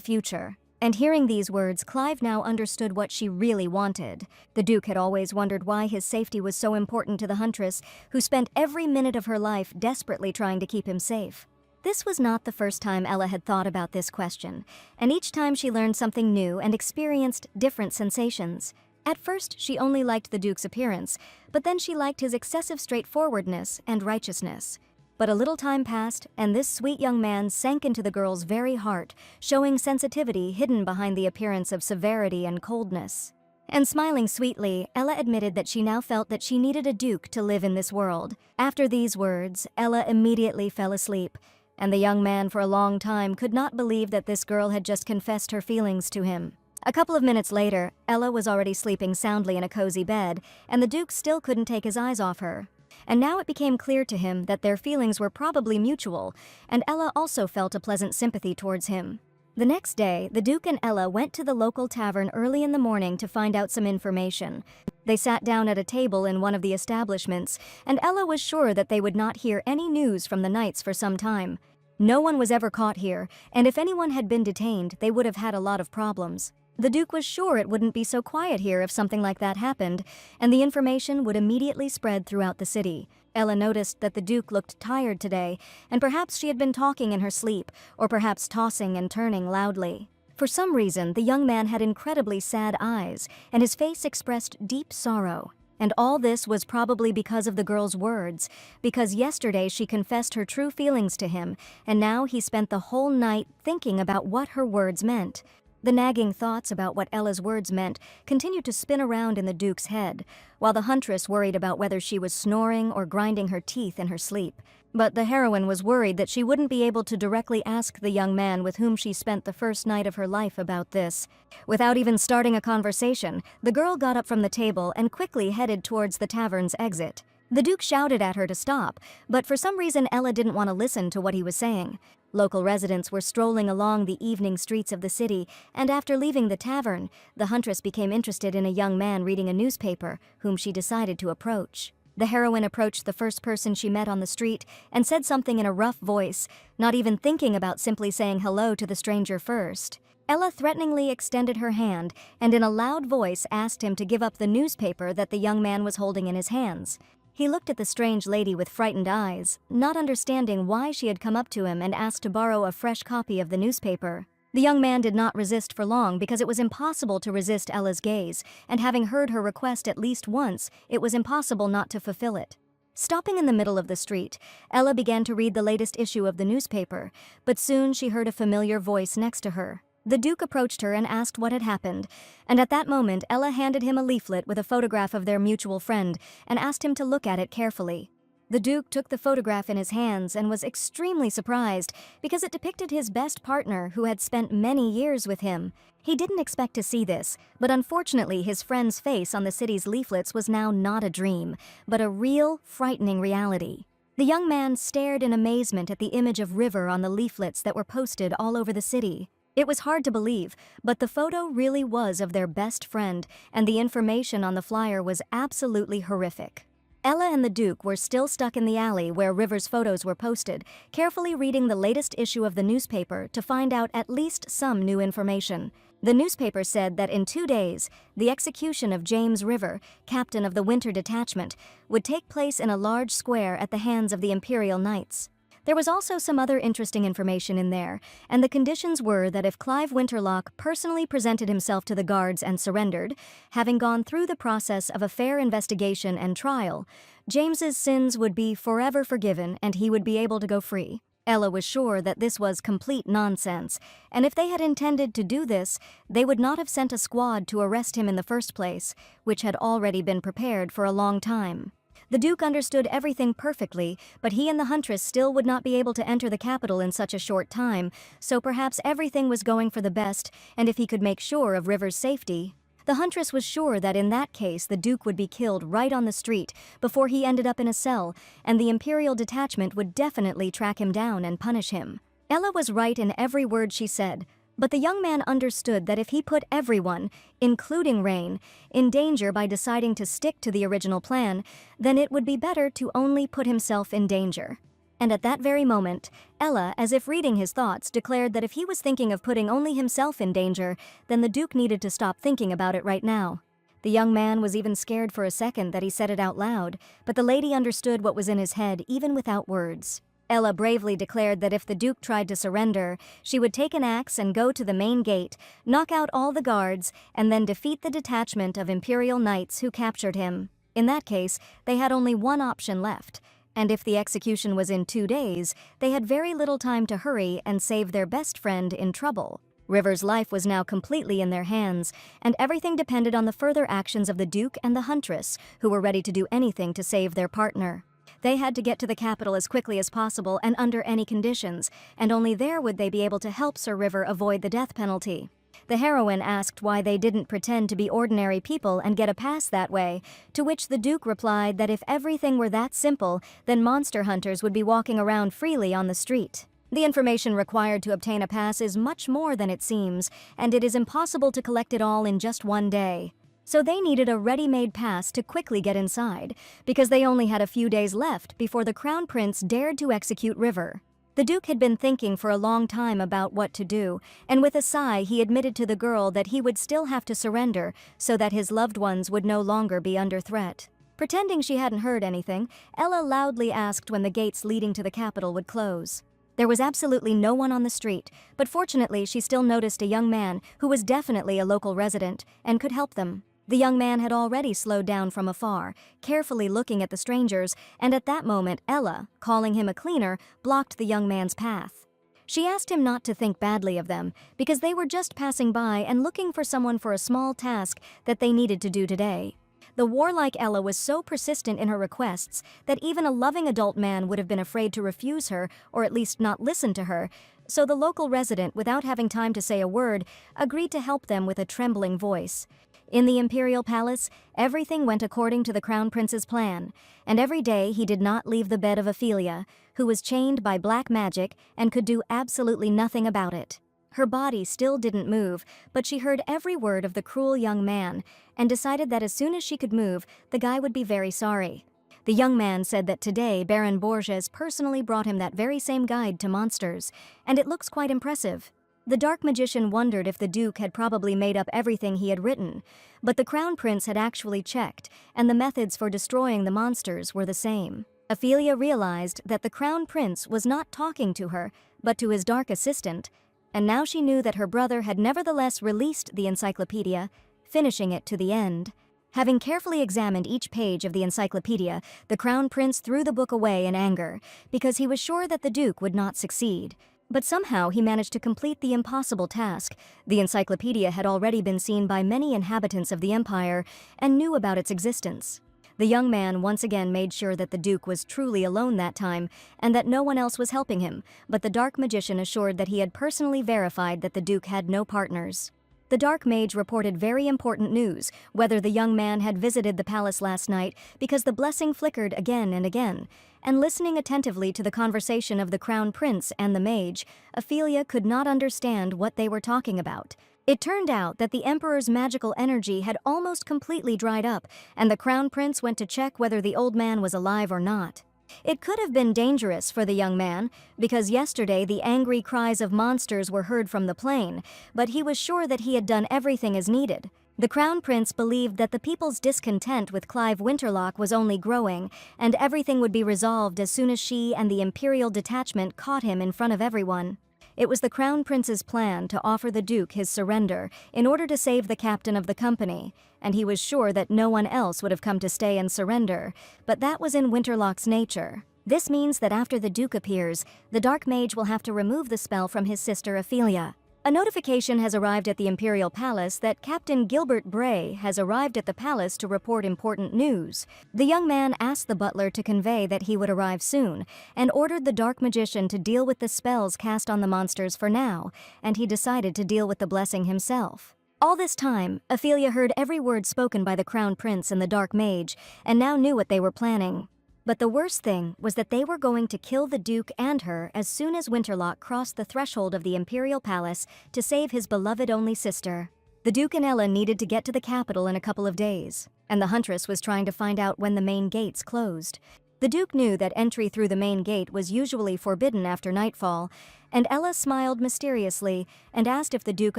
S1: future. And hearing these words, Clive now understood what she really wanted. The Duke had always wondered why his safety was so important to the huntress, who spent every minute of her life desperately trying to keep him safe. This was not the first time Ella had thought about this question, and each time she learned something new and experienced different sensations. At first, she only liked the Duke's appearance, but then she liked his excessive straightforwardness and righteousness. But a little time passed, and this sweet young man sank into the girl's very heart, showing sensitivity hidden behind the appearance of severity and coldness. And smiling sweetly, Ella admitted that she now felt that she needed a duke to live in this world. After these words, Ella immediately fell asleep, and the young man for a long time could not believe that this girl had just confessed her feelings to him. A couple of minutes later, Ella was already sleeping soundly in a cozy bed, and the duke still couldn't take his eyes off her. And now it became clear to him that their feelings were probably mutual, and Ella also felt a pleasant sympathy towards him. The next day, the Duke and Ella went to the local tavern early in the morning to find out some information. They sat down at a table in one of the establishments, and Ella was sure that they would not hear any news from the knights for some time. No one was ever caught here, and if anyone had been detained, they would have had a lot of problems. The Duke was sure it wouldn't be so quiet here if something like that happened, and the information would immediately spread throughout the city. Ella noticed that the Duke looked tired today, and perhaps she had been talking in her sleep, or perhaps tossing and turning loudly. For some reason, the young man had incredibly sad eyes, and his face expressed deep sorrow. And all this was probably because of the girl's words, because yesterday she confessed her true feelings to him, and now he spent the whole night thinking about what her words meant. The nagging thoughts about what Ella's words meant continued to spin around in the Duke's head, while the huntress worried about whether she was snoring or grinding her teeth in her sleep. But the heroine was worried that she wouldn't be able to directly ask the young man with whom she spent the first night of her life about this. Without even starting a conversation, the girl got up from the table and quickly headed towards the tavern's exit. The Duke shouted at her to stop, but for some reason Ella didn't want to listen to what he was saying. Local residents were strolling along the evening streets of the city, and after leaving the tavern, the huntress became interested in a young man reading a newspaper, whom she decided to approach. The heroine approached the first person she met on the street and said something in a rough voice, not even thinking about simply saying hello to the stranger first. Ella threateningly extended her hand and in a loud voice asked him to give up the newspaper that the young man was holding in his hands. He looked at the strange lady with frightened eyes, not understanding why she had come up to him and asked to borrow a fresh copy of the newspaper. The young man did not resist for long because it was impossible to resist Ella's gaze, and having heard her request at least once, it was impossible not to fulfill it. Stopping in the middle of the street, Ella began to read the latest issue of the newspaper, but soon she heard a familiar voice next to her. The Duke approached her and asked what had happened, and at that moment Ella handed him a leaflet with a photograph of their mutual friend and asked him to look at it carefully. The Duke took the photograph in his hands and was extremely surprised because it depicted his best partner who had spent many years with him. He didn't expect to see this, but unfortunately his friend's face on the city's leaflets was now not a dream, but a real, frightening reality. The young man stared in amazement at the image of River on the leaflets that were posted all over the city. It was hard to believe, but the photo really was of their best friend, and the information on the flyer was absolutely horrific. Ella and the Duke were still stuck in the alley where River's photos were posted, carefully reading the latest issue of the newspaper to find out at least some new information. The newspaper said that in 2 days, the execution of James River, captain of the Winter Detachment, would take place in a large square at the hands of the Imperial Knights. There was also some other interesting information in there, and the conditions were that if Clive Winterlock personally presented himself to the guards and surrendered, having gone through the process of a fair investigation and trial, James's sins would be forever forgiven and he would be able to go free. Ella was sure that this was complete nonsense, and if they had intended to do this, they would not have sent a squad to arrest him in the first place, which had already been prepared for a long time. The Duke understood everything perfectly, but he and the huntress still would not be able to enter the capital in such a short time, so perhaps everything was going for the best, and if he could make sure of River's safety. The huntress was sure that in that case the Duke would be killed right on the street before he ended up in a cell, and the Imperial detachment would definitely track him down and punish him. Ella was right in every word she said, but the young man understood that if he put everyone, including Rain, in danger by deciding to stick to the original plan, then it would be better to only put himself in danger. And at that very moment, Ella, as if reading his thoughts, declared that if he was thinking of putting only himself in danger, then the Duke needed to stop thinking about it right now. The young man was even scared for a second that he said it out loud, but the lady understood what was in his head even without words. Ella bravely declared that if the Duke tried to surrender, she would take an axe and go to the main gate, knock out all the guards, and then defeat the detachment of Imperial Knights who captured him. In that case, they had only one option left: And if the execution was in 2 days, they had very little time to hurry and save their best friend in trouble. River's life was now completely in their hands, and everything depended on the further actions of the Duke and the Huntress, who were ready to do anything to save their partner. They had to get to the capital as quickly as possible and under any conditions, and only there would they be able to help Sir River avoid the death penalty. The heroine asked why they didn't pretend to be ordinary people and get a pass that way, to which the Duke replied that if everything were that simple, then monster hunters would be walking around freely on the street. The information required to obtain a pass is much more than it seems, and it is impossible to collect it all in just one day. So they needed a ready-made pass to quickly get inside, because they only had a few days left before the Crown Prince dared to execute River. The Duke had been thinking for a long time about what to do, and with a sigh he admitted to the girl that he would still have to surrender so that his loved ones would no longer be under threat. Pretending she hadn't heard anything, Ella loudly asked when the gates leading to the capital would close. There was absolutely no one on the street, but fortunately she still noticed a young man who was definitely a local resident and could help them. The young man had already slowed down from afar, carefully looking at the strangers, and at that moment Ella, calling him a cleaner, blocked the young man's path. She asked him not to think badly of them, because they were just passing by and looking for someone for a small task that they needed to do today. The warlike Ella was so persistent in her requests that even a loving adult man would have been afraid to refuse her or at least not listen to her, so the local resident, without having time to say a word, agreed to help them with a trembling voice. In the imperial palace, everything went according to the Crown Prince's plan, and every day he did not leave the bed of Ophelia, who was chained by black magic and could do absolutely nothing about it. Her body still didn't move, but she heard every word of the cruel young man and decided that as soon as she could move, the guy would be very sorry. The young man said that today Baron Borges personally brought him that very same guide to monsters, and it looks quite impressive. The dark magician wondered if the Duke had probably made up everything he had written, but the Crown Prince had actually checked, and the methods for destroying the monsters were the same. Ophelia realized that the Crown Prince was not talking to her, but to his dark assistant, and now she knew that her brother had nevertheless released the encyclopedia, finishing it to the end. Having carefully examined each page of the encyclopedia, the Crown Prince threw the book away in anger, because he was sure that the Duke would not succeed. But somehow he managed to complete the impossible task. The encyclopedia had already been seen by many inhabitants of the Empire and knew about its existence. The young man once again made sure that the Duke was truly alone that time and that no one else was helping him, but the dark magician assured that he had personally verified that the Duke had no partners. The dark mage reported very important news, whether the young man had visited the palace last night, because the blessing flickered again and again, and listening attentively to the conversation of the Crown Prince and the mage, Ophelia could not understand what they were talking about. It turned out that the Emperor's magical energy had almost completely dried up, and the Crown Prince went to check whether the old man was alive or not. It could have been dangerous for the young man, because yesterday the angry cries of monsters were heard from the plain, but he was sure that he had done everything as needed. The Crown Prince believed that the people's discontent with Clive Winterlock was only growing, and everything would be resolved as soon as she and the Imperial detachment caught him in front of everyone. It was the Crown Prince's plan to offer the Duke his surrender in order to save the captain of the company, and he was sure that no one else would have come to stay and surrender, but that was in Winterlock's nature. This means that after the Duke appears, the Dark Mage will have to remove the spell from his sister Ophelia. A notification has arrived at the Imperial Palace that Captain Gilbert Bray has arrived at the palace to report important news. The young man asked the butler to convey that he would arrive soon, and ordered the dark magician to deal with the spells cast on the monsters for now, and he decided to deal with the blessing himself. All this time, Ophelia heard every word spoken by the Crown Prince and the Dark Mage, and now knew what they were planning. But the worst thing was that they were going to kill the Duke and her as soon as Winterlock crossed the threshold of the Imperial Palace to save his beloved only sister. The Duke and Ella needed to get to the capital in a couple of days, and the Huntress was trying to find out when the main gates closed. The Duke knew that entry through the main gate was usually forbidden after nightfall, and Ella smiled mysteriously and asked if the Duke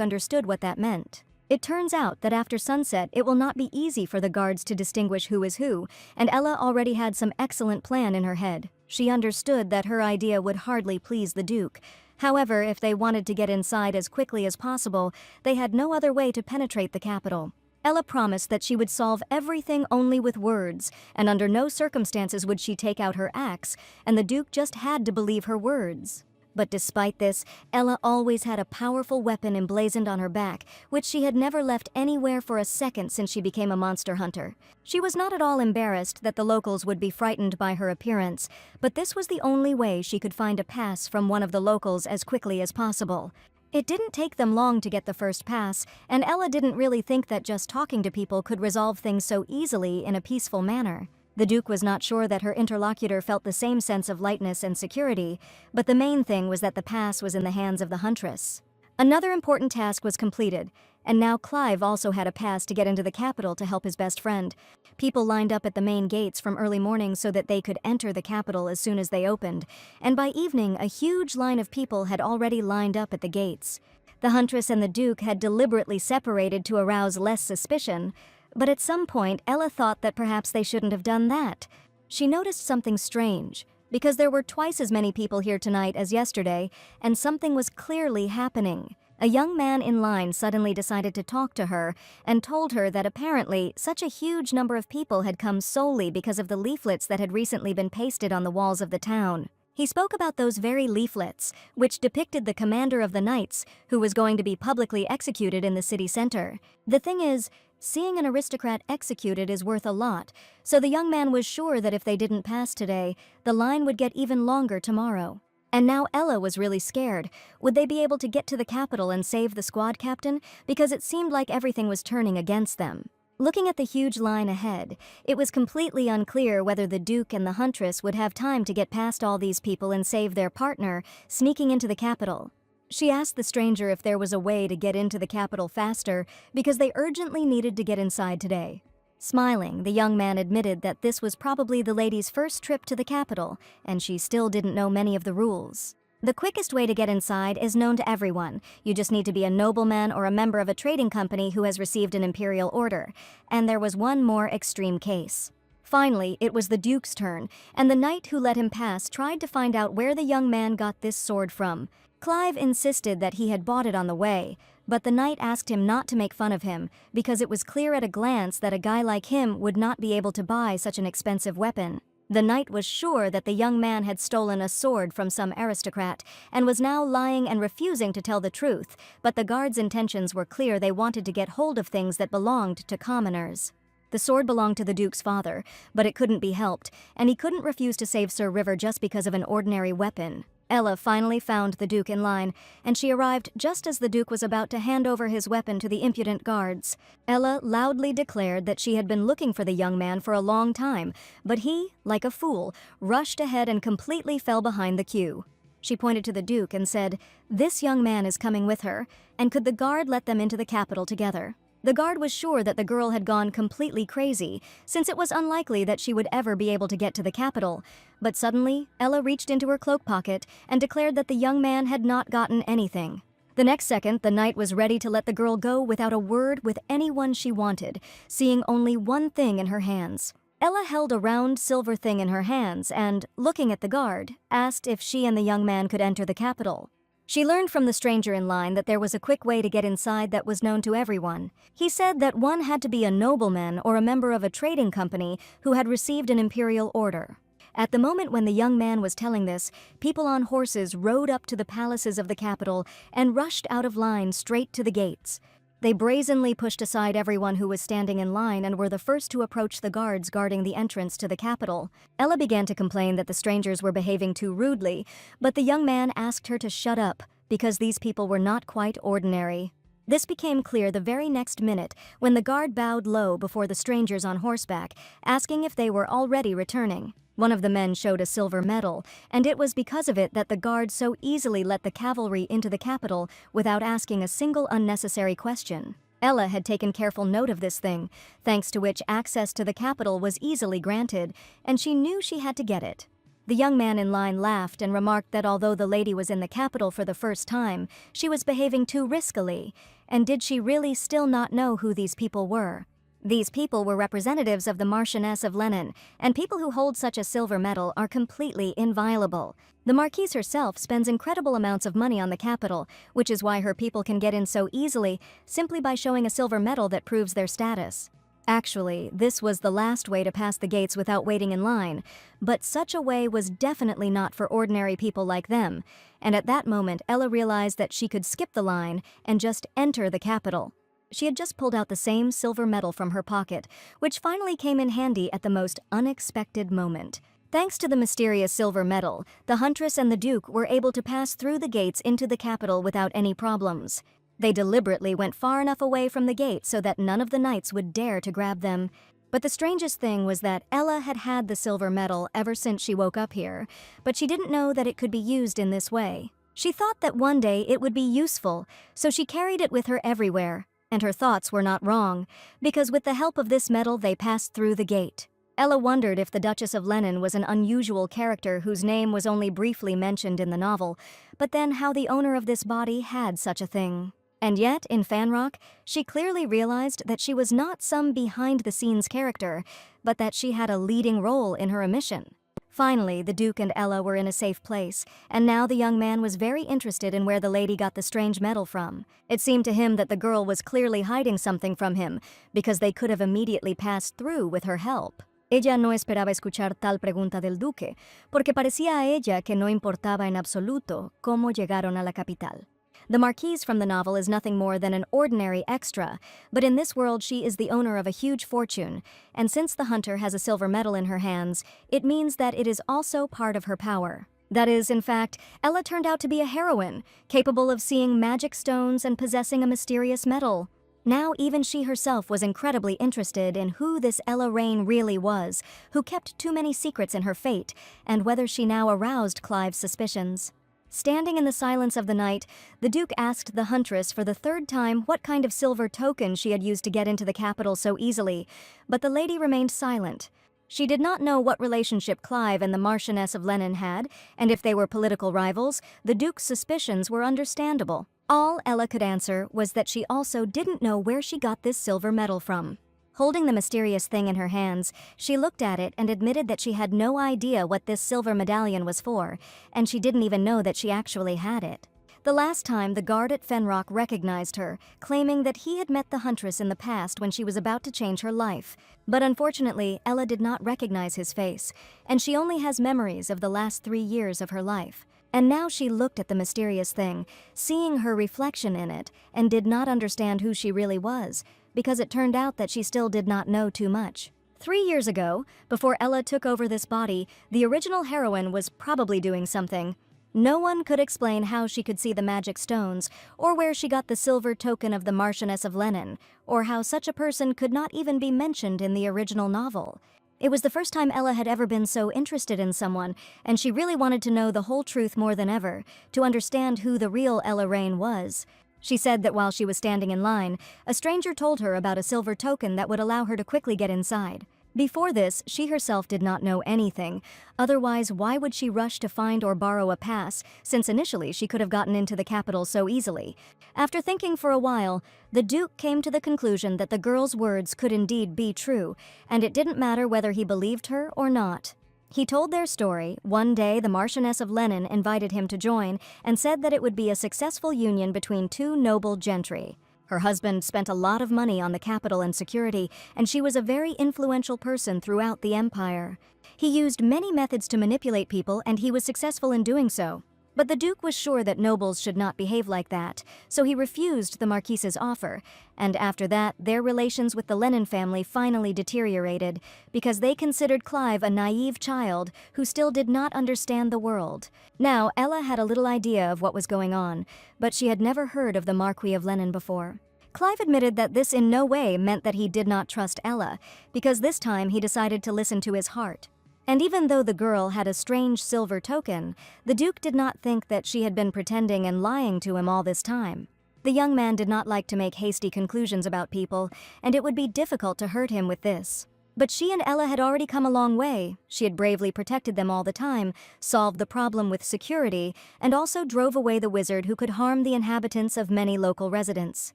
S1: understood what that meant. It turns out that after sunset it will not be easy for the guards to distinguish who is who, and Ella already had some excellent plan in her head. She understood that her idea would hardly please the Duke. However, if they wanted to get inside as quickly as possible, they had no other way to penetrate the capital. Ella promised that she would solve everything only with words, and under no circumstances would she take out her axe, and the Duke just had to believe her words. But despite this, Ella always had a powerful weapon emblazoned on her back, which she had never left anywhere for a second since she became a monster hunter. She was not at all embarrassed that the locals would be frightened by her appearance, but this was the only way she could find a pass from one of the locals as quickly as possible. It didn't take them long to get the first pass, and Ella didn't really think that just talking to people could resolve things so easily in a peaceful manner. The Duke was not sure that her interlocutor felt the same sense of lightness and security, but the main thing was that the pass was in the hands of the huntress. Another important task was completed, and now Clive also had a pass to get into the capital to help his best friend. People lined up at the main gates from early morning so that they could enter the capital as soon as they opened, and by evening a huge line of people had already lined up at the gates. The huntress and the Duke had deliberately separated to arouse less suspicion, but at some point Ella thought that perhaps they shouldn't have done that. She noticed something strange, because there were twice as many people here tonight as yesterday, and something was clearly happening. A young man in line suddenly decided to talk to her and told her that apparently such a huge number of people had come solely because of the leaflets that had recently been pasted on the walls of the town. He spoke about those very leaflets, which depicted the commander of the knights, who was going to be publicly executed in the city center. The thing is, seeing an aristocrat executed is worth a lot, so the young man was sure that if they didn't pass today, the line would get even longer tomorrow. And now Ella was really scared. Would they be able to get to the capital and save the squad captain? Because it seemed like everything was turning against them. Looking at the huge line ahead, it was completely unclear whether the Duke and the huntress would have time to get past all these people and save their partner, sneaking into the capital. She asked the stranger if there was a way to get into the capital faster because they urgently needed to get inside today. Smiling, the young man admitted that this was probably the lady's first trip to the capital, and she still didn't know many of the rules. The quickest way to get inside is known to everyone. You just need to be a nobleman or a member of a trading company who has received an imperial order. And there was one more extreme case. Finally, it was the Duke's turn, and the knight who let him pass tried to find out where the young man got this sword from. Clive insisted that he had bought it on the way, but the knight asked him not to make fun of him, because it was clear at a glance that a guy like him would not be able to buy such an expensive weapon. The knight was sure that the young man had stolen a sword from some aristocrat, and was now lying and refusing to tell the truth, but the guards' intentions were clear. They wanted to get hold of things that belonged to commoners. The sword belonged to the Duke's father, but it couldn't be helped, and he couldn't refuse to save Sir River just because of an ordinary weapon. Ella finally found the Duke in line, and she arrived just as the Duke was about to hand over his weapon to the impudent guards. Ella loudly declared that she had been looking for the young man for a long time, but he, like a fool, rushed ahead and completely fell behind the queue. She pointed to the Duke and said, "This young man is coming with her, and could the guard let them into the capital together?" The guard was sure that the girl had gone completely crazy, since it was unlikely that she would ever be able to get to the capital. But suddenly, Ella reached into her cloak pocket and declared that the young man had not gotten anything. The next second, the knight was ready to let the girl go without a word with anyone she wanted, seeing only one thing in her hands. Ella held a round silver thing in her hands and, looking at the guard, asked if she and the young man could enter the capital. She learned from the stranger in line that there was a quick way to get inside that was known to everyone. He said that one had to be a nobleman or a member of a trading company who had received an imperial order. At the moment when the young man was telling this, people on horses rode up to the palaces of the capital and rushed out of line straight to the gates. They brazenly pushed aside everyone who was standing in line and were the first to approach the guards guarding the entrance to the capital. Ella began to complain that the strangers were behaving too rudely, but the young man asked her to shut up because these people were not quite ordinary. This became clear the very next minute when the guard bowed low before the strangers on horseback, asking if they were already returning. One of the men showed a silver medal, and it was because of it that the guard so easily let the cavalry into the capital without asking a single unnecessary question. Ella had taken careful note of this thing, thanks to which access to the capital was easily granted, and she knew she had to get it. The young man in line laughed and remarked that although the lady was in the capital for the first time, she was behaving too riskily, and did she really still not know who these people were? These people were representatives of the Marchioness of Lenin, and people who hold such a silver medal are completely inviolable. The Marquise herself spends incredible amounts of money on the capital, which is why her people can get in so easily, simply by showing a silver medal that proves their status. Actually, this was the last way to pass the gates without waiting in line, but such a way was definitely not for ordinary people like them, and at that moment Ella realized that she could skip the line and just enter the capital. She had just pulled out the same silver medal from her pocket, which finally came in handy at the most unexpected moment. Thanks to the mysterious silver medal, the Huntress and the Duke were able to pass through the gates into the capital without any problems. They deliberately went far enough away from the gate so that none of the knights would dare to grab them. But the strangest thing was that Ella had had the silver medal ever since she woke up here, but she didn't know that it could be used in this way. She thought that one day it would be useful, so she carried it with her everywhere. And her thoughts were not wrong, because with the help of this medal they passed through the gate. Ella wondered if the Duchess of Lenin was an unusual character whose name was only briefly mentioned in the novel, but then how the owner of this body had such a thing. And yet, in Fanrock, she clearly realized that she was not some behind-the-scenes character, but that she had a leading role in her omission. Finally, the Duke and Ella were in a safe place, and now the young man was very interested in where the lady got the strange medal from. It seemed to him that the girl was clearly hiding something from him, because they could have immediately passed through with her help. Ella no esperaba escuchar tal pregunta del duque, porque parecía a ella que no importaba en absoluto cómo llegaron a la capital. The Marquise from the novel is nothing more than an ordinary extra, but in this world she is the owner of a huge fortune, and since the hunter has a silver medal in her hands, it means that it is also part of her power. That is, in fact, Ella turned out to be a heroine, capable of seeing magic stones and possessing a mysterious medal. Now even she herself was incredibly interested in who this Ella Raine really was, who kept too many secrets in her fate, and whether she now aroused Clive's suspicions. Standing in the silence of the night, the Duke asked the Huntress for the third time what kind of silver token she had used to get into the capital so easily, but the lady remained silent. She did not know what relationship Clive and the Marchioness of Lenin had, and if they were political rivals, the Duke's suspicions were understandable. All Ella could answer was that she also didn't know where she got this silver medal from. Holding the mysterious thing in her hands, she looked at it and admitted that she had no idea what this silver medallion was for, and she didn't even know that she actually had it. The last time, the guard at Fenrock recognized her, claiming that he had met the Huntress in the past when she was about to change her life. But unfortunately, Ella did not recognize his face, and she only has memories of the last 3 years of her life. And now she looked at the mysterious thing, seeing her reflection in it, and did not understand who she really was, because it turned out that she still did not know too much. 3 years ago, before Ella took over this body, the original heroine was probably doing something. No one could explain how she could see the magic stones, or where she got the silver token of the Marchioness of Lenin, or how such a person could not even be mentioned in the original novel. It was the first time Ella had ever been so interested in someone, and she really wanted to know the whole truth more than ever, to understand who the real Ella Raine was. She said that while she was standing in line, a stranger told her about a silver token that would allow her to quickly get inside. Before this, she herself did not know anything. Otherwise, why would she rush to find or borrow a pass, since initially she could have gotten into the capital so easily? After thinking for a while, the Duke came to the conclusion that the girl's words could indeed be true, and it didn't matter whether he believed her or not. He told their story. One day, the Marchioness of Lenin invited him to join and said that it would be a successful union between two noble gentry. Her husband spent a lot of money on the capital and security, and she was a very influential person throughout the empire. He used many methods to manipulate people, and he was successful in doing so. But the Duke was sure that nobles should not behave like that, so he refused the Marquise's offer, and after that, their relations with the Lenin family finally deteriorated, because they considered Clive a naive child who still did not understand the world. Now, Ella had a little idea of what was going on, but she had never heard of the Marquis of Lenin before. Clive admitted that this in no way meant that he did not trust Ella, because this time he decided to listen to his heart. And even though the girl had a strange silver token, the Duke did not think that she had been pretending and lying to him all this time. The young man did not like to make hasty conclusions about people, and it would be difficult to hurt him with this. But she and Ella had already come a long way. She had bravely protected them all the time, solved the problem with security, and also drove away the wizard who could harm the inhabitants of many local residents.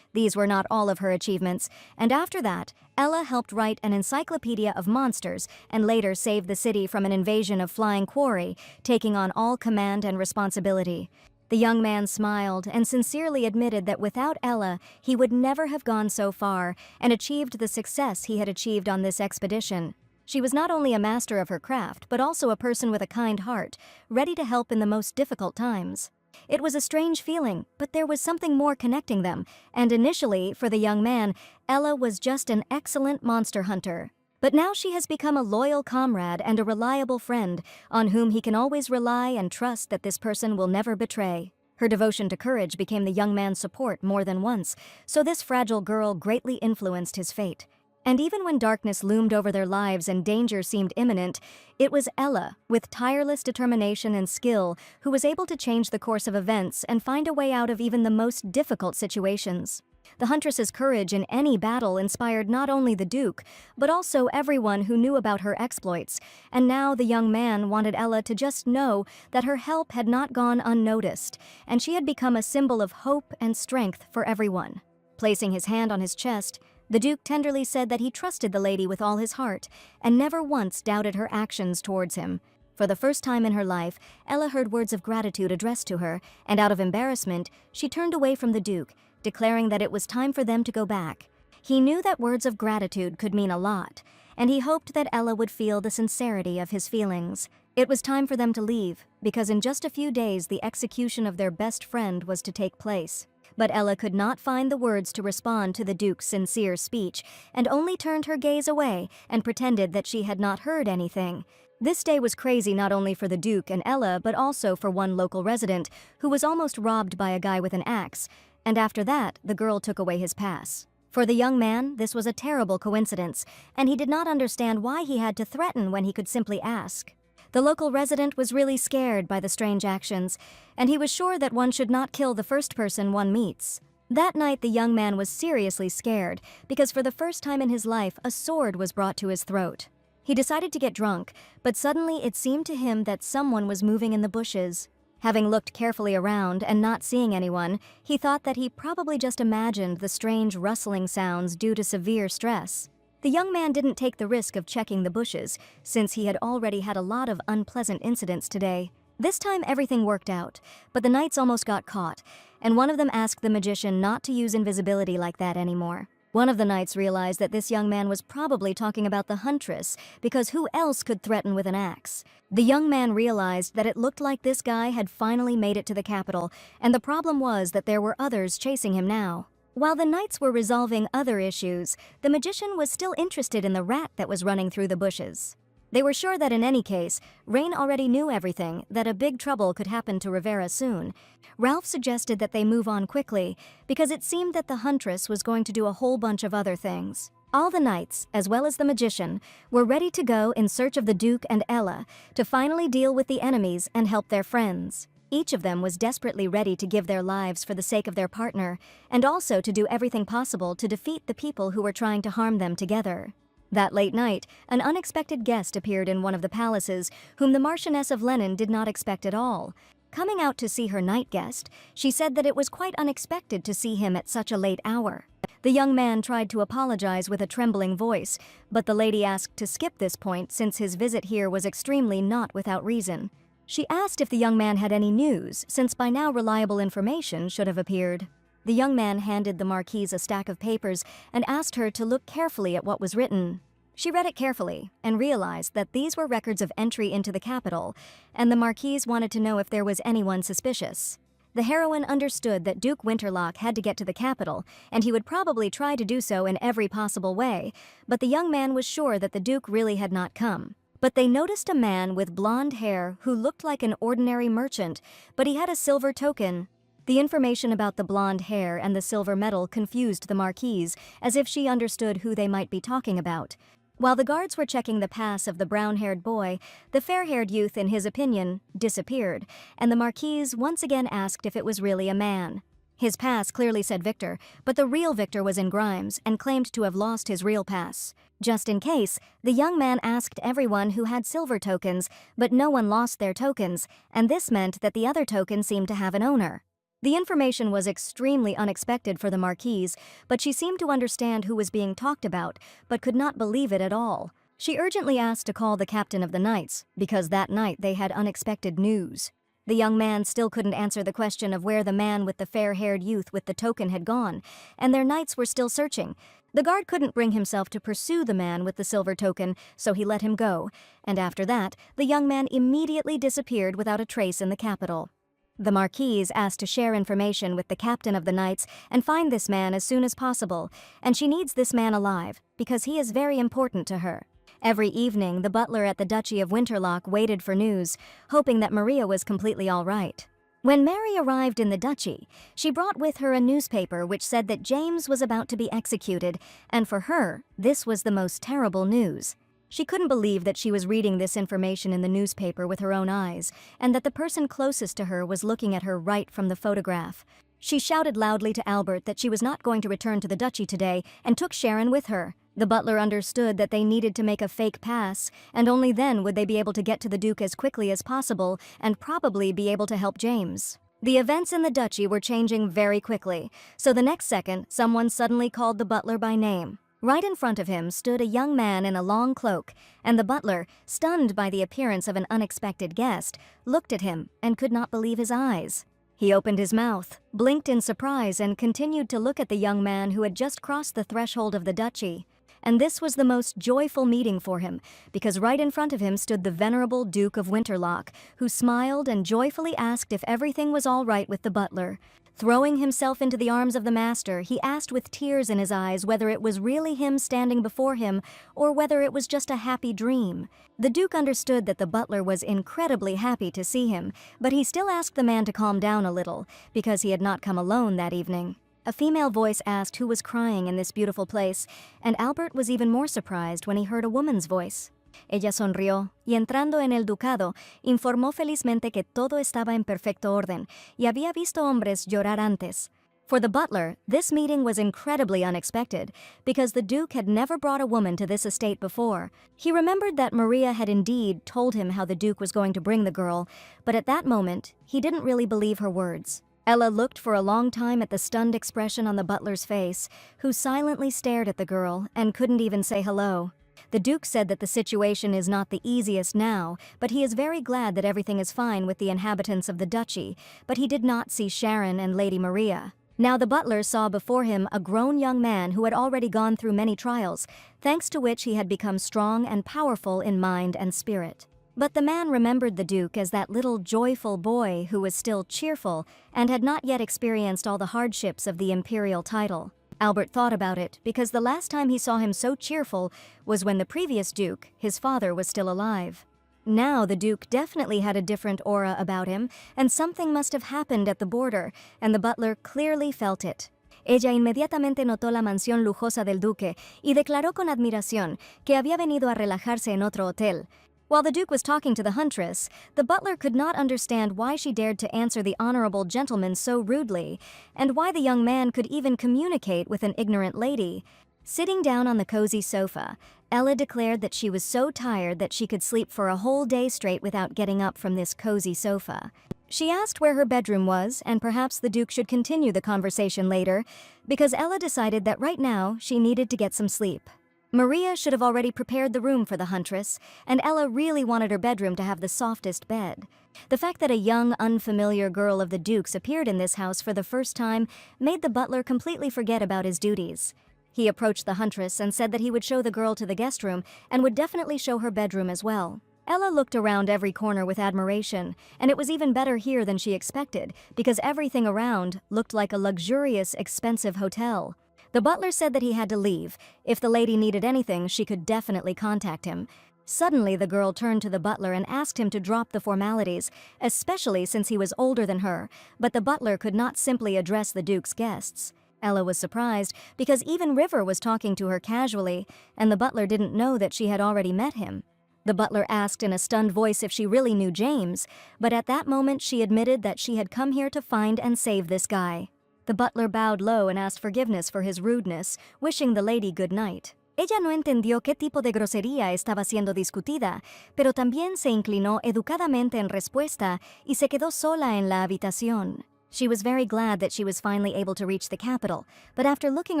S1: These were not all of her achievements, and after that, Ella helped write an encyclopedia of monsters and later saved the city from an invasion of flying quarry, taking on all command and responsibility. The young man smiled and sincerely admitted that without Ella, he would never have gone so far and achieved the success he had achieved on this expedition. She was not only a master of her craft, but also a person with a kind heart, ready to help in the most difficult times. It was a strange feeling, but there was something more connecting them, and initially, for the young man, Ella was just an excellent monster hunter. But now she has become a loyal comrade and a reliable friend, on whom he can always rely and trust that this person will never betray. Her devotion to courage became the young man's support more than once, so this fragile girl greatly influenced his fate. And even when darkness loomed over their lives and danger seemed imminent, it was Ella, with tireless determination and skill, who was able to change the course of events and find a way out of even the most difficult situations. The huntress's courage in any battle inspired not only the Duke, but also everyone who knew about her exploits, and now the young man wanted Ella to just know that her help had not gone unnoticed, and she had become a symbol of hope and strength for everyone. Placing his hand on his chest, the Duke tenderly said that he trusted the lady with all his heart, and never once doubted her actions towards him. For the first time in her life, Ella heard words of gratitude addressed to her, and out of embarrassment, she turned away from the Duke, declaring that it was time for them to go back. He knew that words of gratitude could mean a lot, and he hoped that Ella would feel the sincerity of his feelings. It was time for them to leave, because in just a few days the execution of their best friend was to take place. But Ella could not find the words to respond to the Duke's sincere speech, and only turned her gaze away and pretended that she had not heard anything. This day was crazy not only for the Duke and Ella, but also for one local resident, who was almost robbed by a guy with an axe, and after that, the girl took away his pass. For the young man, this was a terrible coincidence, and he did not understand why he had to threaten when he could simply ask. The local resident was really scared by the strange actions, and he was sure that one should not kill the first person one meets. That night, the young man was seriously scared, because for the first time in his life, a sword was brought to his throat. He decided to get drunk, but suddenly it seemed to him that someone was moving in the bushes. Having looked carefully around and not seeing anyone, he thought that he probably just imagined the strange rustling sounds due to severe stress. The young man didn't take the risk of checking the bushes, since he had already had a lot of unpleasant incidents today. This time everything worked out, but the knights almost got caught, and one of them asked the magician not to use invisibility like that anymore. One of the knights realized that this young man was probably talking about the huntress, because who else could threaten with an axe? The young man realized that it looked like this guy had finally made it to the capital, and the problem was that there were others chasing him now. While the knights were resolving other issues, the magician was still interested in the rat that was running through the bushes. They were sure that in any case, Rain already knew everything, that a big trouble could happen to Rivera soon. Ralph suggested that they move on quickly, because it seemed that the huntress was going to do a whole bunch of other things. All the knights, as well as the magician, were ready to go in search of the Duke and Ella to finally deal with the enemies and help their friends. Each of them was desperately ready to give their lives for the sake of their partner, and also to do everything possible to defeat the people who were trying to harm them together. That late night, an unexpected guest appeared in one of the palaces, whom the Marchioness of Lenin did not expect at all. Coming out to see her night guest, she said that it was quite unexpected to see him at such a late hour. The young man tried to apologize with a trembling voice, but the lady asked to skip this point since his visit here was extremely not without reason. She asked if the young man had any news, since by now reliable information should have appeared. The young man handed the Marquise a stack of papers and asked her to look carefully at what was written. She read it carefully and realized that these were records of entry into the capital, and the Marquise wanted to know if there was anyone suspicious. The heroine understood that Duke Winterlock had to get to the capital, and he would probably try to do so in every possible way, but the young man was sure that the Duke really had not come. But they noticed a man with blonde hair who looked like an ordinary merchant, but he had a silver token. The information about the blonde hair and the silver medal confused the Marquise, as if she understood who they might be talking about. While the guards were checking the pass of the brown-haired boy, the fair-haired youth, in his opinion, disappeared, and the Marquise once again asked if it was really a man. His pass clearly said Victor, but the real Victor was in Grimes and claimed to have lost his real pass. Just in case, the young man asked everyone who had silver tokens, but no one lost their tokens, and this meant that the other token seemed to have an owner. The information was extremely unexpected for the Marquise, but she seemed to understand who was being talked about, but could not believe it at all. She urgently asked to call the captain of the knights, because that night they had unexpected news. The young man still couldn't answer the question of where the man with the fair-haired youth with the token had gone, and their knights were still searching. The guard couldn't bring himself to pursue the man with the silver token, so he let him go, and after that, the young man immediately disappeared without a trace in the capital. The Marquise asked to share information with the captain of the knights and find this man as soon as possible, and she needs this man alive, because he is very important to her. Every evening, the butler at the Duchy of Winterlock waited for news, hoping that Maria was completely all right. When Mary arrived in the duchy, she brought with her a newspaper which said that James was about to be executed, and for her, this was the most terrible news. She couldn't believe that she was reading this information in the newspaper with her own eyes, and that the person closest to her was looking at her right from the photograph. She shouted loudly to Albert that she was not going to return to the duchy today, and took Sharon with her. The butler understood that they needed to make a fake pass, and only then would they be able to get to the Duke as quickly as possible, and probably be able to help James. The events in the duchy were changing very quickly, so the next second, someone suddenly called the butler by name. Right in front of him stood a young man in a long cloak, and the butler, stunned by the appearance of an unexpected guest, looked at him and could not believe his eyes. He opened his mouth, blinked in surprise, and continued to look at the young man who had just crossed the threshold of the duchy. And this was the most joyful meeting for him, because right in front of him stood the venerable Duke of Winterlock, who smiled and joyfully asked if everything was all right with the butler. Throwing himself into the arms of the master, he asked with tears in his eyes whether it was really him standing before him, or whether it was just a happy dream. The Duke understood that the butler was incredibly happy to see him, but he still asked the man to calm down a little, because he had not come alone that evening. A female voice asked who was crying in this beautiful place, and Albert was even more surprised when he heard a woman's voice. Ella sonrió, y entrando en el ducado, informó felizmente que todo estaba en perfecto orden, y había visto hombres llorar antes. For the butler, this meeting was incredibly unexpected, because the Duke had never brought a woman to this estate before. He remembered that Maria had indeed told him how the Duke was going to bring the girl, but at that moment, he didn't really believe her words. Ella looked for a long time at the stunned expression on the butler's face, who silently stared at the girl and couldn't even say hello. The Duke said that the situation is not the easiest now, but he is very glad that everything is fine with the inhabitants of the duchy, but he did not see Sharon and Lady Maria. Now the butler saw before him a grown young man who had already gone through many trials, thanks to which he had become strong and powerful in mind and spirit. But the man remembered the Duke as that little joyful boy who was still cheerful and had not yet experienced all the hardships of the imperial title. Albert thought about it because the last time he saw him so cheerful was when the previous Duke, his father, was still alive. Now the Duke definitely had a different aura about him, and something must have happened at the border, and the butler clearly felt it. Ella inmediatamente notó la mansión lujosa del Duque y declaró con admiración que había venido a relajarse en otro hotel. While the Duke was talking to the huntress, the butler could not understand why she dared to answer the honorable gentleman so rudely, and why the young man could even communicate with an ignorant lady. Sitting down on the cozy sofa, Ella declared that she was so tired that she could sleep for a whole day straight without getting up from this cozy sofa. She asked where her bedroom was, and perhaps the Duke should continue the conversation later, because Ella decided that right now she needed to get some sleep. Maria should have already prepared the room for the huntress, and Ella really wanted her bedroom to have the softest bed. The fact that a young, unfamiliar girl of the Duke's appeared in this house for the first time made the butler completely forget about his duties. He approached the huntress and said that he would show the girl to the guest room and would definitely show her bedroom as well. Ella looked around every corner with admiration, and it was even better here than she expected, because everything around looked like a luxurious, expensive hotel. The butler said that he had to leave. If the lady needed anything, she could definitely contact him. Suddenly, the girl turned to the butler and asked him to drop the formalities, especially since he was older than her, but the butler could not simply address the Duke's guests. Ella was surprised, because even River was talking to her casually, and the butler didn't know that she had already met him. The butler asked in a stunned voice if she really knew James, but at that moment she admitted that she had come here to find and save this guy. The butler bowed low and asked forgiveness for his rudeness, wishing the lady good night. Ella no entendió qué tipo de grosería estaba siendo discutida, pero también se inclinó educadamente en respuesta y se quedó sola en la habitación. She was very glad that she was finally able to reach the capital, but after looking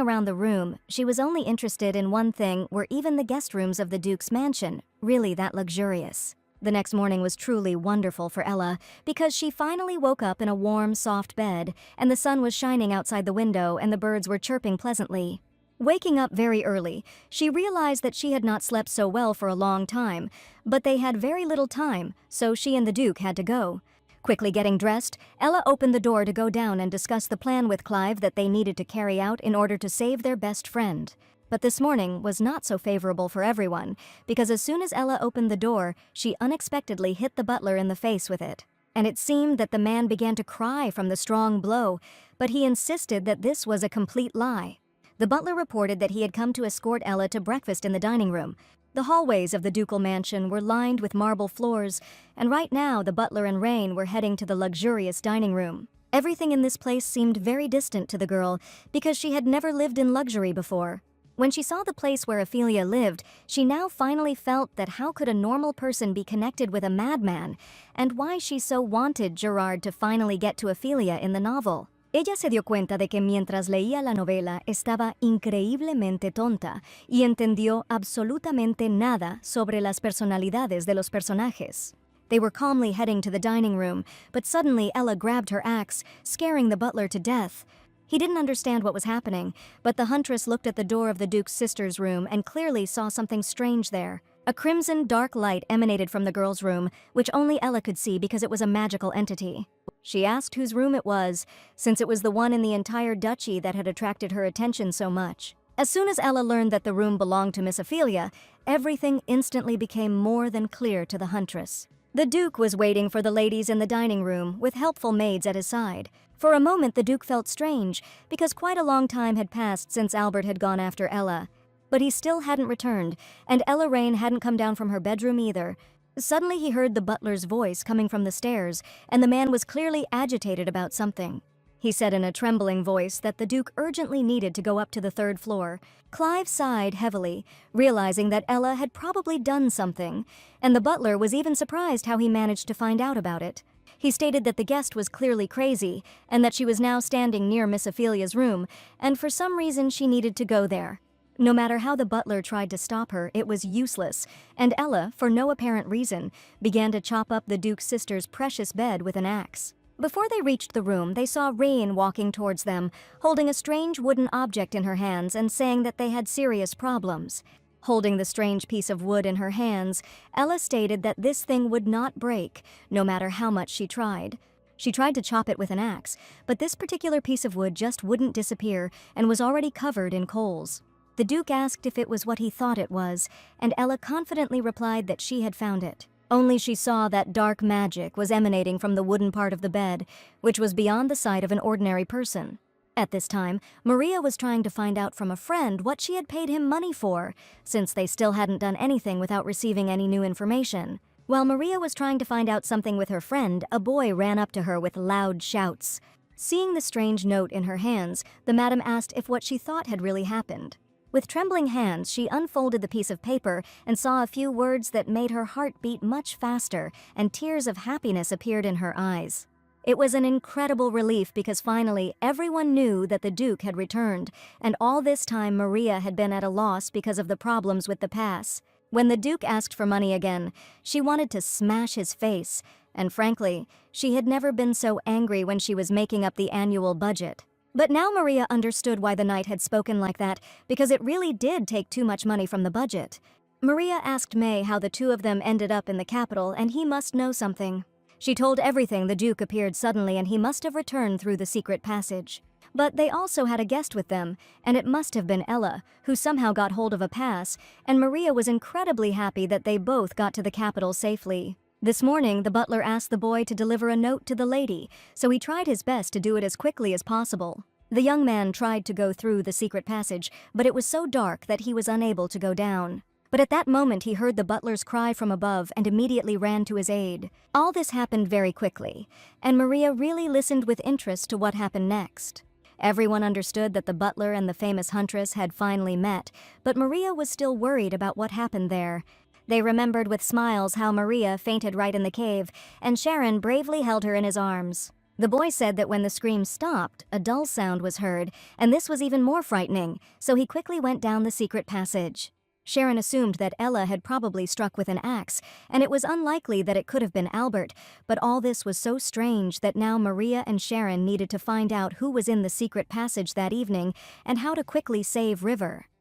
S1: around the room, she was only interested in one thing: were even the guest rooms of the Duke's mansion really that luxurious? The next morning was truly wonderful for Ella, because she finally woke up in a warm, soft bed, and the sun was shining outside the window and the birds were chirping pleasantly. Waking up very early, she realized that she had not slept so well for a long time, but they had very little time, so she and the Duke had to go. Quickly getting dressed, Ella opened the door to go down and discuss the plan with Clive that they needed to carry out in order to save their best friend. But this morning was not so favorable for everyone, because as soon as Ella opened the door, she unexpectedly hit the butler in the face with it. And it seemed that the man began to cry from the strong blow, but he insisted that this was a complete lie. The butler reported that he had come to escort Ella to breakfast in the dining room. The hallways of the ducal mansion were lined with marble floors, and right now the butler and Rain were heading to the luxurious dining room. Everything in this place seemed very distant to the girl, because she had never lived in luxury before. When she saw the place where Ophelia lived, she now finally felt that how could a normal person be connected with a madman, and why she so wanted Gerard to finally get to Ophelia in the novel. Ella se dio cuenta de que mientras leía la novela estaba increíblemente tonta y entendió absolutamente nada sobre las personalidades de los personajes. They were calmly heading to the dining room, but suddenly Ella grabbed her axe, scaring the butler to death. He didn't understand what was happening, but the huntress looked at the door of the Duke's sister's room and clearly saw something strange there. A crimson, dark light emanated from the girl's room, which only Ella could see because it was a magical entity. She asked whose room it was, since it was the one in the entire duchy that had attracted her attention so much. As soon as Ella learned that the room belonged to Miss Ophelia, everything instantly became more than clear to the huntress. The Duke was waiting for the ladies in the dining room, with helpful maids at his side. For a moment the Duke felt strange, because quite a long time had passed since Albert had gone after Ella. But he still hadn't returned, and Ella Rain hadn't come down from her bedroom either. Suddenly he heard the butler's voice coming from the stairs, and the man was clearly agitated about something. He said in a trembling voice that the Duke urgently needed to go up to the third floor. Clive sighed heavily, realizing that Ella had probably done something, and the butler was even surprised how he managed to find out about it. He stated that the guest was clearly crazy, and that she was now standing near Miss Ophelia's room, and for some reason she needed to go there. No matter how the butler tried to stop her, it was useless, and Ella, for no apparent reason, began to chop up the Duke's sister's precious bed with an axe. Before they reached the room, they saw Rain walking towards them, holding a strange wooden object in her hands and saying that they had serious problems. Holding the strange piece of wood in her hands, Ella stated that this thing would not break, no matter how much she tried. She tried to chop it with an axe, but this particular piece of wood just wouldn't disappear and was already covered in coals. The Duke asked if it was what he thought it was, and Ella confidently replied that she had found it. Only she saw that dark magic was emanating from the wooden part of the bed, which was beyond the sight of an ordinary person. At this time, Maria was trying to find out from a friend what she had paid him money for, since they still hadn't done anything without receiving any new information. While Maria was trying to find out something with her friend, a boy ran up to her with loud shouts. Seeing the strange note in her hands, the madam asked if what she thought had really happened. With trembling hands, she unfolded the piece of paper and saw a few words that made her heart beat much faster, and tears of happiness appeared in her eyes. It was an incredible relief because finally everyone knew that the Duke had returned, and all this time Maria had been at a loss because of the problems with the pass. When the Duke asked for money again, she wanted to smash his face, and frankly, she had never been so angry when she was making up the annual budget. But now Maria understood why the knight had spoken like that, because it really did take too much money from the budget. Maria asked May how the two of them ended up in the capital, and he must know something. She told everything. The Duke appeared suddenly, and he must have returned through the secret passage. But they also had a guest with them, and it must have been Ella, who somehow got hold of a pass, and Maria was incredibly happy that they both got to the capital safely. This morning, the butler asked the boy to deliver a note to the lady, so he tried his best to do it as quickly as possible. The young man tried to go through the secret passage, but it was so dark that he was unable to go down. But at that moment he heard the butler's cry from above and immediately ran to his aid. All this happened very quickly, and Maria really listened with interest to what happened next. Everyone understood that the butler and the famous huntress had finally met, but Maria was still worried about what happened there. They remembered with smiles how Maria fainted right in the cave, and Sharon bravely held her in his arms. The boy said that when the scream stopped, a dull sound was heard, and this was even more frightening, so he quickly went down the secret passage. Sharon assumed that Ella had probably struck with an axe, and it was unlikely that it could have been Albert, but all this was so strange that now Maria and Sharon needed to find out who was in the secret passage that evening and how to quickly save River.